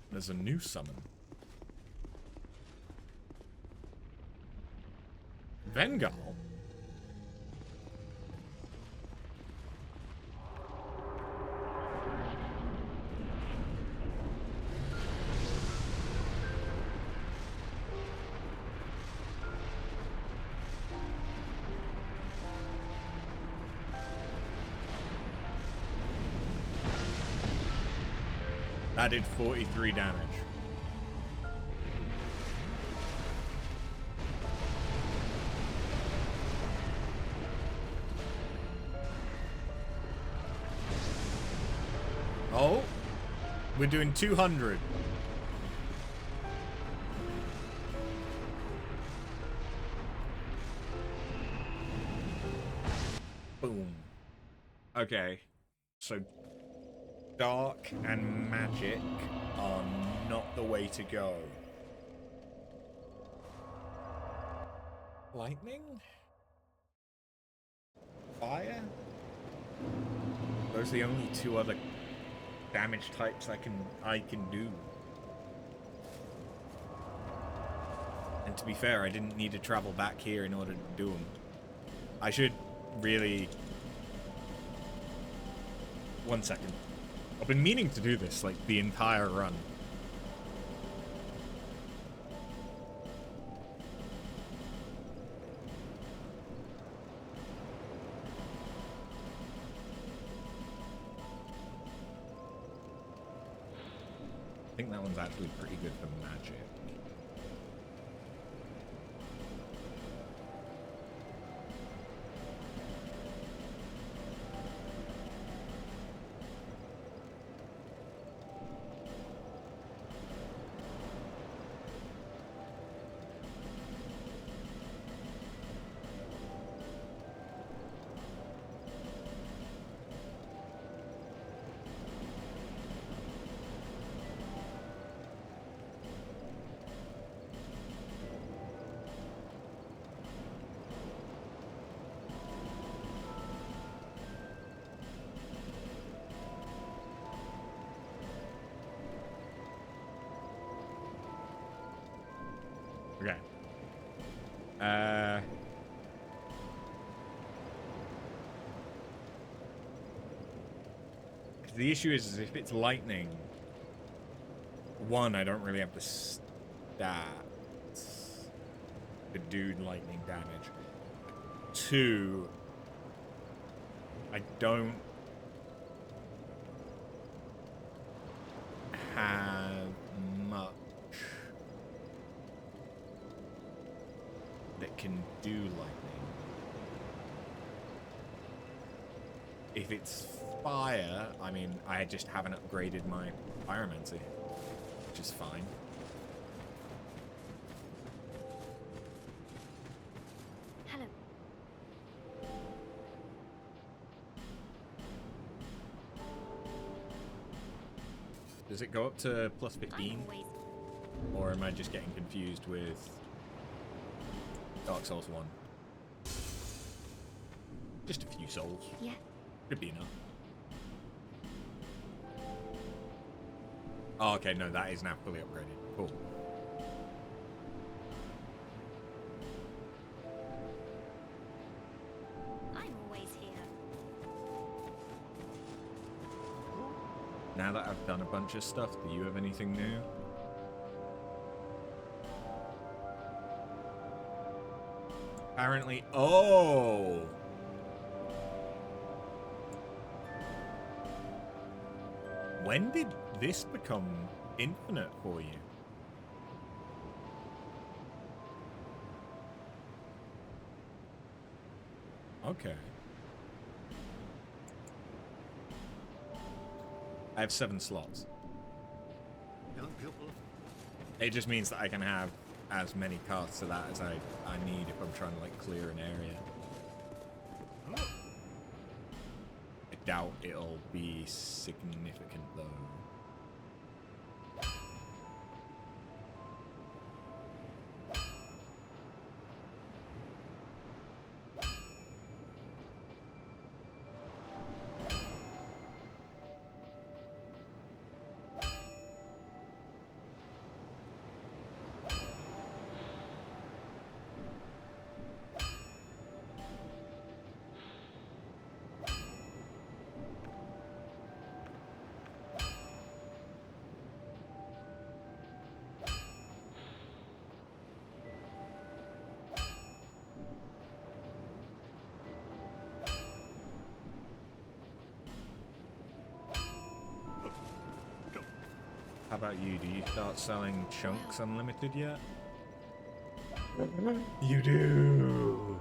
There's a new summon. Vengal? That did 43 damage. Oh, we're doing 200. Boom. Okay, so dark and magic are not the way to go. Lightning? Fire? Those are the only two other damage types I can do. And to be fair, I didn't need to travel back here in order to do them. I should really... One second. I've been meaning to do this, like, the entire run. I think that one's actually pretty good for magic. Okay. The issue is if it's lightning, one, I don't really have the stats to do lightning damage. Two, I don't have much that can do lightning. If it's fire, I mean, I just haven't upgraded my pyromancy, which is fine. Hello. Does it go up to plus 15? Or am I just getting confused with Dark Souls 1? Just a few souls. Yeah. Could be enough. Oh, okay, no, that is now fully upgraded. Cool. I'm always here. Now that I've done a bunch of stuff, do you have anything new? Apparently, oh! When did this become infinite for you? Okay. I have 7 slots. Young people. It just means that I can have as many cards to that as I need if I'm trying to, like, clear an area. I doubt it'll be significant, though. How about you? Do you start selling chunks unlimited yet? You do!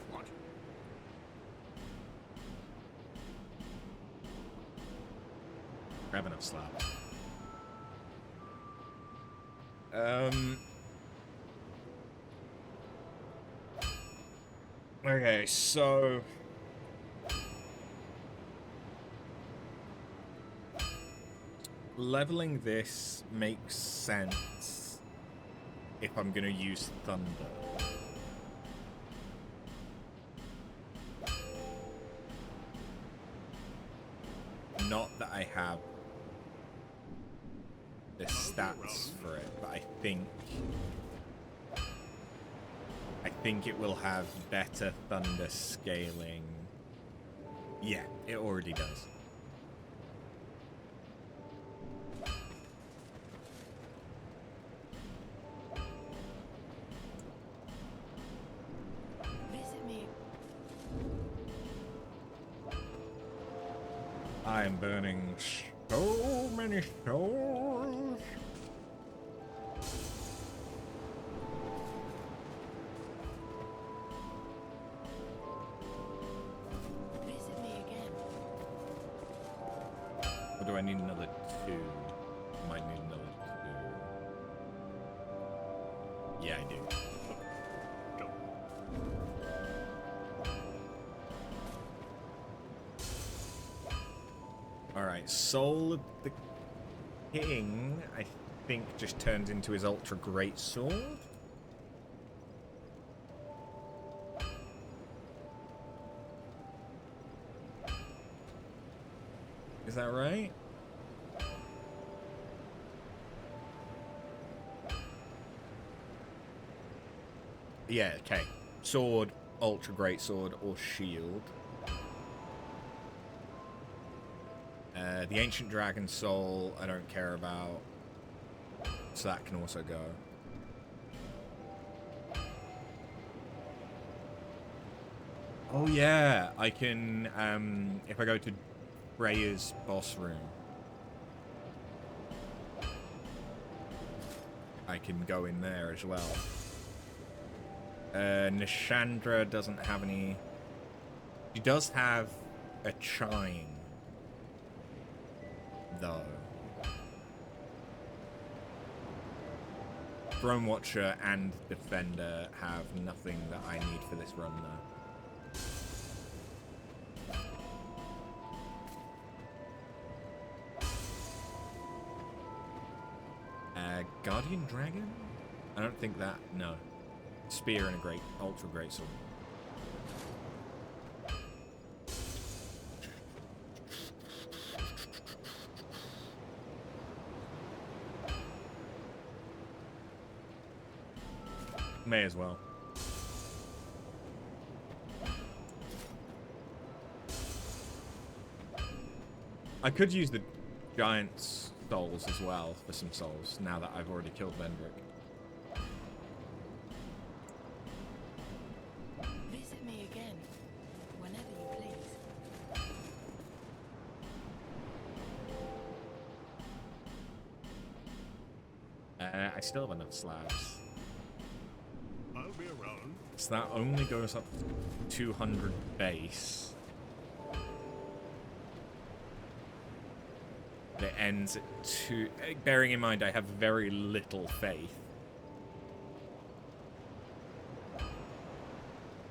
What? Grab enough slabs. Okay, so leveling this makes sense if I'm gonna use thunder. Not that I have the stats for it, but I think it will have better thunder scaling. Yeah, it already does. Visit me. I am burning so many souls. Visit me again. Or do I need another 2? Might need another 2. Yeah, I do. Alright, Soul of the King, I think, just turns into his Ultra Great Sword. Is that right? Yeah, okay. Sword, Ultra Great Sword, or Shield. The Ancient Dragon Soul, I don't care about. So that can also go. Oh yeah, I can, if I go to Freya's boss room, I can go in there as well. Nishandra doesn't have any. She does have a chime, though. Throne Watcher and Defender have nothing that I need for this run, though. Guardian Dragon? I don't think that. No. Spear and a ultra great sword. May as well. I could use the giant's souls as well for some souls, now that I've already killed Vendrick. Visit me again, whenever you please. I still have enough slabs. I'll be around. So that only goes up to 200 base. It ends at 2... Bearing in mind I have very little faith.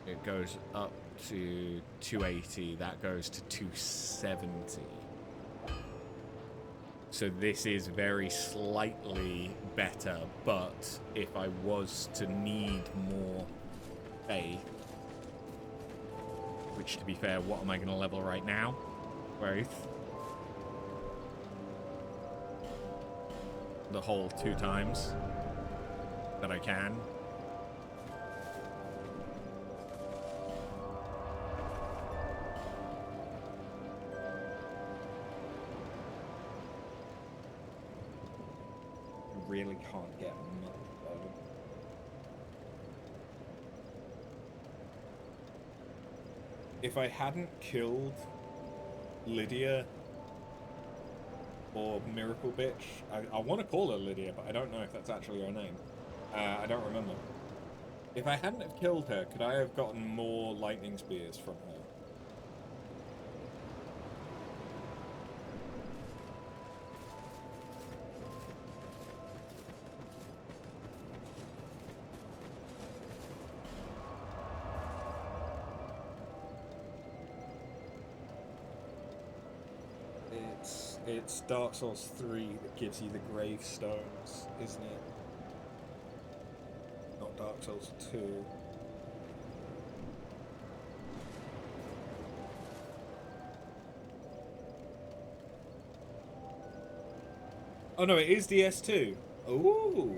It goes up to 280. That goes to 270. So this is very slightly better, but if I was to need more faith, which to be fair, what am I going to level right now? Growth. The whole 2 times that I can. Really can't get much better. If I hadn't killed Lydia or Miracle Bitch, I want to call her Lydia, but I don't know if that's actually her name. I don't remember. If I hadn't have killed her, could I have gotten more lightning spears from her? It's Dark Souls 3 that gives you the gravestones, isn't it? Not Dark Souls 2. Oh no, it is DS2. Ooh.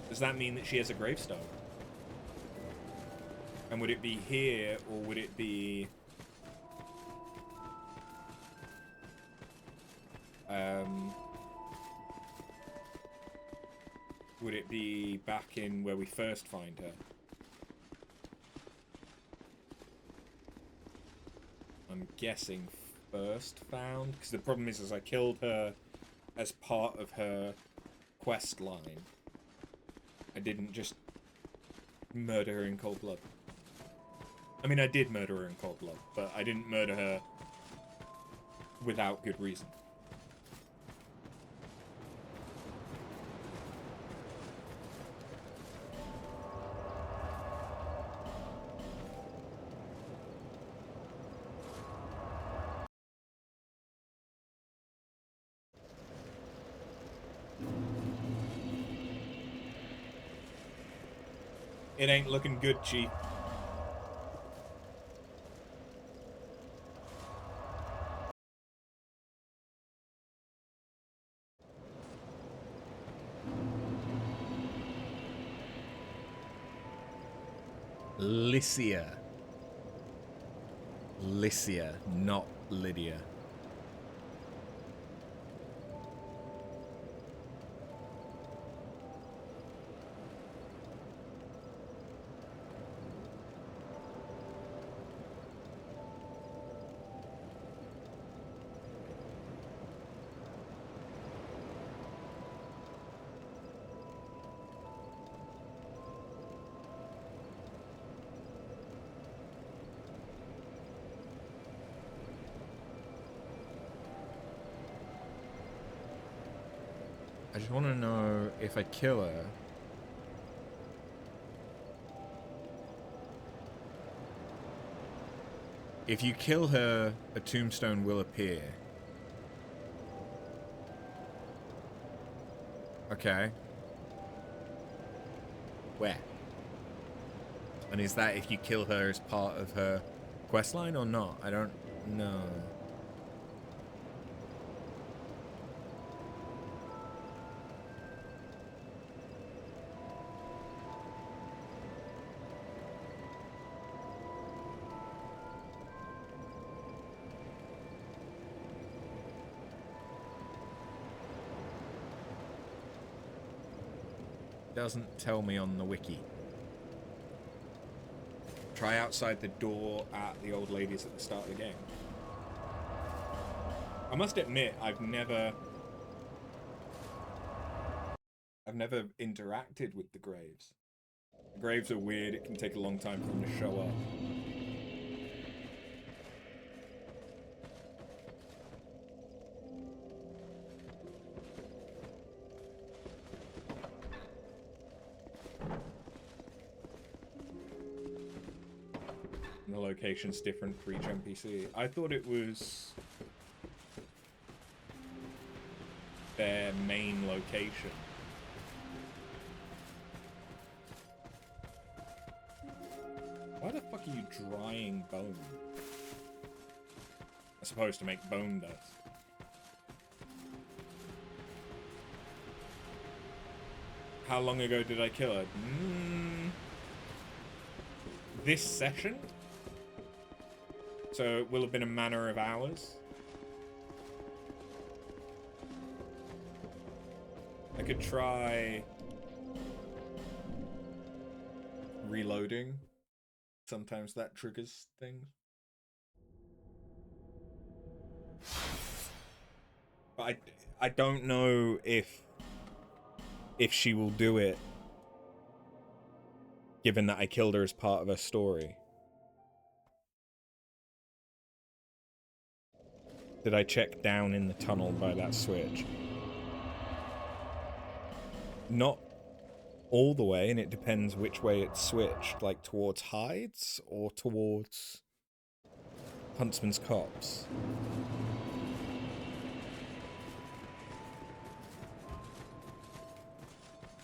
Does that mean that she has a gravestone? And would it be here, or would it be... would it be back in where we first find her? I'm guessing first found, because the problem is I killed her as part of her quest line. I didn't just murder her in cold blood. I mean, I did murder her in cold blood, but I didn't murder her without good reason. It ain't looking good, Chief. Lycia. Lycia, not Lydia. I just want to know if I kill her. If you kill her, a tombstone will appear. Okay. Where? And is that if you kill her as part of her questline or not? I don't know. Doesn't tell me on the wiki. Try outside the door at the old ladies at the start of the game. I must admit, I've never I've never interacted with the graves. The graves are weird. It can take a long time for them to show up. And the location's different for each NPC. I thought it was their main location. Why the fuck are you drying bone? I'm supposed to make bone dust. How long ago did I kill her? This session? So it will have been a matter of hours. I could try reloading. Sometimes that triggers things. But I don't know if she will do it, given that I killed her as part of her story. Did I check down in the tunnel by that switch? Not all the way, and it depends which way it's switched, like towards Hides or towards Huntsman's Copse.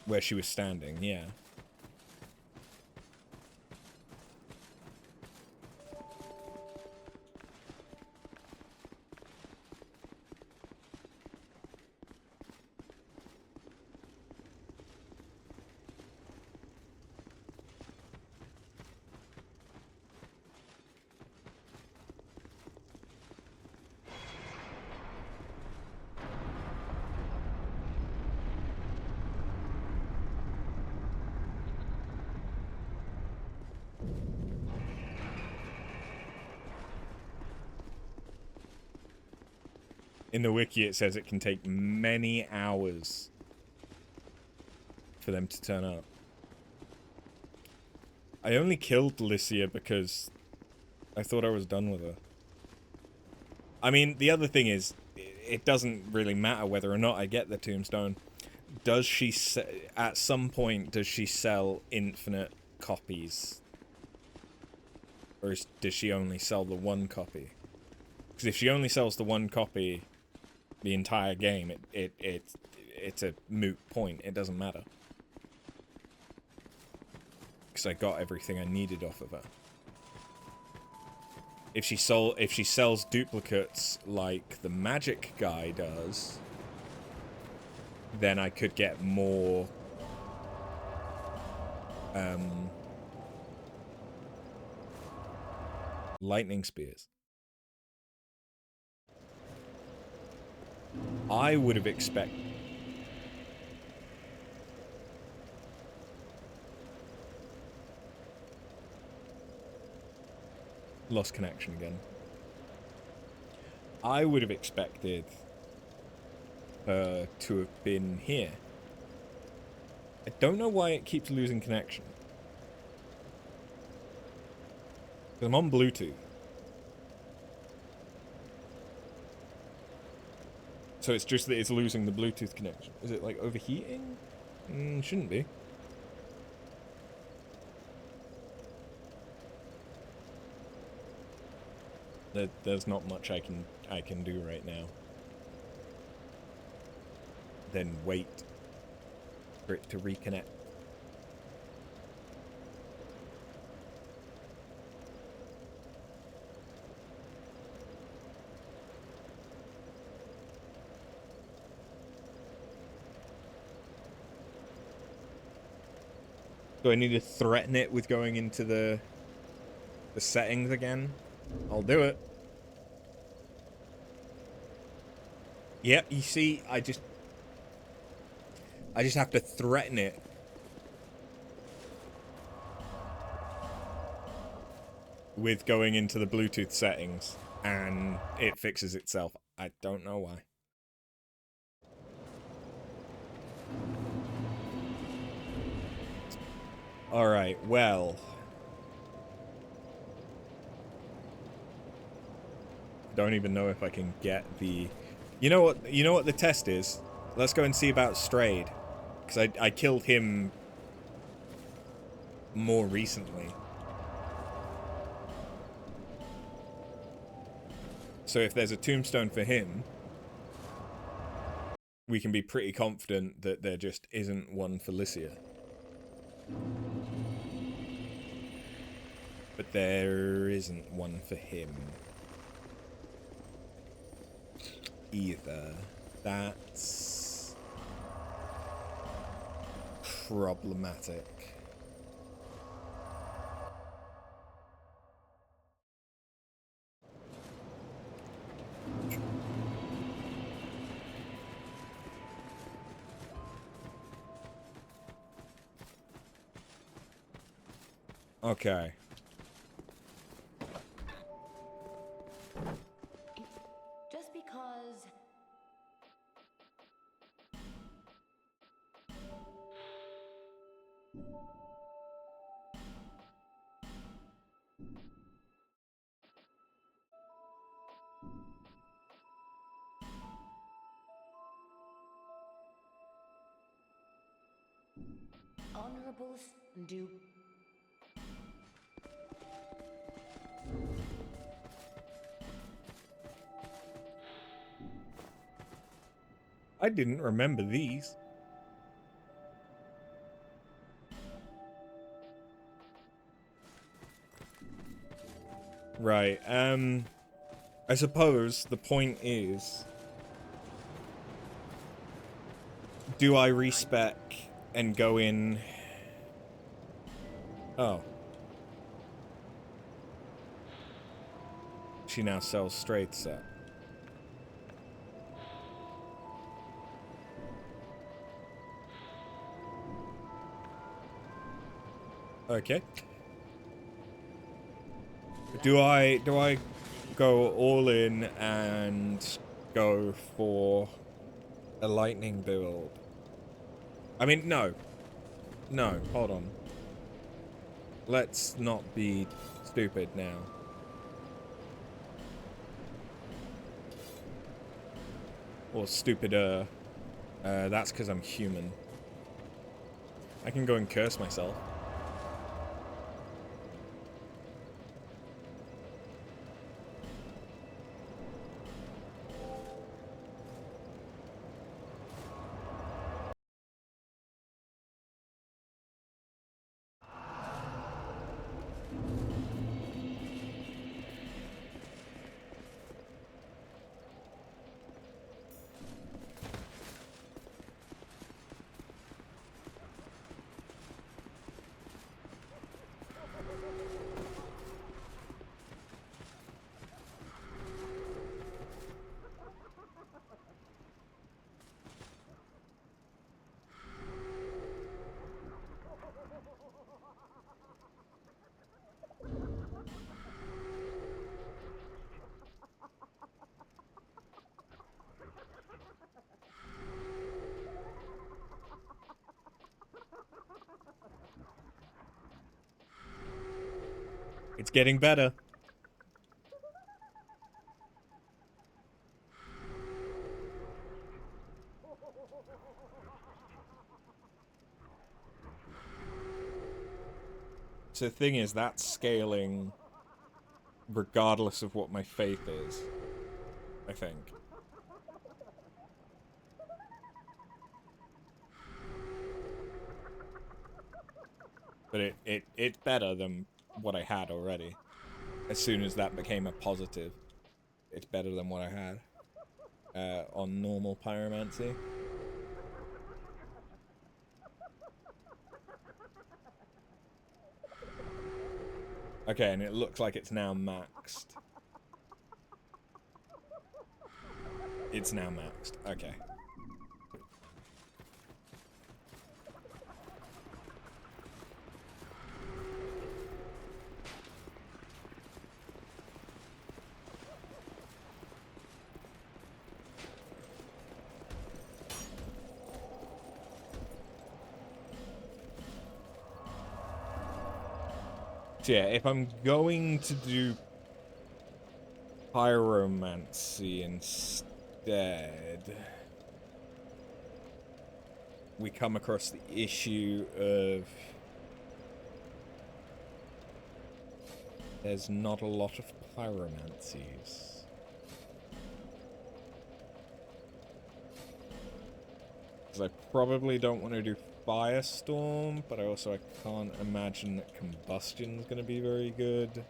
Where she was standing, yeah. In the wiki, it says it can take many hours for them to turn up. I only killed Lycia because I thought I was done with her. I mean, the other thing is, it doesn't really matter whether or not I get the tombstone. Does she, at some point, does she sell infinite copies? Or does she only sell the one copy? Because if she only sells the one copy the entire game, it's a moot point. It doesn't matter. Because I got everything I needed off of her. If she sells duplicates like the magic guy does, then I could get more lightning spears. I would have expected... Lost connection again. I would have expected her to have been here. I don't know why it keeps losing connection. I'm on Bluetooth. So it's just that it's losing the Bluetooth connection. Is it like overheating? Shouldn't be. There's not much I can do right now. Then wait for it to reconnect. Do I need to threaten it with going into the settings again? I'll do it. Yep, you see, I just have to threaten it. With going into the Bluetooth settings, and it fixes itself. I don't know why. Alright, well. Don't even know if I can get the... You know what the test is? Let's go and see about Strayed. Because I killed him more recently. So if there's a tombstone for him, we can be pretty confident that there just isn't one for Lycia. But there isn't one for him either. That's problematic. Okay. Just because... Honorables do... I didn't remember these. Right, I suppose the point is, do I respec and go in... Oh. She now sells straight set. Okay. Do I go all in and go for a lightning build? I mean, no. No, hold on. Let's not be stupid now. Or stupider. That's because I'm human. I can go and curse myself. It's getting better. So the thing is, that's scaling regardless of what my faith is, I think. But it's better than what I had already. As soon as that became a positive, it's better than what I had on normal pyromancy. Okay, and it looks like it's now maxed. It's now maxed. Okay. So yeah, if I'm going to do pyromancy instead, we come across the issue of there's not a lot of pyromancies. Because I probably don't want to do Firestorm, but I can't imagine that Combustion's going to be very good.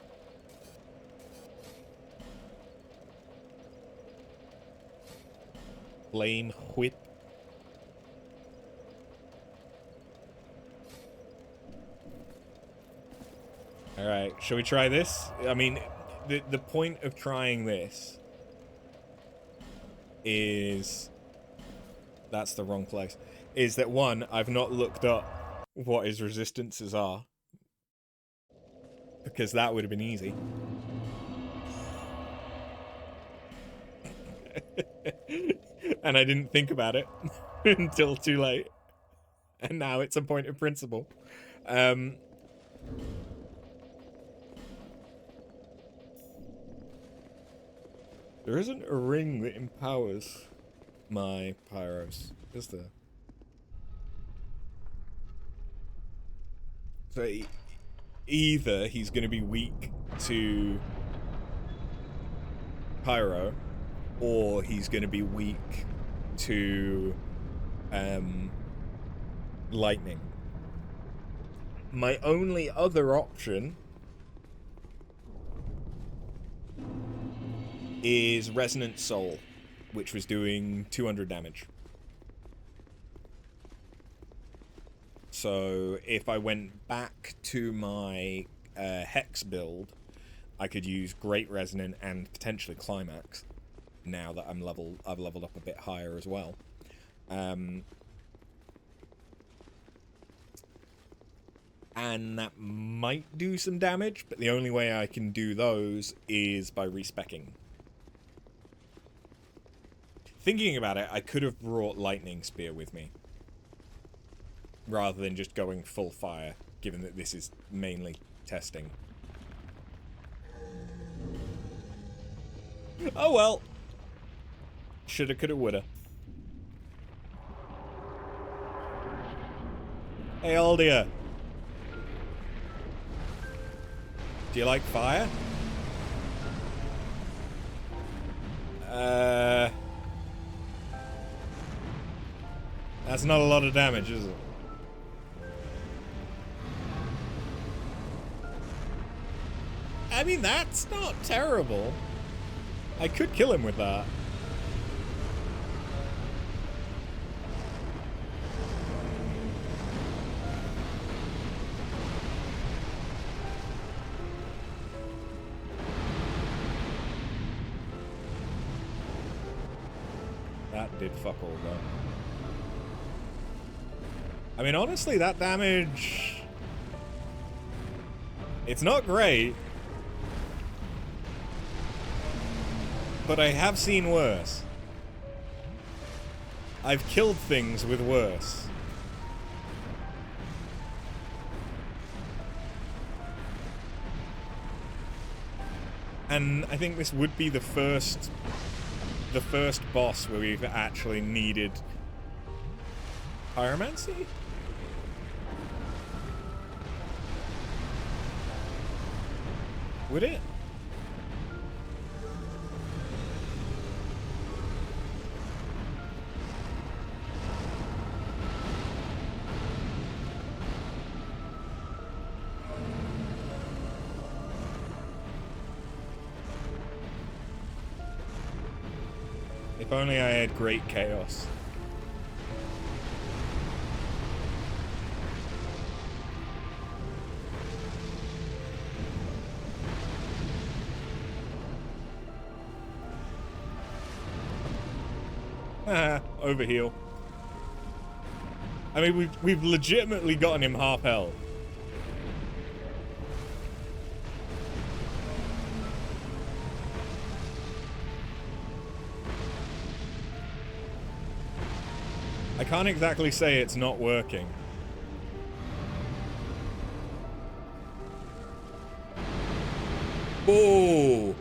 Flame Whip. Alright, shall we try this? I mean, the point of trying this is... That's the wrong place. Is that, one, I've not looked up what his resistances are. Because that would have been easy. And I didn't think about it until too late. And now it's a point of principle. There isn't a ring that empowers my pyros, is there? So either he's going to be weak to pyro, or he's going to be weak to lightning. My only other option is Resonant Soul, which was doing 200 damage. So if I went back to my Hex build, I could use Great Resonant and potentially Climax. Now that I've leveled up a bit higher as well. And that might do some damage, but the only way I can do those is by respecking. Thinking about it, I could have brought Lightning Spear with me, rather than just going full fire, given that this is mainly testing. Oh well. Shoulda, coulda, woulda. Hey, Aldia. Do you like fire? That's not a lot of damage, is it? I mean, that's not terrible. I could kill him with that. That did fuck all though. I mean, honestly, that damage... It's not great. But I have seen worse. I've killed things with worse. And I think this would be the first boss where we've actually needed pyromancy? Would it? If only I had Great Chaos. Overheal. I mean, we've legitimately gotten him half health. I can't exactly say it's not working. Oh!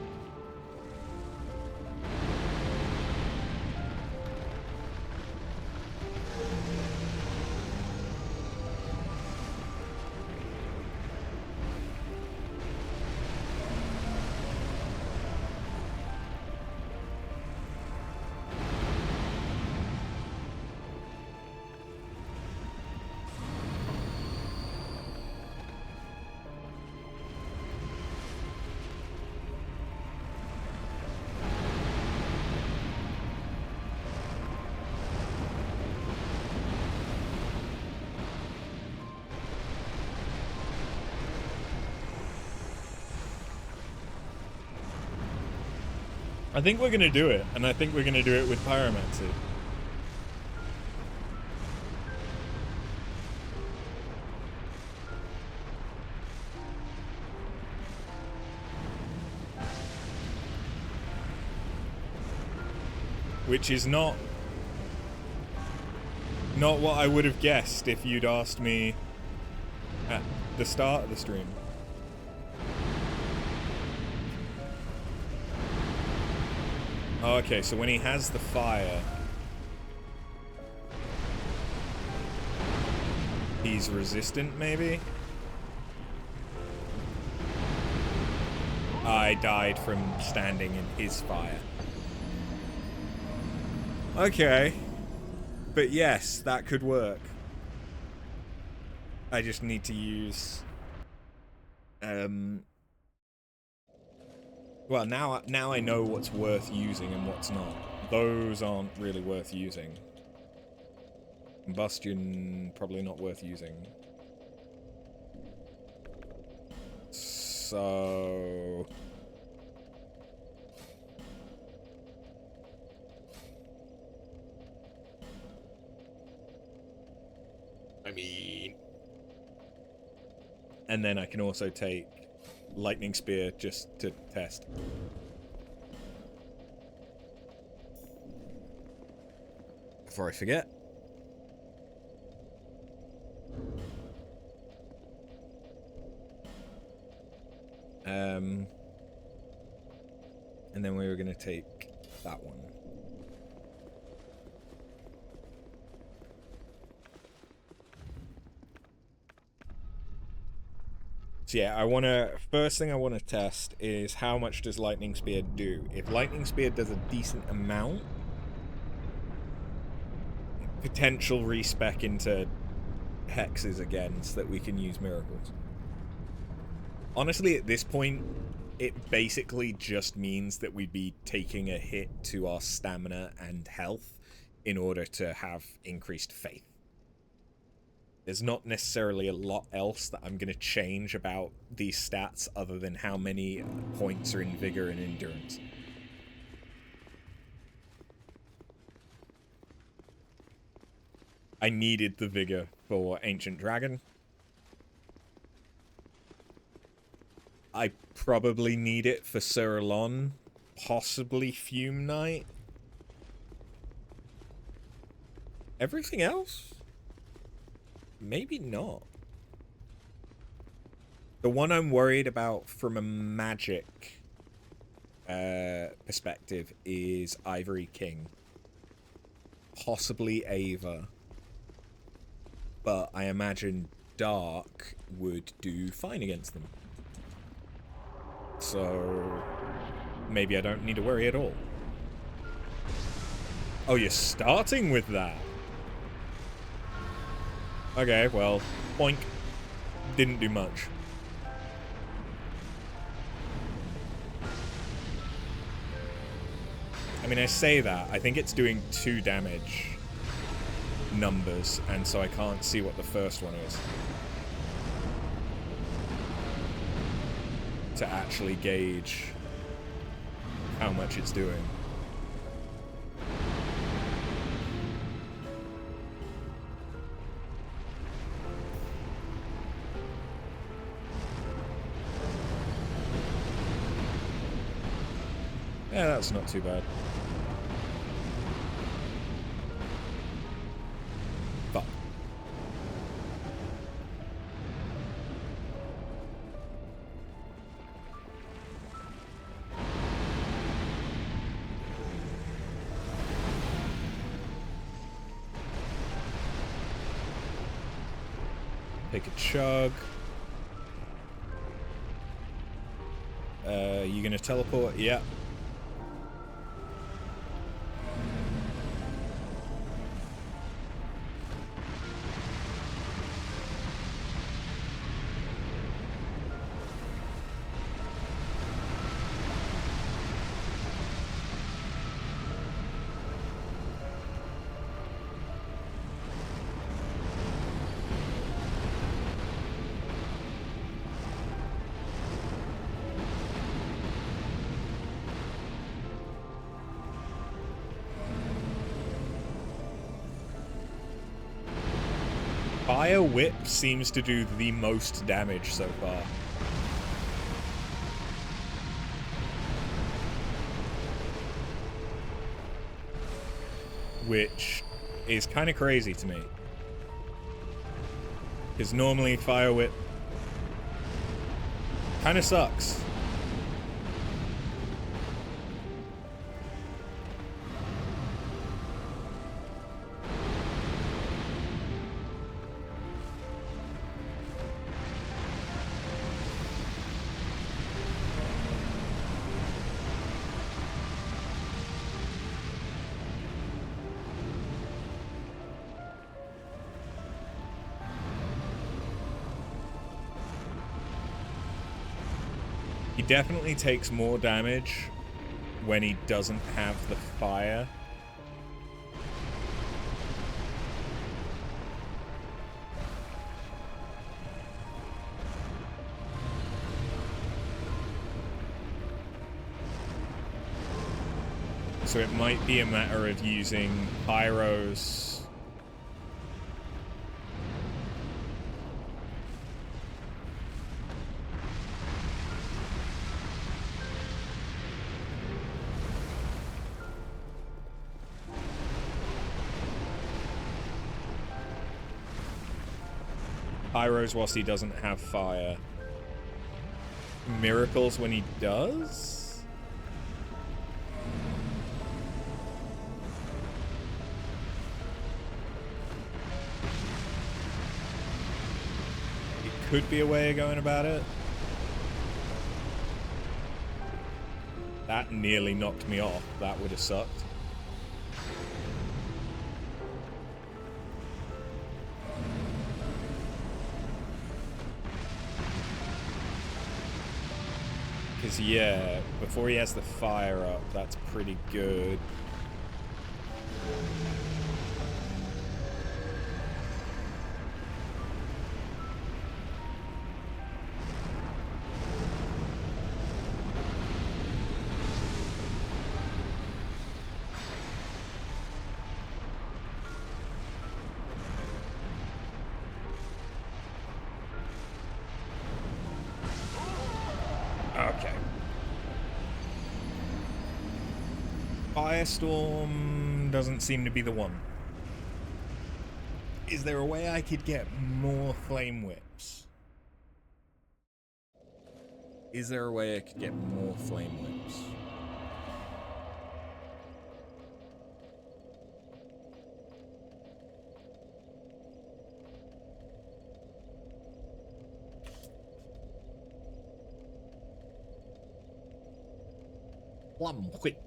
I think we're gonna do it, and I think we're gonna do it with pyromancy. Which is not what I would have guessed if you'd asked me at the start of the stream. Oh, okay, so when he has the fire, he's resistant, maybe? I died from standing in his fire. Okay. But yes, that could work. I just need to use... Well, now I know what's worth using and what's not. Those aren't really worth using. Combustion, probably not worth using. So... I mean... And then I can also take lightning spear just to test. Before I forget. And then we were going to take that one. So yeah, first thing I want to test is how much does Lightning Spear do. If Lightning Spear does a decent amount, potential respec into hexes again so that we can use miracles. Honestly, at this point, it basically just means that we'd be taking a hit to our stamina and health in order to have increased faith. There's not necessarily a lot else that I'm going to change about these stats other than how many points are in vigor and endurance. I needed the vigor for Ancient Dragon. I probably need it for Surlon, possibly Fume Knight. Everything else? Maybe not. The one I'm worried about from a magic perspective is Ivory King. Possibly Ava. But I imagine Dark would do fine against them. So maybe I don't need to worry at all. Oh, you're starting with that? Okay, well, boink. Didn't do much. I mean, I say that. I think it's doing 2 damage numbers, and so I can't see what the first one is. To actually gauge how much it's doing. Yeah, that's not too bad. Fuck. Take a chug. You gonna teleport? Yeah. Fire Whip seems to do the most damage so far. Which is kind of crazy to me. Because normally Fire Whip kind of sucks. He definitely takes more damage when he doesn't have the fire. So it might be a matter of using pyros. Pyros whilst he doesn't have fire. Miracles when he does? It could be a way of going about it. That nearly knocked me off. That would have sucked. Because, yeah, before he has the fire up, that's pretty good. Okay. Firestorm doesn't seem to be the one. Is there a way I could get more flame whips? Is there a way I could get more flame whips? Plum whip.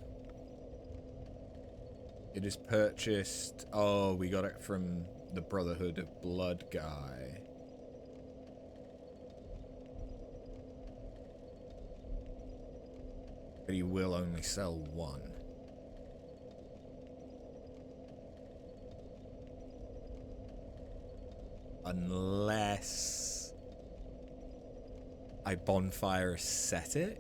It is purchased. Oh, we got it from the Brotherhood of Blood guy. But he will only sell one. Unless I bonfire ascetic.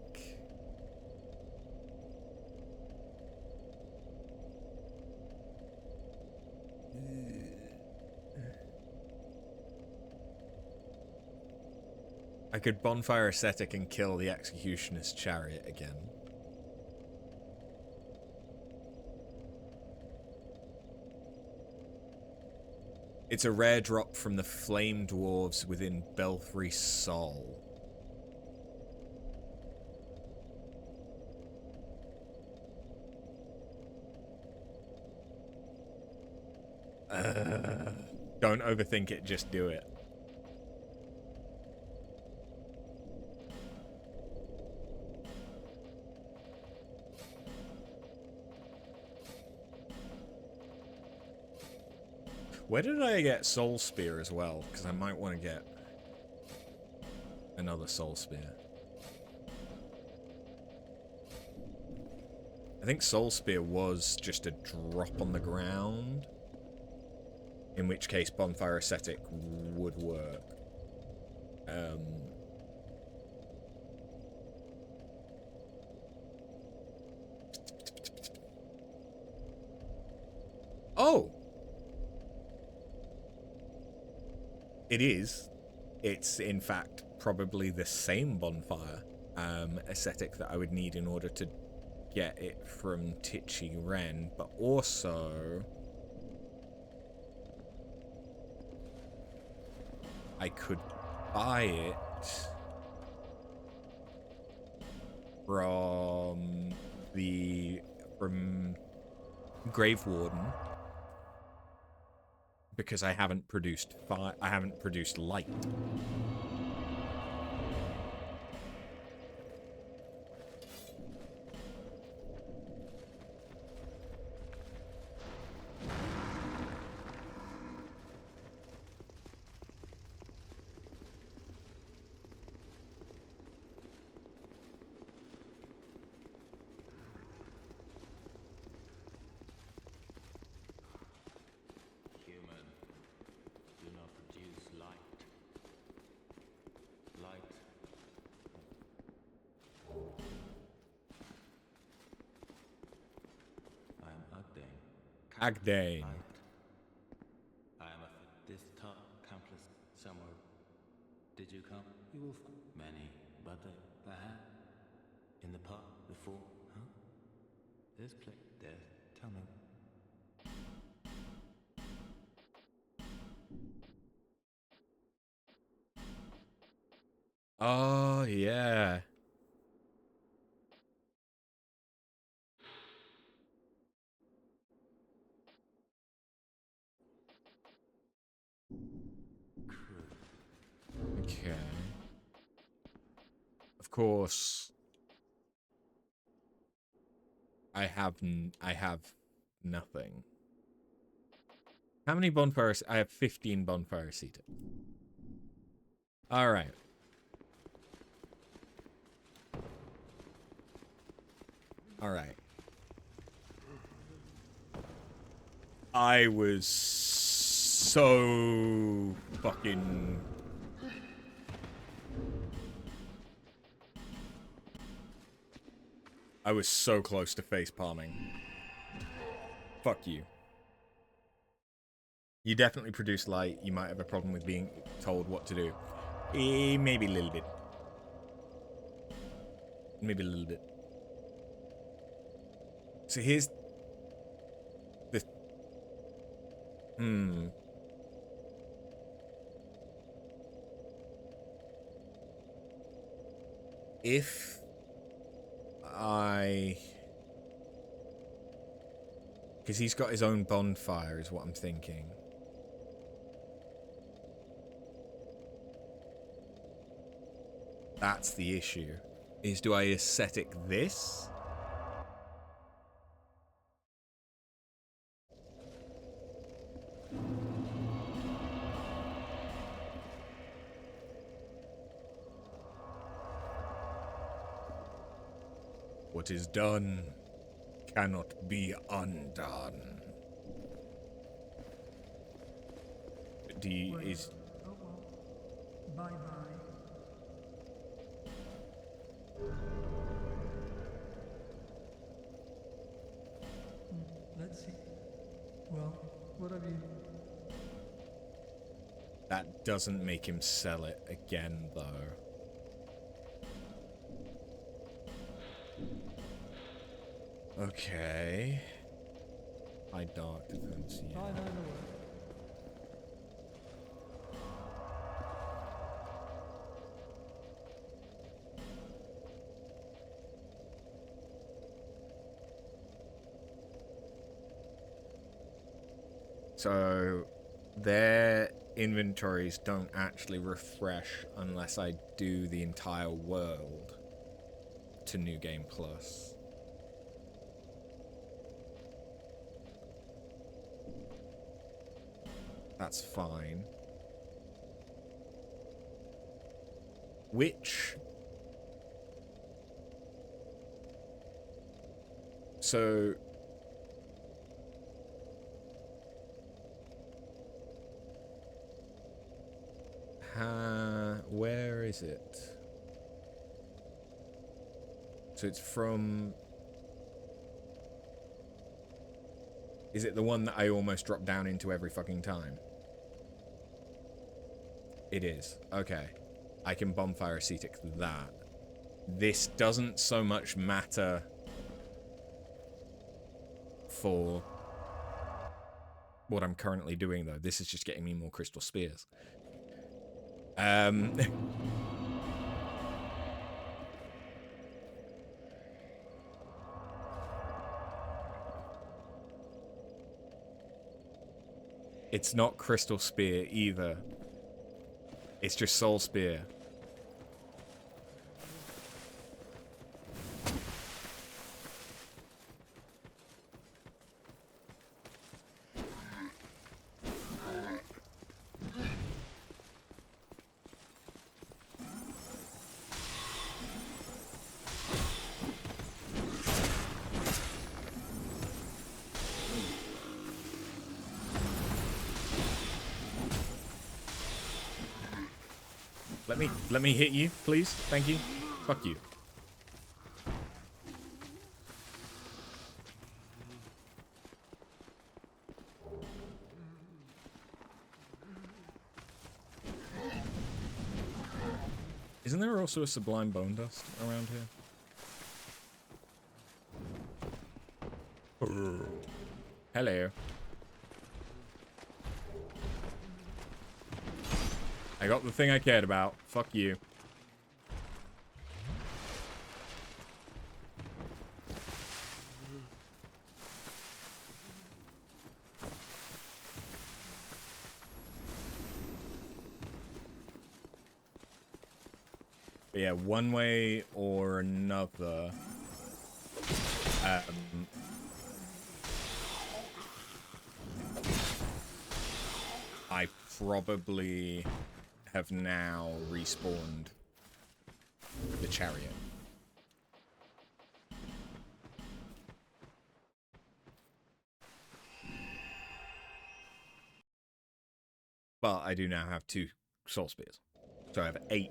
I could bonfire ascetic and kill the executioner's chariot again. It's a rare drop from the flame dwarves within Belfry Sol. Don't overthink it, just do it. Where did I get Soul Spear as well? Because I might want to get another Soul Spear. I think Soul Spear was just a drop on the ground. In which case Bonfire Ascetic would work. Oh! It is. It's, in fact, probably the same Bonfire Ascetic that I would need in order to get it from Tichy Ren, but also I could buy it from Grave Warden because I haven't produced light. Agdane. I am this top countless somewhere. Did you come? You will find many, but perhaps in the park, the four, huh? This place, there. Tell me. Oh yeah. Okay. Of course, I have nothing. How many bonfires? I have 15 bonfires seated. All right. All right. I was so fucking... I was so close to face palming. Fuck you. You definitely produce light. You might have a problem with being told what to do. Maybe a little bit. Maybe a little bit. So here's the... If I... Because he's got his own bonfire, is what I'm thinking. That's the issue. Is do I ascetic this? What is done cannot be undone. Wait. Is... Oh well. Bye-bye. Let's see. Well, what have you... That doesn't make him sell it again, though. Okay. High dark defense, yeah. I know the word. So, their inventories don't actually refresh unless I do the entire world to New Game Plus. That's fine. Which... So... Where is it? So it's from... Is it the one that I almost drop down into every fucking time? It is. Okay. I can bonfire ascetic that. This doesn't so much matter for what I'm currently doing, though. This is just getting me more crystal spears. It's not crystal spear either. It's just soul spear. Let me hit you, please. Thank you. Fuck you. Isn't there also a sublime bone dust around here? Hello. I got the thing I cared about. Fuck you. But yeah, one way or another. I probably have now respawned the chariot. But I do now have 2 soul spears. So I have 8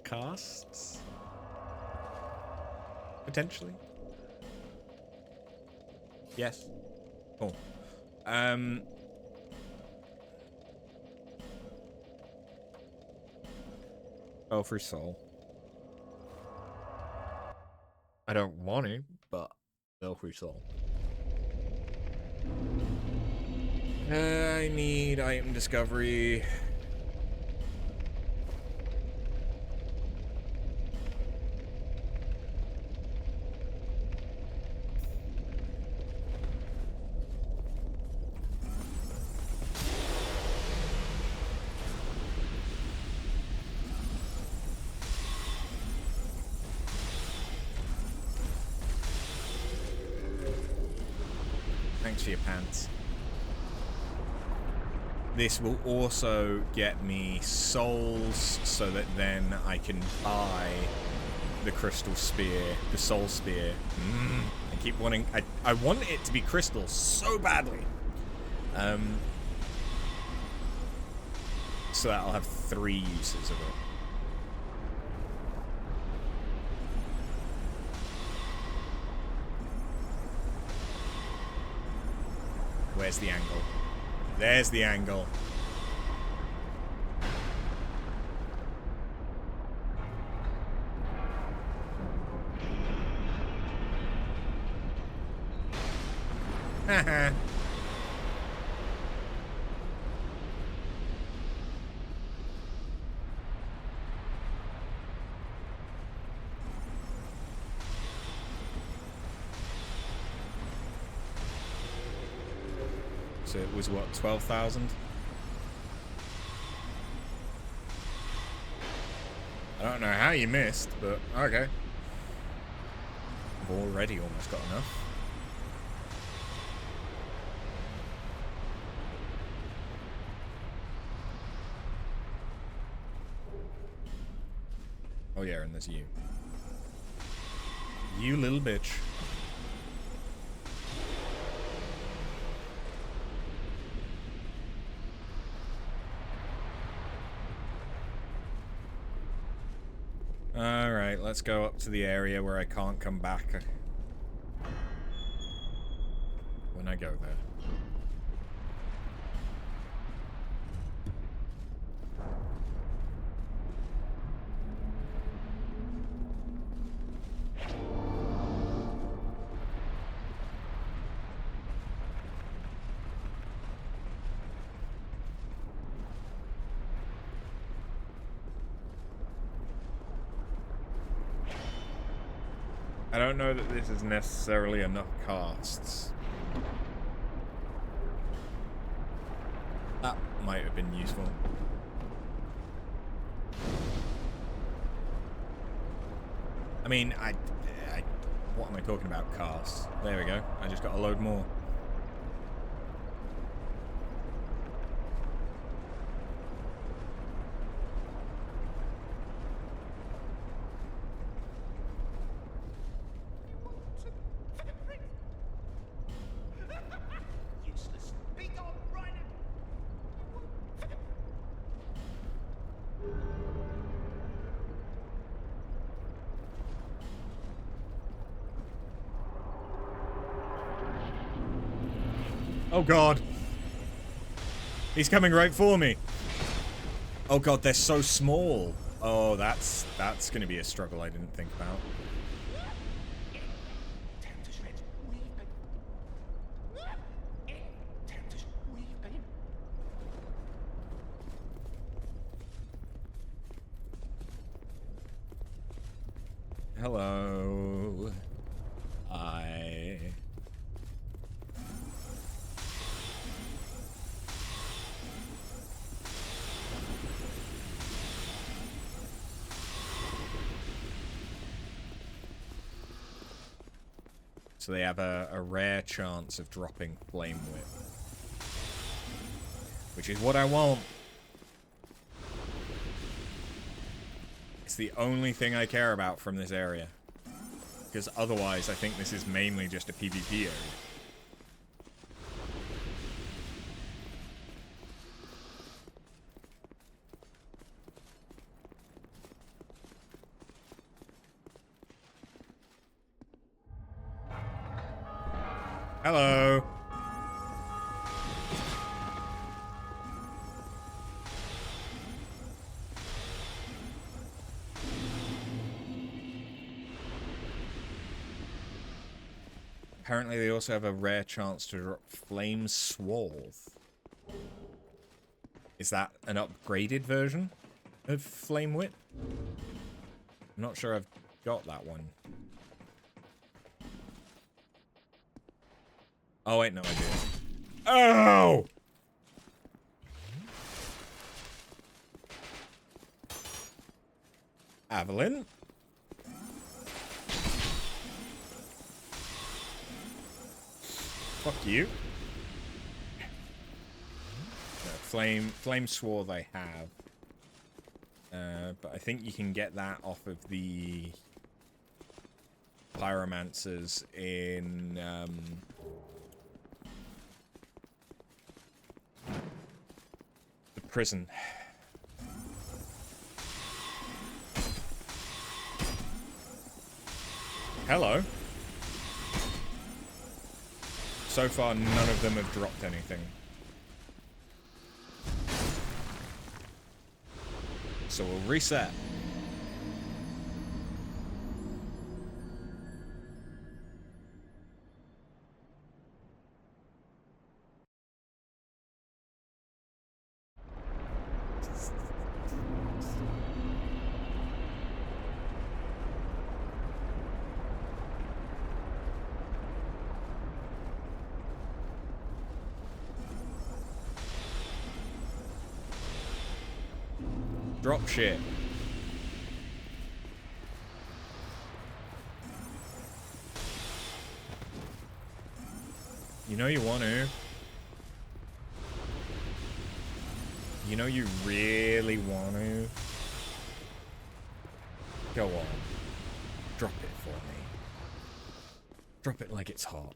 casts? Potentially? Yes. Cool. Oh, for soul. I don't want to, but go for soul. I need item discovery. Thanks for your pants. This will also get me souls so that then I can buy the crystal spear, the soul spear. I keep wanting... I want it to be crystal so badly. So that I'll have 3 uses of it. Where's the angle? There's the angle. Haha. So it was what, 12,000? I don't know how you missed, but okay. I've already almost got enough. Oh yeah, and there's you. You little bitch. Alright, let's go up to the area where I can't come back when I go there. I don't know that this is necessarily enough casts. That might have been useful. I mean, what am I talking about? Casts. There we go. I just got a load more. Oh god. He's coming right for me. Oh god, they're so small. Oh, that's gonna be a struggle I didn't think about. Hello. So they have a rare chance of dropping Flame Whip. Which is what I want. It's the only thing I care about from this area. Because otherwise I think this is mainly just a PvP area. Hello. Apparently they also have a rare chance to drop Flame Swath. Is that an upgraded version of Flame Whip? I'm not sure I've got that one. Oh wait, no I do. Oh! Evelyn? Fuck you. No, Flame Swath I have. But I think you can get that off of the Pyromancers in the prison. Hello. So far, none of them have dropped anything. So we'll reset. Drop shit. You know you want to. You know you really want to. Go on. Drop it for me. Drop it like it's hot.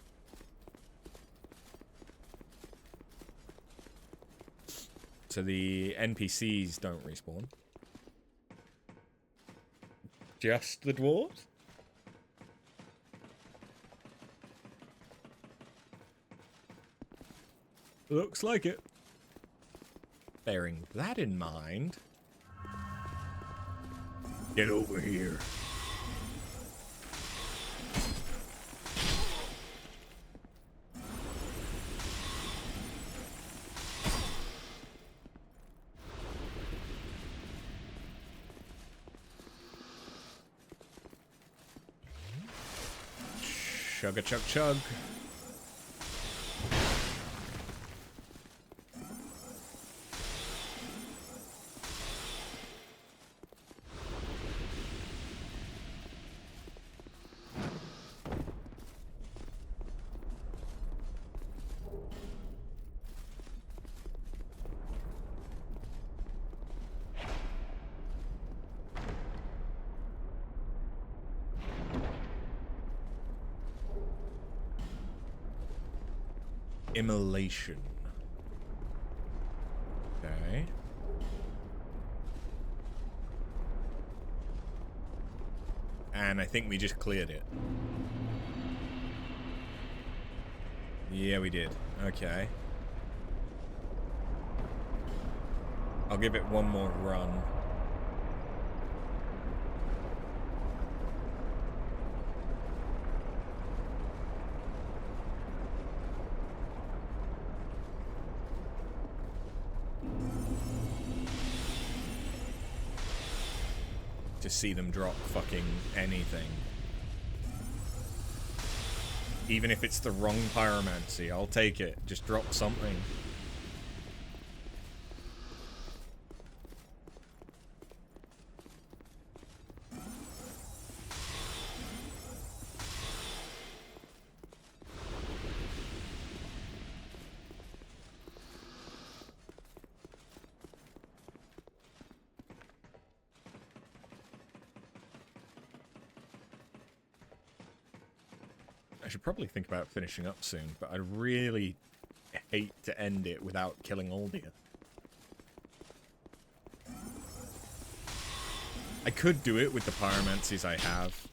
So the NPCs don't respawn. Just the dwarves? Looks like it. Bearing that in mind... Get over here. Chugga chug chug. Immolation. Okay. And I think we just cleared it. Yeah, we did. Okay. I'll give it one more run. To see them drop fucking anything. Even if it's the wrong pyromancy, I'll take it. Just drop something. I should probably think about finishing up soon, but I really hate to end it without killing Aldia. I could do it with the pyromancies I have.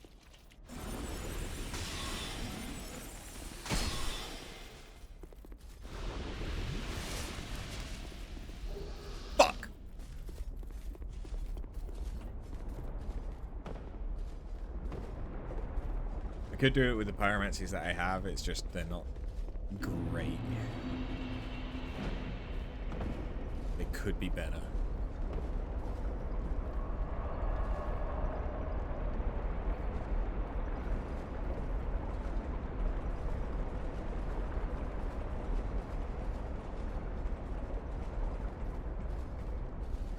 Fuck! I could do it with the pyromancies that I have, it's just they're not great. They could be better.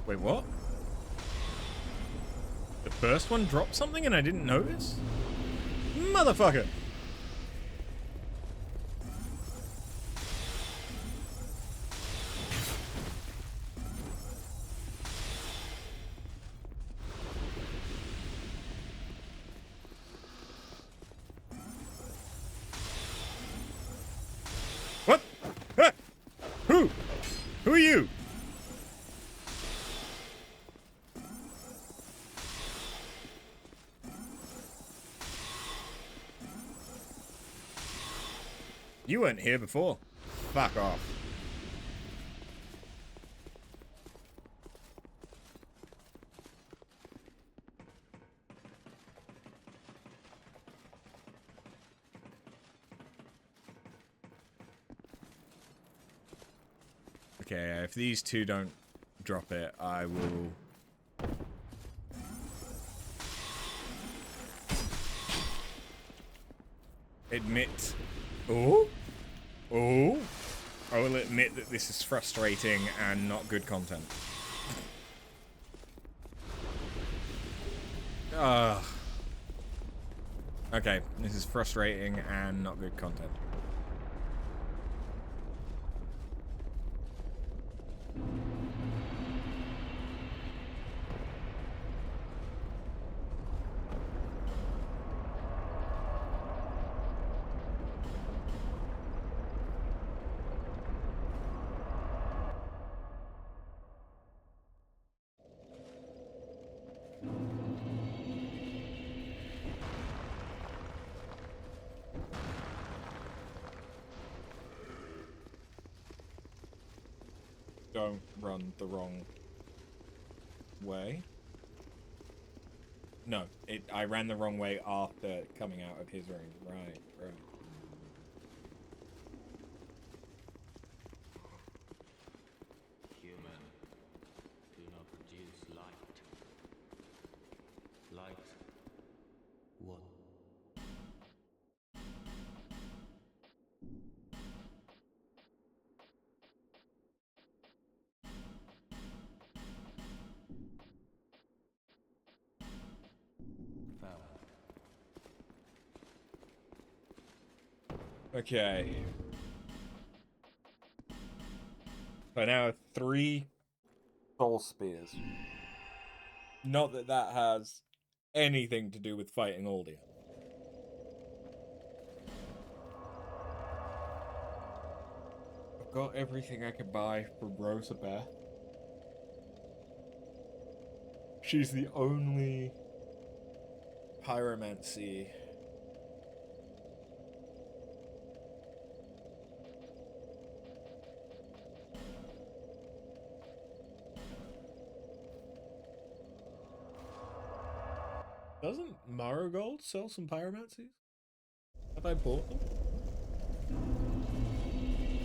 Wait, what? The first one dropped something and I didn't notice? Motherfucker! What? Ah! Who? Who are you? You weren't here before. Fuck off. Okay, if these two don't drop it, I will... admit... Oh? Oh? I will admit that this is frustrating and not good content. Ugh. Okay, this is frustrating and not good content. don't run the wrong way. No, I ran the wrong way after coming out of his room. Right. Human do not produce light. Light. What? Okay. So now 3 soul spears. Not that that has anything to do with fighting Aldia. I've got everything I could buy from Rosabeth. She's the only pyromancy Doesn't Marigold sell some pyromancies? Have I bought them?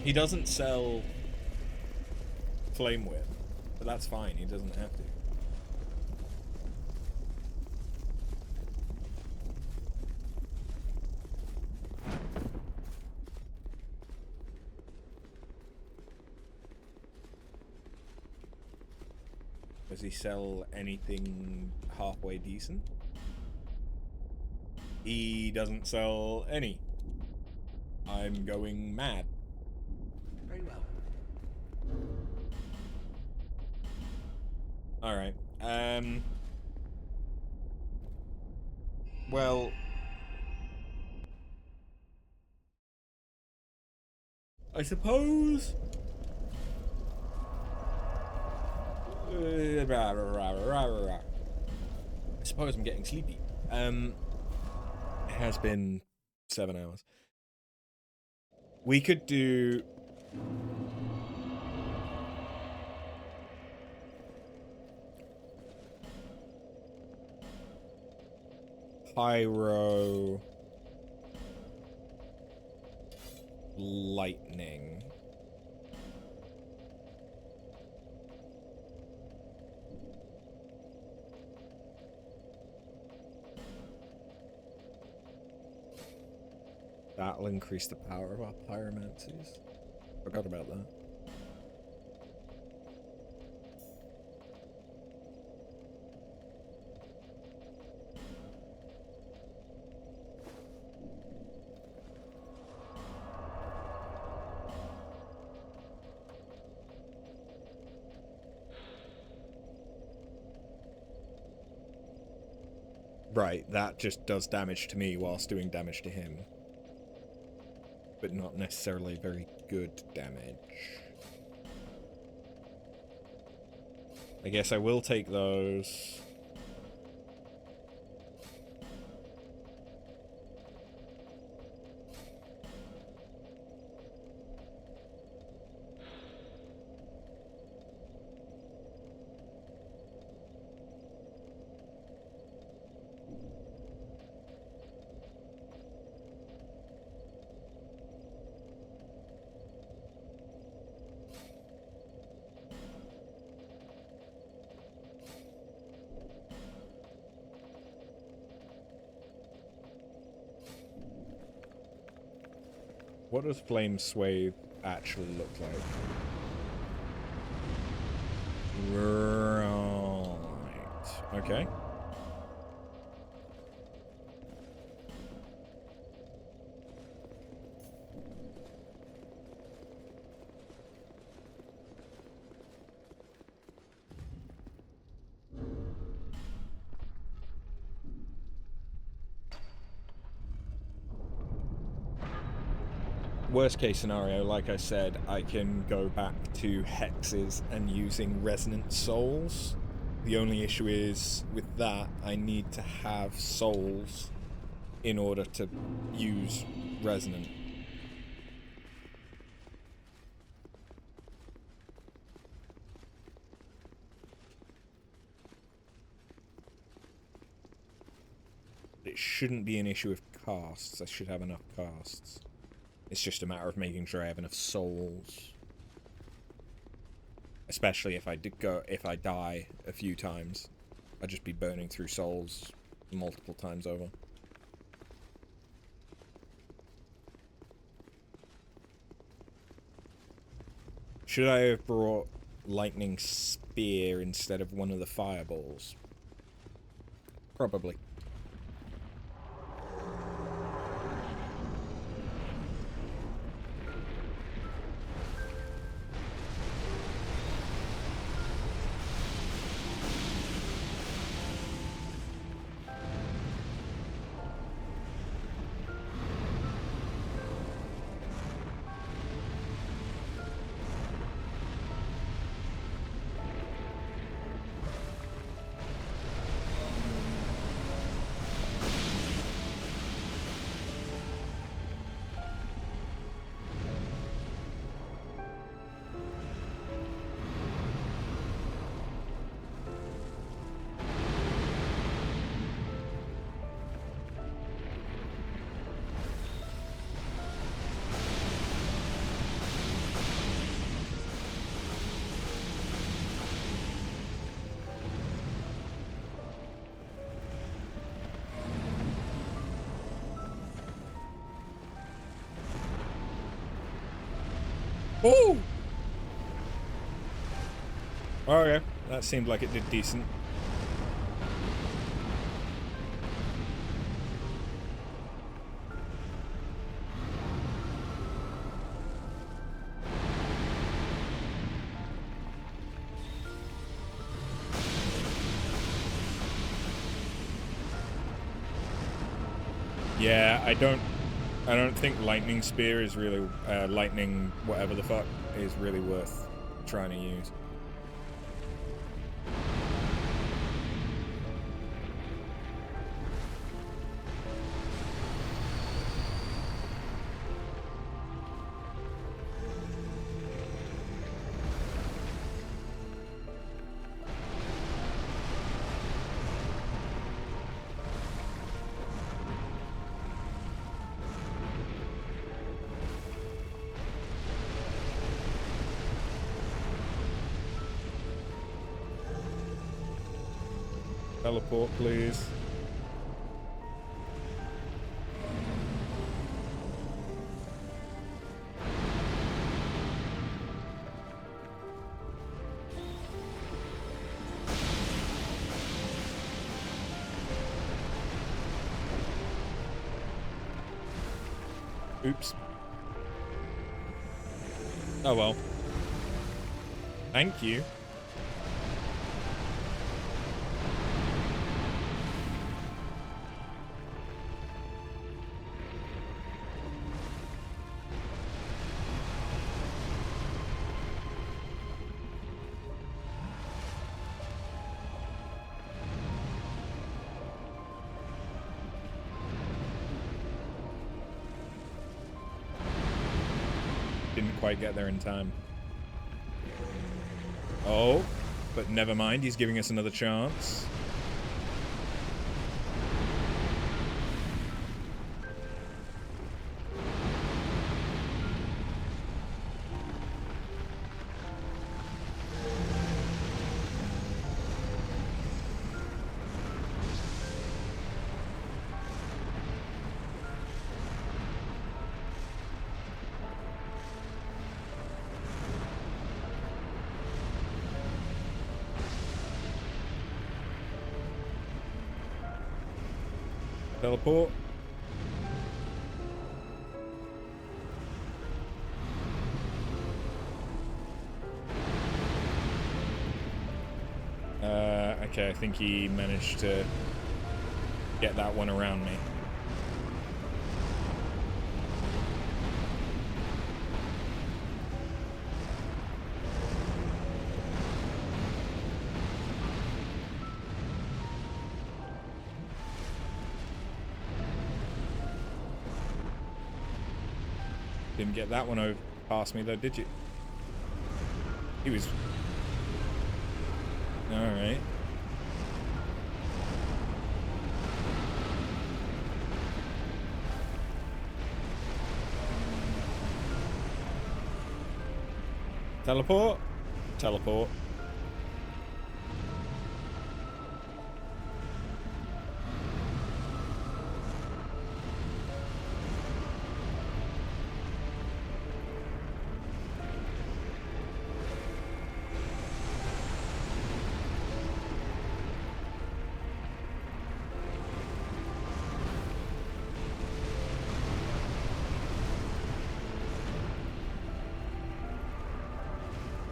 He doesn't sell Flame Whip, but that's fine, he doesn't have to. Does he sell anything halfway decent? He doesn't sell any. I'm going mad. Very well. Alright. Well, I suppose I suppose I'm getting sleepy. It has been 7 hours. We could do pyro lightning. That'll increase the power of our pyromancies. Forgot about that. Right, that just does damage to me whilst doing damage to him. But not necessarily very good damage. I guess I will take those. What does Flame Swathe actually look like? Right. Okay. Worst case scenario, like I said, I can go back to hexes and using resonant souls. The only issue is, with that, I need to have souls in order to use resonant. it shouldn't be an issue with casts. I should have enough casts. It's just a matter of making sure I have enough souls. Especially if I die a few times. I'd just be burning through souls multiple times over. Should I have brought lightning spear instead of one of the fireballs? Probably. Oh! Okay, that seemed like it did decent. Yeah, I don't think lightning spear is really lightning whatever the fuck is really worth trying to use. Teleport, please. Oops. Oh well. Thank you. Didn't quite get there in time. Oh, but never mind, he's giving us another chance. Teleport. Okay, I think he managed to get that one around me. Didn't get that one over past me though, did you? He was... Alright. Teleport. Teleport.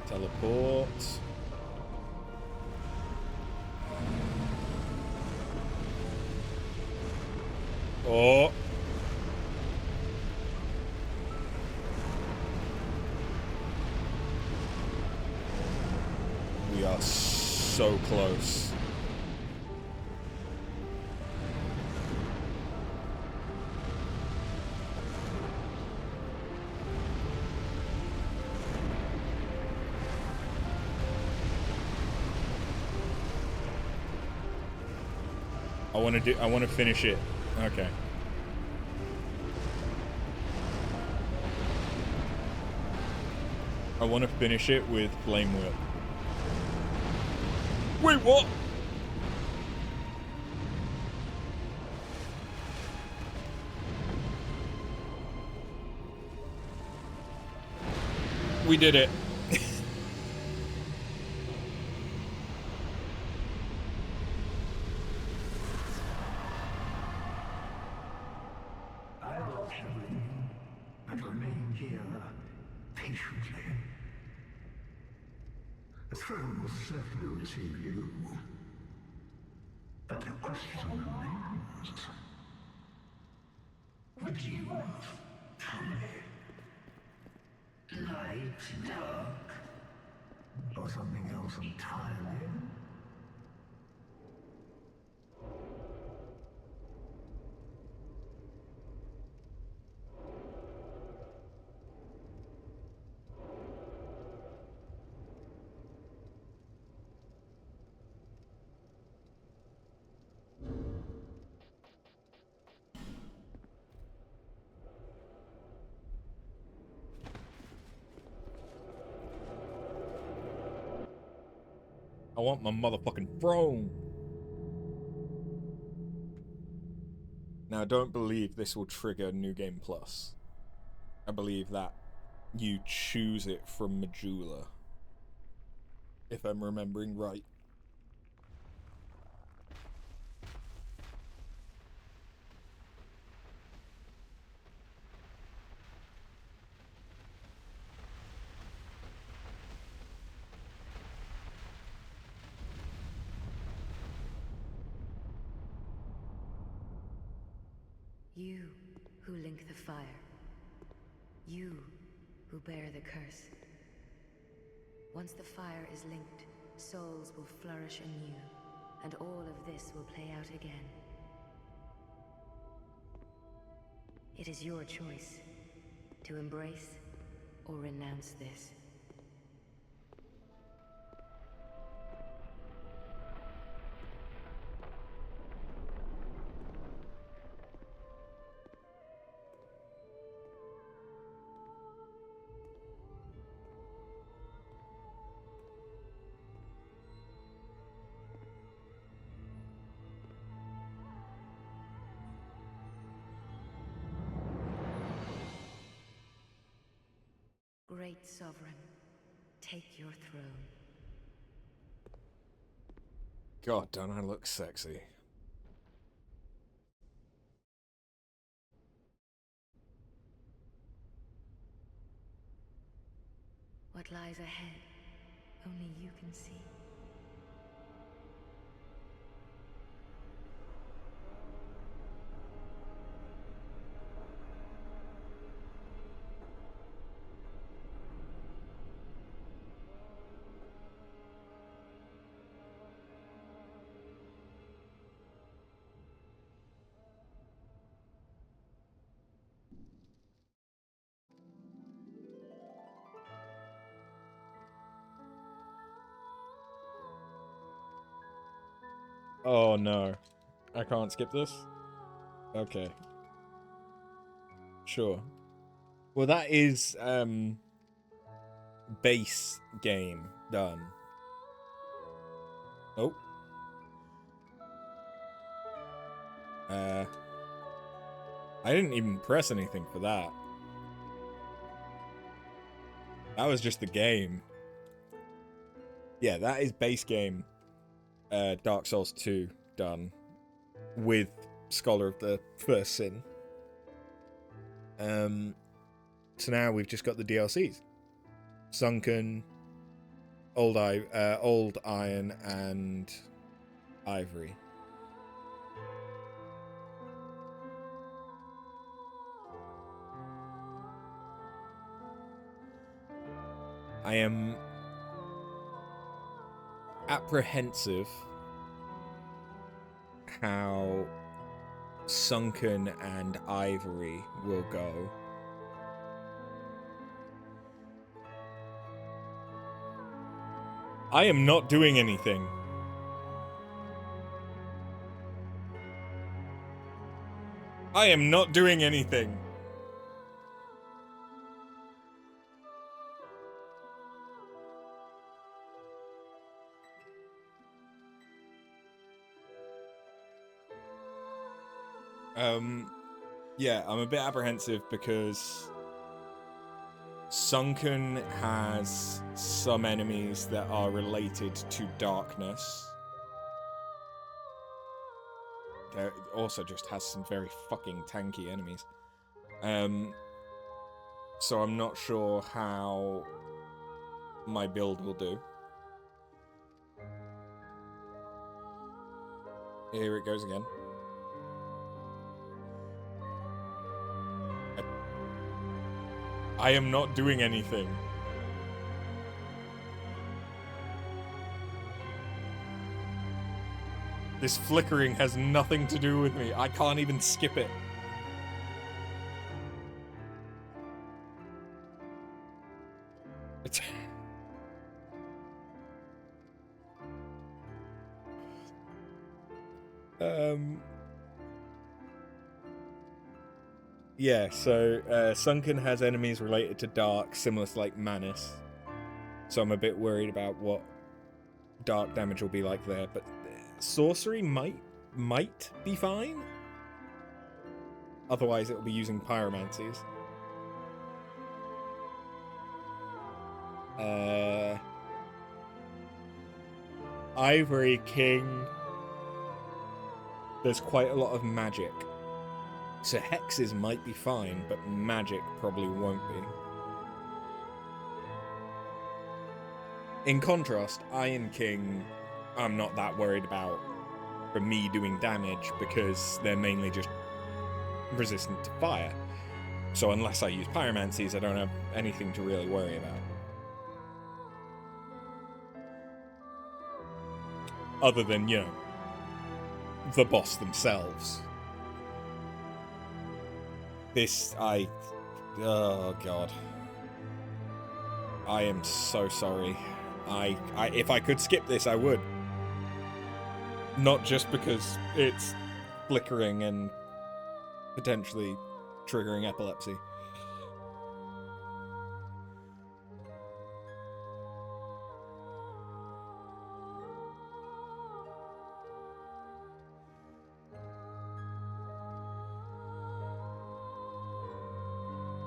Teleport. Oh. We are so close. I want to finish it. Okay. I want to finish it with Flame Whip. Wait, what? We did it. And remain here patiently. The throne will certainly receive you. But the question remains. Would you tell me? Light, dark, or something else entirely? I want my motherfucking throne. Now, I don't believe this will trigger New Game Plus. I believe that you choose it from Majula. If I'm remembering right. You who link the fire. You who bear the curse. Once the fire is linked, souls will flourish anew, and all of this will play out again. It is your choice to embrace or renounce this. Great Sovereign, take your throne. God, don't I look sexy? What lies ahead, only you can see. Oh no. I can't skip this? Okay. Sure. Well, that is base game done. Oh. I didn't even press anything for that. That was just the game. Yeah, that is base game Dark Souls 2 done with Scholar of the First Sin. So now we've just got the DLCs. Sunken, Old Iron, and Ivory. I am apprehensive how Sunken and Ivory will go. I am not doing anything. I am not doing anything. Yeah, I'm a bit apprehensive because Sunken has some enemies that are related to darkness. It also just has some very fucking tanky enemies. So I'm not sure how my build will do. Here it goes again. I am not doing anything. This flickering has nothing to do with me. I can't even skip it. It's... Yeah, so Sunken has enemies related to dark, similar to like Manus. So I'm a bit worried about what dark damage will be like there, but sorcery might be fine. Otherwise it'll be using pyromancies. Ivory King. There's quite a lot of magic. So hexes might be fine, but magic probably won't be. In contrast, Iron King, I'm not that worried about for me doing damage because they're mainly just resistant to fire. So unless I use pyromancies, I don't have anything to really worry about. Other than, you know, the boss themselves. Oh god. I am so sorry. If I could skip this, I would. Not just because it's flickering and potentially triggering epilepsy.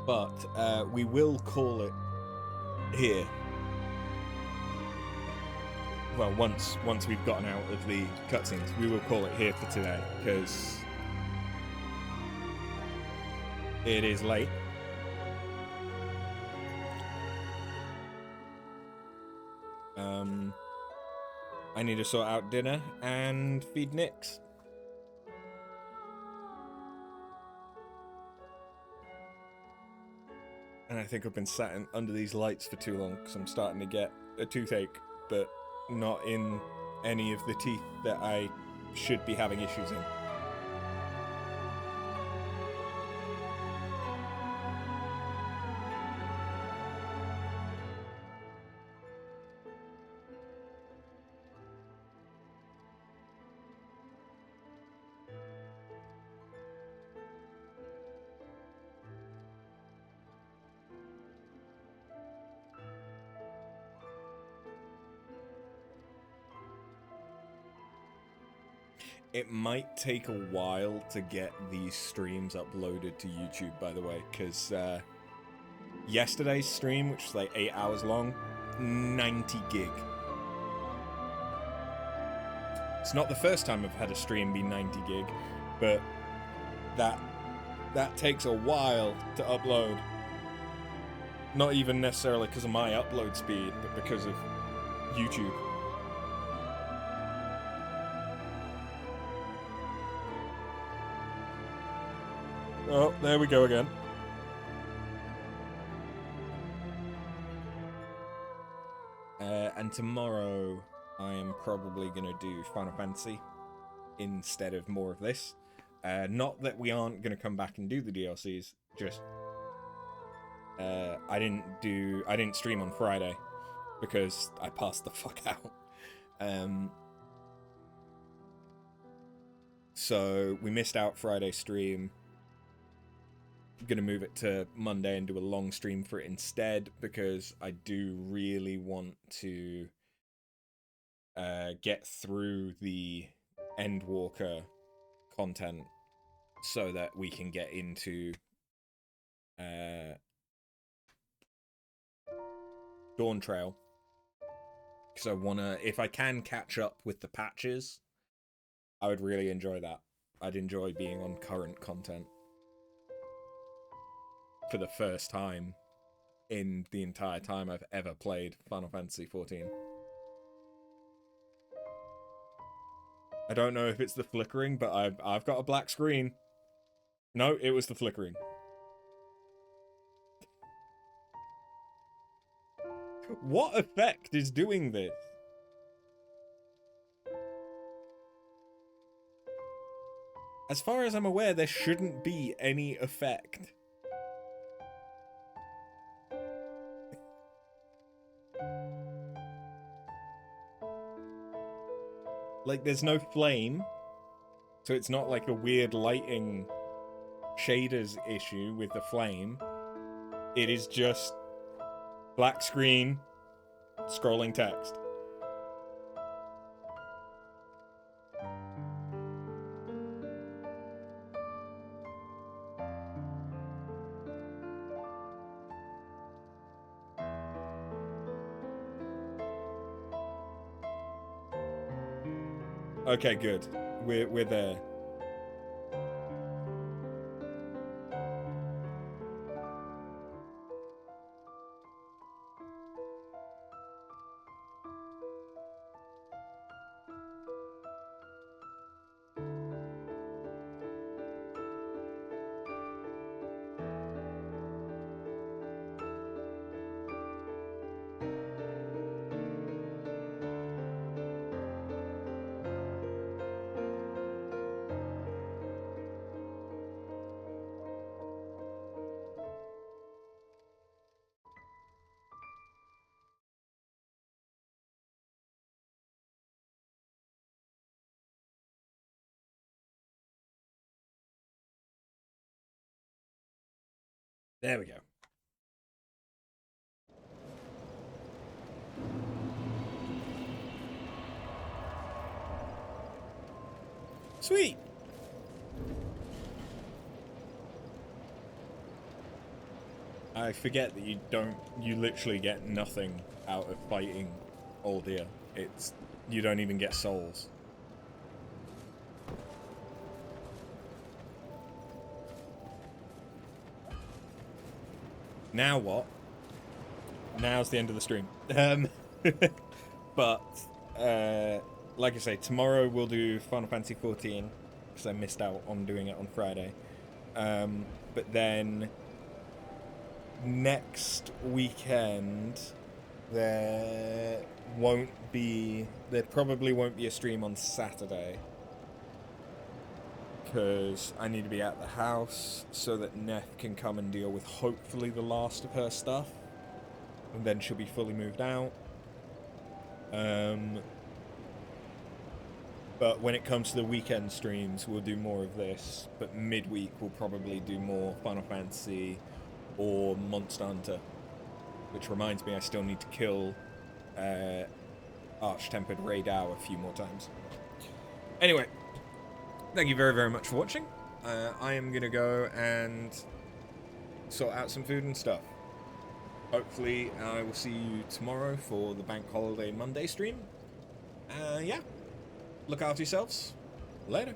But we will call it here. Well, once we've gotten out of the cutscenes, we will call it here for today, because it is late. I need to sort out dinner and feed Nyx. And I think I've been sat under these lights for too long because I'm starting to get a toothache, but not in any of the teeth that I should be having issues in. It might take a while to get these streams uploaded to YouTube, by the way, because yesterday's stream, which was like 8 hours long, 90 gig. It's not the first time I've had a stream be 90 gig, but that takes a while to upload. Not even necessarily because of my upload speed, but because of YouTube. Oh, there we go again. And tomorrow I am probably going to do Final Fantasy instead of more of this. Not that we aren't going to come back and do the DLCs, just I didn't stream on Friday because I passed the fuck out. So we missed out Friday's stream. Gonna move it to Monday and do a long stream for it instead, because I do really want to get through the Endwalker content so that we can get into Dawn Trail, because I wanna, if I can catch up with the patches, I would really enjoy that. I'd enjoy being on current content for the first time in the entire time I've ever played Final Fantasy XIV. I don't know if it's the flickering, but I've got a black screen. No, it was the flickering. What effect is doing this? As far as I'm aware, there shouldn't be any effect. Like, there's no flame, so it's not like a weird lighting shaders issue with the flame. It is just black screen, scrolling text. Okay, good. We're there. There we go. Sweet. I forget that you literally get nothing out of fighting Aldia. You don't even get souls. Now what? Now's the end of the stream. But, like I say, tomorrow we'll do Final Fantasy XIV, because I missed out on doing it on Friday. But then, next weekend, there probably won't be a stream on Saturday, because I need to be at the house so that Neth can come and deal with hopefully the last of her stuff, and then she'll be fully moved out. But when it comes to the weekend streams, we'll do more of this, but midweek we'll probably do more Final Fantasy or Monster Hunter, which reminds me I still need to kill Arch-Tempered Raydao a few more times. Anyway, thank you very, very much for watching. I am going to go and sort out some food and stuff. Hopefully, I will see you tomorrow for the Bank Holiday Monday stream. Yeah. Look after yourselves. Later.